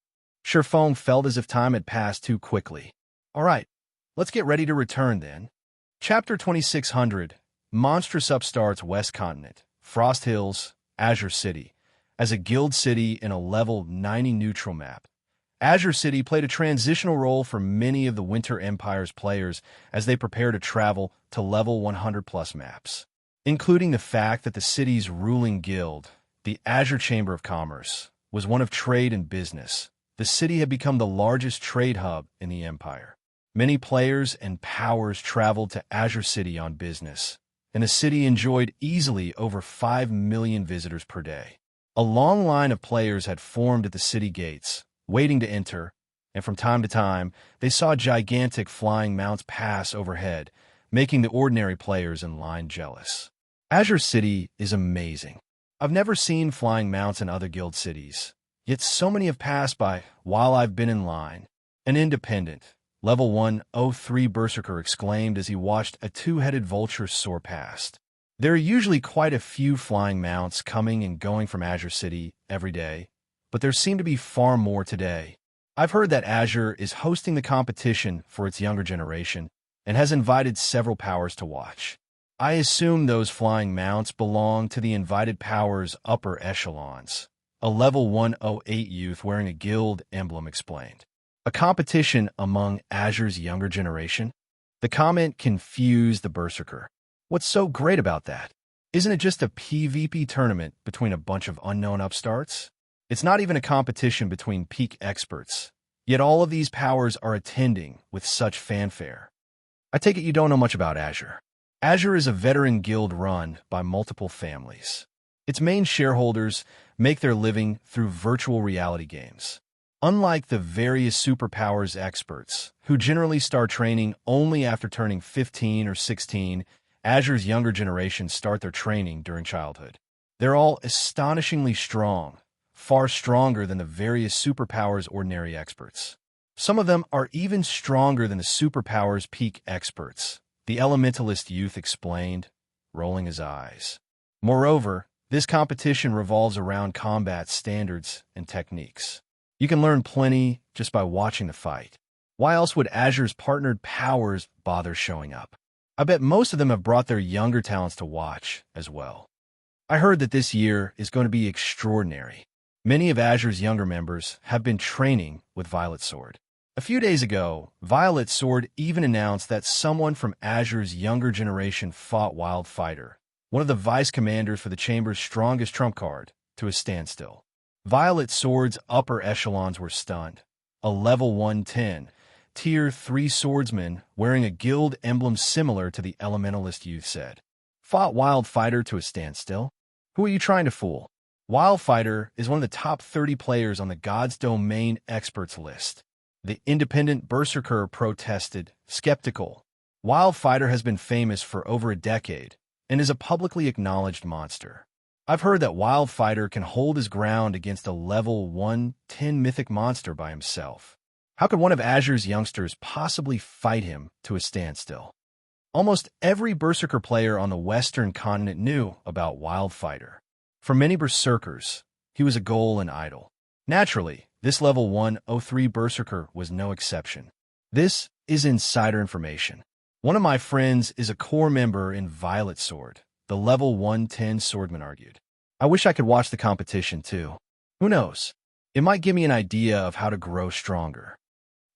Surpassing felt as if time had passed too quickly. All right, let's get ready to return then. Chapter 2600, Monstrous Upstarts West Continent, Frost Hills, Azure City. As a guild city in a level 90 neutral map, Azure City played a transitional role for many of the Winter Empire's players as they prepare to travel to level 100+ maps, including the fact that the city's ruling guild, The Azure Chamber of Commerce was one of trade and business. The city had become the largest trade hub in the empire. Many players and powers traveled to Azure City on business, and the city enjoyed easily over 5 million visitors per day. A long line of players had formed at the city gates, waiting to enter, and from time to time, they saw gigantic flying mounts pass overhead, making the ordinary players in line jealous. Azure City is amazing. I've never seen flying mounts in other guild cities, yet so many have passed by while I've been in line. An independent, level 103 berserker exclaimed as he watched a two-headed vulture soar past. There are usually quite a few flying mounts coming and going from Azure City every day, but there seem to be far more today. I've heard that Azure is hosting the competition for its younger generation and has invited several powers to watch. I assume those flying mounts belong to the invited powers' upper echelons. A level 108 youth wearing a guild emblem explained. A competition among Azure's younger generation? The comment confused the berserker. What's so great about that? Isn't it just a PvP tournament between a bunch of unknown upstarts? It's not even a competition between peak experts. Yet all of these powers are attending with such fanfare. I take it you don't know much about Azure. Azure is a veteran guild run by multiple families. Its main shareholders make their living through virtual reality games. Unlike the various superpowers experts, who generally start training only after turning 15 or 16, Azure's younger generation start their training during childhood. They're all astonishingly strong, far stronger than the various superpowers ordinary experts. Some of them are even stronger than the superpowers peak experts, the elementalist youth explained, rolling his eyes. Moreover, this competition revolves around combat standards and techniques. You can learn plenty just by watching the fight. Why else would Azure's partnered powers bother showing up? I bet most of them have brought their younger talents to watch as well. I heard that this year is going to be extraordinary. Many of Azure's younger members have been training with Violet Sword. A few days ago, Violet Sword even announced that someone from Azure's younger generation fought Wildfighter, one of the vice commanders for the Chamber's strongest trump card, to a standstill. Violet Sword's upper echelons were stunned. A level 110, Tier 3 swordsman wearing a guild emblem similar to the elementalist youth said. Fought Wildfighter to a standstill? Who are you trying to fool? Wildfighter is one of the top 30 players on the God's Domain experts list. The independent berserker protested, skeptical. Wildfighter has been famous for over a decade and is a publicly acknowledged monster. I've heard that Wildfighter can hold his ground against a level 110 mythic monster by himself. How could one of Azure's youngsters possibly fight him to a standstill? Almost every berserker player on the western continent knew about Wildfighter. For many berserkers, he was a goal and idol. Naturally, this level 103 berserker was no exception. This is insider information. One of my friends is a core member in Violet Sword, the level 110 swordman argued. I wish I could watch the competition too. Who knows? It might give me an idea of how to grow stronger.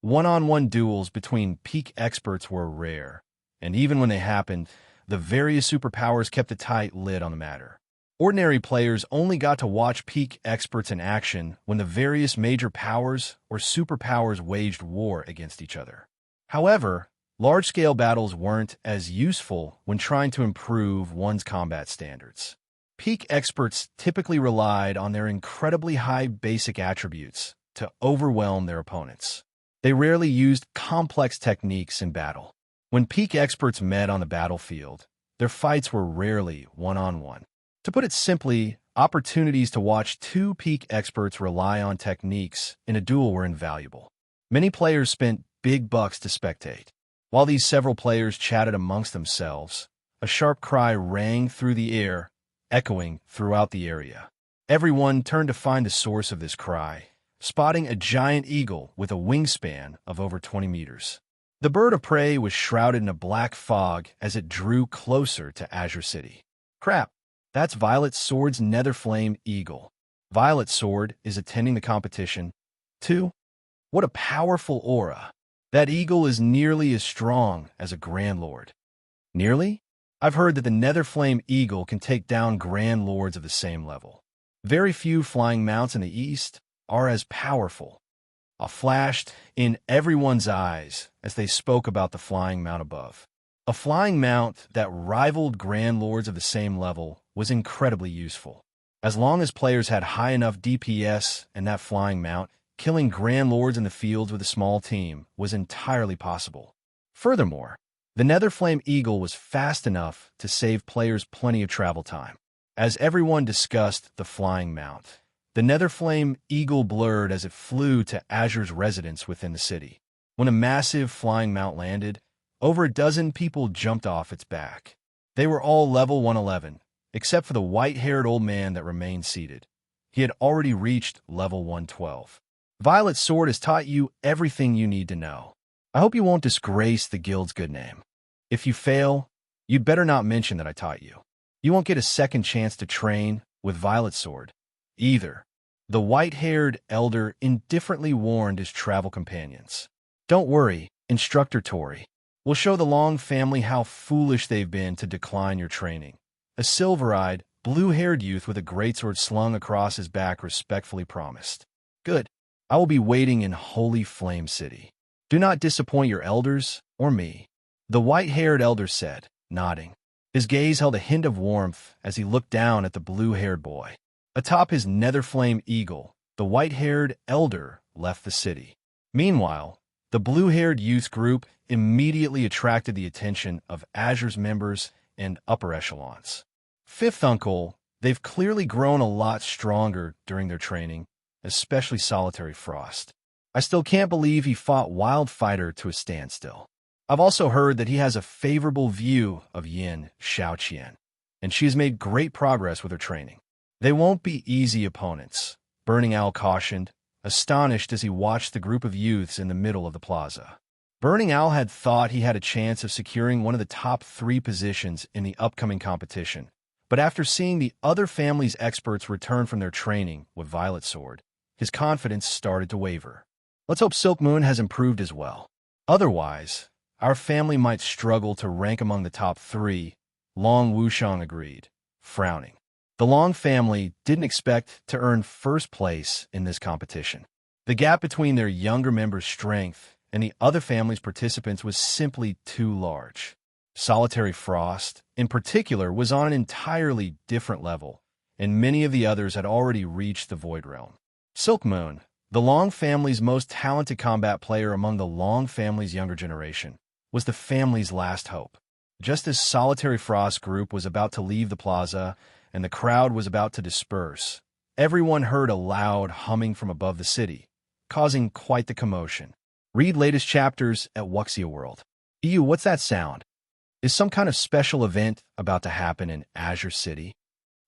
One-on-one duels between peak experts were rare, and even when they happened, the various superpowers kept a tight lid on the matter. Ordinary players only got to watch peak experts in action when the various major powers or superpowers waged war against each other. However, large-scale battles weren't as useful when trying to improve one's combat standards. Peak experts typically relied on their incredibly high basic attributes to overwhelm their opponents. They rarely used complex techniques in battle. When peak experts met on the battlefield, their fights were rarely one-on-one. To put it simply, opportunities to watch two peak experts rely on techniques in a duel were invaluable. Many players spent big bucks to spectate. While these several players chatted amongst themselves, a sharp cry rang through the air, echoing throughout the area. Everyone turned to find the source of this cry, spotting a giant eagle with a wingspan of over 20 meters. The bird of prey was shrouded in a black fog as it drew closer to Azure City. Crap, that's Violet Sword's Netherflame Eagle. Violet Sword is attending the competition, too. What a powerful aura. That eagle is nearly as strong as a Grand Lord. Nearly? I've heard that the Netherflame Eagle can take down Grand Lords of the same level. Very few flying mounts in the East are as powerful. A flashed in everyone's eyes as they spoke about the flying mount above. A flying mount that rivaled Grand Lords of the same level was incredibly useful. As long as players had high enough DPS and that flying mount, killing Grand Lords in the fields with a small team was entirely possible. Furthermore, the Netherflame Eagle was fast enough to save players plenty of travel time. As everyone discussed the flying mount, the Netherflame Eagle blurred as it flew to Azure's residence within the city. When a massive flying mount landed, over a dozen people jumped off its back. They were all level 111, except for the white-haired old man that remained seated. He had already reached level 112. Violet's sword has taught you everything you need to know. I hope you won't disgrace the guild's good name. If you fail, you'd better not mention that I taught you. You won't get a second chance to train with Violet's sword either. The white-haired elder indifferently warned his travel companions. Don't worry, Instructor Tori. We'll show the Long family how foolish they've been to decline your training. A silver-eyed, blue-haired youth with a greatsword slung across his back respectfully promised. Good. I will be waiting in Holy Flame City. Do not disappoint your elders or me. The white-haired elder said, nodding. His gaze held a hint of warmth as he looked down at the blue-haired boy. Atop his Netherflame Eagle, the white-haired elder left the city. Meanwhile, the blue-haired youth group immediately attracted the attention of Azure's members and upper echelons. Fifth Uncle, they've clearly grown a lot stronger during their training, especially Solitary Frost. I still can't believe he fought Wildfighter to a standstill. I've also heard that he has a favorable view of Yin Xiaoqian, and she has made great progress with her training. They won't be easy opponents, Burning Owl cautioned, astonished as he watched the group of youths in the middle of the plaza. Burning Owl had thought he had a chance of securing one of the top 3 positions in the upcoming competition, but after seeing the other family's experts return from their training with Violet Sword, his confidence started to waver. Let's hope Silk Moon has improved as well. Otherwise, our family might struggle to rank among the top 3, Long Wushang agreed, frowning. The Long family didn't expect to earn first place in this competition. The gap between their younger members' strength and the other family's participants was simply too large. Solitary Frost, in particular, was on an entirely different level, and many of the others had already reached the Void Realm. Silk Moon, the Long family's most talented combat player among the Long family's younger generation, was the family's last hope. Just as Solitary Frost's group was about to leave the plaza and the crowd was about to disperse, everyone heard a loud humming from above the city, causing quite the commotion. Read latest chapters at Wuxia World. Ew, what's that sound? Is some kind of special event about to happen in Azure City?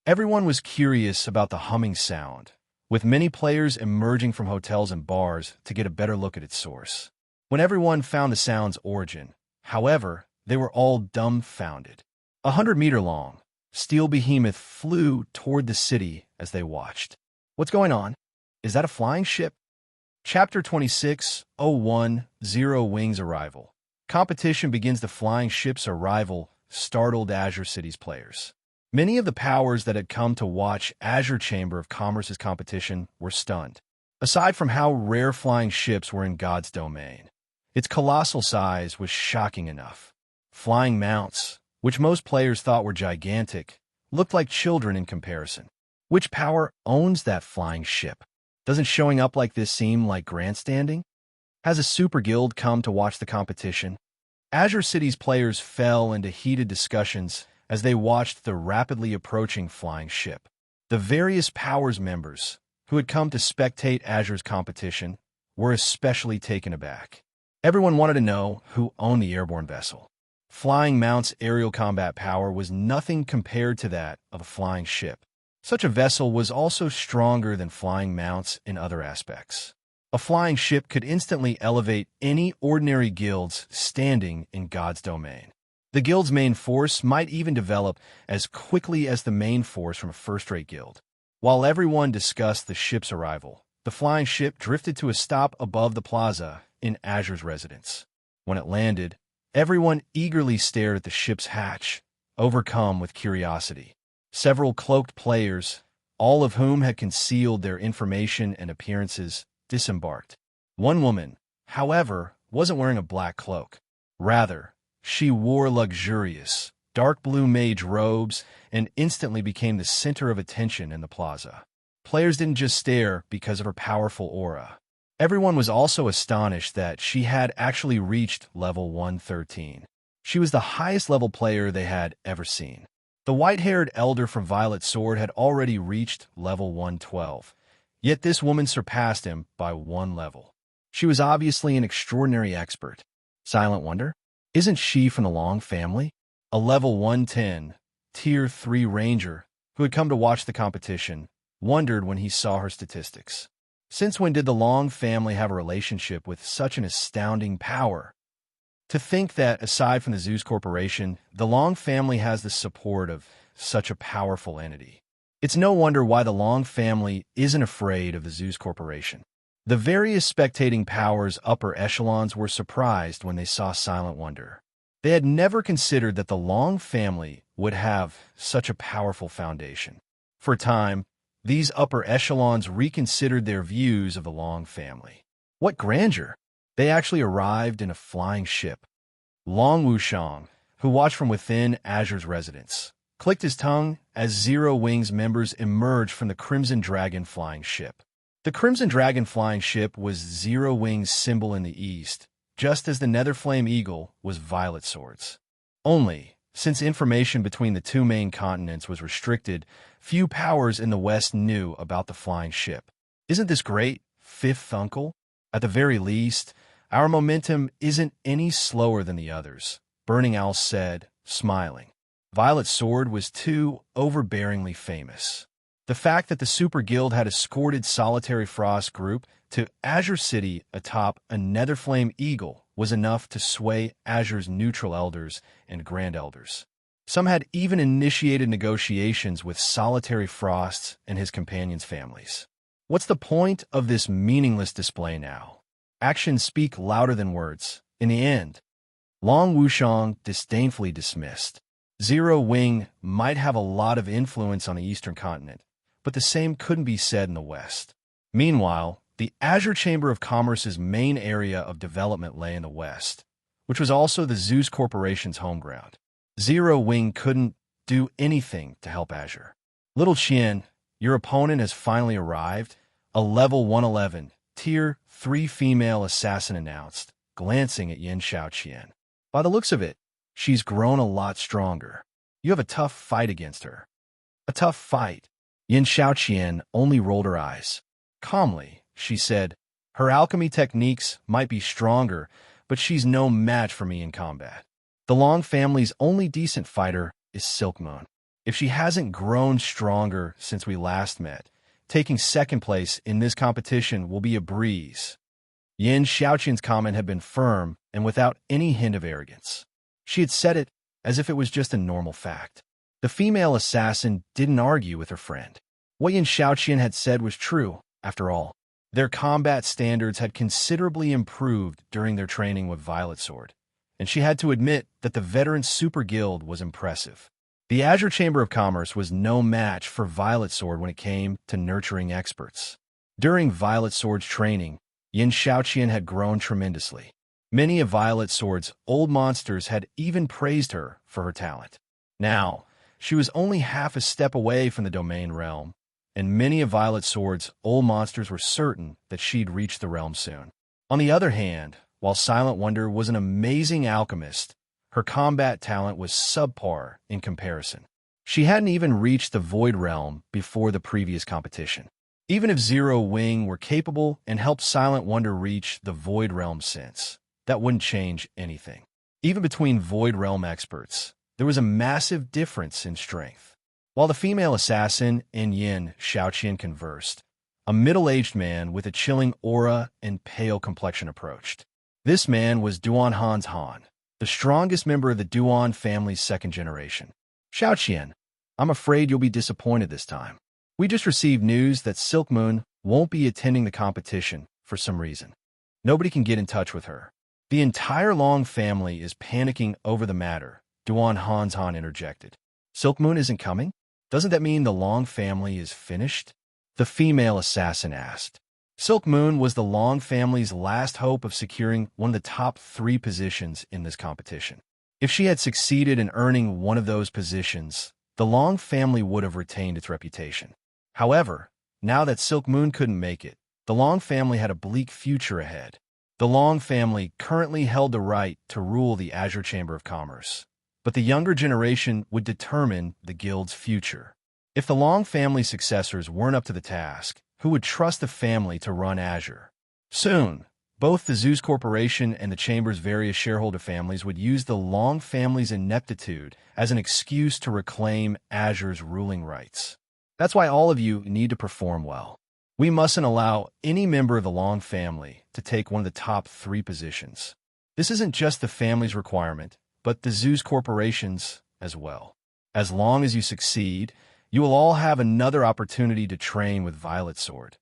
Everyone was curious about the humming sound, with many players emerging from hotels and bars to get a better look at its source. When everyone found the sound's origin, however, they were all dumbfounded. 100-meter long, Steel Behemoth flew toward the city as they watched. What's going on? Is that a flying ship? Chapter 26, 01, Zero Wings Arrival. Competition begins. The flying ship's arrival startled Azure City's players. Many of the powers that had come to watch Azure Chamber of Commerce's competition were stunned. Aside from how rare flying ships were in God's domain, its colossal size was shocking enough. Flying mounts, which most players thought were gigantic, looked like children in comparison. Which power owns that flying ship? Doesn't showing up like this seem like grandstanding? Has a super guild come to watch the competition? Azure City's players fell into heated discussions as they watched the rapidly approaching flying ship. The various powers members who had come to spectate Azure's competition were especially taken aback. Everyone wanted to know who owned the airborne vessel. Flying Mount's aerial combat power was nothing compared to that of a flying ship. Such a vessel was also stronger than Flying Mounts in other aspects. A flying ship could instantly elevate any ordinary guild's standing in God's domain. The guild's main force might even develop as quickly as the main force from a first-rate guild. While everyone discussed the ship's arrival, the flying ship drifted to a stop above the plaza in Azure's residence. When it landed, everyone eagerly stared at the ship's hatch, overcome with curiosity. Several cloaked players, all of whom had concealed their information and appearances, disembarked. One woman, however, wasn't wearing a black cloak. Rather, she wore luxurious, dark blue mage robes and instantly became the center of attention in the plaza. Players didn't just stare because of her powerful aura. Everyone was also astonished that she had actually reached level 113. She was the highest level player they had ever seen. The white-haired elder from Violet Sword had already reached level 112, yet this woman surpassed him by one level. She was obviously an extraordinary expert. Silent Wonder? Isn't she from the Long family? A level 110, Tier 3 ranger who had come to watch the competition wondered when he saw her statistics. Since when did the Long family have a relationship with such an astounding power? To think that, aside from the Zeus Corporation, the Long family has the support of such a powerful entity. It's no wonder why the Long family isn't afraid of the Zeus Corporation. The various spectating powers' upper echelons were surprised when they saw Silent Wonder. They had never considered that the Long family would have such a powerful foundation. For a time, these upper echelons reconsidered their views of the Long family. What grandeur! They actually arrived in a flying ship. Long Wushang, who watched from within Azure's residence, clicked his tongue as Zero Wing's members emerged from the Crimson Dragon flying ship. The Crimson Dragon flying ship was Zero Wing's symbol in the east, just as the Netherflame Eagle was Violet Sword's. Only, since information between the two main continents was restricted, few powers in the west knew about the flying ship. Isn't this great, fifth uncle? At the very least, our momentum isn't any slower than the others, Burning Owl said, smiling. Violet Sword was too overbearingly famous. The fact that the Super Guild had escorted Solitary Frost Group to Azure City atop a Netherflame Eagle was enough to sway Azure's neutral elders and grand elders. Some had even initiated negotiations with Solitary Frost's and his companions' families. What's the point of this meaningless display now? Actions speak louder than words. In the end, Long Wushang disdainfully dismissed. Zero Wing might have a lot of influence on the eastern continent, but the same couldn't be said in the west. Meanwhile, the Azure Chamber of Commerce's main area of development lay in the west, which was also the Zeus Corporation's home ground. Zero Wing couldn't do anything to help Azure. Little Qian, your opponent has finally arrived, a level 111, Tier 3 female assassin announced, glancing at Yin Xiaoqian. By the looks of it, she's grown a lot stronger. You have a tough fight against her. A tough fight. Yin Xiaoqian only rolled her eyes. Calmly, she said, her alchemy techniques might be stronger, but she's no match for me in combat. The Long family's only decent fighter is Silkmoon. If she hasn't grown stronger since we last met, taking second place in this competition will be a breeze. Yin Xiaoqian's comment had been firm and without any hint of arrogance. She had said it as if it was just a normal fact. The female assassin didn't argue with her friend. What Yin Xiaoqian had said was true, after all. Their combat standards had considerably improved during their training with Violet Sword, and she had to admit that the veteran Super Guild was impressive. The Azure Chamber of Commerce was no match for Violet Sword when it came to nurturing experts. During Violet Sword's training, Yin Xiaoqian had grown tremendously. Many of Violet Sword's old monsters had even praised her for her talent. Now, she was only half a step away from the domain realm, and many of Violet Sword's old monsters were certain that she'd reach the realm soon. On the other hand, while Silent Wonder was an amazing alchemist, her combat talent was subpar in comparison. She hadn't even reached the Void Realm before the previous competition. Even if Zero Wing were capable and helped Silent Wonder reach the Void Realm since, that wouldn't change anything. Even between Void Realm experts, there was a massive difference in strength. While the female assassin and Yin Xiaoqian conversed, a middle-aged man with a chilling aura and pale complexion approached. This man was Duan Han's Han, the strongest member of the Duan family's second generation. Xiaoqian, I'm afraid you'll be disappointed this time. We just received news that Silkmoon won't be attending the competition for some reason. Nobody can get in touch with her. The entire Long family is panicking over the matter, Duan Han's Han interjected. Silkmoon isn't coming? Doesn't that mean the Long family is finished? The female assassin asked. Silk Moon was the Long family's last hope of securing one of the top 3 positions in this competition. If she had succeeded in earning one of those positions, the Long family would have retained its reputation. However, now that Silk Moon couldn't make it, the Long family had a bleak future ahead. The Long family currently held the right to rule the Azure Chamber of Commerce, but the younger generation would determine the guild's future. If the Long family's successors weren't up to the task, who would trust the family to run Azure? Soon, both the Zeus Corporation and the Chamber's various shareholder families would use the Long family's ineptitude as an excuse to reclaim Azure's ruling rights. That's why all of you need to perform well. We mustn't allow any member of the Long family to take one of the top 3 positions. This isn't just the family's requirement, but the Zeus Corporation's as well. As long as you succeed, you will all have another opportunity to train with Violet Sword.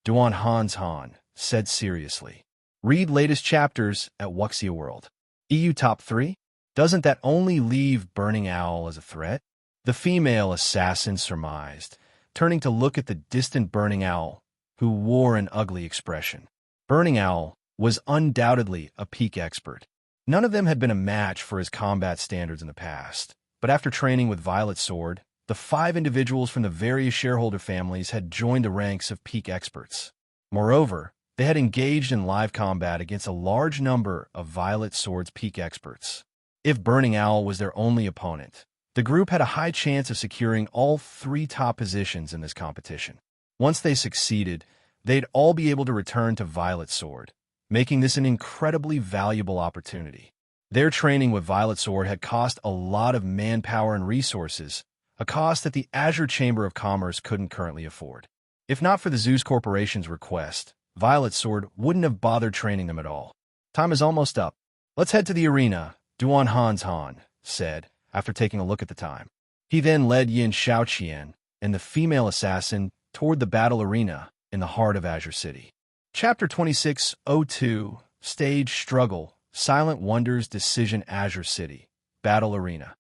Duan Hans Han said seriously. Read latest chapters at Wuxia World. EU Top 3? Doesn't that only leave Burning Owl as a threat? The female assassin surmised, turning to look at the distant Burning Owl, who wore an ugly expression. Burning Owl was undoubtedly a peak expert. None of them had been a match for his combat standards in the past, but after training with Violet Sword, the 5 individuals from the various shareholder families had joined the ranks of peak experts. Moreover, they had engaged in live combat against a large number of Violet Sword's peak experts. If Burning Owl was their only opponent, the group had a high chance of securing all 3 top positions in this competition. Once they succeeded, they'd all be able to return to Violet Sword, making this an incredibly valuable opportunity. Their training with Violet Sword had cost a lot of manpower and resources, a cost that the Azure Chamber of Commerce couldn't currently afford. If not for the Zeus Corporation's request, Violet Sword wouldn't have bothered training them at all. Time is almost up. Let's head to the arena, Duan Hans Han said, after taking a look at the time. He then led Yin Shaoqian and the female assassin toward the battle arena in the heart of Azure City. Chapter 2602, Stage Struggle, Silent Wonders Decision Azure City, Battle Arena.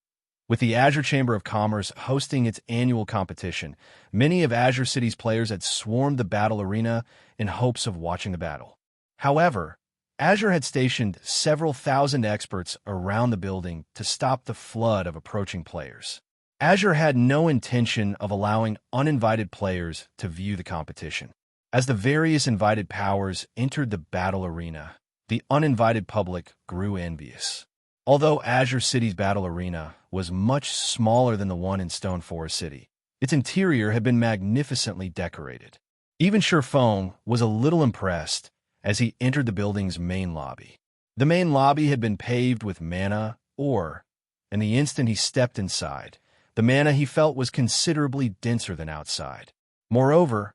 With the Azure Chamber of Commerce hosting its annual competition, many of Azure City's players had swarmed the battle arena in hopes of watching the battle. However, Azure had stationed several thousand experts around the building to stop the flood of approaching players. Azure had no intention of allowing uninvited players to view the competition. As the various invited powers entered the battle arena, the uninvited public grew envious. Although Azure City's battle arena was much smaller than the one in Stone Forest City, its interior had been magnificently decorated. Even Shurfeng was a little impressed as he entered the building's main lobby. The main lobby had been paved with mana ore, and the instant he stepped inside, the mana he felt was considerably denser than outside. Moreover,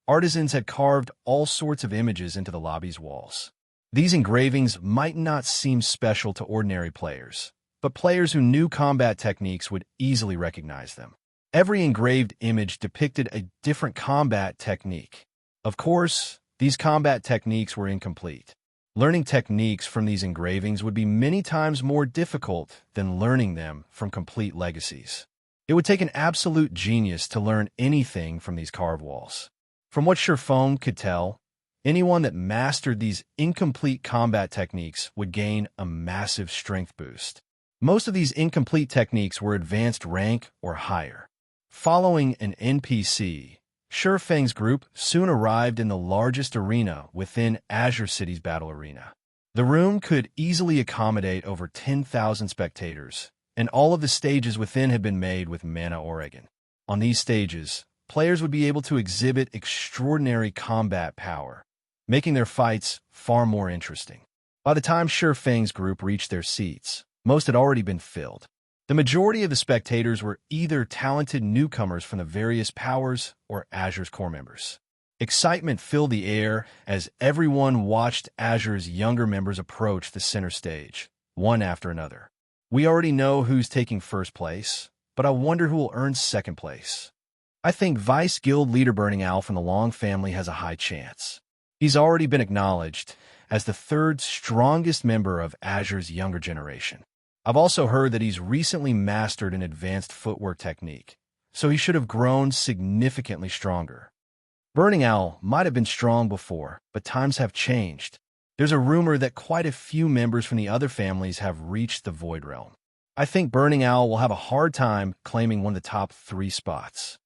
artisans had carved all sorts of images into the lobby's walls. These engravings might not seem special to ordinary players, but players who knew combat techniques would easily recognize them. Every engraved image depicted a different combat technique. Of course, these combat techniques were incomplete. Learning techniques from these engravings would be many times more difficult than learning them from complete legacies. It would take an absolute genius to learn anything from these carved walls. From what Shurfeng could tell, anyone that mastered these incomplete combat techniques would gain a massive strength boost. Most of these incomplete techniques were advanced rank or higher. Following an NPC, Shurfeng's group soon arrived in the largest arena within Azure City's battle arena. The room could easily accommodate over 10,000 spectators, and all of the stages within had been made with mana Oregon. On these stages, players would be able to exhibit extraordinary combat power, making their fights far more interesting. By the time Shurfeng's group reached their seats, most had already been filled. The majority of the spectators were either talented newcomers from the various powers or Azure's core members. Excitement filled the air as everyone watched Azure's younger members approach the center stage, one after another. We already know who's taking first place, but I wonder who will earn second place. I think Vice Guild leader Burning Owl from the Long family has a high chance. He's already been acknowledged as the 3rd strongest member of Azure's younger generation. I've also heard that he's recently mastered an advanced footwork technique, so he should have grown significantly stronger. Burning Owl might have been strong before, but times have changed. There's a rumor that quite a few members from the other families have reached the Void Realm. I think Burning Owl will have a hard time claiming one of the top 3 spots.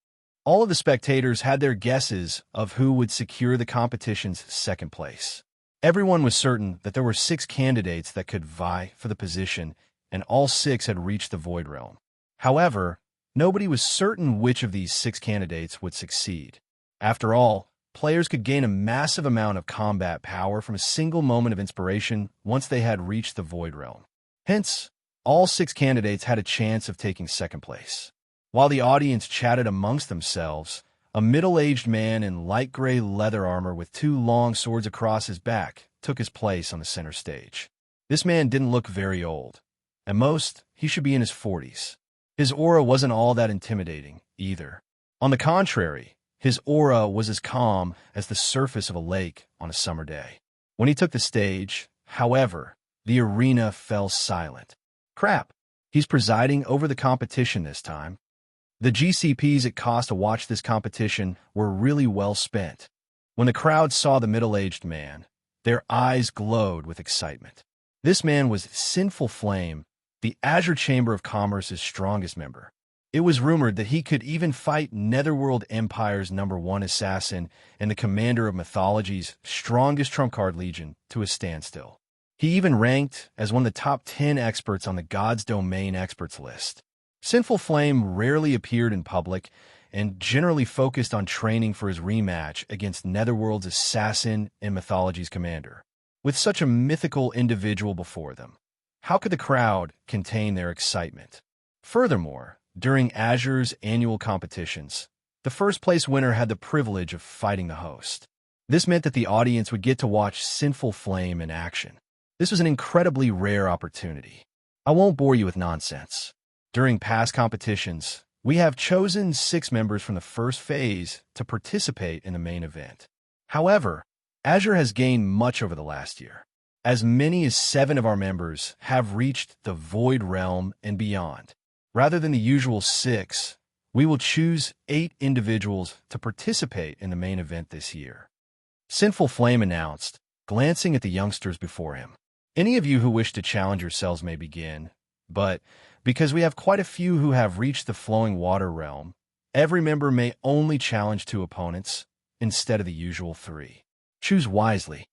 All of the spectators had their guesses of who would secure the competition's second place. Everyone was certain that there were 6 candidates that could vie for the position, and all 6 had reached the Void Realm. However, nobody was certain which of these 6 candidates would succeed. After all, players could gain a massive amount of combat power from a single moment of inspiration once they had reached the Void Realm. Hence, all 6 candidates had a chance of taking second place. While the audience chatted amongst themselves, a middle-aged man in light gray leather armor with 2 long swords across his back took his place on the center stage. This man didn't look very old. At most, he should be in his 40s. His aura wasn't all that intimidating, either. On the contrary, his aura was as calm as the surface of a lake on a summer day. When he took the stage, however, the arena fell silent. Crap, he's presiding over the competition this time. The GCPs it cost to watch this competition were really well spent. When the crowd saw the middle-aged man, their eyes glowed with excitement. This man was Sinful Flame, the Azure Chamber of Commerce's strongest member. It was rumored that he could even fight Netherworld Empire's #1 assassin and the commander of Mythology's strongest trump card legion to a standstill. He even ranked as one of the top 10 experts on the God's Domain experts list. Sinful Flame rarely appeared in public and generally focused on training for his rematch against Netherworld's assassin and Mythology's commander. With such a mythical individual before them, how could the crowd contain their excitement? Furthermore, during Azure's annual competitions, the first-place winner had the privilege of fighting the host. This meant that the audience would get to watch Sinful Flame in action. This was an incredibly rare opportunity. I won't bore you with nonsense. During past competitions, we have chosen 6 members from the first phase to participate in the main event. However, Azure has gained much over the last year. As many as 7 of our members have reached the Void Realm and beyond. Rather than the usual 6, we will choose 8 individuals to participate in the main event this year. Sinful Flame announced, glancing at the youngsters before him. Any of you who wish to challenge yourselves may begin, but because we have quite a few who have reached the Flowing Water Realm, every member may only challenge 2 opponents instead of the usual 3. Choose wisely.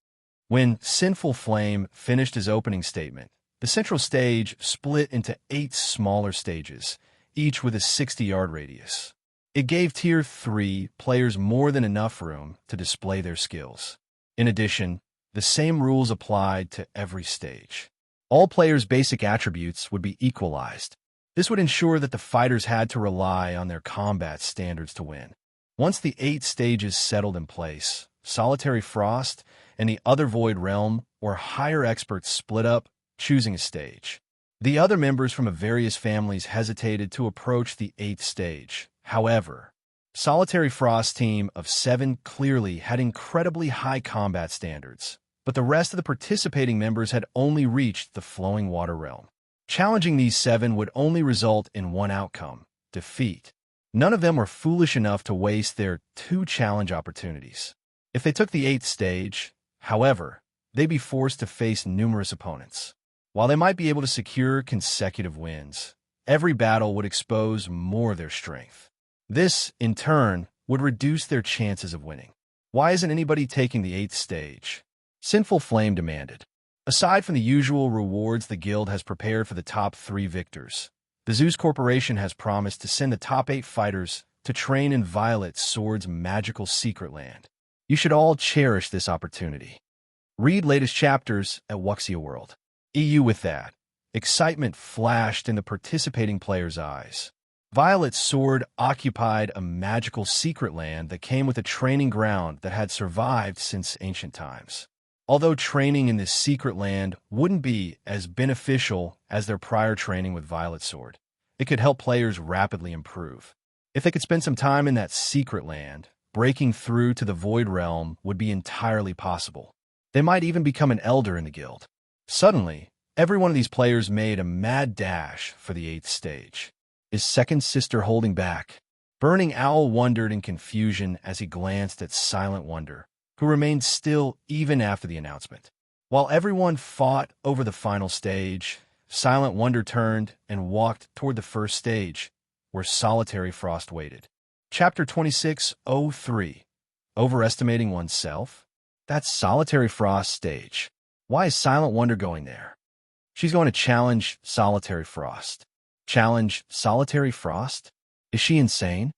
When Sinful Flame finished his opening statement, the central stage split into 8 smaller stages, each with a 60-yard radius. It gave Tier 3 players more than enough room to display their skills. In addition, the same rules applied to every stage. All players' basic attributes would be equalized. This would ensure that the fighters had to rely on their combat standards to win. Once the 8 stages settled in place, Solitary Frost and the other Void Realm or higher experts split up, choosing a stage. The other members from various families hesitated to approach the 8th stage. However, Solitary Frost's team of 7 clearly had incredibly high combat standards, but the rest of the participating members had only reached the Flowing Water Realm. Challenging these 7 would only result in one outcome: defeat. None of them were foolish enough to waste their 2 challenge opportunities. If they took the 8th stage, however, they'd be forced to face numerous opponents. While they might be able to secure consecutive wins, every battle would expose more of their strength. This, in turn, would reduce their chances of winning. Why isn't anybody taking the 8th stage? Sinful Flame demanded. Aside from the usual rewards the guild has prepared for the top 3 victors, the Zeus Corporation has promised to send the top 8 fighters to train in Violet Sword's magical secret land. You should all cherish this opportunity. Read latest chapters at Wuxia World. EU with that. Excitement flashed in the participating players' eyes. Violet's Sword occupied a magical secret land that came with a training ground that had survived since ancient times. Although training in this secret land wouldn't be as beneficial as their prior training with Violet Sword, it could help players rapidly improve. If they could spend some time in that secret land, breaking through to the Void Realm would be entirely possible. They might even become an elder in the guild. Suddenly, every one of these players made a mad dash for the 8th stage. Is Second Sister holding back? Burning Owl wondered in confusion as he glanced at Silent Wonder, who remained still even after the announcement. While everyone fought over the final stage, Silent Wonder turned and walked toward the first stage, where Solitary Frost waited. Chapter 26:03 Overestimating Oneself? That's Solitary Frost's stage. Why is Silent Wonder going there? She's going to challenge Solitary Frost. Challenge Solitary Frost? Is she insane?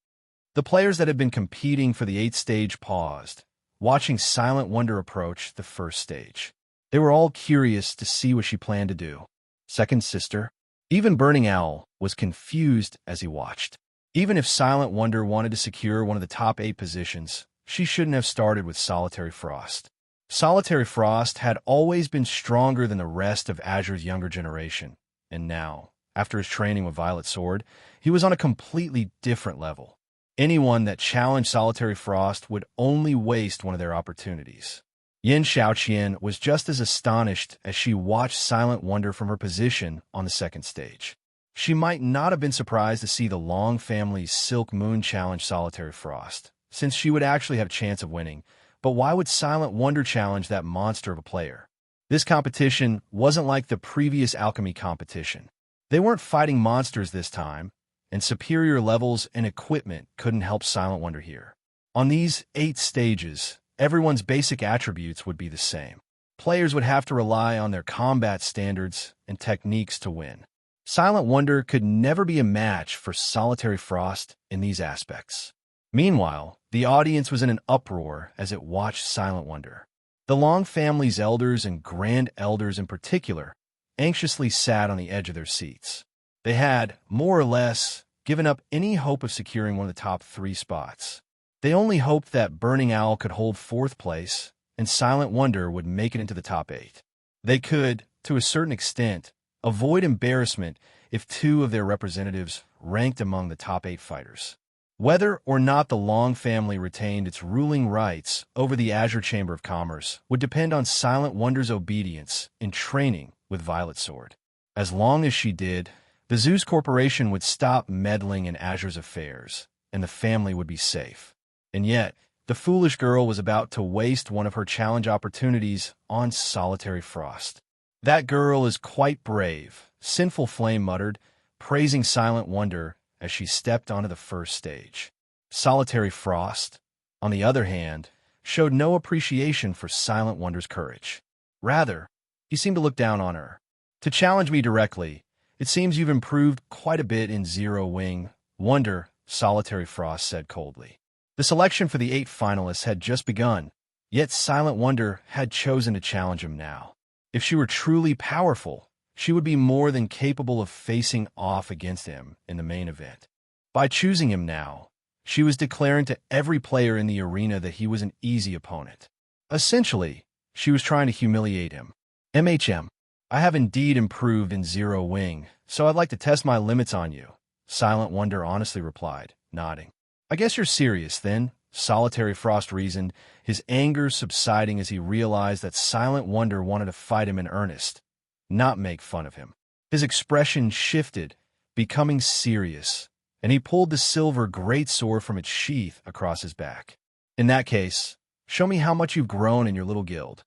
The players that had been competing for the 8th stage paused, watching Silent Wonder approach the first stage. They were all curious to see what she planned to do. Second sister? Even Burning Owl was confused as he watched. Even if Silent Wonder wanted to secure one of the top 8 positions, she shouldn't have started with Solitary Frost. Solitary Frost had always been stronger than the rest of Azure's younger generation, and now, after his training with Violet Sword, he was on a completely different level. Anyone that challenged Solitary Frost would only waste one of their opportunities. Yin Xiaoqian was just as astonished as she watched Silent Wonder from her position on the second stage. She might not have been surprised to see the Long family's Silk Moon challenge Solitary Frost, since she would actually have a chance of winning, but why would Silent Wonder challenge that monster of a player? This competition wasn't like the previous alchemy competition. They weren't fighting monsters this time, and superior levels and equipment couldn't help Silent Wonder here. On these 8 stages, everyone's basic attributes would be the same. Players would have to rely on their combat standards and techniques to win. Silent Wonder could never be a match for Solitary Frost in these aspects. Meanwhile, the audience was in an uproar as it watched Silent Wonder. The Long family's elders and grand elders in particular anxiously sat on the edge of their seats. They had, more or less, given up any hope of securing one of the top 3 spots. They only hoped that Burning Owl could hold 4th place and Silent Wonder would make it into the top 8. They could, to a certain extent, avoid embarrassment if 2 of their representatives ranked among the top 8 fighters. Whether or not the Long family retained its ruling rights over the Azure Chamber of Commerce would depend on Silent Wonder's obedience in training with Violet Sword. As long as she did, the Zeus Corporation would stop meddling in Azure's affairs, and the family would be safe. And yet, the foolish girl was about to waste one of her challenge opportunities on Solitary Frost. That girl is quite brave, Sinful Flame muttered, praising Silent Wonder as she stepped onto the first stage. Solitary Frost, on the other hand, showed no appreciation for Silent Wonder's courage. Rather, he seemed to look down on her. To challenge me directly, it seems you've improved quite a bit in Zero Wing, Wonder, Solitary Frost said coldly. The selection for the 8 finalists had just begun, yet Silent Wonder had chosen to challenge him now. If she were truly powerful, she would be more than capable of facing off against him in the main event. By choosing him now, she was declaring to every player in the arena that he was an easy opponent. Essentially, she was trying to humiliate him. I have indeed improved in Zero Wing, so I'd like to test my limits on you, Silent Wonder honestly replied, nodding. I guess you're serious, then, Solitary Frost reasoned, his anger subsiding as he realized that Silent Wonder wanted to fight him in earnest, not make fun of him. His expression shifted, becoming serious, and he pulled the silver greatsword from its sheath across his back. In that case, show me how much you've grown in your little guild.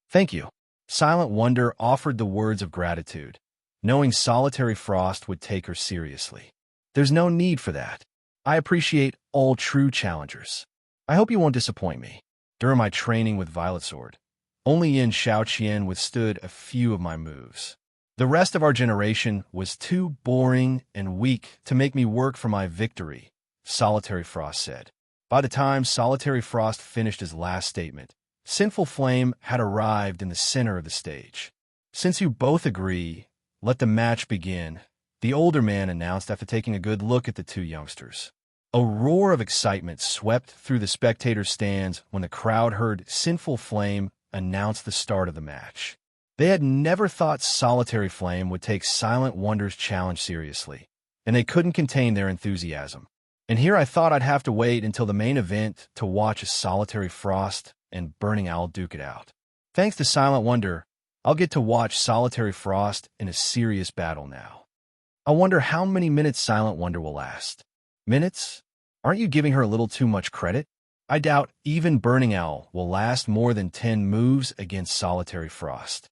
Thank you. Silent Wonder offered the words of gratitude, knowing Solitary Frost would take her seriously. There's no need for that. I appreciate all true challengers. I hope you won't disappoint me. During my training with Violet Sword, only Yin Xiaoqian withstood a few of my moves. The rest of our generation was too boring and weak to make me work for my victory, Solitary Frost said. By the time Solitary Frost finished his last statement, Sinful Flame had arrived in the center of the stage. Since you both agree, let the match begin, the older man announced after taking a good look at the 2 youngsters. A roar of excitement swept through the spectator stands when the crowd heard Sinful Flame announce the start of the match. They had never thought Solitary Flame would take Silent Wonder's challenge seriously, and they couldn't contain their enthusiasm. And here I thought I'd have to wait until the main event to watch a Solitary Frost and Burning Owl duke it out. Thanks to Silent Wonder, I'll get to watch Solitary Frost in a serious battle now. I wonder how many minutes Silent Wonder will last. Minutes? Aren't you giving her a little too much credit? I doubt even Burning Owl will last more than 10 moves against Solitary Frost.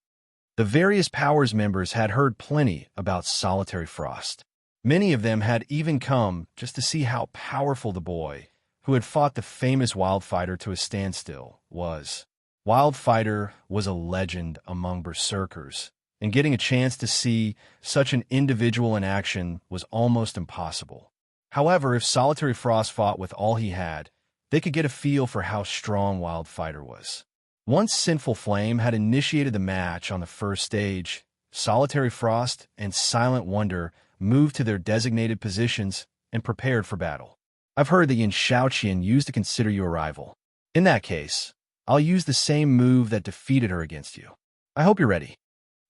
The various Powers members had heard plenty about Solitary Frost. Many of them had even come just to see how powerful the boy, who had fought the famous Wildfighter to a standstill, was. Wildfighter was a legend among berserkers, and getting a chance to see such an individual in action was almost impossible. However, if Solitary Frost fought with all he had, they could get a feel for how strong Wildfighter was. Once Sinful Flame had initiated the match on the first stage, Solitary Frost and Silent Wonder moved to their designated positions and prepared for battle. I've heard that Yin Shaoqian used to consider you a rival. In that case, I'll use the same move that defeated her against you. I hope you're ready.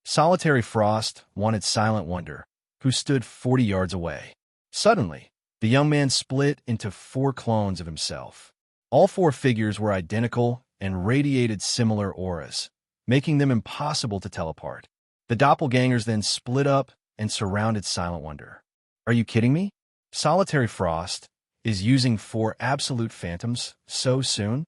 Solitary Frost wanted Silent Wonder, who stood 40 yards away. Suddenly, the young man split into 4 clones of himself. All 4 figures were identical and radiated similar auras, making them impossible to teleport. The doppelgangers then split up and surrounded Silent Wonder. Are you kidding me? Solitary Frost is using 4 absolute phantoms so soon?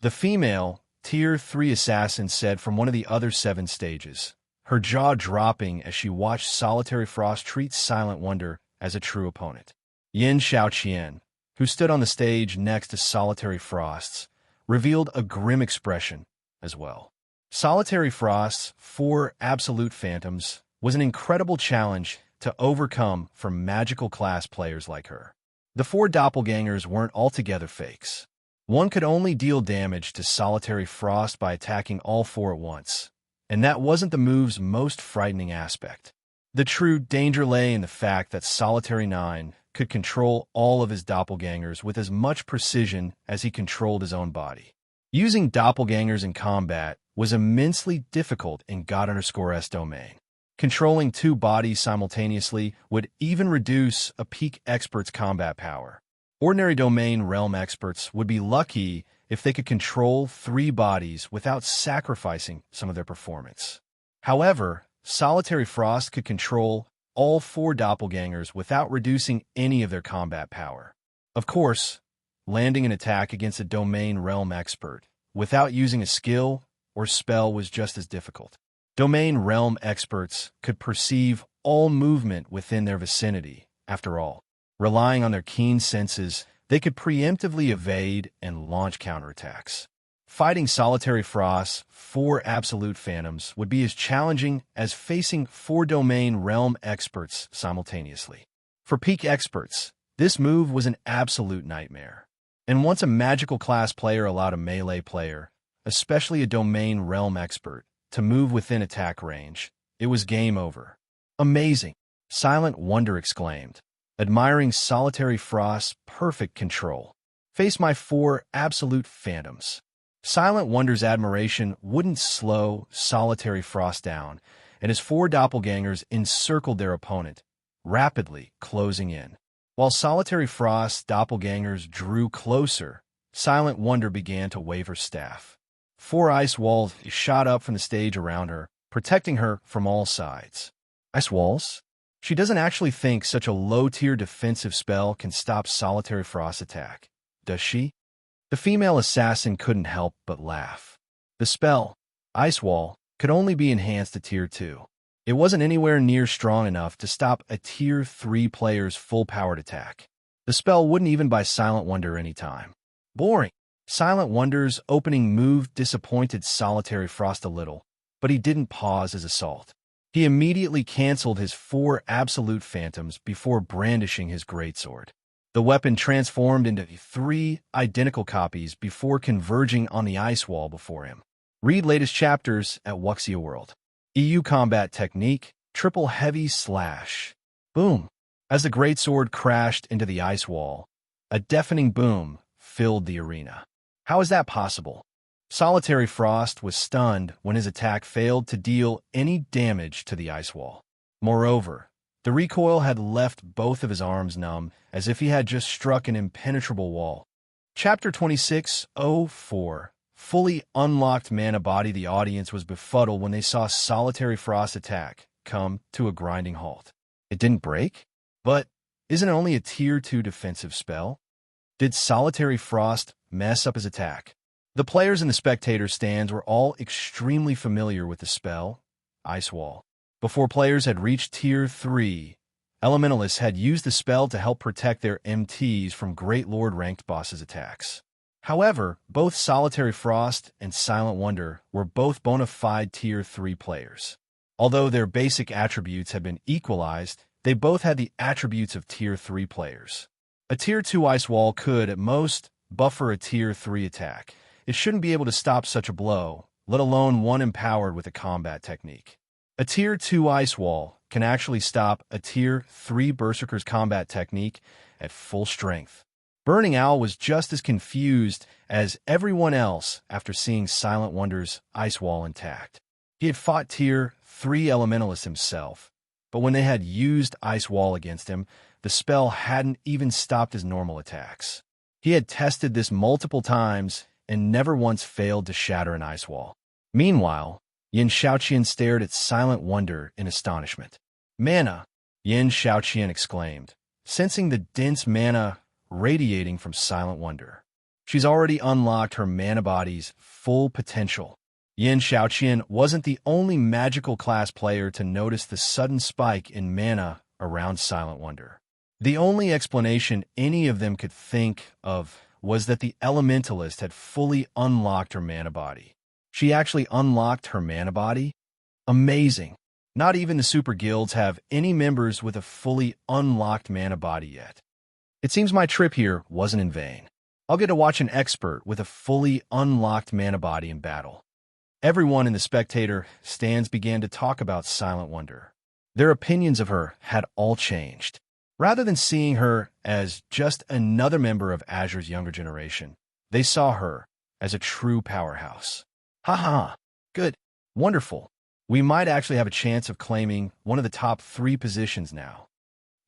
The female, Tier 3 assassin said from one of the other 7 stages, her jaw dropping as she watched Solitary Frost treat Silent Wonder as a true opponent. Yin Shaoqian, who stood on the stage next to Solitary Frost's, revealed a grim expression as well. Solitary Frost's 4 absolute phantoms was an incredible challenge to overcome for magical class players like her. The 4 doppelgangers weren't altogether fakes. One could only deal damage to Solitary Frost by attacking all 4 at once, and that wasn't the move's most frightening aspect. The true danger lay in the fact that Solitary 9 could control all of his doppelgangers with as much precision as he controlled his own body. Using doppelgangers in combat was immensely difficult in God_S domain. Controlling 2 bodies simultaneously would even reduce a peak expert's combat power. Ordinary domain realm experts would be lucky if they could control 3 bodies without sacrificing some of their performance. However, Solitary Frost could control all 4 doppelgangers without reducing any of their combat power. Of course, landing an attack against a domain realm expert without using a skill or spell was just as difficult. Domain realm experts could perceive all movement within their vicinity. After all, relying on their keen senses, they could preemptively evade and launch counterattacks. Fighting Solitary Frost's 4 absolute phantoms would be as challenging as facing 4 domain realm experts simultaneously. For peak experts, this move was an absolute nightmare. And once a magical class player allowed a melee player, especially a domain realm expert, to move within attack range, it was game over. Amazing! Silent Wonder exclaimed, admiring Solitary Frost's perfect control. Face my 4 absolute phantoms. Silent Wonder's admiration wouldn't slow Solitary Frost down, and his 4 doppelgangers encircled their opponent, rapidly closing in. While Solitary Frost's doppelgangers drew closer, Silent Wonder began to wave her staff. 4 ice walls shot up from the stage around her, protecting her from all sides. Ice walls? She doesn't actually think such a low-tier defensive spell can stop Solitary Frost's attack, does she? The female assassin couldn't help but laugh. The spell, Ice Wall, could only be enhanced to Tier 2. It wasn't anywhere near strong enough to stop a Tier 3 player's full-powered attack. The spell wouldn't even buy Silent Wonder any time. Boring. Silent Wonder's opening move disappointed Solitary Frost a little, but he didn't pause his assault. He immediately canceled his 4 absolute phantoms before brandishing his greatsword. The weapon transformed into 3 identical copies before converging on the ice wall before him. Read latest chapters at Wuxia World. EU Combat Technique, Triple Heavy Slash. Boom! As the greatsword crashed into the ice wall, a deafening boom filled the arena. How is that possible? Solitary Frost was stunned when his attack failed to deal any damage to the ice wall. Moreover, the recoil had left both of his arms numb, as if he had just struck an impenetrable wall. Chapter 26:04. Fully unlocked mana body. The audience was befuddled when they saw Solitary Frost's attack come to a grinding halt. It didn't break? But isn't it only a Tier 2 defensive spell? Did Solitary Frost mess up his attack? The players in the spectator stands were all extremely familiar with the spell, Ice Wall. Before players had reached Tier 3, Elementalists had used the spell to help protect their MTs from Great Lord-ranked bosses' attacks. However, both Solitary Frost and Silent Wonder were both bona fide Tier 3 players. Although their basic attributes had been equalized, they both had the attributes of Tier 3 players. A Tier 2 Ice Wall could, at most, buffer a Tier 3 attack. It shouldn't be able to stop such a blow, let alone one empowered with a combat technique. A Tier 2 Ice Wall can actually stop a Tier 3 Berserker's combat technique at full strength. Burning Owl was just as confused as everyone else after seeing Silent Wonder's Ice Wall intact. He had fought Tier 3 Elementalists himself, but when they had used Ice Wall against him, the spell hadn't even stopped his normal attacks. He had tested this multiple times and never once failed to shatter an Ice Wall. Meanwhile, Yin Shaoqian stared at Silent Wonder in astonishment. "Mana!" Yin Shaoqian exclaimed, sensing the dense mana radiating from Silent Wonder. She's already unlocked her mana body's full potential. Yin Shaoqian wasn't the only magical class player to notice the sudden spike in mana around Silent Wonder. The only explanation any of them could think of was that the Elementalist had fully unlocked her mana body. She actually unlocked her mana body? Amazing! Not even the super guilds have any members with a fully unlocked mana body yet. It seems my trip here wasn't in vain. I'll get to watch an expert with a fully unlocked mana body in battle. Everyone in the spectator stands began to talk about Silent Wonder. Their opinions of her had all changed. Rather than seeing her as just another member of Azure's younger generation, they saw her as a true powerhouse. Haha, good, wonderful. We might actually have a chance of claiming one of the top 3 positions now.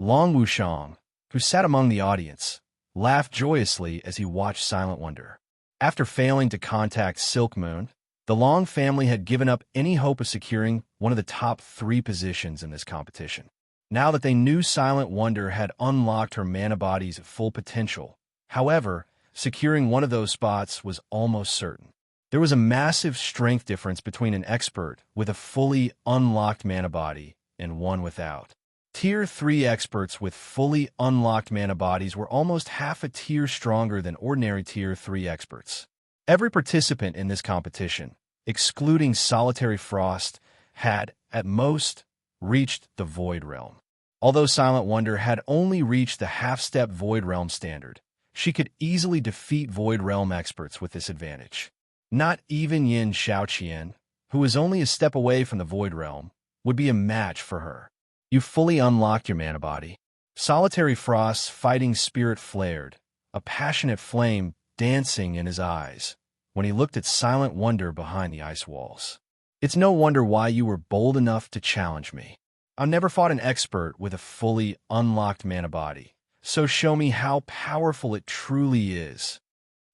Long Wushang, who sat among the audience, laughed joyously as he watched Silent Wonder. After failing to contact Silk Moon, the Long family had given up any hope of securing one of the top 3 positions in this competition. Now that they knew Silent Wonder had unlocked her mana body's full potential, however, securing one of those spots was almost certain. There was a massive strength difference between an expert with a fully unlocked mana body and one without. Tier 3 experts with fully unlocked mana bodies were almost half a tier stronger than ordinary Tier 3 experts. Every participant in this competition, excluding Solitary Frost, had, at most, reached the Void Realm. Although Silent Wonder had only reached the half-step Void Realm standard, she could easily defeat Void Realm experts with this advantage. Not even Yin Shaoqian, who was only a step away from the Void Realm, would be a match for her. You fully unlocked your mana body. Solitary Frost's fighting spirit flared, a passionate flame dancing in his eyes, when he looked at Silent Wonder behind the ice walls. It's no wonder why you were bold enough to challenge me. I've never fought an expert with a fully unlocked mana body, so show me how powerful it truly is.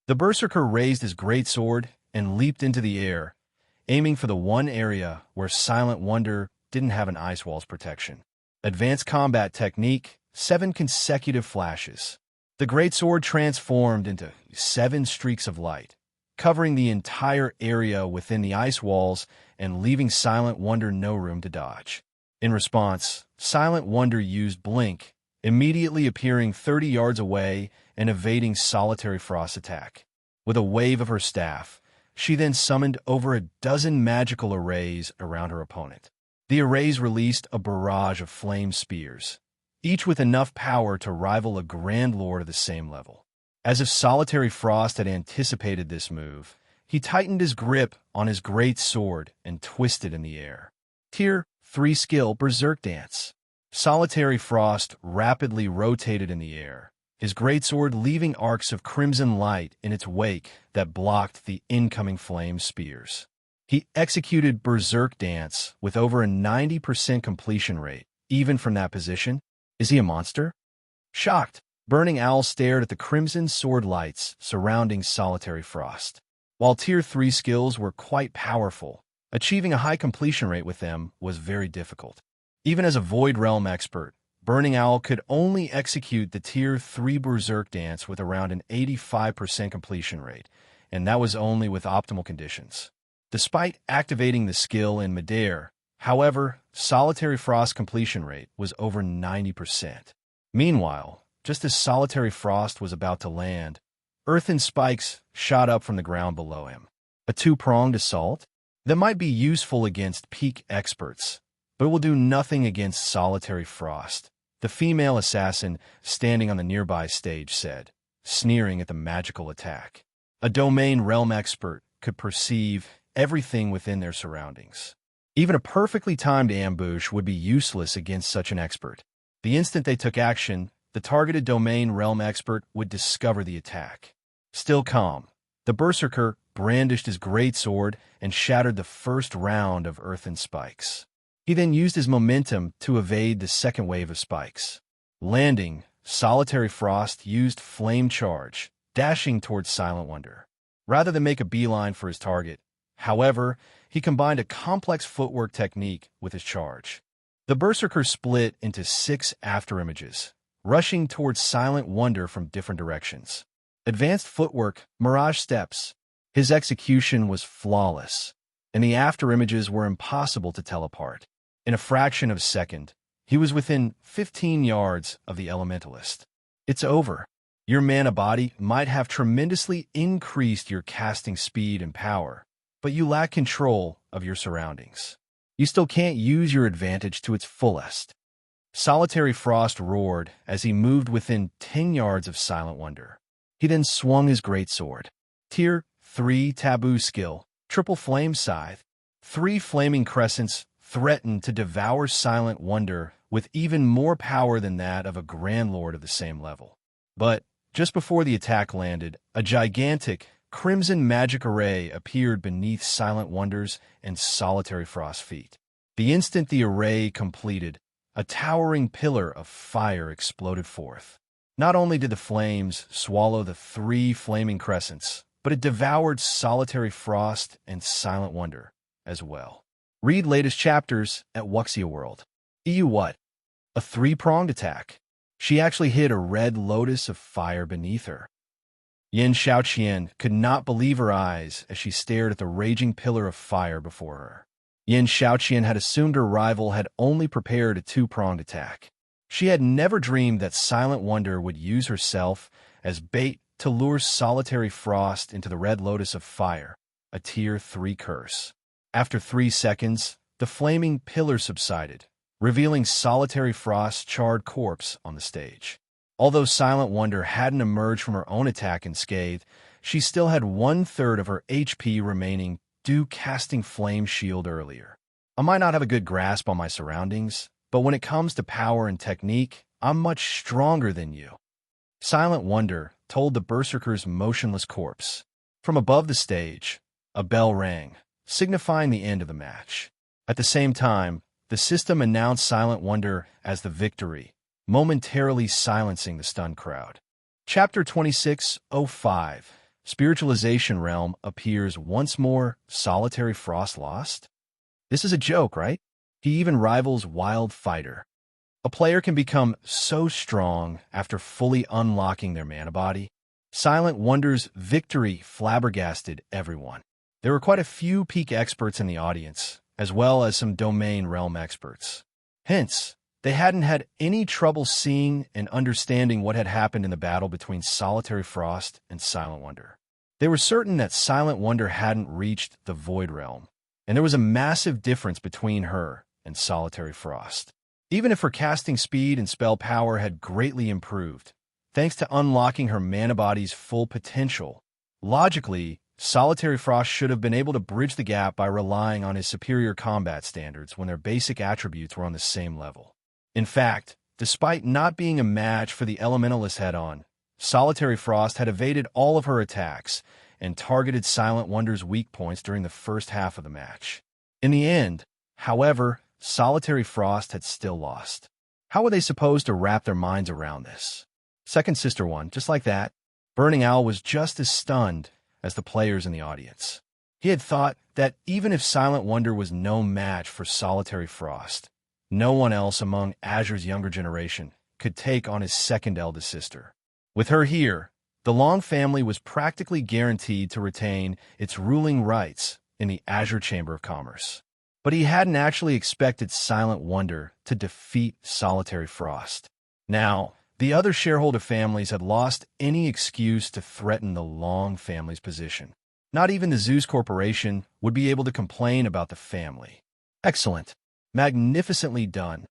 The Berserker raised his greatsword and leaped into the air, aiming for the one area where Silent Wonder didn't have an ice wall's protection. Advanced combat technique, 7 consecutive flashes. The greatsword transformed into 7 streaks of light, covering the entire area within the ice walls and leaving Silent Wonder no room to dodge. In response, Silent Wonder used Blink, immediately appearing 30 yards away and evading Solitary Frost's attack. With a wave of her staff, she then summoned over a dozen magical arrays around her opponent. The arrays released a barrage of flame spears, each with enough power to rival a Grand Lord of the same level. As if Solitary Frost had anticipated this move, he tightened his grip on his great sword and twisted in the air. Tier 3 skill Berserk Dance. Solitary Frost rapidly rotated in the air, his greatsword leaving arcs of crimson light in its wake that blocked the incoming flame spears. He executed Berserk Dance with over a 90% completion rate, even from that position. Is he a monster? Shocked, Burning Owl stared at the crimson sword lights surrounding Solitary Frost. While Tier 3 skills were quite powerful, achieving a high completion rate with them was very difficult. Even as a Void Realm expert, Burning Owl could only execute the Tier 3 Berserk dance with around an 85% completion rate, and that was only with optimal conditions. Despite activating the skill in midair, however, Solitary Frost completion rate was over 90%. Meanwhile, just as Solitary Frost was about to land, earthen spikes shot up from the ground below him. A two-pronged assault? That might be useful against peak experts, but it will do nothing against Solitary Frost, the female assassin standing on the nearby stage said, sneering at the magical attack. A domain realm expert could perceive everything within their surroundings. Even a perfectly timed ambush would be useless against such an expert. The instant they took action, the targeted domain realm expert would discover the attack. Still calm, the Berserker brandished his greatsword and shattered the first round of earthen spikes. He then used his momentum to evade the second wave of spikes. Landing, Solitary Frost used Flame Charge, dashing towards Silent Wonder. Rather than make a beeline for his target, however, he combined a complex footwork technique with his charge. The Berserker split into 6 afterimages, rushing towards Silent Wonder from different directions. Advanced footwork, Mirage Steps. His execution was flawless, and the afterimages were impossible to teleport. In a fraction of a second, he was within 15 yards of the Elementalist. It's over. Your mana body might have tremendously increased your casting speed and power, but you lack control of your surroundings. You still can't use your advantage to its fullest. Solitary Frost roared as he moved within 10 yards of Silent Wonder. He then swung his greatsword. Tier 3 Taboo Skill, Triple Flame Scythe. 3 flaming crescents threatened to devour Silent Wonder with even more power than that of a Grand Lord of the same level. But just before the attack landed, a gigantic crimson magic array appeared beneath Silent Wonder's and Solitary Frost's feet. The instant the array completed, a towering pillar of fire exploded forth. Not only did the flames swallow the 3 flaming crescents, but it devoured Solitary Frost and Silent Wonder as well. Read latest chapters at Wuxia World. EU what? A 3-pronged attack. She actually hid a red lotus of fire beneath her. Yin Xiaoqian could not believe her eyes as she stared at the raging pillar of fire before her. Yin Xiaoqian had assumed her rival had only prepared a 2-pronged attack. She had never dreamed that Silent Wonder would use herself as bait to lure Solitary Frost into the red lotus of fire, a Tier 3 curse. After 3 seconds, the flaming pillar subsided, revealing Solitary Frost's charred corpse on the stage. Although Silent Wonder hadn't emerged from her own attack unscathed, she still had 1/3 of her HP remaining due casting Flame Shield earlier. I might not have a good grasp on my surroundings, but when it comes to power and technique, I'm much stronger than you. Silent Wonder told the Berserker's motionless corpse. From above the stage, a bell rang, signifying the end of the match. At the same time, the system announced Silent Wonder as the victory, momentarily silencing the stunned crowd. Chapter 26:05, Spiritualization Realm appears once more. Solitary Frost lost? This is a joke, right? He even rivals Wild Fighter. A player can become so strong after fully unlocking their mana body. Silent Wonder's victory flabbergasted everyone. There were quite a few peak experts in the audience, as well as some domain realm experts. Hence, they hadn't had any trouble seeing and understanding what had happened in the battle between Solitary Frost and Silent Wonder. They were certain that Silent Wonder hadn't reached the Void Realm, and there was a massive difference between her and Solitary Frost. Even if her casting speed and spell power had greatly improved, thanks to unlocking her mana body's full potential, logically, Solitary Frost should have been able to bridge the gap by relying on his superior combat standards when their basic attributes were on the same level. In fact, despite not being a match for the Elementalist head-on, Solitary Frost had evaded all of her attacks and targeted Silent Wonder's weak points during the first half of the match. In the end, however, Solitary Frost had still lost. How were they supposed to wrap their minds around this? Second Sister won, just like that. Burning Owl was just as stunned as the players in the audience. He had thought that even if Silent Wonder was no match for Solitary Frost, No one else among Azure's younger generation could take on his second eldest sister. With her here, the Long family was practically guaranteed to retain its ruling rights in the Azure Chamber of Commerce. But he hadn't actually expected Silent Wonder to defeat Solitary Frost. Now, the other shareholder families had lost any excuse to threaten the Long family's position. Not even the Zeus Corporation would be able to complain about the family. Excellent. Magnificently done.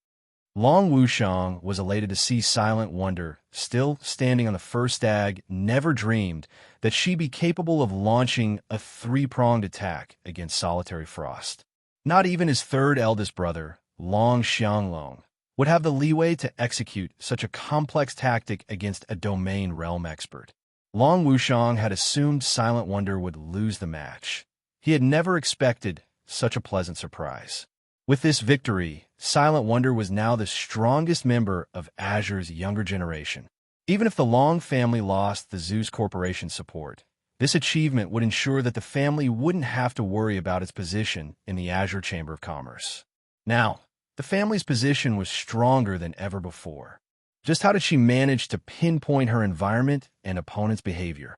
Long Wushang was elated to see Silent Wonder still standing on the first stag, never dreamed that she'd be capable of launching a three-pronged attack against Solitary Frost. Not even his third eldest brother, Long Xianglong, would have the leeway to execute such a complex tactic against a domain realm expert. Long Wushang had assumed Silent Wonder would lose the match. He had never expected such a pleasant surprise. With this victory, Silent Wonder was now the strongest member of Azure's younger generation. Even if the Long family lost the Zeus Corporation support, this achievement would ensure that the family wouldn't have to worry about its position in the Azure Chamber of Commerce. Now, the family's position was stronger than ever before. Just how did she manage to pinpoint her environment and opponent's behavior?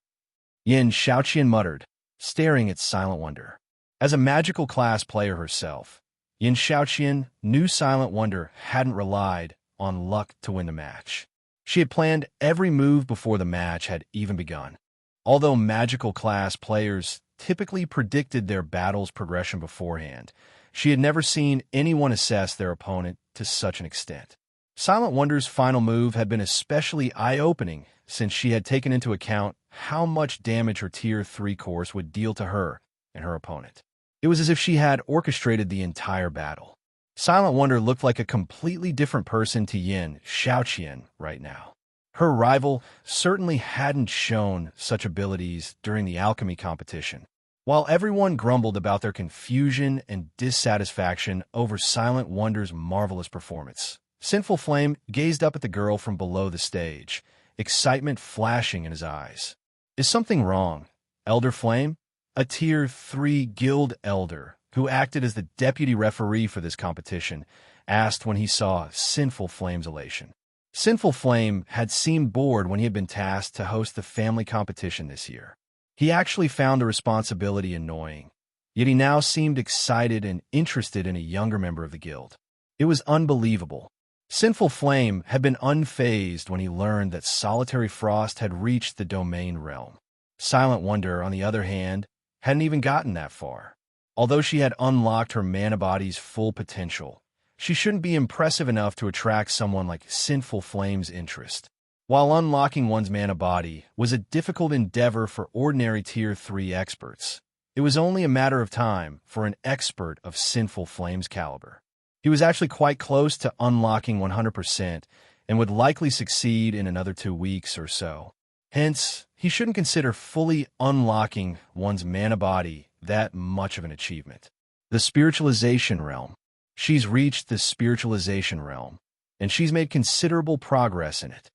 Yin Shaoqian muttered, staring at Silent Wonder. As a magical class player herself, Yin Shaoqian knew Silent Wonder hadn't relied on luck to win the match. She had planned every move before the match had even begun. Although magical class players typically predicted their battle's progression beforehand, she had never seen anyone assess their opponent to such an extent. Silent Wonder's final move had been especially eye-opening since she had taken into account how much damage her Tier 3 course would deal to her and her opponent. It was as if she had orchestrated the entire battle. Silent Wonder looked like a completely different person to Yin Shaoqian right now. Her rival certainly hadn't shown such abilities during the alchemy competition. While everyone grumbled about their confusion and dissatisfaction over Silent Wonder's marvelous performance, Sinful Flame gazed up at the girl from below the stage, excitement flashing in his eyes. Is something wrong, Elder Flame? A Tier 3 guild elder, who acted as the deputy referee for this competition, asked when he saw Sinful Flame's elation. Sinful Flame had seemed bored when he had been tasked to host the family competition this year. He actually found the responsibility annoying, yet he now seemed excited and interested in a younger member of the guild. It was unbelievable. Sinful Flame had been unfazed when he learned that Solitary Frost had reached the domain realm. Silent Wonder, on the other hand, hadn't even gotten that far. Although she had unlocked her mana body's full potential, she shouldn't be impressive enough to attract someone like Sinful Flame's interest. While unlocking one's mana body was a difficult endeavor for ordinary Tier 3 experts, it was only a matter of time for an expert of Sinful Flame's caliber. He was actually quite close to unlocking 100% and would likely succeed in another 2 weeks or so. Hence, he shouldn't consider fully unlocking one's mana body that much of an achievement. The Spiritualization realm. She's reached the Spiritualization realm, and she's made considerable progress in it.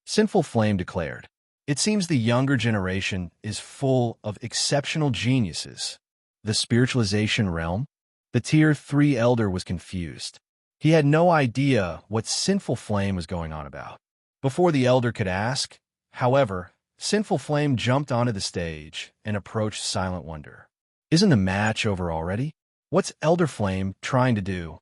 Sinful Flame declared, "It seems the younger generation is full of exceptional geniuses." The Spiritualization realm? The Tier 3 elder was confused. He had no idea what Sinful Flame was going on about. Before the elder could ask, however, Sinful Flame jumped onto the stage and approached Silent Wonder. Isn't the match over already? What's Elder Flame trying to do?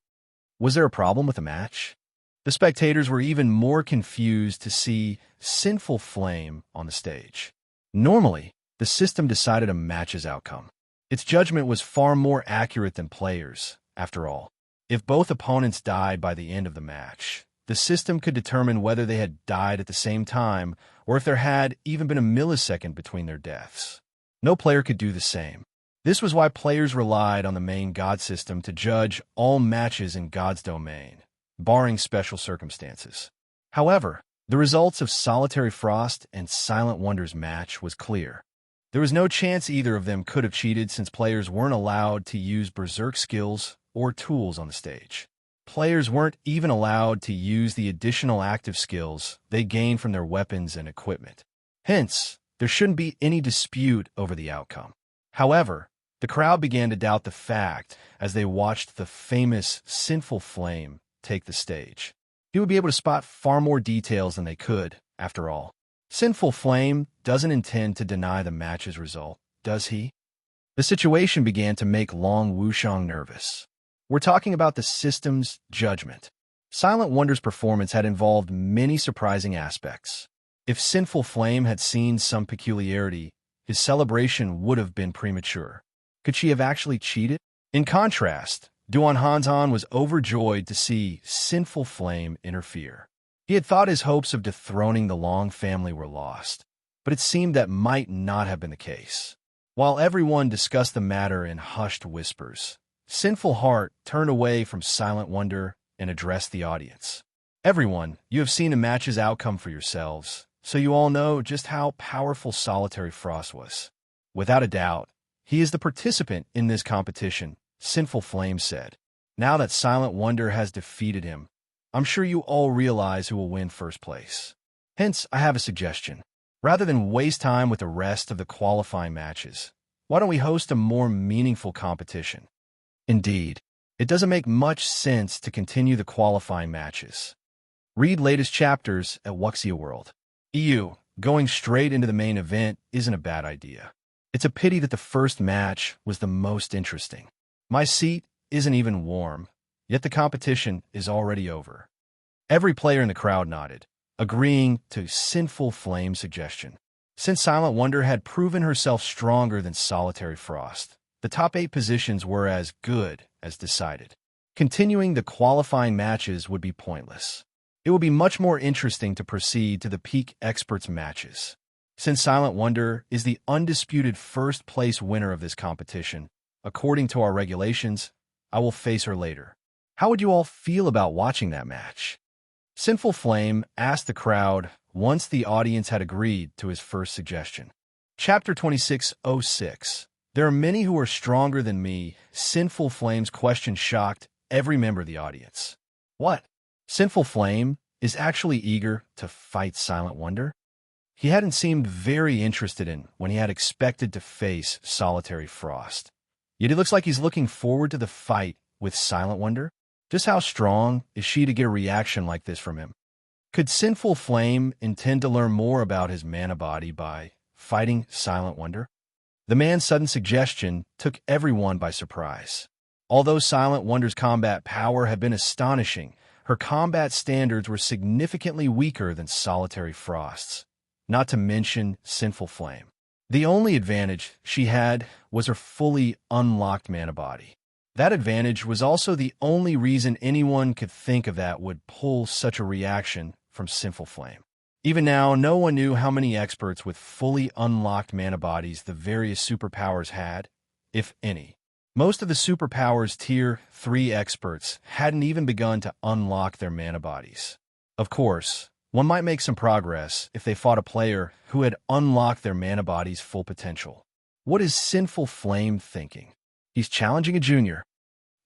Was there a problem with the match? The spectators were even more confused to see Sinful Flame on the stage. Normally, the system decided a match's outcome. Its judgment was far more accurate than players, after all. If both opponents died by the end of the match, the system could determine whether they had died at the same time or if there had even been a millisecond between their deaths. No player could do the same. This was why players relied on the main God system to judge all matches in God's domain, barring special circumstances. However, the results of Solitary Frost and Silent Wonder's match was clear. There was no chance either of them could have cheated since players weren't allowed to use berserk skills or tools on the stage. Players weren't even allowed to use the additional active skills they gained from their weapons and equipment. Hence, there shouldn't be any dispute over the outcome. However, the crowd began to doubt the fact as they watched the famous Sinful Flame take the stage. He would be able to spot far more details than they could, after all. Sinful Flame doesn't intend to deny the match's result, does he? The situation began to make Long Wushang nervous. We're talking about the system's judgment. Silent Wonder's performance had involved many surprising aspects. If Sinful Flame had seen some peculiarity, his celebration would have been premature. Could she have actually cheated? In contrast, Duan Hanzhan was overjoyed to see Sinful Flame interfere. He had thought his hopes of dethroning the Long family were lost, but it seemed that might not have been the case. While everyone discussed the matter in hushed whispers, Sinful Heart turned away from Silent Wonder and addressed the audience. Everyone, you have seen the match's outcome for yourselves, so you all know just how powerful Solitary Frost was. Without a doubt, he is the participant in this competition, Sinful Flame said. Now that Silent Wonder has defeated him, I'm sure you all realize who will win first place. Hence, I have a suggestion. Rather than waste time with the rest of the qualifying matches, why don't we host a more meaningful competition? Indeed, it doesn't make much sense to continue the qualifying matches. Read latest chapters at Wuxia World. EU, going straight into the main event isn't a bad idea. It's a pity that the first match was the most interesting. My seat isn't even warm, yet the competition is already over. Every player in the crowd nodded, agreeing to Sinful Flame's suggestion. Since Silent Wonder had proven herself stronger than Solitary Frost, the top 8 positions were as good as decided. Continuing the qualifying matches would be pointless. It would be much more interesting to proceed to the Peak Experts matches. Since Silent Wonder is the undisputed first-place winner of this competition, according to our regulations, I will face her later. How would you all feel about watching that match? Sinful Flame asked the crowd once the audience had agreed to his first suggestion. Chapter 2606. There are many who are stronger than me. Sinful Flame's question shocked every member of the audience. What? Sinful Flame is actually eager to fight Silent Wonder? He hadn't seemed very interested in when he had expected to face Solitary Frost. Yet it looks like he's looking forward to the fight with Silent Wonder. Just how strong is she to get a reaction like this from him? Could Sinful Flame intend to learn more about his mana body by fighting Silent Wonder? The man's sudden suggestion took everyone by surprise. Although Silent Wonder's combat power had been astonishing, her combat standards were significantly weaker than Solitary Frost's, not to mention Sinful Flame. The only advantage she had was her fully unlocked mana body. That advantage was also the only reason anyone could think of that would pull such a reaction from Sinful Flame. Even now, no one knew how many experts with fully unlocked mana bodies the various superpowers had, if any. Most of the superpowers Tier 3 experts hadn't even begun to unlock their mana bodies. Of course, one might make some progress if they fought a player who had unlocked their mana body's full potential. What is Sinful Flame thinking? He's challenging a junior.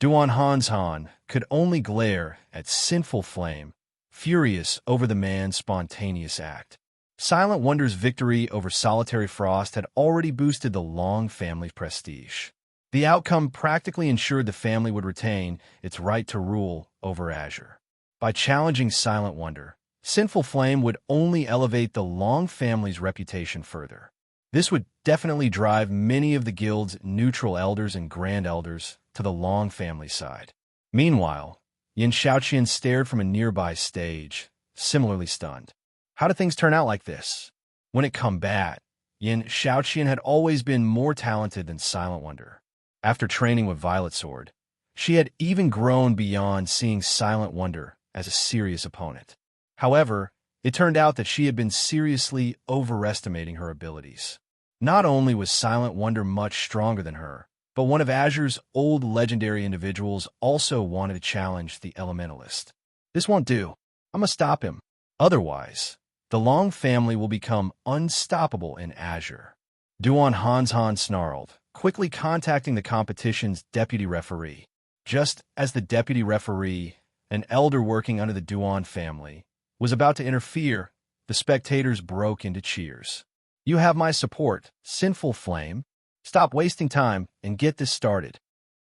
Duan Hanzhan could only glare at Sinful Flame, furious over the man's spontaneous act. Silent Wonder's victory over Solitary Frost had already boosted the Long family's prestige. The outcome practically ensured the family would retain its right to rule over Azure. By challenging Silent Wonder, Sinful Flame would only elevate the Long family's reputation further. This would definitely drive many of the guild's neutral elders and grand elders to the Long family side. Meanwhile, Yin Shaoqian stared from a nearby stage, similarly stunned. How did things turn out like this? When it combat, Yin Shaoqian had always been more talented than Silent Wonder. After training with Violet Sword, she had even grown beyond seeing Silent Wonder as a serious opponent. However, it turned out that she had been seriously overestimating her abilities. Not only was Silent Wonder much stronger than her, but one of Azure's old legendary individuals also wanted to challenge the Elementalist. This won't do. I'm gonna stop him. Otherwise, the Long family will become unstoppable in Azure. Duan Hanzhan snarled, quickly contacting the competition's deputy referee. Just as the deputy referee, an elder working under the Duan family, was about to interfere, the spectators broke into cheers. You have my support, Sinful Flame. Stop wasting time and get this started.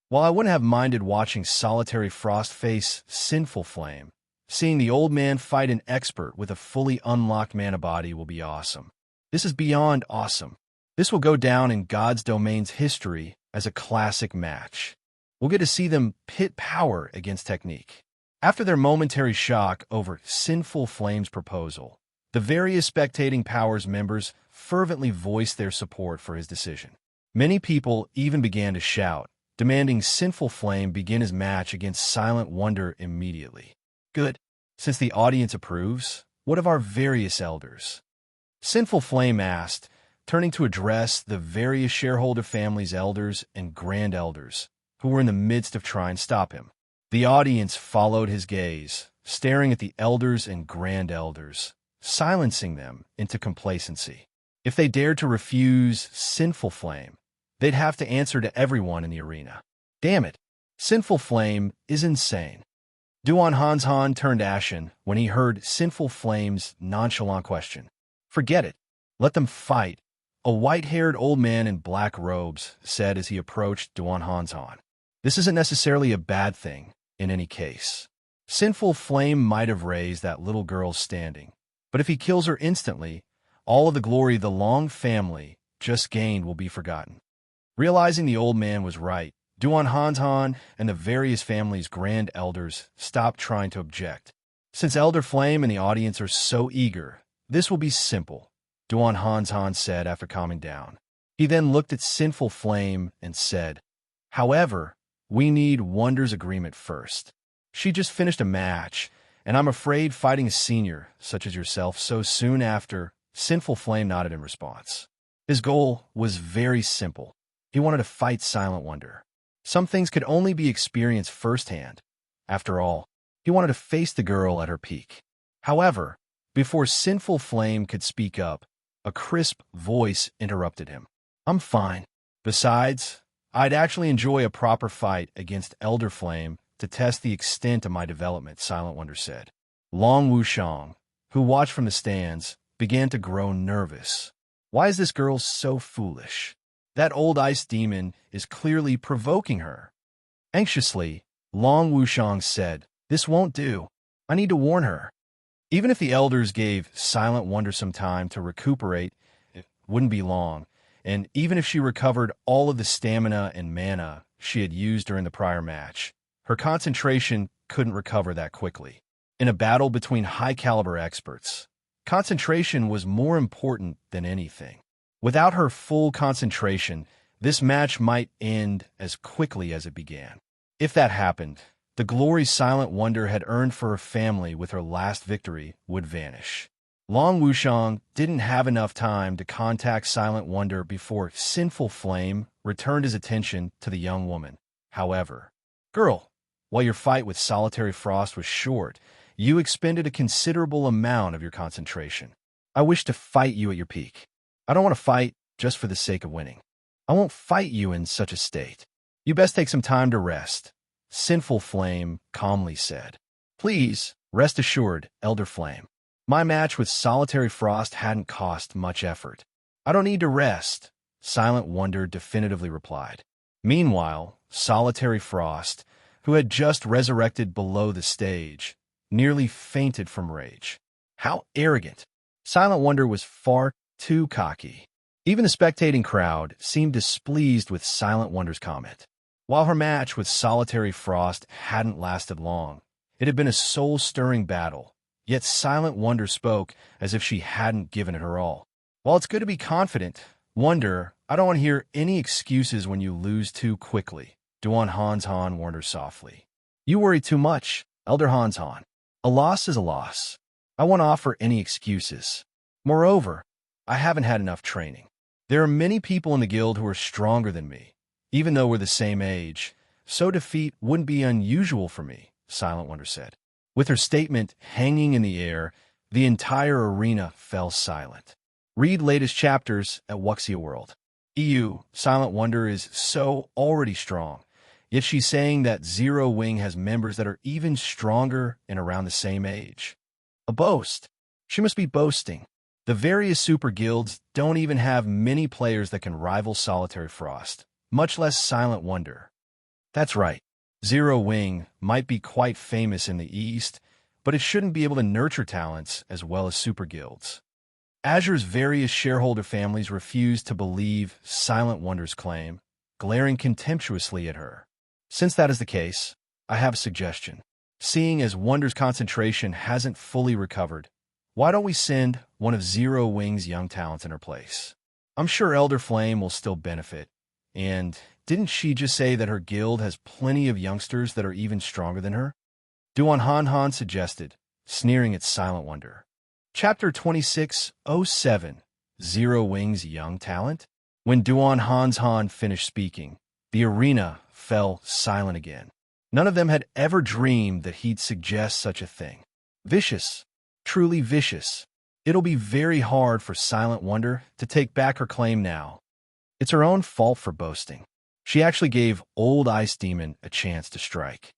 While I wouldn't have minded watching Solitary Frost face Sinful Flame, seeing the old man fight an expert with a fully unlocked mana body will be awesome. This is beyond awesome. This will go down in God's Domain's history as a classic match. We'll get to see them pit power against technique. After their momentary shock over Sinful Flame's proposal, the various spectating Powers members fervently voiced their support for his decision. Many people even began to shout, demanding Sinful Flame begin his match against Silent Wonder immediately. Good. Since the audience approves, what of our various elders? Sinful Flame asked, turning to address the various shareholder families' elders and grand elders, who were in the midst of trying to stop him. The audience followed his gaze, staring at the elders and grand elders, silencing them into complacency. If they dared to refuse Sinful Flame, they'd have to answer to everyone in the arena. Damn it, Sinful Flame is insane. Duan Hanshan turned ashen when he heard Sinful Flame's nonchalant question. Forget it. Let them fight, a white-haired old man in black robes said as he approached Duan Hanshan. This isn't necessarily a bad thing, in any case. Sinful Flame might have raised that little girl's standing, but if he kills her instantly, all of the glory the Long family just gained will be forgotten. Realizing the old man was right, Duan Hanshan and the various families' grand elders stopped trying to object. Since Elder Flame and the audience are so eager, this will be simple, Duan Hanshan said after calming down. He then looked at Sinful Flame and said, however, we need Wonder's agreement first. She just finished a match, and I'm afraid fighting a senior, such as yourself, so soon after. Sinful Flame nodded in response. His goal was very simple. He wanted to fight Silent Wonder. Some things could only be experienced firsthand. After all, he wanted to face the girl at her peak. However, before Sinful Flame could speak up, a crisp voice interrupted him. I'm fine. Besides, I'd actually enjoy a proper fight against Elder Flame to test the extent of my development, Silent Wonder said. Long Wushang, who watched from the stands, began to grow nervous. Why is this girl so foolish? That old ice demon is clearly provoking her. Anxiously, Long Wushang said, this won't do. I need to warn her. Even if the elders gave Silent Wonder some time to recuperate, it wouldn't be long, and even if she recovered all of the stamina and mana she had used during the prior match, her concentration couldn't recover that quickly. In a battle between high-caliber experts, concentration was more important than anything. Without her full concentration, this match might end as quickly as it began. If that happened, the glory Silent Wonder had earned for her family with her last victory would vanish. Long Wushang didn't have enough time to contact Silent Wonder before Sinful Flame returned his attention to the young woman. However, girl, while your fight with Solitary Frost was short, you expended a considerable amount of your concentration. I wish to fight you at your peak. I don't want to fight just for the sake of winning. I won't fight you in such a state. You best take some time to rest, Sinful Flame calmly said. Please, rest assured, Elder Flame. My match with Solitary Frost hadn't cost much effort. I don't need to rest, Silent Wonder definitively replied. Meanwhile, Solitary Frost, who had just resurrected below the stage, nearly fainted from rage. How arrogant! Silent Wonder was far too cocky. Even the spectating crowd seemed displeased with Silent Wonder's comment. While her match with Solitary Frost hadn't lasted long, it had been a soul-stirring battle, yet Silent Wonder spoke as if she hadn't given it her all. While it's good to be confident, Wonder, I don't want to hear any excuses when you lose too quickly, Duan Hanshan warned her softly. You worry too much, Elder Hanshan. A loss is a loss. I won't offer any excuses. Moreover, I haven't had enough training. There are many people in the guild who are stronger than me, even though we're the same age, so defeat wouldn't be unusual for me, Silent Wonder said. With her statement hanging in the air, the entire arena fell silent. Read latest chapters at Wuxia World. EU, Silent Wonder is so already strong, yet she's saying that Zero Wing has members that are even stronger and around the same age. A boast. She must be boasting. The various super guilds don't even have many players that can rival Solitary Frost, much less Silent Wonder. That's right. Zero Wing might be quite famous in the East, but it shouldn't be able to nurture talents as well as super guilds. Azure's various shareholder families refused to believe Silent Wonder's claim, glaring contemptuously at her. Since that is the case, I have a suggestion. Seeing as Wonder's concentration hasn't fully recovered, why don't we send one of Zero Wing's young talents in her place? I'm sure Elder Flame will still benefit, and didn't she just say that her guild has plenty of youngsters that are even stronger than her? Duan Han Han suggested, sneering at Silent Wonder. Chapter 2607, Zero Wing's Young Talent? When Duan Han's Han finished speaking, the arena fell silent again. None of them had ever dreamed that he'd suggest such a thing. Vicious. Truly vicious. It'll be very hard for Silent Wonder to take back her claim now. It's her own fault for boasting. She actually gave Old Ice Demon a chance to strike.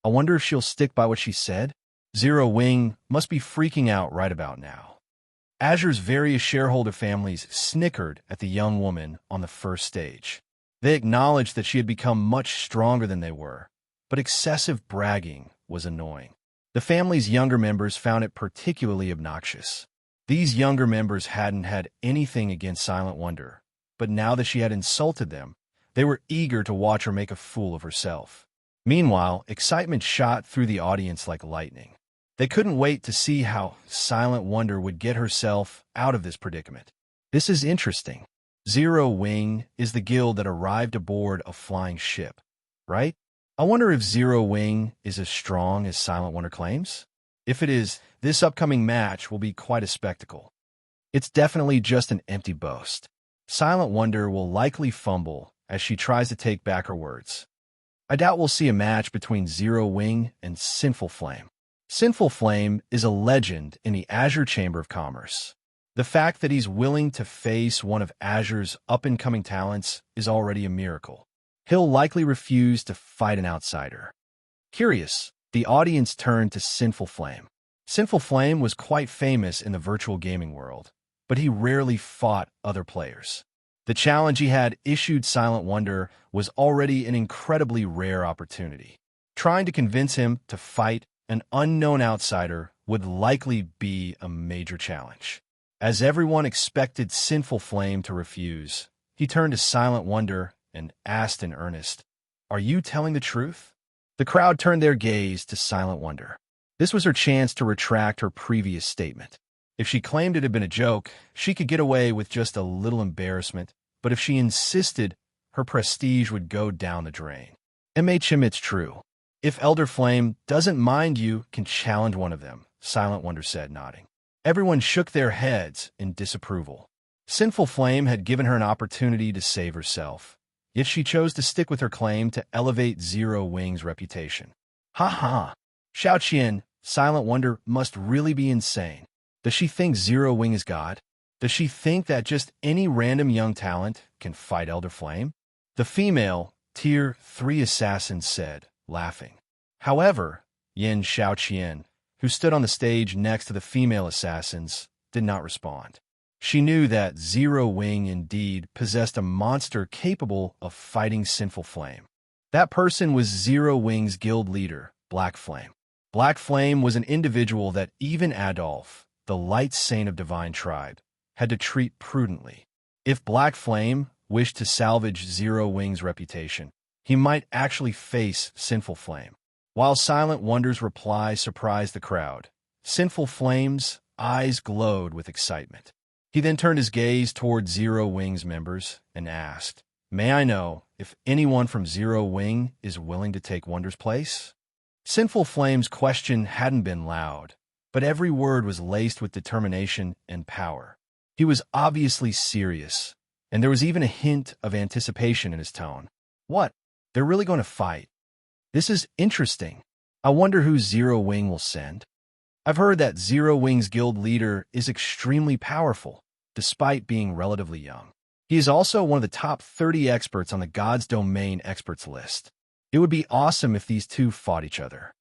I wonder if she'll stick by what she said? Zero Wing must be freaking out right about now. Azure's various shareholder families snickered at the young woman on the first stage. They acknowledged that she had become much stronger than they were, but excessive bragging was annoying. The family's younger members found it particularly obnoxious. These younger members hadn't had anything against Silent Wonder, but now that she had insulted them, they were eager to watch her make a fool of herself. Meanwhile, excitement shot through the audience like lightning. They couldn't wait to see how Silent Wonder would get herself out of this predicament. This is interesting. Zero Wing is the guild that arrived aboard a flying ship, right? I wonder if Zero Wing is as strong as Silent Wonder claims? If it is, this upcoming match will be quite a spectacle. It's definitely just an empty boast. Silent Wonder will likely fumble as she tries to take back her words. I doubt we'll see a match between Zero Wing and Sinful Flame. Sinful Flame is a legend in the Azure Chamber of Commerce. The fact that he's willing to face one of Azure's up-and-coming talents is already a miracle. He'll likely refuse to fight an outsider. Curious, the audience turned to Sinful Flame. Sinful Flame was quite famous in the virtual gaming world, but he rarely fought other players. The challenge he had issued Silent Wonder was already an incredibly rare opportunity. Trying to convince him to fight an unknown outsider would likely be a major challenge. As everyone expected Sinful Flame to refuse, he turned to Silent Wonder and asked in earnest, "Are you telling the truth?" The crowd turned their gaze to Silent Wonder. This was her chance to retract her previous statement. If she claimed it had been a joke, she could get away with just a little embarrassment, but if she insisted, her prestige would go down the drain. It's true. If Elder Flame doesn't mind, you can challenge one of them, Silent Wonder said, nodding. Everyone shook their heads in disapproval. Sinful Flame had given her an opportunity to save herself, yet she chose to stick with her claim to elevate Zero Wing's reputation. Ha ha! Xiao Qian, Silent Wonder must really be insane. Does she think Zero Wing is God? Does she think that just any random young talent can fight Elder Flame? The female, Tier 3 assassin said, laughing. However, Yin Xiaoqian, who stood on the stage next to the female assassins, did not respond. She knew that Zero Wing indeed possessed a monster capable of fighting Sinful Flame. That person was Zero Wing's guild leader, Black Flame. Black Flame was an individual that even Adolf, the light saint of Divine Tribe, had to treat prudently. If Black Flame wished to salvage Zero Wing's reputation, he might actually face Sinful Flame. While Silent Wonder's reply surprised the crowd, Sinful Flame's eyes glowed with excitement. He then turned his gaze toward Zero Wing's members and asked, "May I know if anyone from Zero Wing is willing to take Wonder's place?" Sinful Flame's question hadn't been loud, but every word was laced with determination and power. He was obviously serious, and there was even a hint of anticipation in his tone. What? They're really going to fight? This is interesting. I wonder who Zero Wing will send. I've heard that Zero Wing's guild leader is extremely powerful, despite being relatively young. He is also one of the top 30 experts on the God's Domain experts list. It would be awesome if these two fought each other.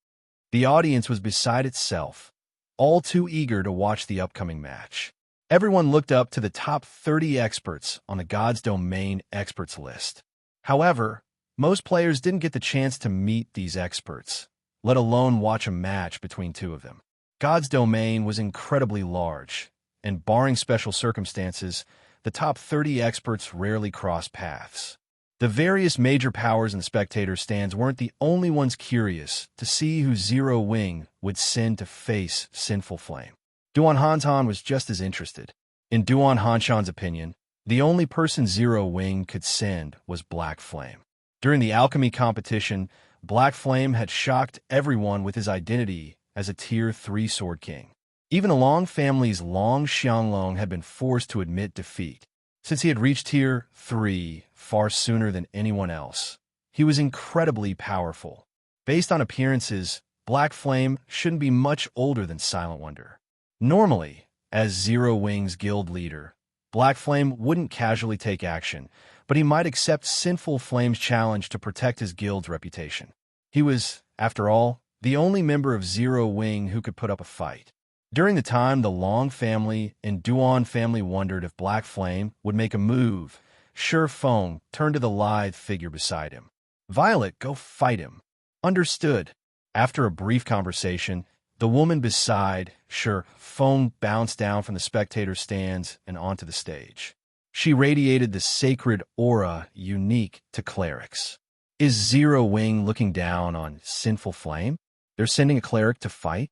The audience was beside itself, all too eager to watch the upcoming match. Everyone looked up to the top 30 experts on the God's Domain experts list. However, Most players didn't get the chance to meet these experts, let alone watch a match between two of them. God's domain was incredibly large, and barring special circumstances, the top 30 experts rarely crossed paths. The various major powers in the spectator stands weren't the only ones curious to see who Zero Wing would send to face Sinful Flame. Duan Hanshan was just as interested. In Duan Hanshan's opinion, the only person Zero Wing could send was Black Flame. During the alchemy competition, Black Flame had shocked everyone with his identity as a Tier 3 Sword King. Even the Long family's Long Xianglong had been forced to admit defeat. Since he had reached Tier 3 far sooner than anyone else, he was incredibly powerful. Based on appearances, Black Flame shouldn't be much older than Silent Wonder. Normally, as Zero Wing's guild leader, Black Flame wouldn't casually take action, but he might accept Sinful Flame's challenge to protect his guild's reputation. He was, after all, the only member of Zero Wing who could put up a fight. During the time the Long family and Duan family wondered if Black Flame would make a move, Sure Feng turned to the lithe figure beside him. "Violet, go fight him." "Understood." After a brief conversation, the woman beside Sure Feng bounced down from the spectator stands and onto the stage. She radiated the sacred aura unique to clerics. Is Zero Wing looking down on Sinful Flame? They're sending a cleric to fight?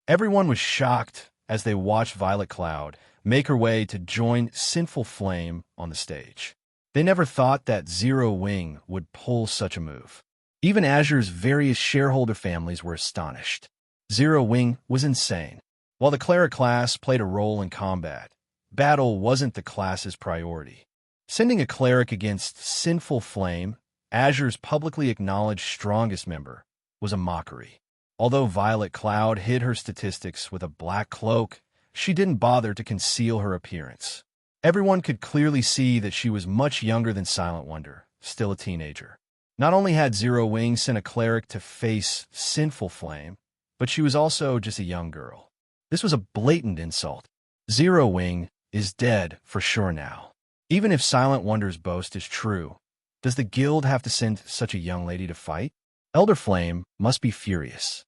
Everyone was shocked as they watched Violet Cloud make her way to join Sinful Flame on the stage. They never thought that Zero Wing would pull such a move. Even Azure's various shareholder families were astonished. Zero Wing was insane. While the cleric class played a role in combat, battle wasn't the class's priority. Sending a cleric against Sinful Flame, Azure's publicly acknowledged strongest member, was a mockery. Although Violet Cloud hid her statistics with a black cloak, she didn't bother to conceal her appearance. Everyone could clearly see that she was much younger than Silent Wonder, still a teenager. Not only had Zero Wing sent a cleric to face Sinful Flame, but she was also just a young girl. This was a blatant insult. Zero Wing is dead for sure now. Even if Silent Wonder's boast is true, does the guild have to send such a young lady to fight? Elder Flame must be furious.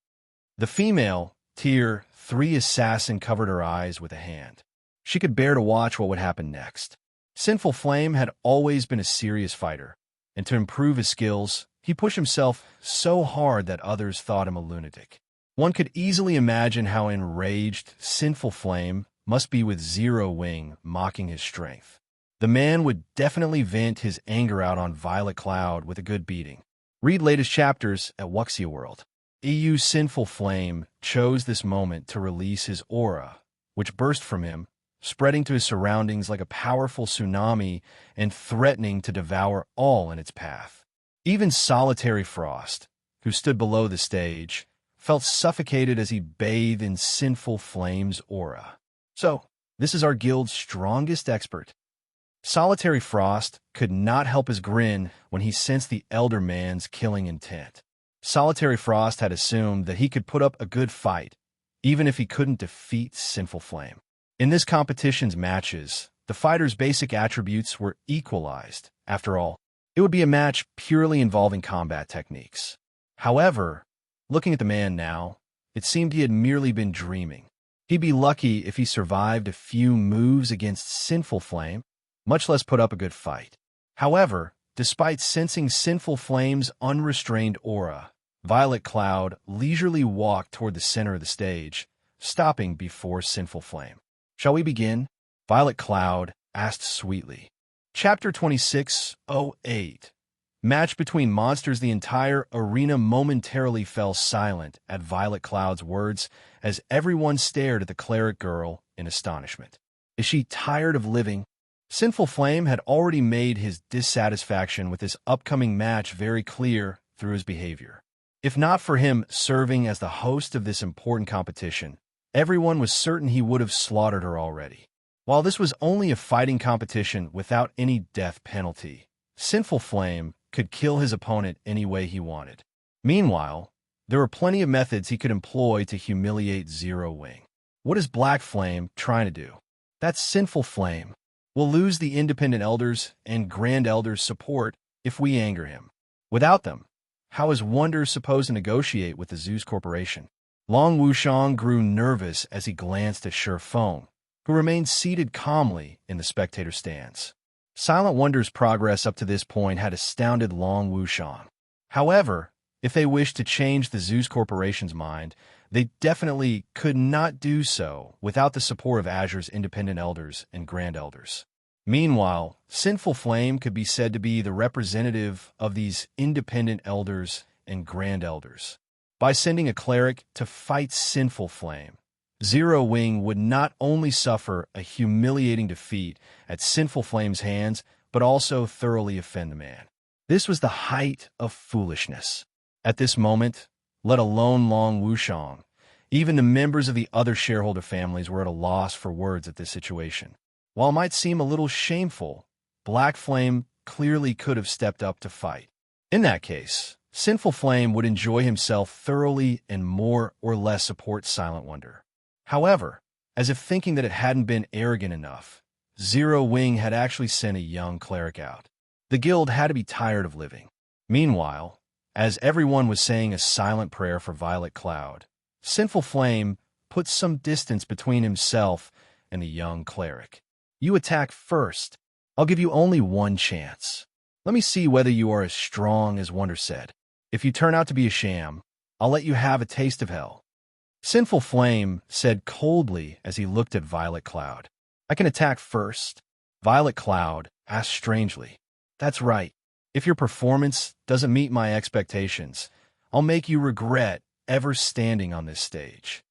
The female, Tier 3 assassin covered her eyes with a hand. She could bear to watch what would happen next. Sinful Flame had always been a serious fighter, and to improve his skills, he pushed himself so hard that others thought him a lunatic. One could easily imagine how enraged Sinful Flame must be with Zero Wing mocking his strength. The man would definitely vent his anger out on Violet Cloud with a good beating. Read latest chapters at Wuxia World. EU Sinful Flame chose this moment to release his aura, which burst from him, spreading to his surroundings like a powerful tsunami and threatening to devour all in its path. Even Solitary Frost, who stood below the stage, felt suffocated as he bathed in Sinful Flame's aura. So, this is our guild's strongest expert. Solitary Frost could not help his grin when he sensed the Elder Man's killing intent. Solitary Frost had assumed that he could put up a good fight, even if he couldn't defeat Sinful Flame. In this competition's matches, the fighter's basic attributes were equalized. After all, it would be a match purely involving combat techniques. However, looking at the man now, it seemed he had merely been dreaming. He'd be lucky if he survived a few moves against Sinful Flame, much less put up a good fight. However, despite sensing Sinful Flame's unrestrained aura, Violet Cloud leisurely walked toward the center of the stage, stopping before Sinful Flame. "Shall we begin?" Violet Cloud asked sweetly. Chapter 26:08. Match between monsters. The entire arena momentarily fell silent at Violet Cloud's words as everyone stared at the cleric girl in astonishment. Is she tired of living? Sinful Flame had already made his dissatisfaction with this upcoming match very clear through his behavior. If not for him serving as the host of this important competition, everyone was certain he would have slaughtered her already. While this was only a fighting competition without any death penalty, Sinful Flame could kill his opponent any way he wanted. Meanwhile, there were plenty of methods he could employ to humiliate Zero Wing. What is Black Flame trying to do? That's Sinful Flame. We'll lose the independent elders and Grand Elders' support if we anger him. Without them, how is Wonder supposed to negotiate with the Zeus Corporation? Long Wushang grew nervous as he glanced at Feng, who remained seated calmly in the spectator stands. Silent Wonder's progress up to this point had astounded Long Wushang. However, if they wished to change the Zeus Corporation's mind, they definitely could not do so without the support of Azure's independent elders and grand elders. Meanwhile, Sinful Flame could be said to be the representative of these independent elders and grand elders. By sending a cleric to fight Sinful Flame, Zero Wing would not only suffer a humiliating defeat at Sinful Flame's hands, but also thoroughly offend the man. This was the height of foolishness. At this moment, let alone Long Wushang, even the members of the other shareholder families were at a loss for words at this situation. While it might seem a little shameful, Black Flame clearly could have stepped up to fight. In that case, Sinful Flame would enjoy himself thoroughly and more or less support Silent Wonder. However, as if thinking that it hadn't been arrogant enough, Zero Wing had actually sent a young cleric out. The guild had to be tired of living. Meanwhile, as everyone was saying a silent prayer for Violet Cloud, Sinful Flame put some distance between himself and the young cleric. You attack first. I'll give you only one chance. Let me see whether you are as strong as Wonder said. If you turn out to be a sham, I'll let you have a taste of hell. Sinful Flame said coldly as he looked at Violet Cloud. I can attack first. Violet Cloud asked strangely. That's right. If your performance doesn't meet my expectations, I'll make you regret ever standing on this stage.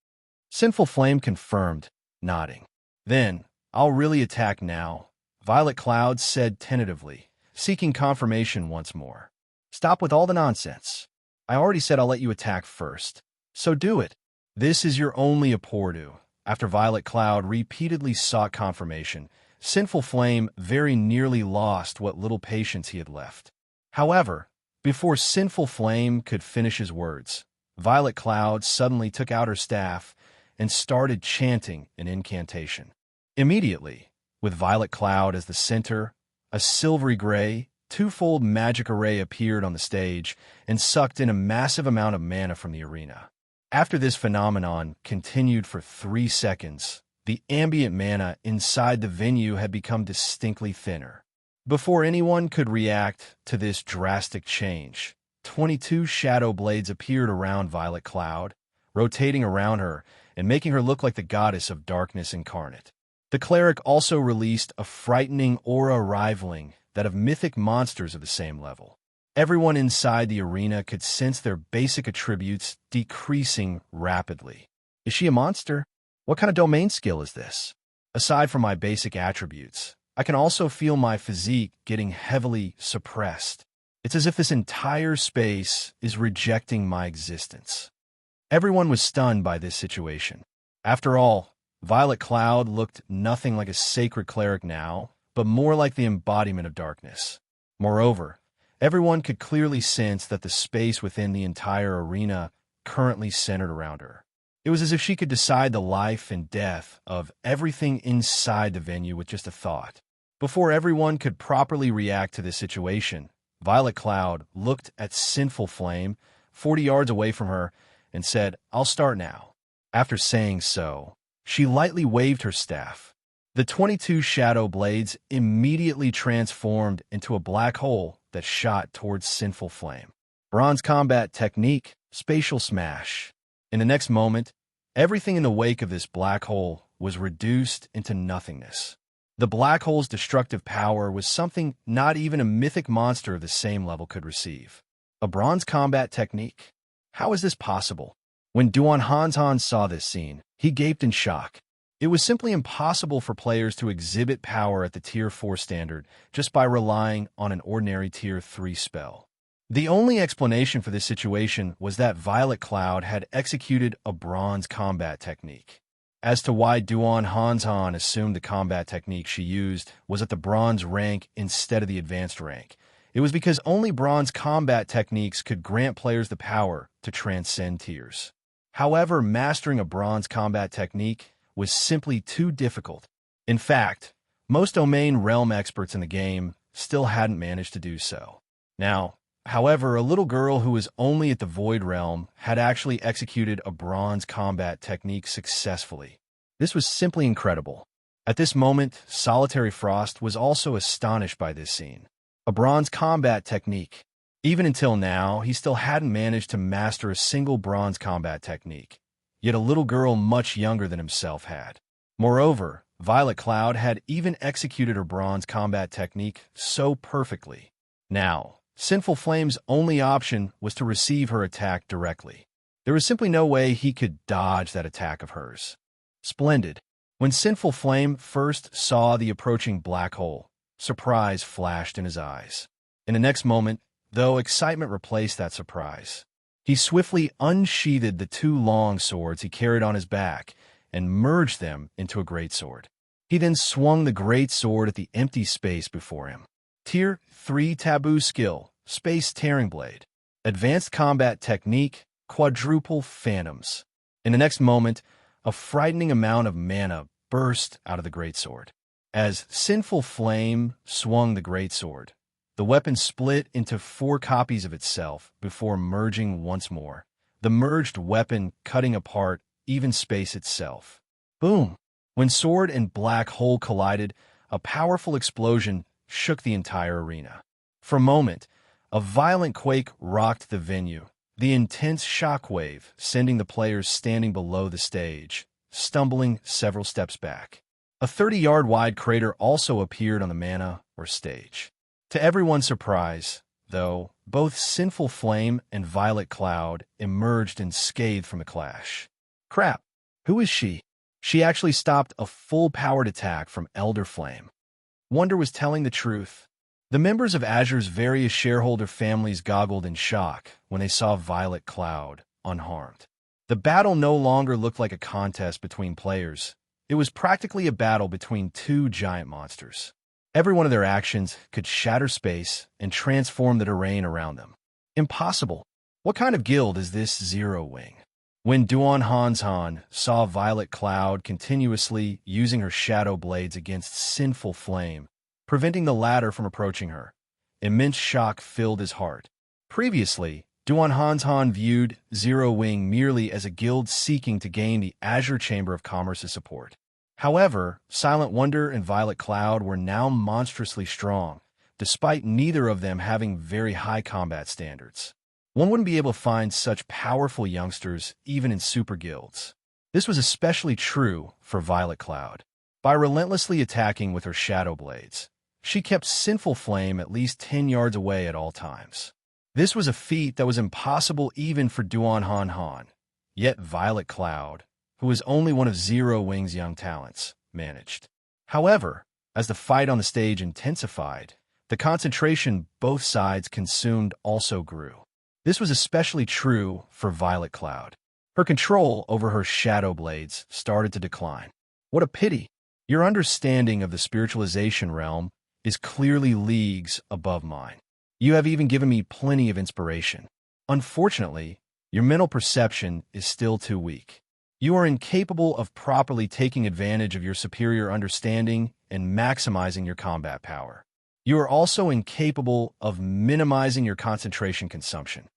Sinful Flame confirmed, nodding. Then, I'll really attack now, Violet Cloud said tentatively, seeking confirmation once more. Stop with all the nonsense. I already said I'll let you attack first, so do it. This is your only apportu. After Violet Cloud repeatedly sought confirmation, Sinful Flame very nearly lost what little patience he had left. However, before Sinful Flame could finish his words, Violet Cloud suddenly took out her staff and started chanting an incantation. Immediately, with Violet Cloud as the center, a silvery gray, twofold magic array appeared on the stage and sucked in a massive amount of mana from the arena. After this phenomenon continued for 3 seconds, the ambient mana inside the venue had become distinctly thinner. Before anyone could react to this drastic change, 22 shadow blades appeared around Violet Cloud, rotating around her and making her look like the goddess of darkness incarnate. The cleric also released a frightening aura rivaling that of mythic monsters of the same level. Everyone inside the arena could sense their basic attributes decreasing rapidly. Is she a monster? What kind of domain skill is this? Aside from my basic attributes, I can also feel my physique getting heavily suppressed. It's as if this entire space is rejecting my existence. Everyone was stunned by this situation. After all, Violet Cloud looked nothing like a sacred cleric now, but more like the embodiment of darkness. Moreover, everyone could clearly sense that the space within the entire arena currently centered around her. It was as if she could decide the life and death of everything inside the venue with just a thought. Before everyone could properly react to this situation, Violet Cloud looked at Sinful Flame 40 yards away from her and said, I'll start now. After saying so, she lightly waved her staff. The 22 shadow blades immediately transformed into a black hole that shot towards Sinful Flame. Bronze combat technique, spatial smash. In the next moment, everything in the wake of this black hole was reduced into nothingness. The black hole's destructive power was something not even a mythic monster of the same level could receive. A bronze combat technique? How is this possible? When Duan Hanzhan saw this scene, he gaped in shock. It was simply impossible for players to exhibit power at the Tier 4 standard just by relying on an ordinary Tier 3 spell. The only explanation for this situation was that Violet Cloud had executed a bronze combat technique. As to why Duan Hanzhan assumed the combat technique she used was at the bronze rank instead of the advanced rank, it was because only bronze combat techniques could grant players the power to transcend tiers. However, mastering a bronze combat technique was simply too difficult. In fact, most domain realm experts in the game still hadn't managed to do so. Now, However, a little girl who was only at the Void Realm had actually executed a bronze combat technique successfully. This was simply incredible. At this moment, Solitary Frost was also astonished by this scene. A bronze combat technique. Even until now, he still hadn't managed to master a single bronze combat technique. Yet a little girl much younger than himself had. Moreover, Violet Cloud had even executed her bronze combat technique so perfectly. Now, Sinful Flame's only option was to receive her attack directly. There was simply no way he could dodge that attack of hers. Splendid. When Sinful Flame first saw the approaching black hole, surprise flashed in his eyes. In the next moment, though, excitement replaced that surprise. He swiftly unsheathed the two long swords he carried on his back and merged them into a greatsword. He then swung the greatsword at the empty space before him. Tier 3 Taboo Skill, Space Tearing Blade. Advanced Combat Technique, Quadruple Phantoms. In the next moment, a frightening amount of mana burst out of the greatsword. As Sinful Flame swung the greatsword, the weapon split into 4 copies of itself before merging once more, the merged weapon cutting apart even space itself. Boom! When sword and black hole collided, a powerful explosion shook the entire arena. For a moment, a violent quake rocked the venue, the intense shockwave sending the players standing below the stage, stumbling several steps back. A 30-yard-wide crater also appeared on the mana or stage. To everyone's surprise, though, both Sinful Flame and Violet Cloud emerged unscathed from the clash. Crap! Who is she? She actually stopped a full-powered attack from Elder Flame. Wonder was telling the truth. The members of Azure's various shareholder families goggled in shock when they saw Violet Cloud unharmed. The battle no longer looked like a contest between players. It was practically a battle between two giant monsters. Every one of their actions could shatter space and transform the terrain around them. Impossible. What kind of guild is this Zero Wing? When Duan Hanshan saw Violet Cloud continuously using her shadow blades against Sinful Flame, preventing the latter from approaching her, immense shock filled his heart. Previously, Duan Hanshan viewed Zero Wing merely as a guild seeking to gain the Azure Chamber of Commerce's support. However, Silent Wonder and Violet Cloud were now monstrously strong, despite neither of them having very high combat standards. One wouldn't be able to find such powerful youngsters even in super guilds. This was especially true for Violet Cloud. By relentlessly attacking with her shadow blades, she kept Sinful Flame at least 10 yards away at all times. This was a feat that was impossible even for Duan Hanshan. Yet Violet Cloud, who was only one of Zero Wing's young talents, managed. However, as the fight on the stage intensified, the concentration both sides consumed also grew. This was especially true for Violet Cloud. Her control over her shadow blades started to decline. What a pity! Your understanding of the spiritualization realm is clearly leagues above mine. You have even given me plenty of inspiration. Unfortunately, your mental perception is still too weak. You are incapable of properly taking advantage of your superior understanding and maximizing your combat power. You are also incapable of minimizing your concentration consumption.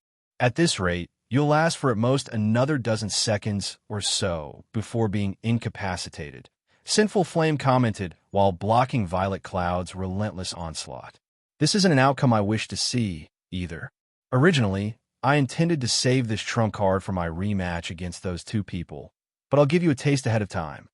At this rate, you'll last for at most another dozen seconds or so before being incapacitated, Sinful Flame commented while blocking Violet Cloud's relentless onslaught. This isn't an outcome I wish to see, either. Originally, I intended to save this trump card for my rematch against those two people, but I'll give you a taste ahead of time.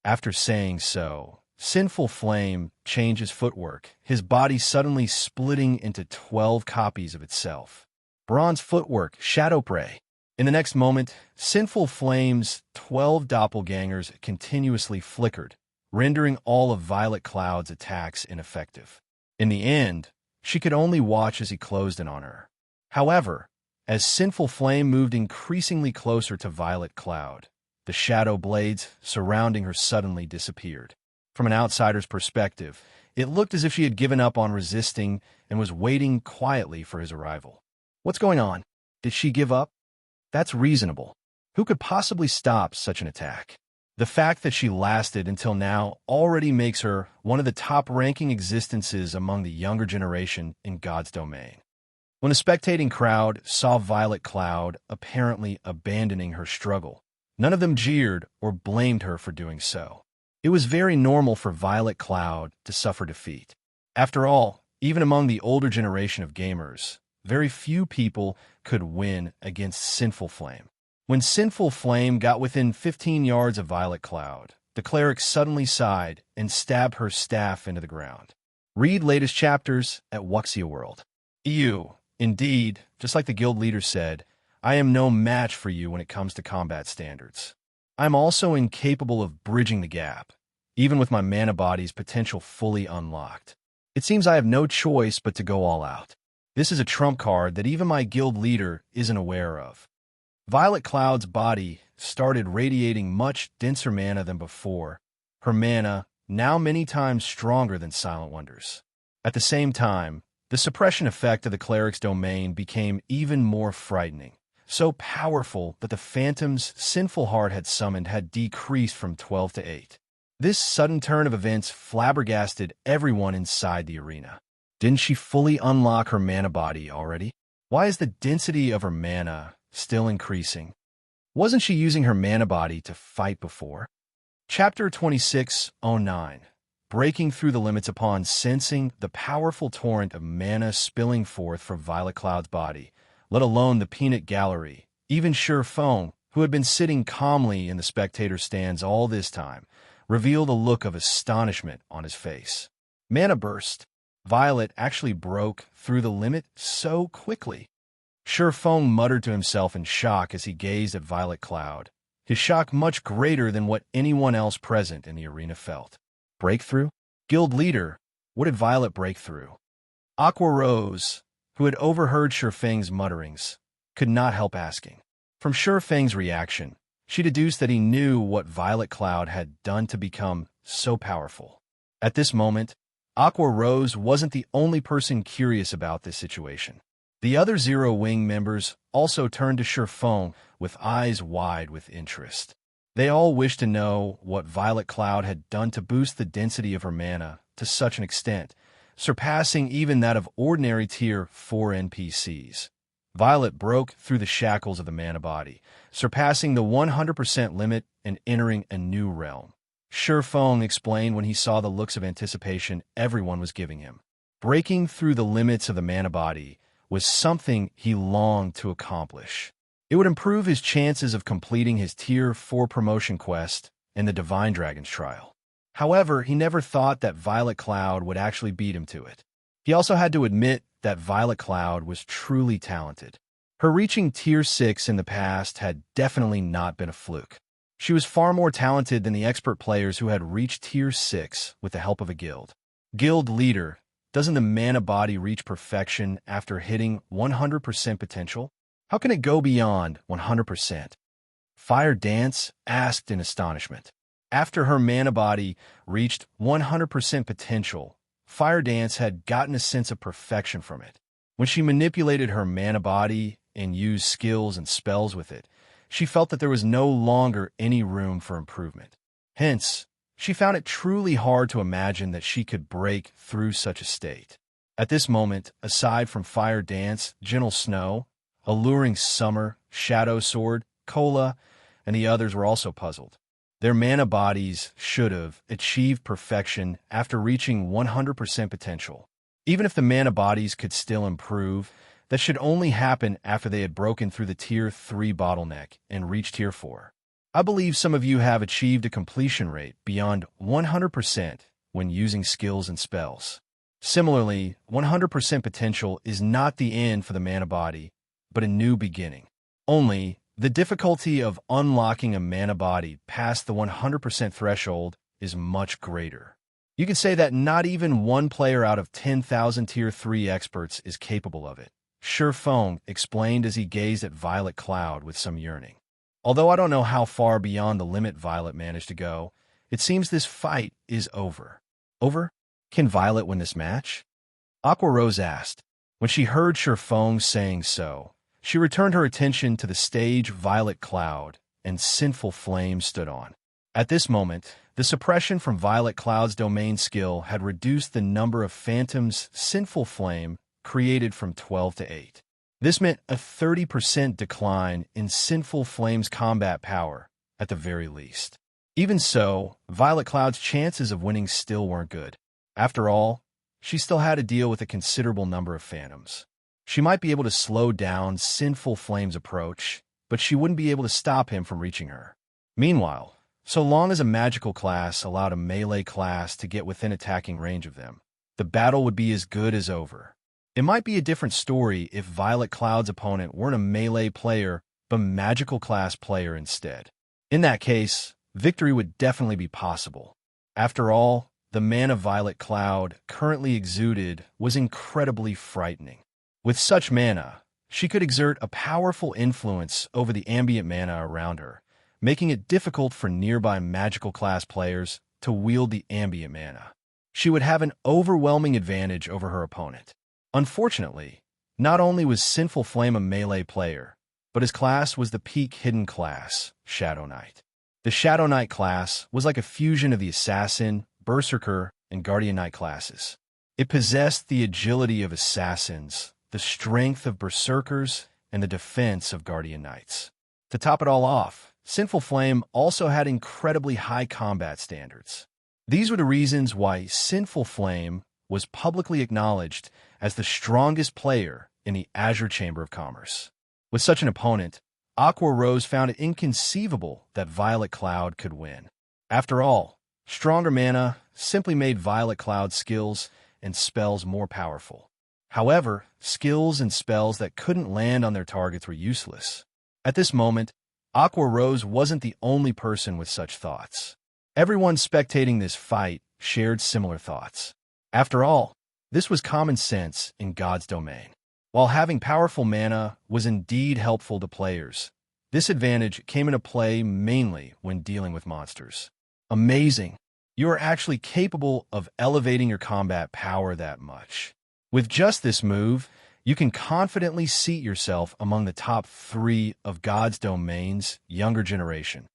After saying so, Sinful Flame changed his footwork, his body suddenly splitting into 12 copies of itself. Bronze footwork, shadow prey. In the next moment, Sinful Flame's 12 doppelgangers continuously flickered, rendering all of Violet Cloud's attacks ineffective. In the end, she could only watch as he closed in on her. However, as Sinful Flame moved increasingly closer to Violet Cloud, the shadow blades surrounding her suddenly disappeared. From an outsider's perspective, it looked as if she had given up on resisting and was waiting quietly for his arrival. What's going on? Did she give up? That's reasonable. Who could possibly stop such an attack? The fact that she lasted until now already makes her one of the top-ranking existences among the younger generation in God's domain. When a spectating crowd saw Violet Cloud apparently abandoning her struggle, none of them jeered or blamed her for doing so. It was very normal for Violet Cloud to suffer defeat. After all, even among the older generation of gamers, very few people could win against Sinful Flame. When Sinful Flame got within 15 yards of Violet Cloud, the cleric suddenly sighed and stabbed her staff into the ground. Read latest chapters at Wuxia World. Indeed, just like the guild leader said, I am no match for you when it comes to combat standards. I'm also incapable of bridging the gap, even with my mana body's potential fully unlocked. It seems I have no choice but to go all out. This is a trump card that even my guild leader isn't aware of. Violet Cloud's body started radiating much denser mana than before, her mana now many times stronger than Silent Wonder's. At the same time, the suppression effect of the cleric's domain became even more frightening, so powerful that the phantoms Sinful Heart had summoned had decreased from 12 to 8. This sudden turn of events flabbergasted everyone inside the arena. Didn't she fully unlock her mana body already? Why is the density of her mana still increasing? Wasn't she using her mana body to fight before? Chapter 2609. Breaking through the limits upon sensing the powerful torrent of mana spilling forth from Violet Cloud's body, let alone the peanut gallery, even Surpassing, who had been sitting calmly in the spectator stands all this time, revealed a look of astonishment on his face. Mana burst. Violet actually broke through the limit so quickly. Surpassing muttered to himself in shock as he gazed at Violet Cloud, his shock much greater than what anyone else present in the arena felt. Breakthrough? Guild leader, what did Violet break through? Aqua Rose, who had overheard Surpassing's mutterings, could not help asking. From Surpassing's reaction, she deduced that he knew what Violet Cloud had done to become so powerful. At this moment, Aqua Rose wasn't the only person curious about this situation. The other Zero Wing members also turned to Surpassing with eyes wide with interest. They all wished to know what Violet Cloud had done to boost the density of her mana to such an extent, surpassing even that of ordinary Tier 4 NPCs. Violet broke through the shackles of the mana body, surpassing the 100% limit and entering a new realm. Surpassing explained when he saw the looks of anticipation everyone was giving him. Breaking through the limits of the mana body was something he longed to accomplish. It would improve his chances of completing his Tier 4 promotion quest and the Divine Dragon's Trial. However, he never thought that Violet Cloud would actually beat him to it. He also had to admit that Violet Cloud was truly talented. Her reaching Tier 6 in the past had definitely not been a fluke. She was far more talented than the expert players who had reached Tier 6 with the help of a guild. Guild leader, doesn't the mana body reach perfection after hitting 100% potential? How can it go beyond 100%? Fire Dance asked in astonishment. After her mana body reached 100% potential, Fire Dance had gotten a sense of perfection from it. When she manipulated her mana body and used skills and spells with it, she felt that there was no longer any room for improvement. Hence, she found it truly hard to imagine that she could break through such a state. At this moment, aside from Fire Dance, Gentle Snow, Alluring Summer, Shadow Sword, Cola, and the others were also puzzled. Their mana bodies should have achieved perfection after reaching 100% potential. Even if the mana bodies could still improve, that should only happen after they had broken through the Tier 3 bottleneck and reached Tier 4. I believe some of you have achieved a completion rate beyond 100% when using skills and spells. Similarly, 100% potential is not the end for the mana body, but a new beginning. Only, the difficulty of unlocking a mana body past the 100% threshold is much greater. You can say that not even one player out of 10,000 Tier 3 experts is capable of it. Surpassing explained as he gazed at Violet Cloud with some yearning. Although I don't know how far beyond the limit Violet managed to go, it seems this fight is over. Over? Can Violet win this match? Aqua Rose asked. When she heard Surpassing saying so, she returned her attention to the stage Violet Cloud and Sinful Flame stood on. At this moment, the suppression from Violet Cloud's domain skill had reduced the number of phantoms Sinful Flame created from 12 to 8. This meant a 30% decline in Sinful Flame's combat power, at the very least. Even so, Violet Cloud's chances of winning still weren't good. After all, she still had to deal with a considerable number of phantoms. She might be able to slow down Sinful Flame's approach, but she wouldn't be able to stop him from reaching her. Meanwhile, so long as a magical class allowed a melee class to get within attacking range of them, the battle would be as good as over. It might be a different story if Violet Cloud's opponent weren't a melee player, but magical class player instead. In that case, victory would definitely be possible. After all, the mana Violet Cloud currently exuded was incredibly frightening. With such mana, she could exert a powerful influence over the ambient mana around her, making it difficult for nearby magical class players to wield the ambient mana. She would have an overwhelming advantage over her opponent. Unfortunately, not only was Sinful Flame a melee player, but his class was the peak hidden class, Shadow Knight. The Shadow Knight class was like a fusion of the Assassin, Berserker, and Guardian Knight classes. It possessed the agility of Assassins, the strength of Berserkers, and the defense of Guardian Knights. To top it all off, Sinful Flame also had incredibly high combat standards. These were the reasons why Sinful Flame was publicly acknowledged as the strongest player in the Azure Chamber of Commerce. With such an opponent, Aqua Rose found it inconceivable that Violet Cloud could win. After all, stronger mana simply made Violet Cloud's skills and spells more powerful. However, skills and spells that couldn't land on their targets were useless. At this moment, Aqua Rose wasn't the only person with such thoughts. Everyone spectating this fight shared similar thoughts. After all, this was common sense in God's domain. While having powerful mana was indeed helpful to players, this advantage came into play mainly when dealing with monsters. Amazing! You are actually capable of elevating your combat power that much. With just this move, you can confidently seat yourself among the top 3 of God's domain's younger generation.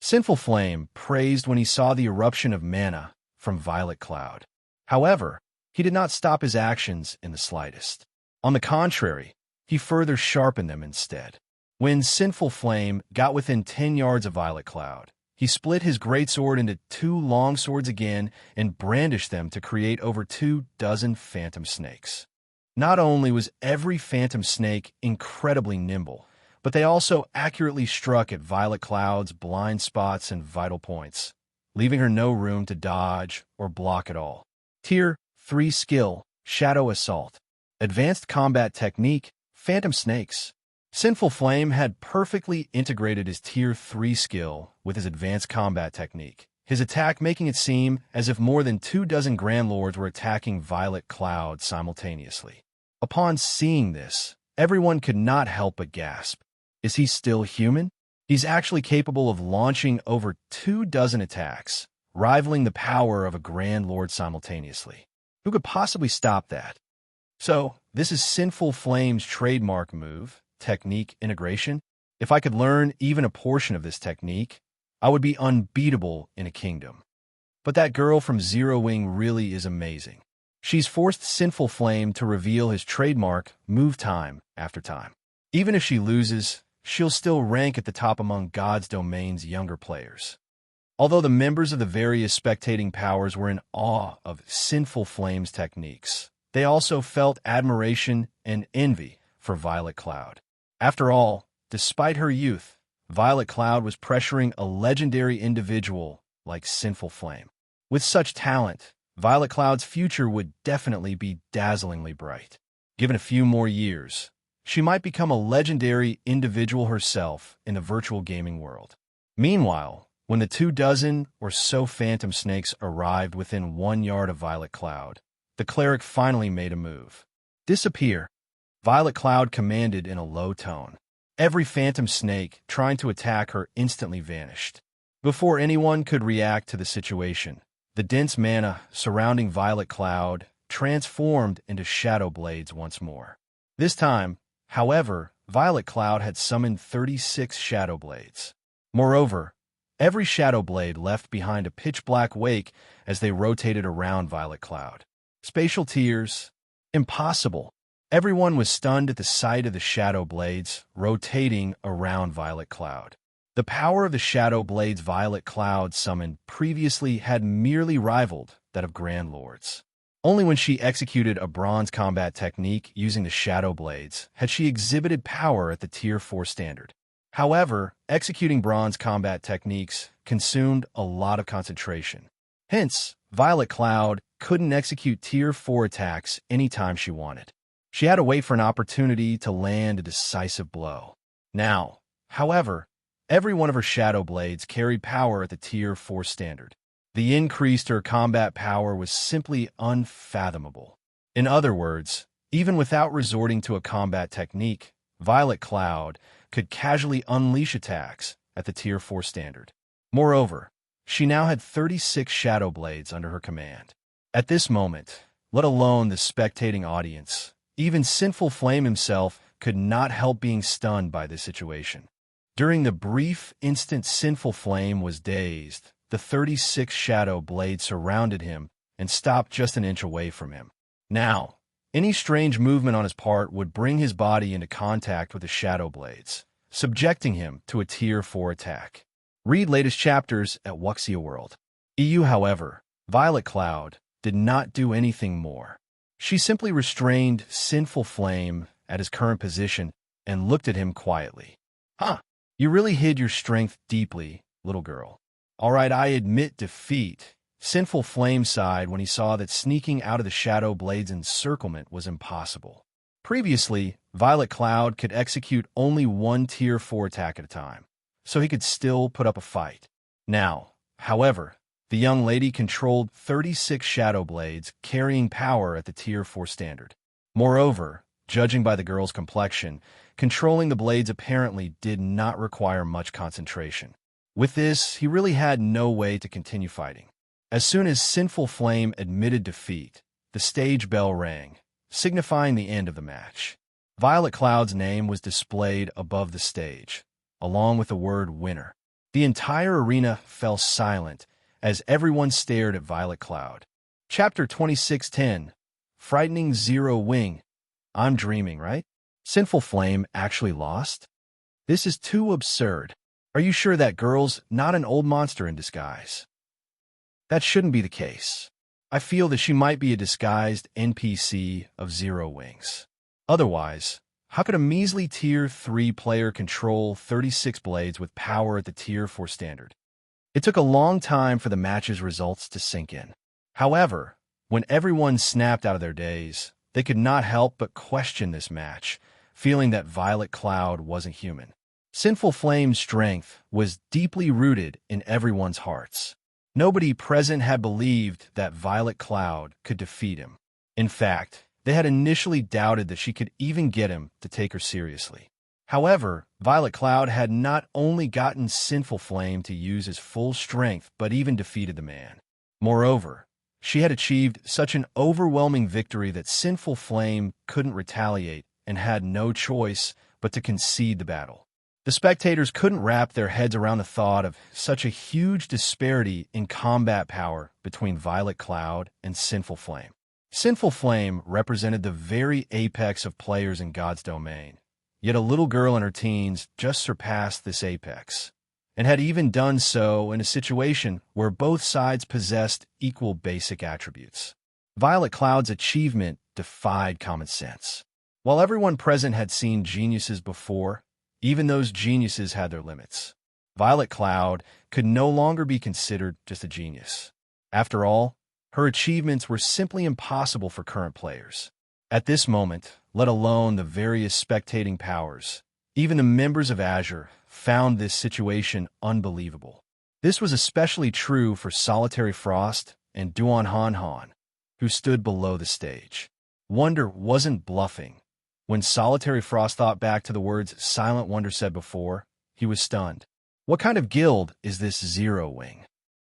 Sinful Flame praised when he saw the eruption of mana from Violet Cloud. However, he did not stop his actions in the slightest. On the contrary, he further sharpened them instead. When Sinful Flame got within 10 yards of Violet Cloud, he split his greatsword into 2 long swords again and brandished them to create over 24 phantom snakes. Not only was every phantom snake incredibly nimble, but they also accurately struck at Violet Cloud's blind spots and vital points, leaving her no room to dodge or block at all. Tier 3 Skill, Shadow Assault. Advanced Combat Technique, Phantom Snakes. Sinful Flame had perfectly integrated his Tier 3 skill with his advanced combat technique, his attack making it seem as if more than 24 Grand Lords were attacking Violet Cloud simultaneously. Upon seeing this, everyone could not help but gasp. Is he still human? He's actually capable of launching over 24 attacks, rivaling the power of a Grand Lord simultaneously. Who could possibly stop that? So, this is Sinful Flame's trademark move, technique integration. If I could learn even a portion of this technique, I would be unbeatable in a kingdom. But that girl from Zero Wing really is amazing. She's forced Sinful Flame to reveal his trademark move time after time. Even if she loses, she'll still rank at the top among God's domain's younger players. Although the members of the various spectating powers were in awe of Sinful Flame's techniques, they also felt admiration and envy for Violet Cloud. After all, despite her youth, Violet Cloud was pressuring a legendary individual like Sinful Flame. With such talent, Violet Cloud's future would definitely be dazzlingly bright. Given a few more years, she might become a legendary individual herself in the virtual gaming world. Meanwhile, when the 24 or so phantom snakes arrived within 1 yard of Violet Cloud, the cleric finally made a move. Disappear, Violet Cloud commanded in a low tone. Every phantom snake trying to attack her instantly vanished. Before anyone could react to the situation, the dense mana surrounding Violet Cloud transformed into shadow blades once more. This time, however, Violet Cloud had summoned 36 shadow blades. Moreover, every shadow blade left behind a pitch-black wake as they rotated around Violet Cloud. Spatial tears. Impossible. Everyone was stunned at the sight of the shadow blades rotating around Violet Cloud. The power of the shadow blades Violet Cloud summoned previously had merely rivaled that of Grand Lords. Only when she executed a bronze combat technique using the shadow blades had she exhibited power at the Tier 4 standard. However, executing bronze combat techniques consumed a lot of concentration. Hence, Violet Cloud couldn't execute Tier 4 attacks anytime she wanted. She had to wait for an opportunity to land a decisive blow. Now, however, every one of her shadow blades carried power at the Tier 4 standard. The increase to her combat power was simply unfathomable. In other words, even without resorting to a combat technique, Violet Cloud could casually unleash attacks at the Tier 4 standard. Moreover, she now had 36 shadow blades under her command. At this moment, let alone the spectating audience, even Sinful Flame himself could not help being stunned by this situation. During the brief instant Sinful Flame was dazed, the 36 shadow blades surrounded him and stopped just an inch away from him. Now, any strange movement on his part would bring his body into contact with the shadow blades, subjecting him to a Tier 4 attack. Read latest chapters at Wuxia World. EU, however, Violet Cloud did not do anything more. She simply restrained Sinful Flame at his current position and looked at him quietly. Huh, you really hid your strength deeply, little girl. All right, I admit defeat. Sinful Flame sighed when he saw that sneaking out of the Shadow Blade's encirclement was impossible. Previously, Violet Cloud could execute only one Tier 4 attack at a time, so he could still put up a fight. Now, however, the young lady controlled 36 Shadow Blades carrying power at the Tier 4 standard. Moreover, judging by the girl's complexion, controlling the blades apparently did not require much concentration. With this, he really had no way to continue fighting. As soon as Sinful Flame admitted defeat, the stage bell rang, signifying the end of the match. Violet Cloud's name was displayed above the stage, along with the word winner. The entire arena fell silent as everyone stared at Violet Cloud. Chapter 2610, Frightening Zero Wing. I'm dreaming, right? Sinful Flame actually lost? This is too absurd. Are you sure that girl's not an old monster in disguise? That shouldn't be the case. I feel that she might be a disguised NPC of Zero Wings. Otherwise, how could a measly Tier 3 player control 36 blades with power at the Tier 4 standard? It took a long time for the match's results to sink in. However, when everyone snapped out of their daze, they could not help but question this match, feeling that Violet Cloud wasn't human. Sinful Flame's strength was deeply rooted in everyone's hearts. Nobody present had believed that Violet Cloud could defeat him. In fact, they had initially doubted that she could even get him to take her seriously. However, Violet Cloud had not only gotten Sinful Flame to use his full strength, but even defeated the man. Moreover, she had achieved such an overwhelming victory that Sinful Flame couldn't retaliate and had no choice but to concede the battle. The spectators couldn't wrap their heads around the thought of such a huge disparity in combat power between Violet Cloud and Sinful Flame. Sinful Flame represented the very apex of players in God's domain, yet a little girl in her teens just surpassed this apex, and had even done so in a situation where both sides possessed equal basic attributes. Violet Cloud's achievement defied common sense. While everyone present had seen geniuses before, even those geniuses had their limits. Violet Cloud could no longer be considered just a genius. After all, her achievements were simply impossible for current players. At this moment, let alone the various spectating powers, even the members of Azure found this situation unbelievable. This was especially true for Solitary Frost and Duan Han Han, who stood below the stage. Wonder wasn't bluffing. When Solitary Frost thought back to the words Silent Wonder said before, he was stunned. What kind of guild is this Zero Wing?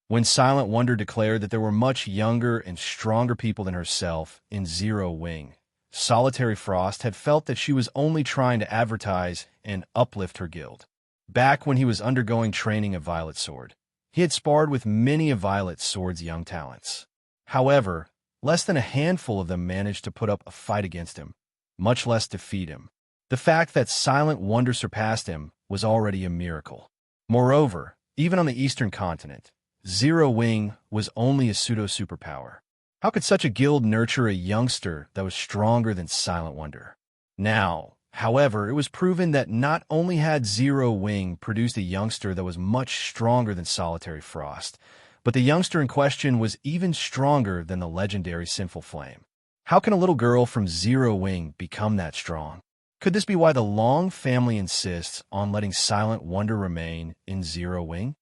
When Silent Wonder declared that there were much younger and stronger people than herself in Zero Wing, Solitary Frost had felt that she was only trying to advertise and uplift her guild. Back when he was undergoing training of Violet Sword, he had sparred with many of Violet Sword's young talents. However, less than a handful of them managed to put up a fight against him. much less defeat him. The fact that Silent Wonder surpassed him was already a miracle. Moreover, even on the Eastern continent, Zero Wing was only a pseudo-superpower. How could such a guild nurture a youngster that was stronger than Silent Wonder? Now, however, it was proven that not only had Zero Wing produced a youngster that was much stronger than Solitary Frost, but the youngster in question was even stronger than the legendary Sinful Flame. How can a little girl from Zero Wing become that strong? Could this be why the Long family insists on letting Silent Wonder remain in Zero Wing?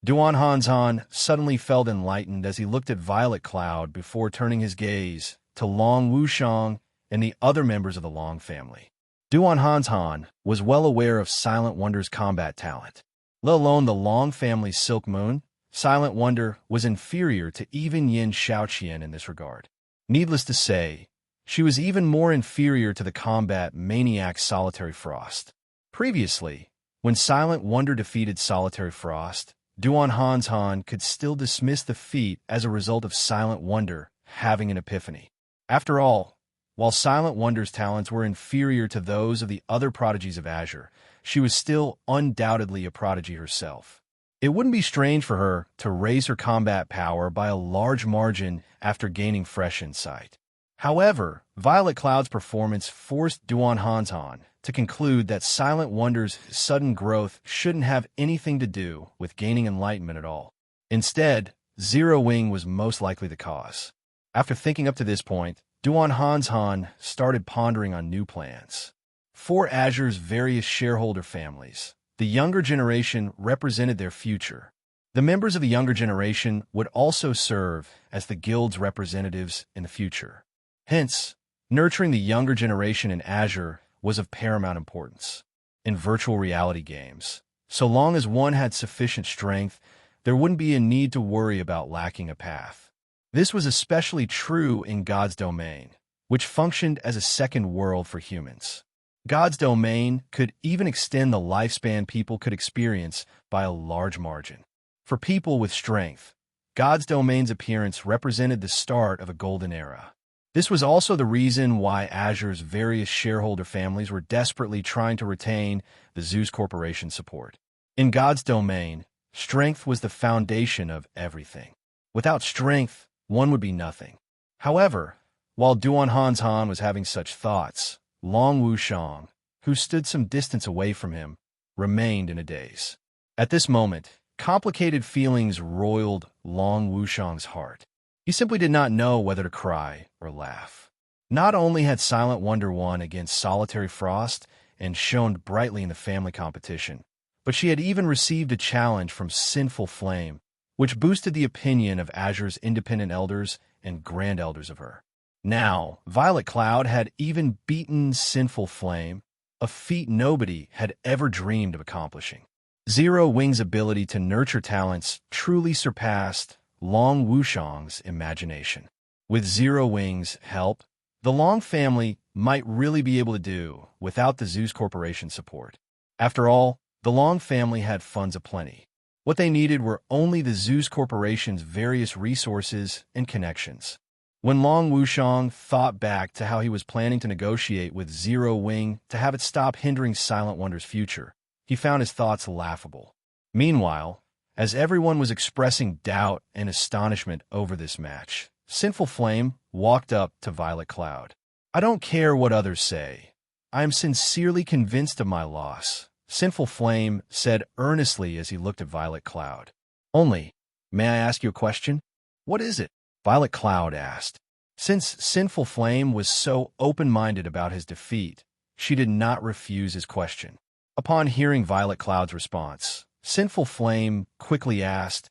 Duan Hanzhan suddenly felt enlightened as he looked at Violet Cloud before turning his gaze to Long Wushang and the other members of the Long family. Duan Hanzhan was well aware of Silent Wonder's combat talent. Let alone the Long family's Silk Moon, Silent Wonder was inferior to even Yin Shaoqian in this regard. Needless to say, she was even more inferior to the combat maniac Solitary Frost. Previously, when Silent Wonder defeated Solitary Frost, Duan Hanzhan could still dismiss the feat as a result of Silent Wonder having an epiphany. After all, while Silent Wonder's talents were inferior to those of the other prodigies of Azure, she was still undoubtedly a prodigy herself. It wouldn't be strange for her to raise her combat power by a large margin after gaining fresh insight. However, Violet Cloud's performance forced Duan Hanzhan to conclude that Silent Wonder's sudden growth shouldn't have anything to do with gaining enlightenment at all. Instead, Zero Wing was most likely the cause. After thinking up to this point, Duan Hanzhan started pondering on new plans. For Azure's various shareholder families, the younger generation represented their future. The members of the younger generation would also serve as the guild's representatives in the future. Hence, nurturing the younger generation in Azure was of paramount importance. In virtual reality games, so long as one had sufficient strength, there wouldn't be a need to worry about lacking a path. This was especially true in God's Domain, which functioned as a second world for humans. God's Domain could even extend the lifespan people could experience by a large margin. For people with strength, God's Domain's appearance represented the start of a golden era. This was also the reason why Azure's various shareholder families were desperately trying to retain the Zeus Corporation support. In God's Domain, strength was the foundation of everything. Without strength, one would be nothing. However, while Duan Hanzhan was having such thoughts, Long Wushang, who stood some distance away from him, remained in a daze. At this moment, complicated feelings roiled Long Wushang's heart. He simply did not know whether to cry or laugh. Not only had Silent Wonder won against Solitary Frost and shone brightly in the family competition, but she had even received a challenge from Sinful Flame, which boosted the opinion of Azure's independent elders and grand elders of her. Now, Violet Cloud had even beaten Sinful Flame, a feat nobody had ever dreamed of accomplishing. Zero Wing's ability to nurture talents truly surpassed Long Wushang's imagination. With Zero Wing's help, the Long family might really be able to do without the Zeus Corporation support. After all, the Long family had funds aplenty. What they needed were only the Zeus Corporation's various resources and connections. When Long Wushang thought back to how he was planning to negotiate with Zero Wing to have it stop hindering Silent Wonder's future, he found his thoughts laughable. Meanwhile, as everyone was expressing doubt and astonishment over this match, Sinful Flame walked up to Violet Cloud. "I don't care what others say. I am sincerely convinced of my loss," Sinful Flame said earnestly as he looked at Violet Cloud. "Only, may I ask you a question?" "What is it?" Violet Cloud asked. Since Sinful Flame was so open-minded about his defeat, she did not refuse his question. Upon hearing Violet Cloud's response, Sinful Flame quickly asked,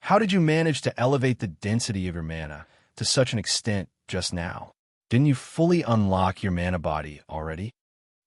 "How did you manage to elevate the density of your mana to such an extent just now? Didn't you fully unlock your mana body already?"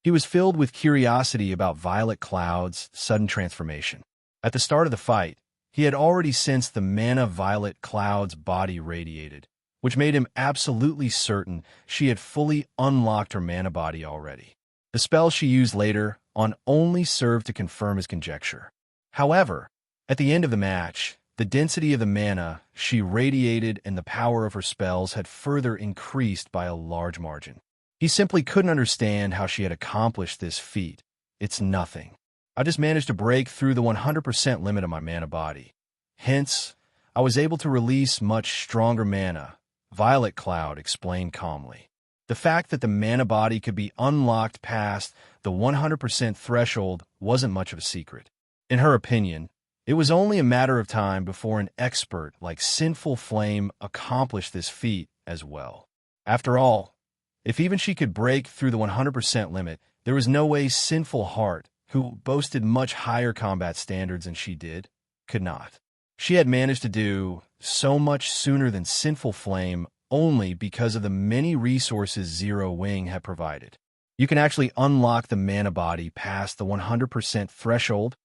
He was filled with curiosity about Violet Cloud's sudden transformation. At the start of the fight, he had already sensed the mana Violet Cloud's body radiated, which made him absolutely certain she had fully unlocked her mana body already. The spell she used later on only served to confirm his conjecture. However, at the end of the match, the density of the mana she radiated and the power of her spells had further increased by a large margin. He simply couldn't understand how she had accomplished this feat. It's nothing. I just managed to break through the 100% limit of my mana body. Hence, I was able to release much stronger mana, Violet Cloud explained calmly. The fact that the mana body could be unlocked past the 100% threshold wasn't much of a secret. In her opinion, it was only a matter of time before an expert like Sinful Flame accomplished this feat as well. After all, if even she could break through the 100% limit, there was no way Sinful Heart, who boasted much higher combat standards than she did, could not. She had managed to do so much sooner than Sinful Flame only because of the many resources Zero Wing had provided. You can actually unlock the mana body past the 100% threshold,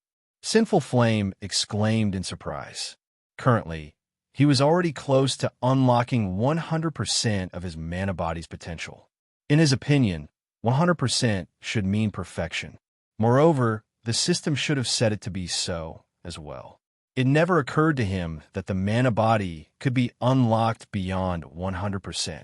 Sinful Flame exclaimed in surprise. Currently, he was already close to unlocking 100% of his mana body's potential. In his opinion, 100% should mean perfection. Moreover, the system should have set it to be so as well. It never occurred to him that the mana body could be unlocked beyond 100%.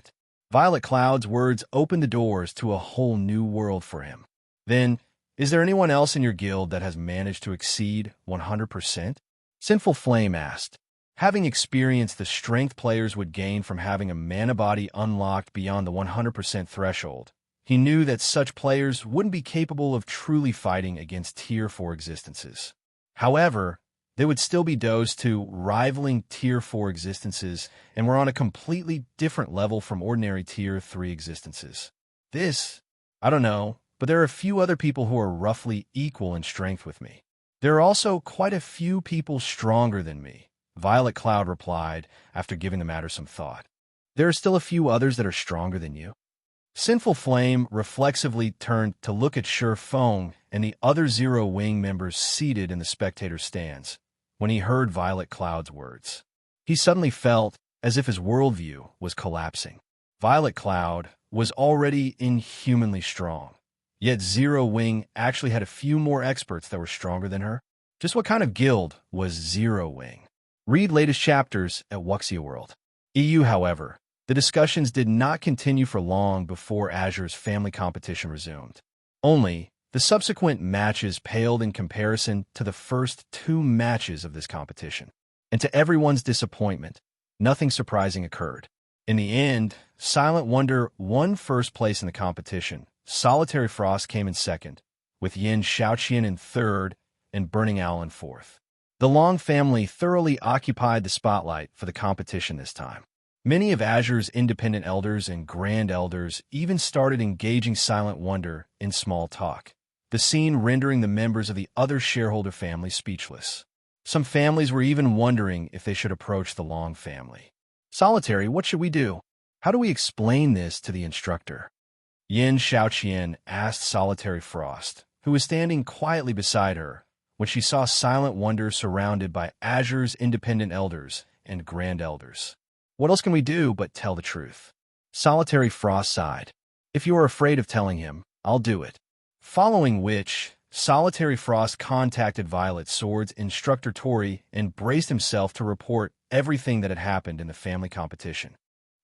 Violet Cloud's words opened the doors to a whole new world for him. Then, is there anyone else in your guild that has managed to exceed 100%? Sinful Flame asked. Having experienced the strength players would gain from having a mana body unlocked beyond the 100% threshold, he knew that such players wouldn't be capable of truly fighting against Tier 4 existences. However, they would still be those two rivaling Tier 4 existences and were on a completely different level from ordinary Tier 3 existences. I don't know, but there are a few other people who are roughly equal in strength with me. There are also quite a few people stronger than me, Violet Cloud replied after giving the matter some thought. There are still a few others that are stronger than you. Sinful Flame reflexively turned to look at Sure Fong and the other Zero Wing members seated in the spectator stands. When he heard Violet Cloud's words, he suddenly felt as if his worldview was collapsing. Violet Cloud was already inhumanly strong, yet Zero Wing actually had a few more experts that were stronger than her. Just what kind of guild was Zero Wing? Read latest chapters at Wuxia World. EU, however, the discussions did not continue for long before Azure's family competition resumed. Only, the subsequent matches paled in comparison to the first 2 matches of this competition. And to everyone's disappointment, nothing surprising occurred. In the end, Silent Wonder won first place in the competition. Solitary Frost came in second, with Yin Shaoqian in third and Burning Owl in fourth. The Long family thoroughly occupied the spotlight for the competition this time. Many of Azure's independent elders and grand elders even started engaging Silent Wonder in small talk, the scene rendering the members of the other shareholder families speechless. Some families were even wondering if they should approach the Long family. Solitary, what should we do? How do we explain this to the instructor? Yin Shaoqian asked Solitary Frost, who was standing quietly beside her, when she saw Silent Wonder surrounded by Azure's independent elders and grand elders. What else can we do but tell the truth? Solitary Frost sighed. If you are afraid of telling him, I'll do it. Following which, Solitary Frost contacted Violet Sword's instructor Tori and braced himself to report everything that had happened in the family competition.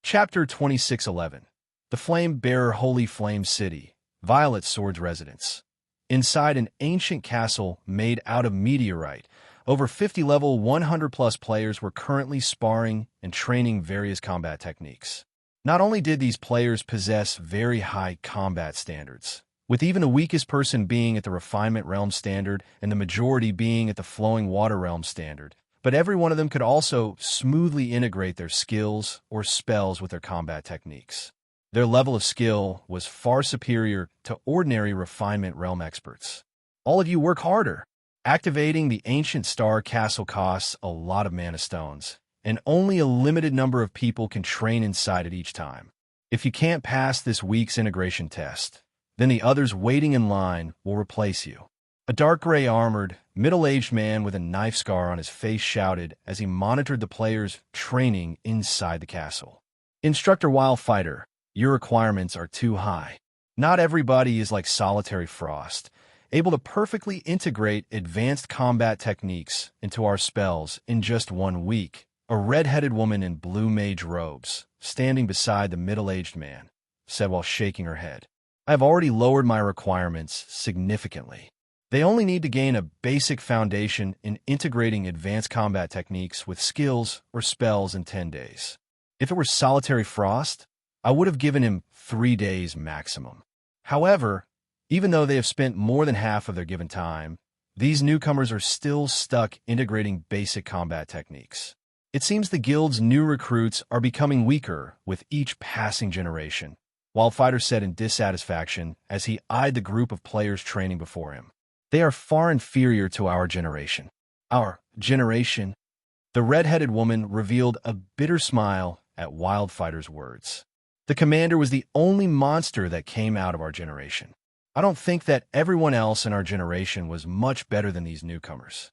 Chapter 2611. The Flame Bearer Holy Flame City, Violet Sword's residence. Inside an ancient castle made out of meteorite, over 50 level 100-plus players were currently sparring and training various combat techniques. Not only did these players possess very high combat standards, with even the weakest person being at the Refinement Realm standard and the majority being at the Flowing Water Realm standard, but every one of them could also smoothly integrate their skills or spells with their combat techniques. Their level of skill was far superior to ordinary Refinement Realm experts. All of you work harder. Activating the Ancient Star Castle costs a lot of mana stones, and only a limited number of people can train inside it each time. If you can't pass this week's integration test, then the others waiting in line will replace you. A dark gray armored, middle-aged man with a knife scar on his face shouted as he monitored the players training inside the castle. Instructor Wildfighter, your requirements are too high. Not everybody is like Solitary Frost, able to perfectly integrate advanced combat techniques into our spells in just 1 week. A red-headed woman in blue mage robes, standing beside the middle-aged man, said while shaking her head. I have already lowered my requirements significantly. They only need to gain a basic foundation in integrating advanced combat techniques with skills or spells in 10 days. If it were Solitary Frost, I would have given him 3 days maximum. However, even though they have spent more than half of their given time, these newcomers are still stuck integrating basic combat techniques. It seems the guild's new recruits are becoming weaker with each passing generation, Wildfighter said in dissatisfaction as he eyed the group of players training before him. They are far inferior to our generation. Our generation? The red-headed woman revealed a bitter smile at Wildfighter's words. The commander was the only monster that came out of our generation. I don't think that everyone else in our generation was much better than these newcomers.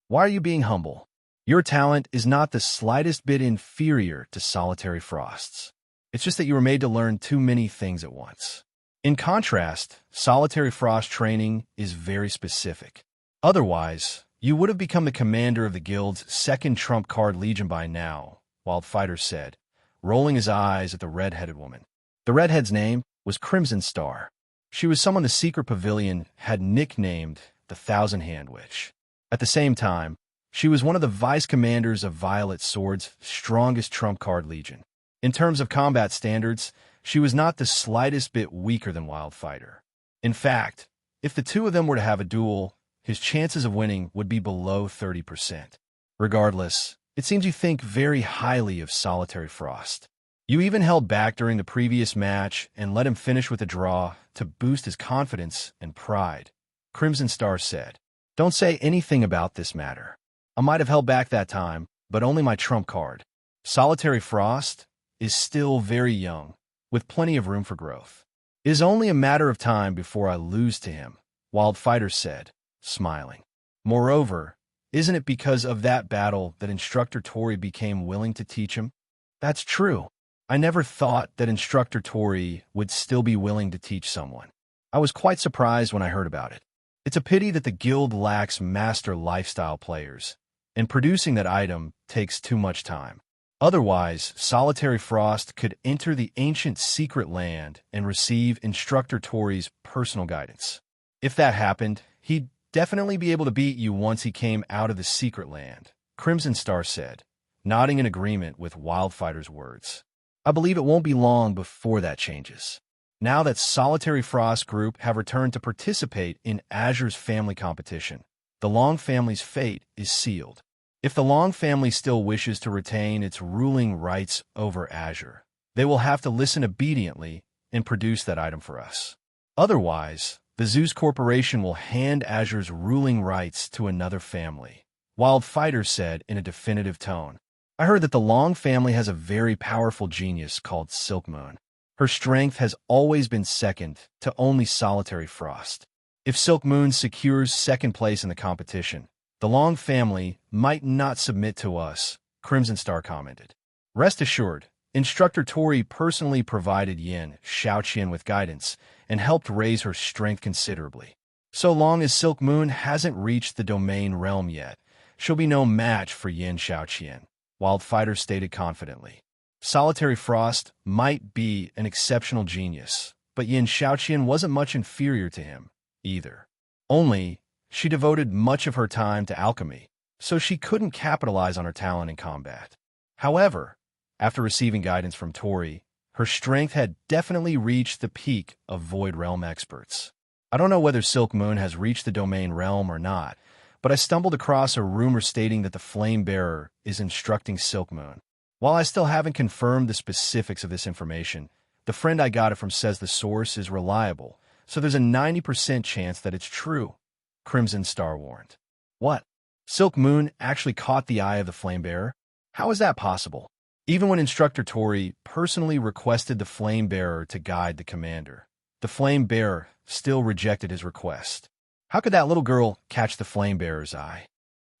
Why are you being humble? Your talent is not the slightest bit inferior to Solitary Frost's. It's just that you were made to learn too many things at once. In contrast, Solitary Frost training is very specific. Otherwise, you would have become the commander of the guild's second trump card legion by now, Wildfighter said, rolling his eyes at the red-headed woman. The redhead's name was Crimson Star. She was someone the secret pavilion had nicknamed the Thousand-Hand Witch. At the same time, she was one of the vice-commanders of Violet Sword's strongest trump card legion. In terms of combat standards, she was not the slightest bit weaker than Wildfighter. In fact, if the two of them were to have a duel, his chances of winning would be below 30%. Regardless, it seems you think very highly of Solitary Frost. You even held back during the previous match and let him finish with a draw to boost his confidence and pride, Crimson Star said. Don't say anything about this matter. I might have held back that time, but only my trump card. Solitary Frost is still very young, with plenty of room for growth. It is only a matter of time before I lose to him, Wildfighter said, smiling. Moreover, isn't it because of that battle that Instructor Tori became willing to teach him? That's true. I never thought that Instructor Tori would still be willing to teach someone. I was quite surprised when I heard about it. It's a pity that the guild lacks master lifestyle players, and producing that item takes too much time. Otherwise, Solitary Frost could enter the ancient secret land and receive Instructor Tori's personal guidance. If that happened, he'd definitely be able to beat you once he came out of the secret land, Crimson Star said, nodding in agreement with Wildfighter's words. I believe it won't be long before that changes. Now that Solitary Frost Group have returned to participate in Azure's family competition, the Long family's fate is sealed. If the Long family still wishes to retain its ruling rights over Azure, they will have to listen obediently and produce that item for us. Otherwise, the Zeus Corporation will hand Azure's ruling rights to another family, Wildfighter said in a definitive tone. I heard that the Long family has a very powerful genius called Silkmoon. Her strength has always been second to only Solitary Frost. If Silkmoon secures second place in the competition, the Long family might not submit to us, Crimson Star commented. Rest assured, Instructor Tori personally provided Yin Xiaoqian with guidance and helped raise her strength considerably. So long as Silkmoon hasn't reached the domain realm yet, she'll be no match for Yin Xiaoqian, Wildfighter stated confidently. Solitary Frost might be an exceptional genius, but Yin Xiaoqian wasn't much inferior to him, either. Only, she devoted much of her time to alchemy, so she couldn't capitalize on her talent in combat. However, after receiving guidance from Tori, her strength had definitely reached the peak of Void Realm experts. I don't know whether Silkmoon has reached the domain realm or not, but I stumbled across a rumor stating that the Flame Bearer is instructing Silkmoon. While I still haven't confirmed the specifics of this information, the friend I got it from says the source is reliable, so there's a 90% chance that it's true, Crimson Star warned. What? Silkmoon actually caught the eye of the Flame Bearer? How is that possible? Even when Instructor Tori personally requested the Flame Bearer to guide the commander, the Flame Bearer still rejected his request. How could that little girl catch the Flame Bearer's eye?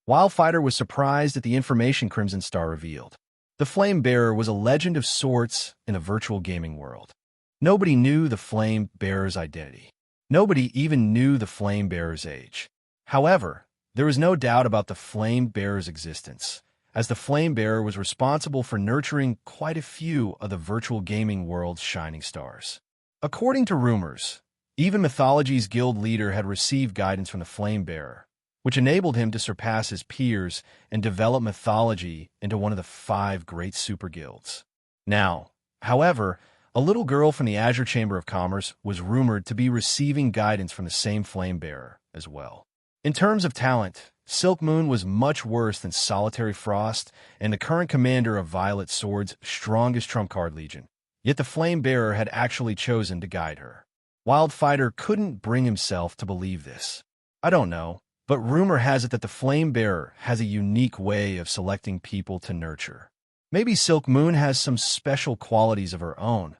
Wildfighter was surprised at the information Crimson Star revealed. The Flame Bearer was a legend of sorts in a virtual gaming world. Nobody knew the Flame Bearer's identity. Nobody even knew the Flame Bearer's age. However, there was no doubt about the Flame Bearer's existence, as the Flame Bearer was responsible for nurturing quite a few of the virtual gaming world's shining stars. According to rumors, even Mythology's guild leader had received guidance from the Flame Bearer, which enabled him to surpass his peers and develop Mythology into one of the 5 great super guilds. Now, however, a little girl from the Azure Chamber of Commerce was rumored to be receiving guidance from the same Flame Bearer as well. In terms of talent, Silk Moon was much worse than Solitary Frost and the current commander of Violet Sword's strongest trump card legion. Yet the Flame Bearer had actually chosen to guide her. Wildfighter couldn't bring himself to believe this. I don't know, but rumor has it that the Flame Bearer has a unique way of selecting people to nurture. Maybe Silk Moon has some special qualities of her own,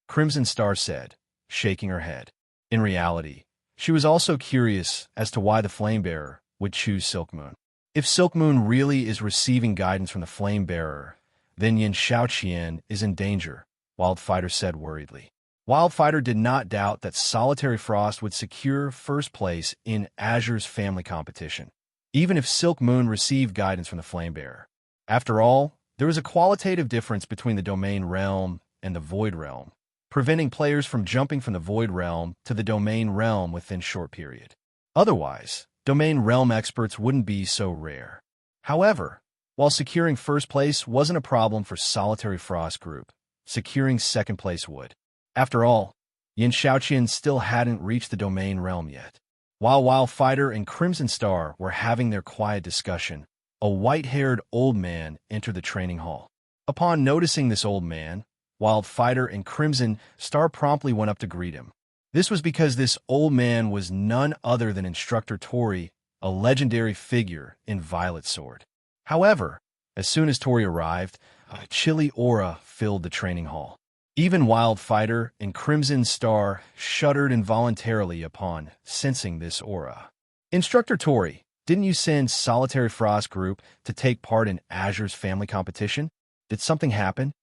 Crimson Star said, shaking her head. In reality, she was also curious as to why the Flame Bearer would choose Silk Moon. If Silk Moon really is receiving guidance from the Flame Bearer, then Yin Shaoqian is in danger, Wildfighter said worriedly. Wildfighter did not doubt that Solitary Frost would secure first place in Azure's family competition, even if Silk Moon received guidance from the Flame Bearer. After all, there is a qualitative difference between the Domain Realm and the Void Realm, preventing players from jumping from the Void Realm to the Domain Realm within a short period. Otherwise, Domain Realm experts wouldn't be so rare. However, while securing first place wasn't a problem for Solitary Frost Group, securing second place would. After all, Yin Shaoqian still hadn't reached the Domain Realm yet. While Wildfighter and Crimson Star were having their quiet discussion, a white-haired old man entered the training hall. Upon noticing this old man, Wildfighter and Crimson Star promptly went up to greet him. This was because this old man was none other than Instructor Tori, a legendary figure in Violet Sword. However, as soon as Tori arrived, a chilly aura filled the training hall. Even Wildfighter and Crimson Star shuddered involuntarily upon sensing this aura. Instructor Tori, didn't you send Solitary Frost Group to take part in Azure's family competition? Did something happen?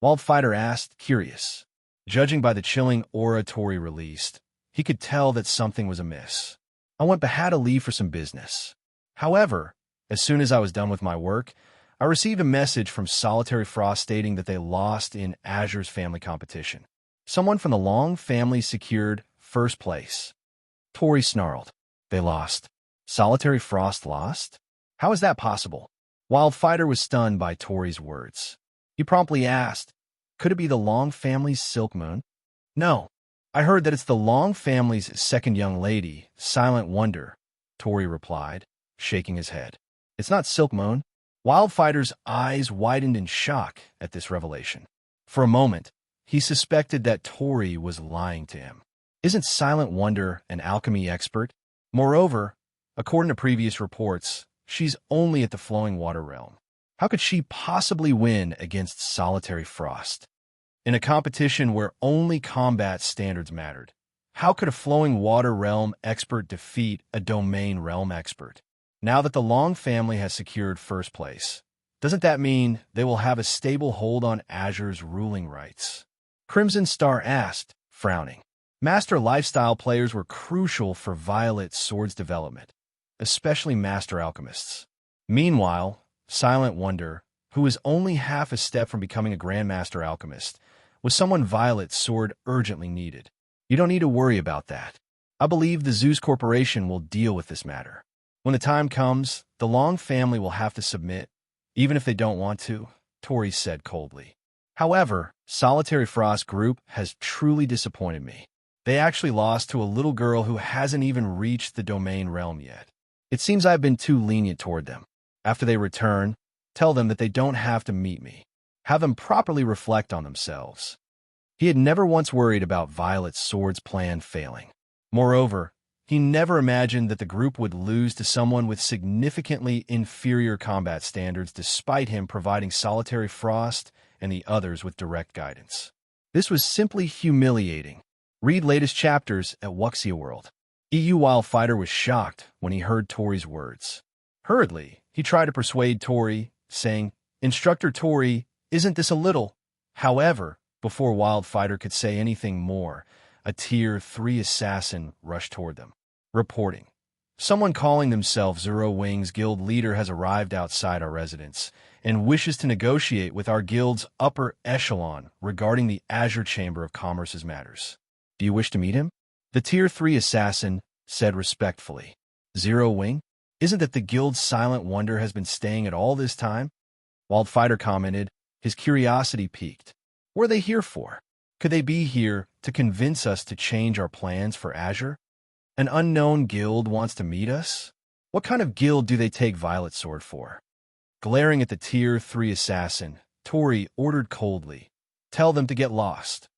Wildfighter asked, curious. Judging by the chilling aura Tori released, he could tell that something was amiss. I went but had to leave for some business. However, as soon as I was done with my work, I received a message from Solitary Frost stating that they lost in Azure's family competition. Someone from the Long family secured first place. Tori snarled. They lost. Solitary Frost lost? How is that possible? Wildfighter was stunned by Tori's words. He promptly asked, could it be the Long family's Silk Moon? No. I heard that it's the Long family's second young lady, Silent Wonder, Tori replied, shaking his head. It's not Silk Moon. Wildfighter's eyes widened in shock at this revelation. For a moment, he suspected that Tori was lying to him. Isn't Silent Wonder an alchemy expert? Moreover, according to previous reports, she's only at the Flowing Water Realm. How could she possibly win against Solitary Frost? In a competition where only combat standards mattered, how could a Flowing Water Realm expert defeat a Domain Realm expert? Now that the Long family has secured first place, doesn't that mean they will have a stable hold on Azure's ruling rights? Crimson Star asked, frowning. Master Lifestyle players were crucial for Violet Sword's development, especially Master Alchemists. Meanwhile, Silent Wonder, who was only half a step from becoming a Grandmaster Alchemist, was someone Violet Sword urgently needed. You don't need to worry about that. I believe the Zeus Corporation will deal with this matter. When the time comes, the Long family will have to submit, even if they don't want to, Tori said coldly. However, Solitary Frost Group has truly disappointed me. They actually lost to a little girl who hasn't even reached the Domain Realm yet. It seems I've been too lenient toward them. After they return, tell them that they don't have to meet me. Have them properly reflect on themselves. He had never once worried about Violet Sword's plan failing. Moreover, he never imagined that the group would lose to someone with significantly inferior combat standards despite him providing Solitary Frost and the others with direct guidance. This was simply humiliating. Read latest chapters at Wuxia World. EU Wildfighter was shocked when he heard Tori's words. Hurriedly, he tried to persuade Tori, saying, Instructor Tori, isn't this a little? However, before Wildfighter could say anything more, a Tier 3 assassin rushed toward them, reporting, Someone calling themselves Zero Wings Guild leader has arrived outside our residence and wishes to negotiate with our guild's upper echelon regarding the Azure Chamber of Commerce's matters. Do you wish to meet him? The Tier 3 assassin said respectfully. Zero Wing? Isn't that the guild's silent wonder has been staying at all this time? Wildfighter commented, his curiosity piqued. What are they here for? Could they be here to convince us to change our plans for Azure? An unknown guild wants to meet us? What kind of guild do they take Violet Sword for? Glaring at the Tier 3 assassin, Tori ordered coldly, tell them to get lost.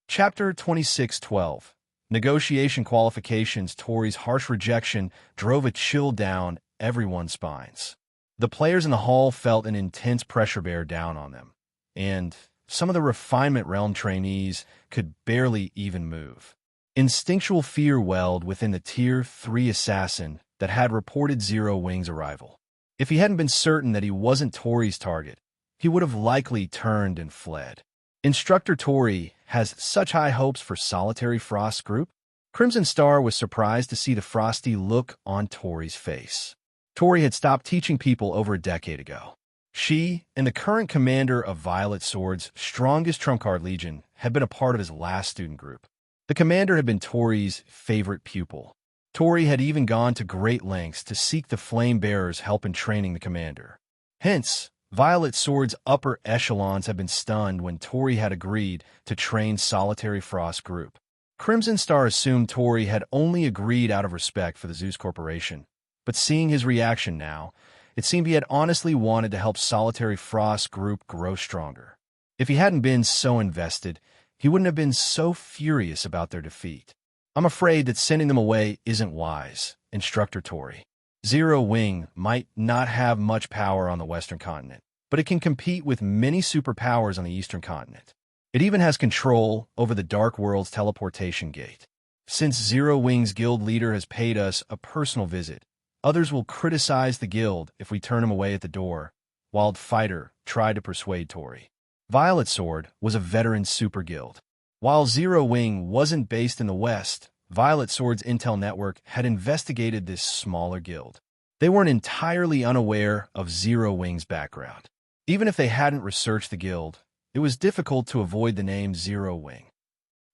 Chapter 26:12. Negotiation Qualifications. Tori's harsh rejection drove a chill down everyone's spines. The players in the hall felt an intense pressure bear down on them, and some of the Refinement Realm trainees could barely even move. Instinctual fear welled within the Tier 3 assassin that had reported Zero Wing's arrival. If he hadn't been certain that he wasn't Tori's target, he would have likely turned and fled. Instructor Tori has such high hopes for Solitary Frost's group? Crimson Star was surprised to see the frosty look on Tori's face. Tori had stopped teaching people over a decade ago. She and the current commander of Violet Sword's strongest trump card legion had been a part of his last student group. The commander had been Tori's favorite pupil. Tori had even gone to great lengths to seek the Flame Bearer's help in training the commander. Hence, Violet Sword's upper echelons had been stunned when Tori had agreed to train Solitary Frost's group. Crimson Star assumed Tori had only agreed out of respect for the Zeus Corporation, but seeing his reaction now, it seemed he had honestly wanted to help Solitary Frost's group grow stronger. If he hadn't been so invested, he wouldn't have been so furious about their defeat. I'm afraid that sending them away isn't wise, Instructor Tori. Zero Wing might not have much power on the Western continent, but it can compete with many superpowers on the Eastern continent. It even has control over the Dark World's teleportation gate. Since Zero Wing's guild leader has paid us a personal visit, others will criticize the guild if we turn him away at the door. Wildfighter tried to persuade Tori. Violet Sword was a veteran super guild. While Zero Wing wasn't based in the West, Violet Sword's intel network had investigated this smaller guild. They weren't entirely unaware of Zero Wing's background. Even if they hadn't researched the guild, it was difficult to avoid the name Zero Wing.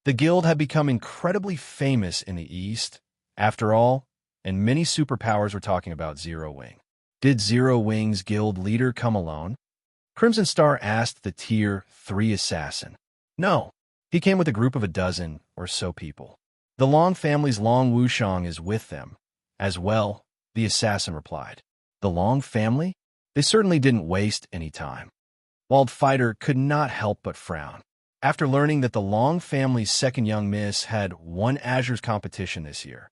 The guild had become incredibly famous in the East, after all, and many superpowers were talking about Zero Wing. Did Zero Wing's guild leader come alone? Crimson Star asked the Tier 3 assassin. No. He came with a group of a dozen or so people. The Long family's Long Wushang is with them. As well, the assassin replied. The Long family? They certainly didn't waste any time. Wildfighter could not help but frown. After learning that the Long family's second young miss had won Azure's competition this year,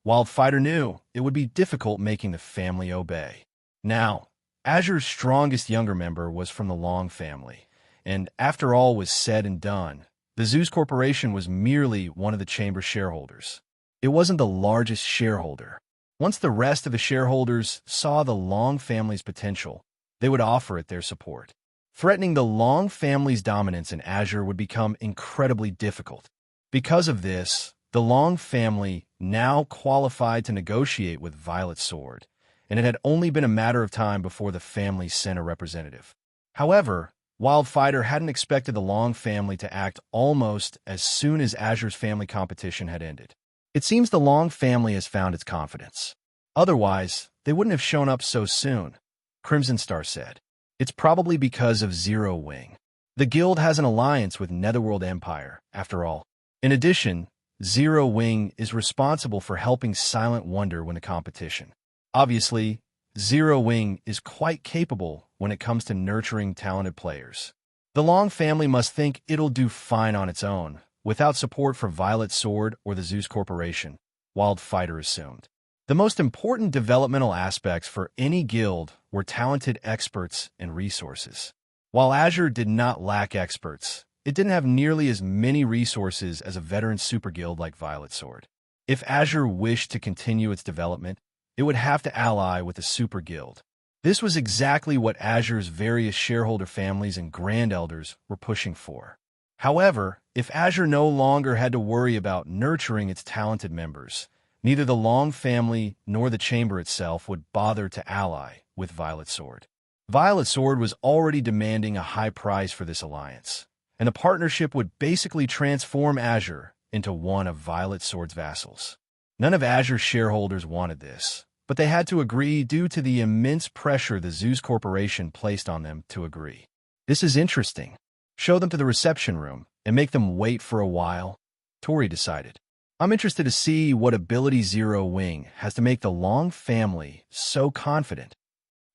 Wildfighter knew it would be difficult making the family obey. Now, Azure's strongest younger member was from the Long family, and after all was said and done, the Zeus Corporation was merely one of the Chamber's shareholders. It wasn't the largest shareholder. Once the rest of the shareholders saw the Long family's potential, they would offer it their support. Threatening the Long family's dominance in Azure would become incredibly difficult. Because of this, the Long family now qualified to negotiate with Violet Sword, and it had only been a matter of time before the family sent a representative. However, Wildfighter hadn't expected the Long family to act almost as soon as Azure's family competition had ended. It seems the Long family has found its confidence. Otherwise, they wouldn't have shown up so soon, Crimson Star said. It's probably because of Zero Wing. The guild has an alliance with Netherworld Empire, after all. In addition, Zero Wing is responsible for helping Silent Wonder win the competition. Obviously, Zero Wing is quite capable when it comes to nurturing talented players. The Long family must think it'll do fine on its own, without support from Violet Sword or the Zeus Corporation, Wildfighter assumed. The most important developmental aspects for any guild were talented experts and resources. While Azure did not lack experts, it didn't have nearly as many resources as a veteran super guild like Violet Sword. If Azure wished to continue its development, it would have to ally with a super guild. This was exactly what Azure's various shareholder families and Grand Elders were pushing for. However, if Azure no longer had to worry about nurturing its talented members, Neither the Long family nor the chamber itself would bother to ally with Violet Sword. Violet Sword was already demanding a high price for this alliance, and the partnership would basically transform Azure into one of Violet Sword's vassals. None of Azure's shareholders wanted this, but they had to agree due to the immense pressure the Zeus Corporation placed on them to agree. This is interesting. Show them to the reception room and make them wait for a while, Tori decided. I'm interested to see what ability Zero Wing has to make the Long family so confident.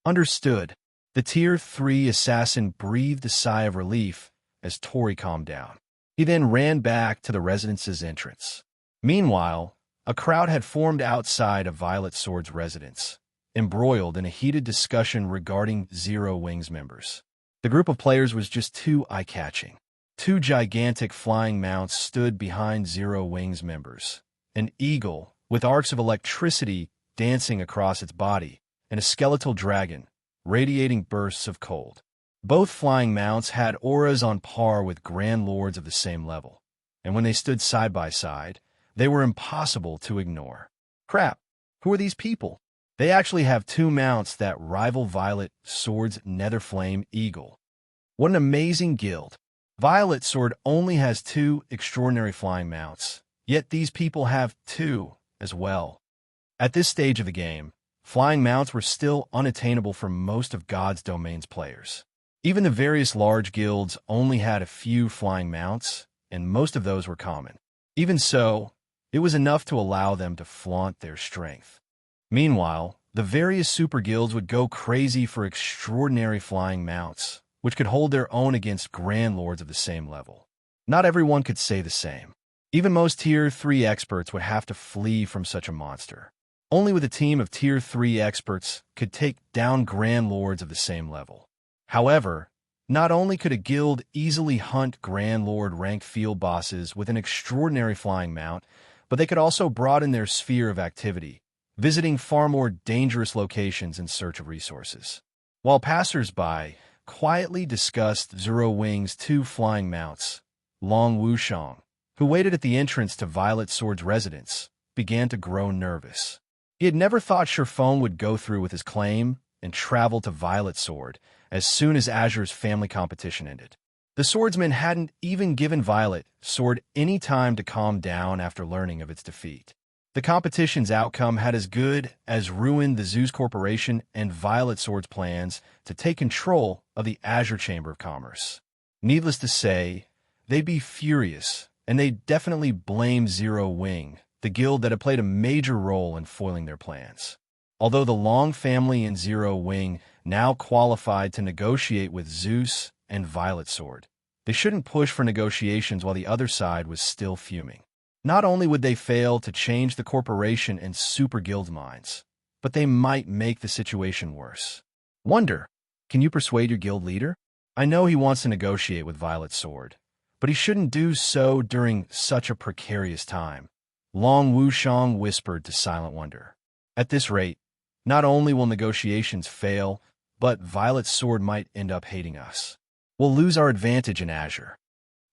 Understood. The Tier 3 assassin breathed a sigh of relief as Tori calmed down. He then ran back to the residence's entrance. Meanwhile, a crowd had formed outside of Violet Sword's residence, embroiled in a heated discussion regarding Zero Wing's members. The group of players was just too eye-catching. Two gigantic flying mounts stood behind Zero Wing's members, an eagle with arcs of electricity dancing across its body, and a skeletal dragon radiating bursts of cold. Both flying mounts had auras on par with Grand Lords of the same level, and when they stood side by side, they were impossible to ignore. Crap, who are these people? They actually have two mounts that rival Violet Sword's Netherflame Eagle. What an amazing guild. Violet Sword only has two extraordinary flying mounts, yet these people have two as well. At this stage of the game, flying mounts were still unattainable for most of God's Domain's players. Even the various large guilds only had a few flying mounts, and most of those were common. Even so, it was enough to allow them to flaunt their strength. Meanwhile, the various super guilds would go crazy for extraordinary flying mounts, which could hold their own against Grand Lords of the same level. Not everyone could say the same. Even most Tier 3 experts would have to flee from such a monster. Only with a team of Tier 3 experts could take down Grand Lords of the same level. However, not only could a guild easily hunt Grand Lord rank field bosses with an extraordinary flying mount, but they could also broaden their sphere of activity, visiting far more dangerous locations in search of resources. While passers-by quietly discussed Zero Wing's two flying mounts, Long Wushang, who waited at the entrance to Violet Sword's residence, began to grow nervous. He had never thought Surpassing would go through with his claim and travel to Violet Sword as soon as Azure's family competition ended. The swordsman hadn't even given Violet Sword any time to calm down after learning of its defeat. The competition's outcome had as good as ruined the Zeus Corporation and Violet Sword's plans to take control of the Azure Chamber of Commerce. Needless to say, they'd be furious, and they'd definitely blame Zero Wing, the guild that had played a major role in foiling their plans. Although the Long family and Zero Wing now qualified to negotiate with Zeus and Violet Sword, they shouldn't push for negotiations while the other side was still fuming. Not only would they fail to change the corporation and super guild's minds, but they might make the situation worse. Wonder, can you persuade your guild leader? I know he wants to negotiate with Violet Sword, but he shouldn't do so during such a precarious time, Long Wushang whispered to Silent Wonder. At this rate, not only will negotiations fail, but Violet Sword might end up hating us. We'll lose our advantage in Azure.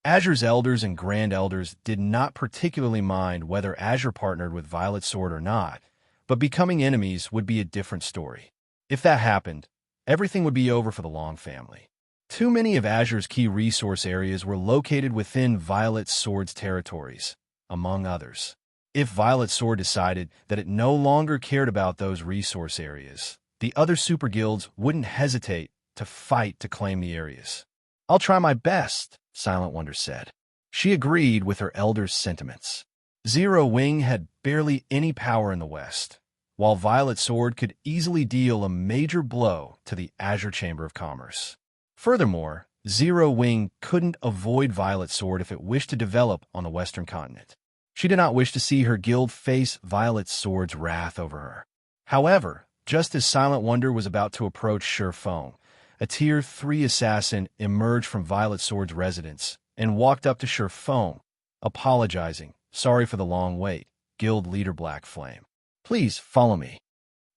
Azure's elders and grand elders did not particularly mind whether Azure partnered with Violet Sword or not, but becoming enemies would be a different story. If that happened, everything would be over for the Long family. Too many of Azure's key resource areas were located within Violet Sword's territories, among others. If Violet Sword decided that it no longer cared about those resource areas, the other super guilds wouldn't hesitate to fight to claim the areas. I'll try my best, Silent Wonder said. She agreed with her elder's sentiments. Zero Wing had barely any power in the West, while Violet Sword could easily deal a major blow to the Azure Chamber of Commerce. Furthermore, Zero Wing couldn't avoid Violet Sword if it wished to develop on the Western continent. She did not wish to see her guild face Violet Sword's wrath over her. However, just as Silent Wonder was about to approach Surpassing, a Tier 3 assassin emerged from Violet Sword's residence and walked up to Surpassing, apologizing. Sorry for the long wait, Guild Leader Black Flame. Please follow me.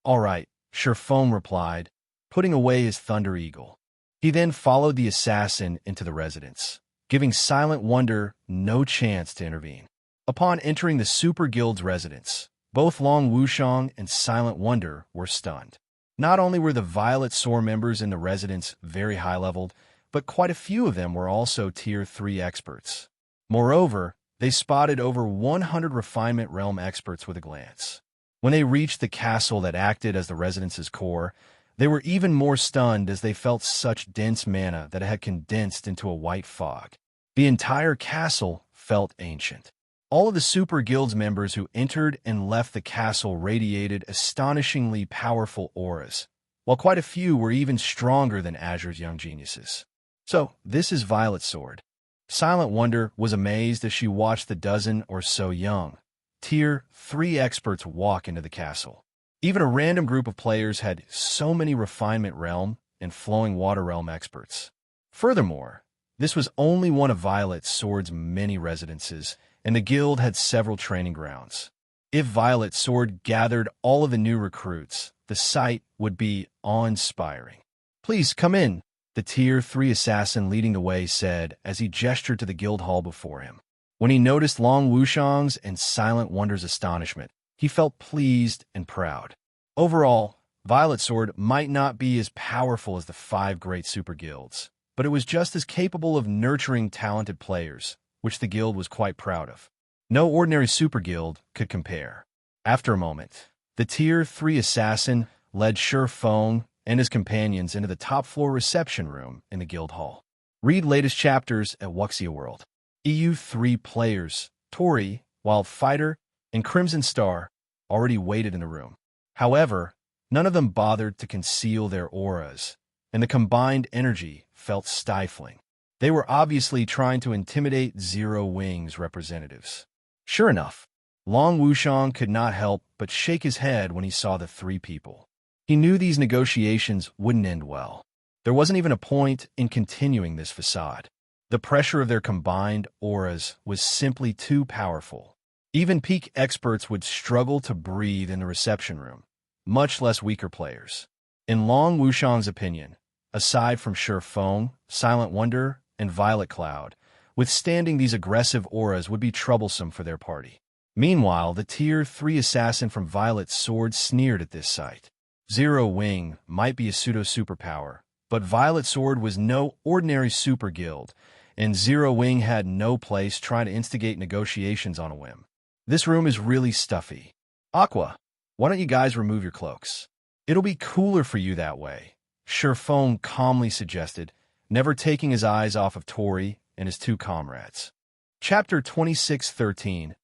All right, Surpassing replied, putting away his Thunder Eagle. He then followed the assassin into the residence, giving Silent Wonder no chance to intervene. Upon entering the Super Guild's residence, Both Long Wushang and Silent Wonder were stunned. Not only were the Violet Soar members in the residence very high-leveled, but quite a few of them were also Tier 3 experts. Moreover, they spotted over 100 Refinement Realm experts with a glance. When they reached the castle that acted as the residence's core, they were even more stunned as they felt such dense mana that it had condensed into a white fog. The entire castle felt ancient. All of the Super Guild's members who entered and left the castle radiated astonishingly powerful auras, while quite a few were even stronger than Azure's young geniuses. So, this is Violet Sword. Silent Wonder was amazed as she watched the dozen or so young, Tier 3 experts walk into the castle. Even a random group of players had so many Refinement Realm and Flowing Water Realm experts. Furthermore, this was only one of Violet Sword's many residences, and the guild had several training grounds. If Violet Sword gathered all of the new recruits, the sight would be awe-inspiring. "Please come in," the Tier 3 assassin leading the way said as he gestured to the guild hall before him. When he noticed Long Wushang's and Silent Wonder's astonishment, he felt pleased and proud. Overall, Violet Sword might not be as powerful as the 5 great super guilds, but it was just as capable of nurturing talented players, which the guild was quite proud of. No ordinary super guild could compare. After a moment, the Tier 3 assassin led Feng and his companions into the top-floor reception room in the guild hall. Read latest chapters at Wuxia World. EU3 players, Tori, Wildfighter, and Crimson Star, already waited in the room. However, none of them bothered to conceal their auras, and the combined energy felt stifling. They were obviously trying to intimidate Zero Wing's representatives. Sure enough, Long Wushang could not help but shake his head when he saw the 3 people. He knew these negotiations wouldn't end well. There wasn't even a point in continuing this facade. The pressure of their combined auras was simply too powerful. Even peak experts would struggle to breathe in the reception room, much less weaker players. In Long Wushang's opinion, aside from Feng, Silent Wonder, and Violet Cloud, withstanding these aggressive auras would be troublesome for their party. Meanwhile, the Tier 3 assassin from Violet Sword sneered at this sight. Zero Wing might be a pseudo-superpower, but Violet Sword was no ordinary super guild, and Zero Wing had no place trying to instigate negotiations on a whim. This room is really stuffy. Aqua, why don't you guys remove your cloaks? It'll be cooler for you that way, Feng calmly suggested, never taking his eyes off of Tori and his 2 comrades. Chapter 2613.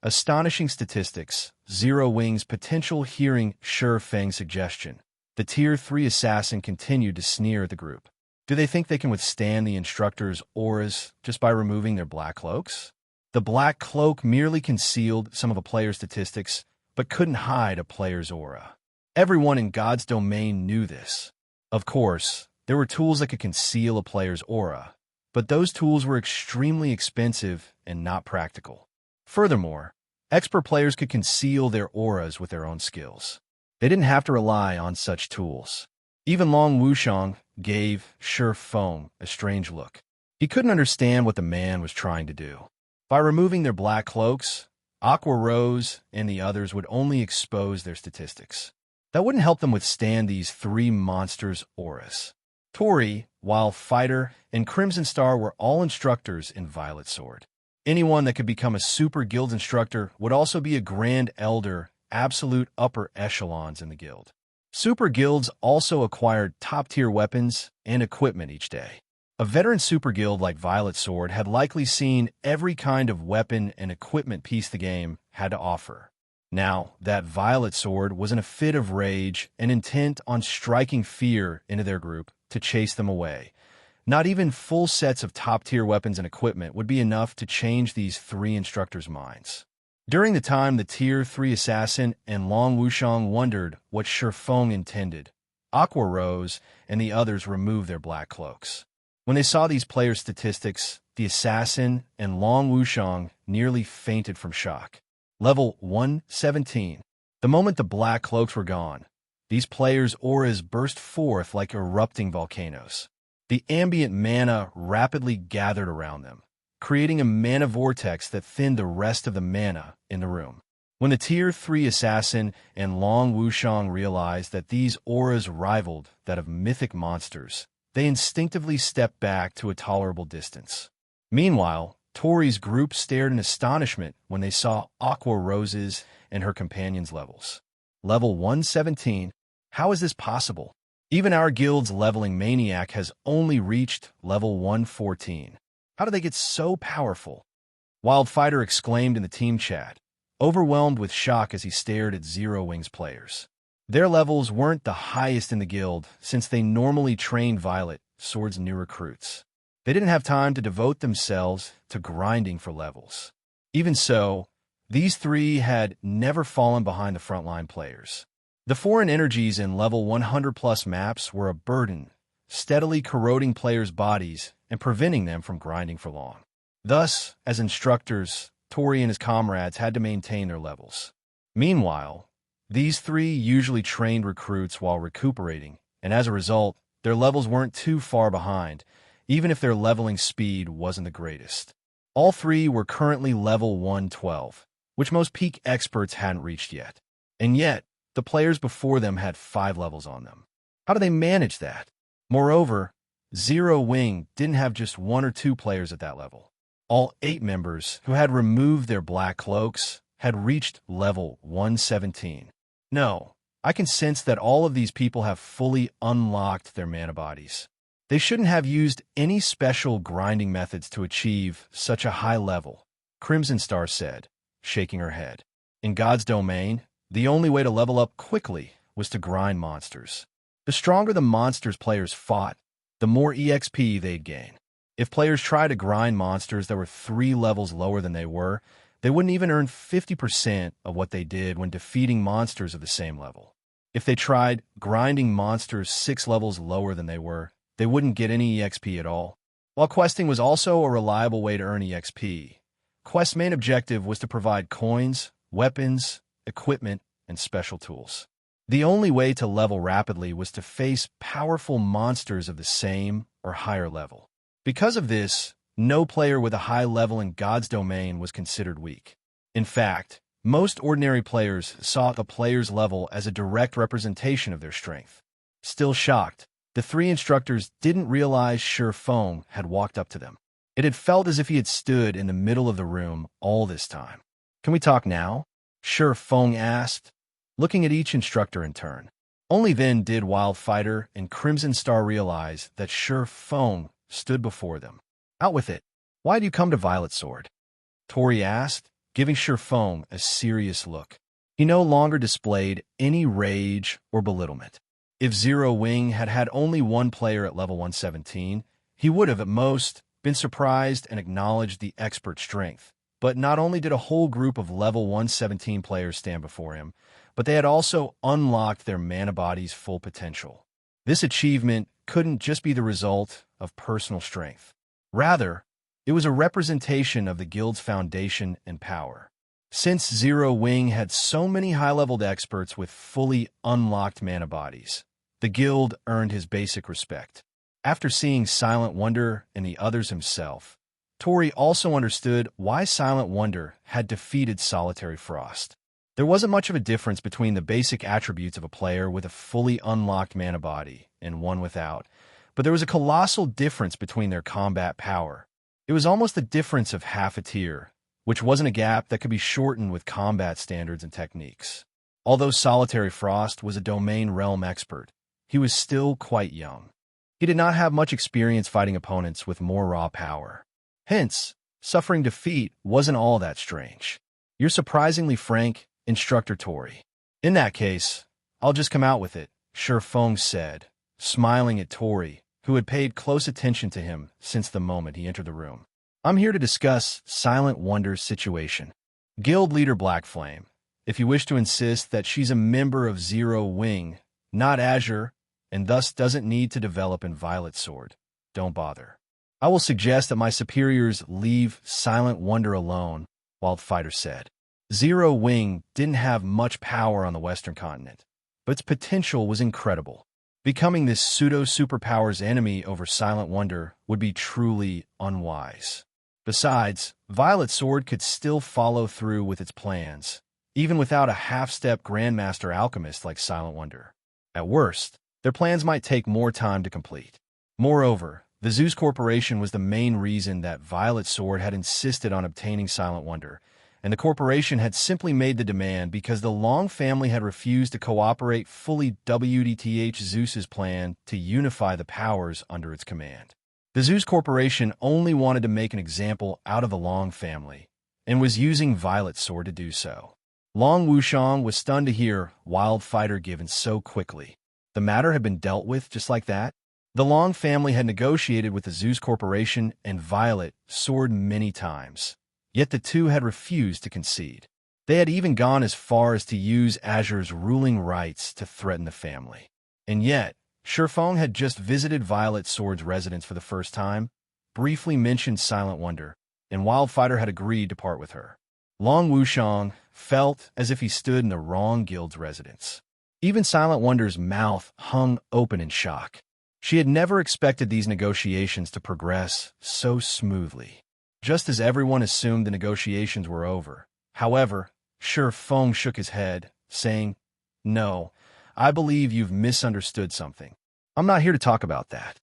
Astonishing Statistics. Zero Wing's potential hearing Feng's suggestion. The Tier 3 assassin continued to sneer at the group. Do they think they can withstand the instructor's auras just by removing their black cloaks? The black cloak merely concealed some of a player's statistics, but couldn't hide a player's aura. Everyone in God's domain knew this. Of course, there were tools that could conceal a player's aura, but those tools were extremely expensive and not practical. Furthermore, expert players could conceal their auras with their own skills. They didn't have to rely on such tools. Even Long Wushang gave Feng a strange look. He couldn't understand what the man was trying to do. By removing their black cloaks, Aqua Rose and the others would only expose their statistics. That wouldn't help them withstand these 3 monsters' auras. Tori, Wildfighter, and Crimson Star were all instructors in Violet Sword. Anyone that could become a super guild instructor would also be a Grand Elder, absolute upper echelons in the guild. Super guilds also acquired top-tier weapons and equipment each day. A veteran super guild like Violet Sword had likely seen every kind of weapon and equipment piece the game had to offer. Now, that Violet Sword was in a fit of rage and intent on striking fear into their group to chase them away. Not even full sets of top-tier weapons and equipment would be enough to change these 3 instructors' minds. During the time the Tier 3 assassin and Long Wushang wondered what Feng intended, Aqua Rose and the others removed their black cloaks. When they saw these players' statistics, the assassin and Long Wushang nearly fainted from shock. Level 117. The moment the black cloaks were gone, these players' auras burst forth like erupting volcanoes. The ambient mana rapidly gathered around them, creating a mana vortex that thinned the rest of the mana in the room. When the Tier 3 Assassin and Long Wushang realized that these auras rivaled that of mythic monsters, they instinctively stepped back to a tolerable distance. Meanwhile, Tori's group stared in astonishment when they saw Aqua Rose's and her companions' levels. Level 117? How is this possible? Even our guild's leveling maniac has only reached level 114. How do they get so powerful? Wildfighter exclaimed in the team chat, overwhelmed with shock as he stared at Zero Wing's players. Their levels weren't the highest in the guild since they normally trained Violet Sword's new recruits. They didn't have time to devote themselves to grinding for levels. Even so, these three had never fallen behind the frontline players. The foreign energies in level 100-plus maps were a burden, steadily corroding players' bodies and preventing them from grinding for long. Thus, as instructors, Tori and his comrades had to maintain their levels. Meanwhile, these three usually trained recruits while recuperating, and as a result, their levels weren't too far behind, even if their leveling speed wasn't the greatest. All three were currently level 112, which most peak experts hadn't reached yet. And yet, the players before them had 5 levels on them. How do they manage that? Moreover, Zero Wing didn't have just 1 or 2 players at that level. All 8 members who had removed their black cloaks had reached level 117. No, I can sense that all of these people have fully unlocked their mana bodies. They shouldn't have used any special grinding methods to achieve such a high level, Crimson Star said, shaking her head. In God's domain, the only way to level up quickly was to grind monsters. The stronger the monsters players fought, the more EXP they'd gain. If players tried to grind monsters that were 3 levels lower than they wouldn't even earn 50% of what they did when defeating monsters of the same level. If they tried grinding monsters 6 levels lower than they wouldn't get any EXP at all. While questing was also a reliable way to earn EXP, Quest's main objective was to provide coins, weapons, equipment, and special tools. The only way to level rapidly was to face powerful monsters of the same or higher level. Because of this, no player with a high level in God's domain was considered weak. In fact, most ordinary players saw the player's level as a direct representation of their strength. Still shocked, the 3 instructors didn't realize Feng had walked up to them. It had felt as if he had stood in the middle of the room all this time. Can we talk now? Feng asked, looking at each instructor in turn. Only then did Wildfighter and Crimson Star realize that Feng stood before them. Out with it. Why do you come to Violet Sword? Tori asked, giving Feng a serious look. He no longer displayed any rage or belittlement. If Zero Wing had had only 1 player at level 117, he would have at most been surprised and acknowledged the expert strength. But not only did a whole group of level 117 players stand before him, but they had also unlocked their mana body's full potential. This achievement couldn't just be the result of personal strength. Rather, it was a representation of the guild's foundation and power. Since Zero Wing had so many high-leveled experts with fully unlocked mana bodies, the guild earned his basic respect. After seeing Silent Wonder and the others himself, Tori also understood why Silent Wonder had defeated Solitary Frost. There wasn't much of a difference between the basic attributes of a player with a fully unlocked mana body and one without, but there was a colossal difference between their combat power. It was almost the difference of half a tier, which wasn't a gap that could be shortened with combat standards and techniques. Although Solitary Frost was a domain realm expert, he was still quite young. He did not have much experience fighting opponents with more raw power. Hence, suffering defeat wasn't all that strange. You're surprisingly frank, Instructor Tori. In that case, I'll just come out with it, Feng said, smiling at Tori, who had paid close attention to him since the moment he entered the room. I'm here to discuss Silent Wonder's situation. Guild Leader Blackflame, if you wish to insist that she's a member of Zero Wing, not Azure, and thus doesn't need to develop in Violet Sword, don't bother. I will suggest that my superiors leave Silent Wonder alone, Wildfighter said. Zero Wing didn't have much power on the Western continent, but its potential was incredible. Becoming this pseudo-superpower's enemy over Silent Wonder would be truly unwise. Besides, Violet Sword could still follow through with its plans, even without a half-step Grandmaster alchemist like Silent Wonder. At worst, their plans might take more time to complete. Moreover, the Zeus Corporation was the main reason that Violet Sword had insisted on obtaining Silent Wonder, and the corporation had simply made the demand because the Long family had refused to cooperate fully with Zeus's plan to unify the powers under its command. The Zeus Corporation only wanted to make an example out of the Long family, and was using Violet Sword to do so. Long Wushang was stunned to hear Wild Fighter given so quickly. The matter had been dealt with just like that. The Long family had negotiated with the Zeus Corporation and Violet Sword many times, yet the two had refused to concede. They had even gone as far as to use Azure's ruling rights to threaten the family. And yet, Shifeng had just visited Violet Sword's residence for the first time, briefly mentioned Silent Wonder, and Wildfighter had agreed to part with her. Long Wushang felt as if he stood in the wrong guild's residence. Even Silent Wonder's mouth hung open in shock. She had never expected these negotiations to progress so smoothly. Just as everyone assumed the negotiations were over. However, Shifeng shook his head, saying, "No, I believe you've misunderstood something. I'm not here to talk about that."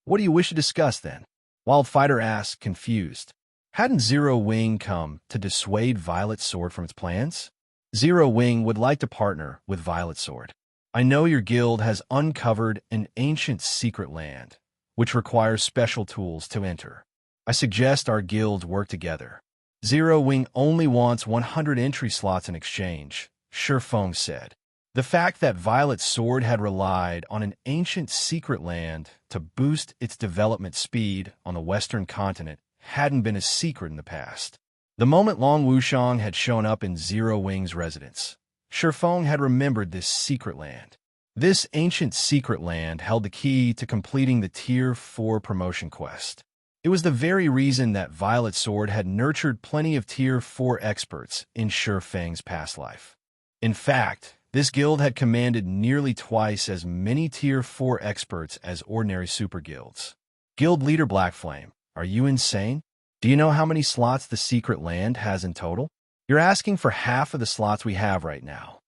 "What do you wish to discuss, then?" Wildfighter asked, confused. Hadn't Zero Wing come to dissuade Violet Sword from its plans? Zero Wing would like to partner with Violet Sword. "I know your guild has uncovered an ancient secret land, which requires special tools to enter. I suggest our guilds work together." Zero Wing only wants 100 entry slots in exchange, Shifeng said. The fact that Violet Sword had relied on an ancient secret land to boost its development speed on the Western continent hadn't been a secret in the past. The moment Long Wushang had shown up in Zero Wing's residence, Shifeng had remembered this secret land. This ancient secret land held the key to completing the Tier 4 promotion quest. It was the very reason that Violet Sword had nurtured plenty of Tier 4 experts in Shifeng's past life. In fact, this guild had commanded nearly twice as many Tier 4 experts as ordinary super guilds. Guild leader Blackflame, are you insane? Do you know how many slots the secret land has in total? You're asking for half of the slots we have right now.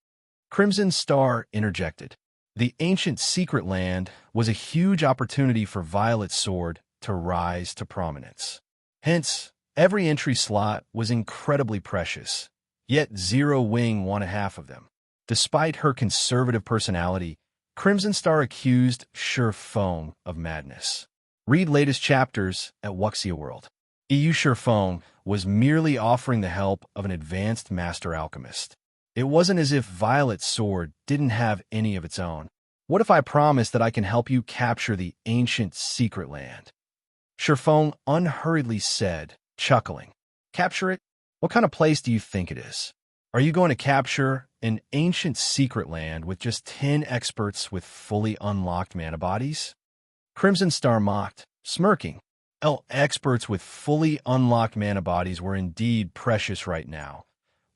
Crimson Star interjected. The ancient secret land was a huge opportunity for Violet Sword to rise to prominence. Hence, every entry slot was incredibly precious, yet Zero Wing wanted half of them. Despite her conservative personality, Crimson Star accused Shifeng of madness. Read latest chapters at Wuxia World. EU Shifeng was merely offering the help of an advanced master alchemist. It wasn't as if Violet Sword didn't have any of its own. What if I promise that I can help you capture the ancient secret land? Shifeng unhurriedly said, chuckling. Capture it? What kind of place do you think it is? Are you going to capture an ancient secret land with just 10 experts with fully unlocked mana bodies? Crimson Star mocked, smirking. Experts with fully unlocked mana bodies were indeed precious right now,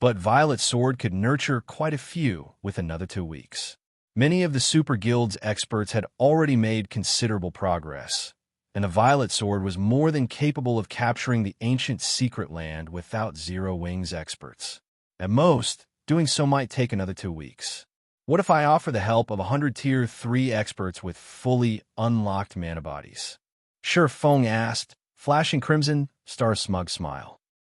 but Violet Sword could nurture quite a few with another 2 weeks. Many of the Super Guild's experts had already made considerable progress, and the Violet Sword was more than capable of capturing the ancient secret land without Zero Wing's experts. At most, doing so might take another 2 weeks. What if I offer the help of 100 Tier 3 experts with fully unlocked mana bodies? Shifeng asked, flashing Crimson Star's smug smile.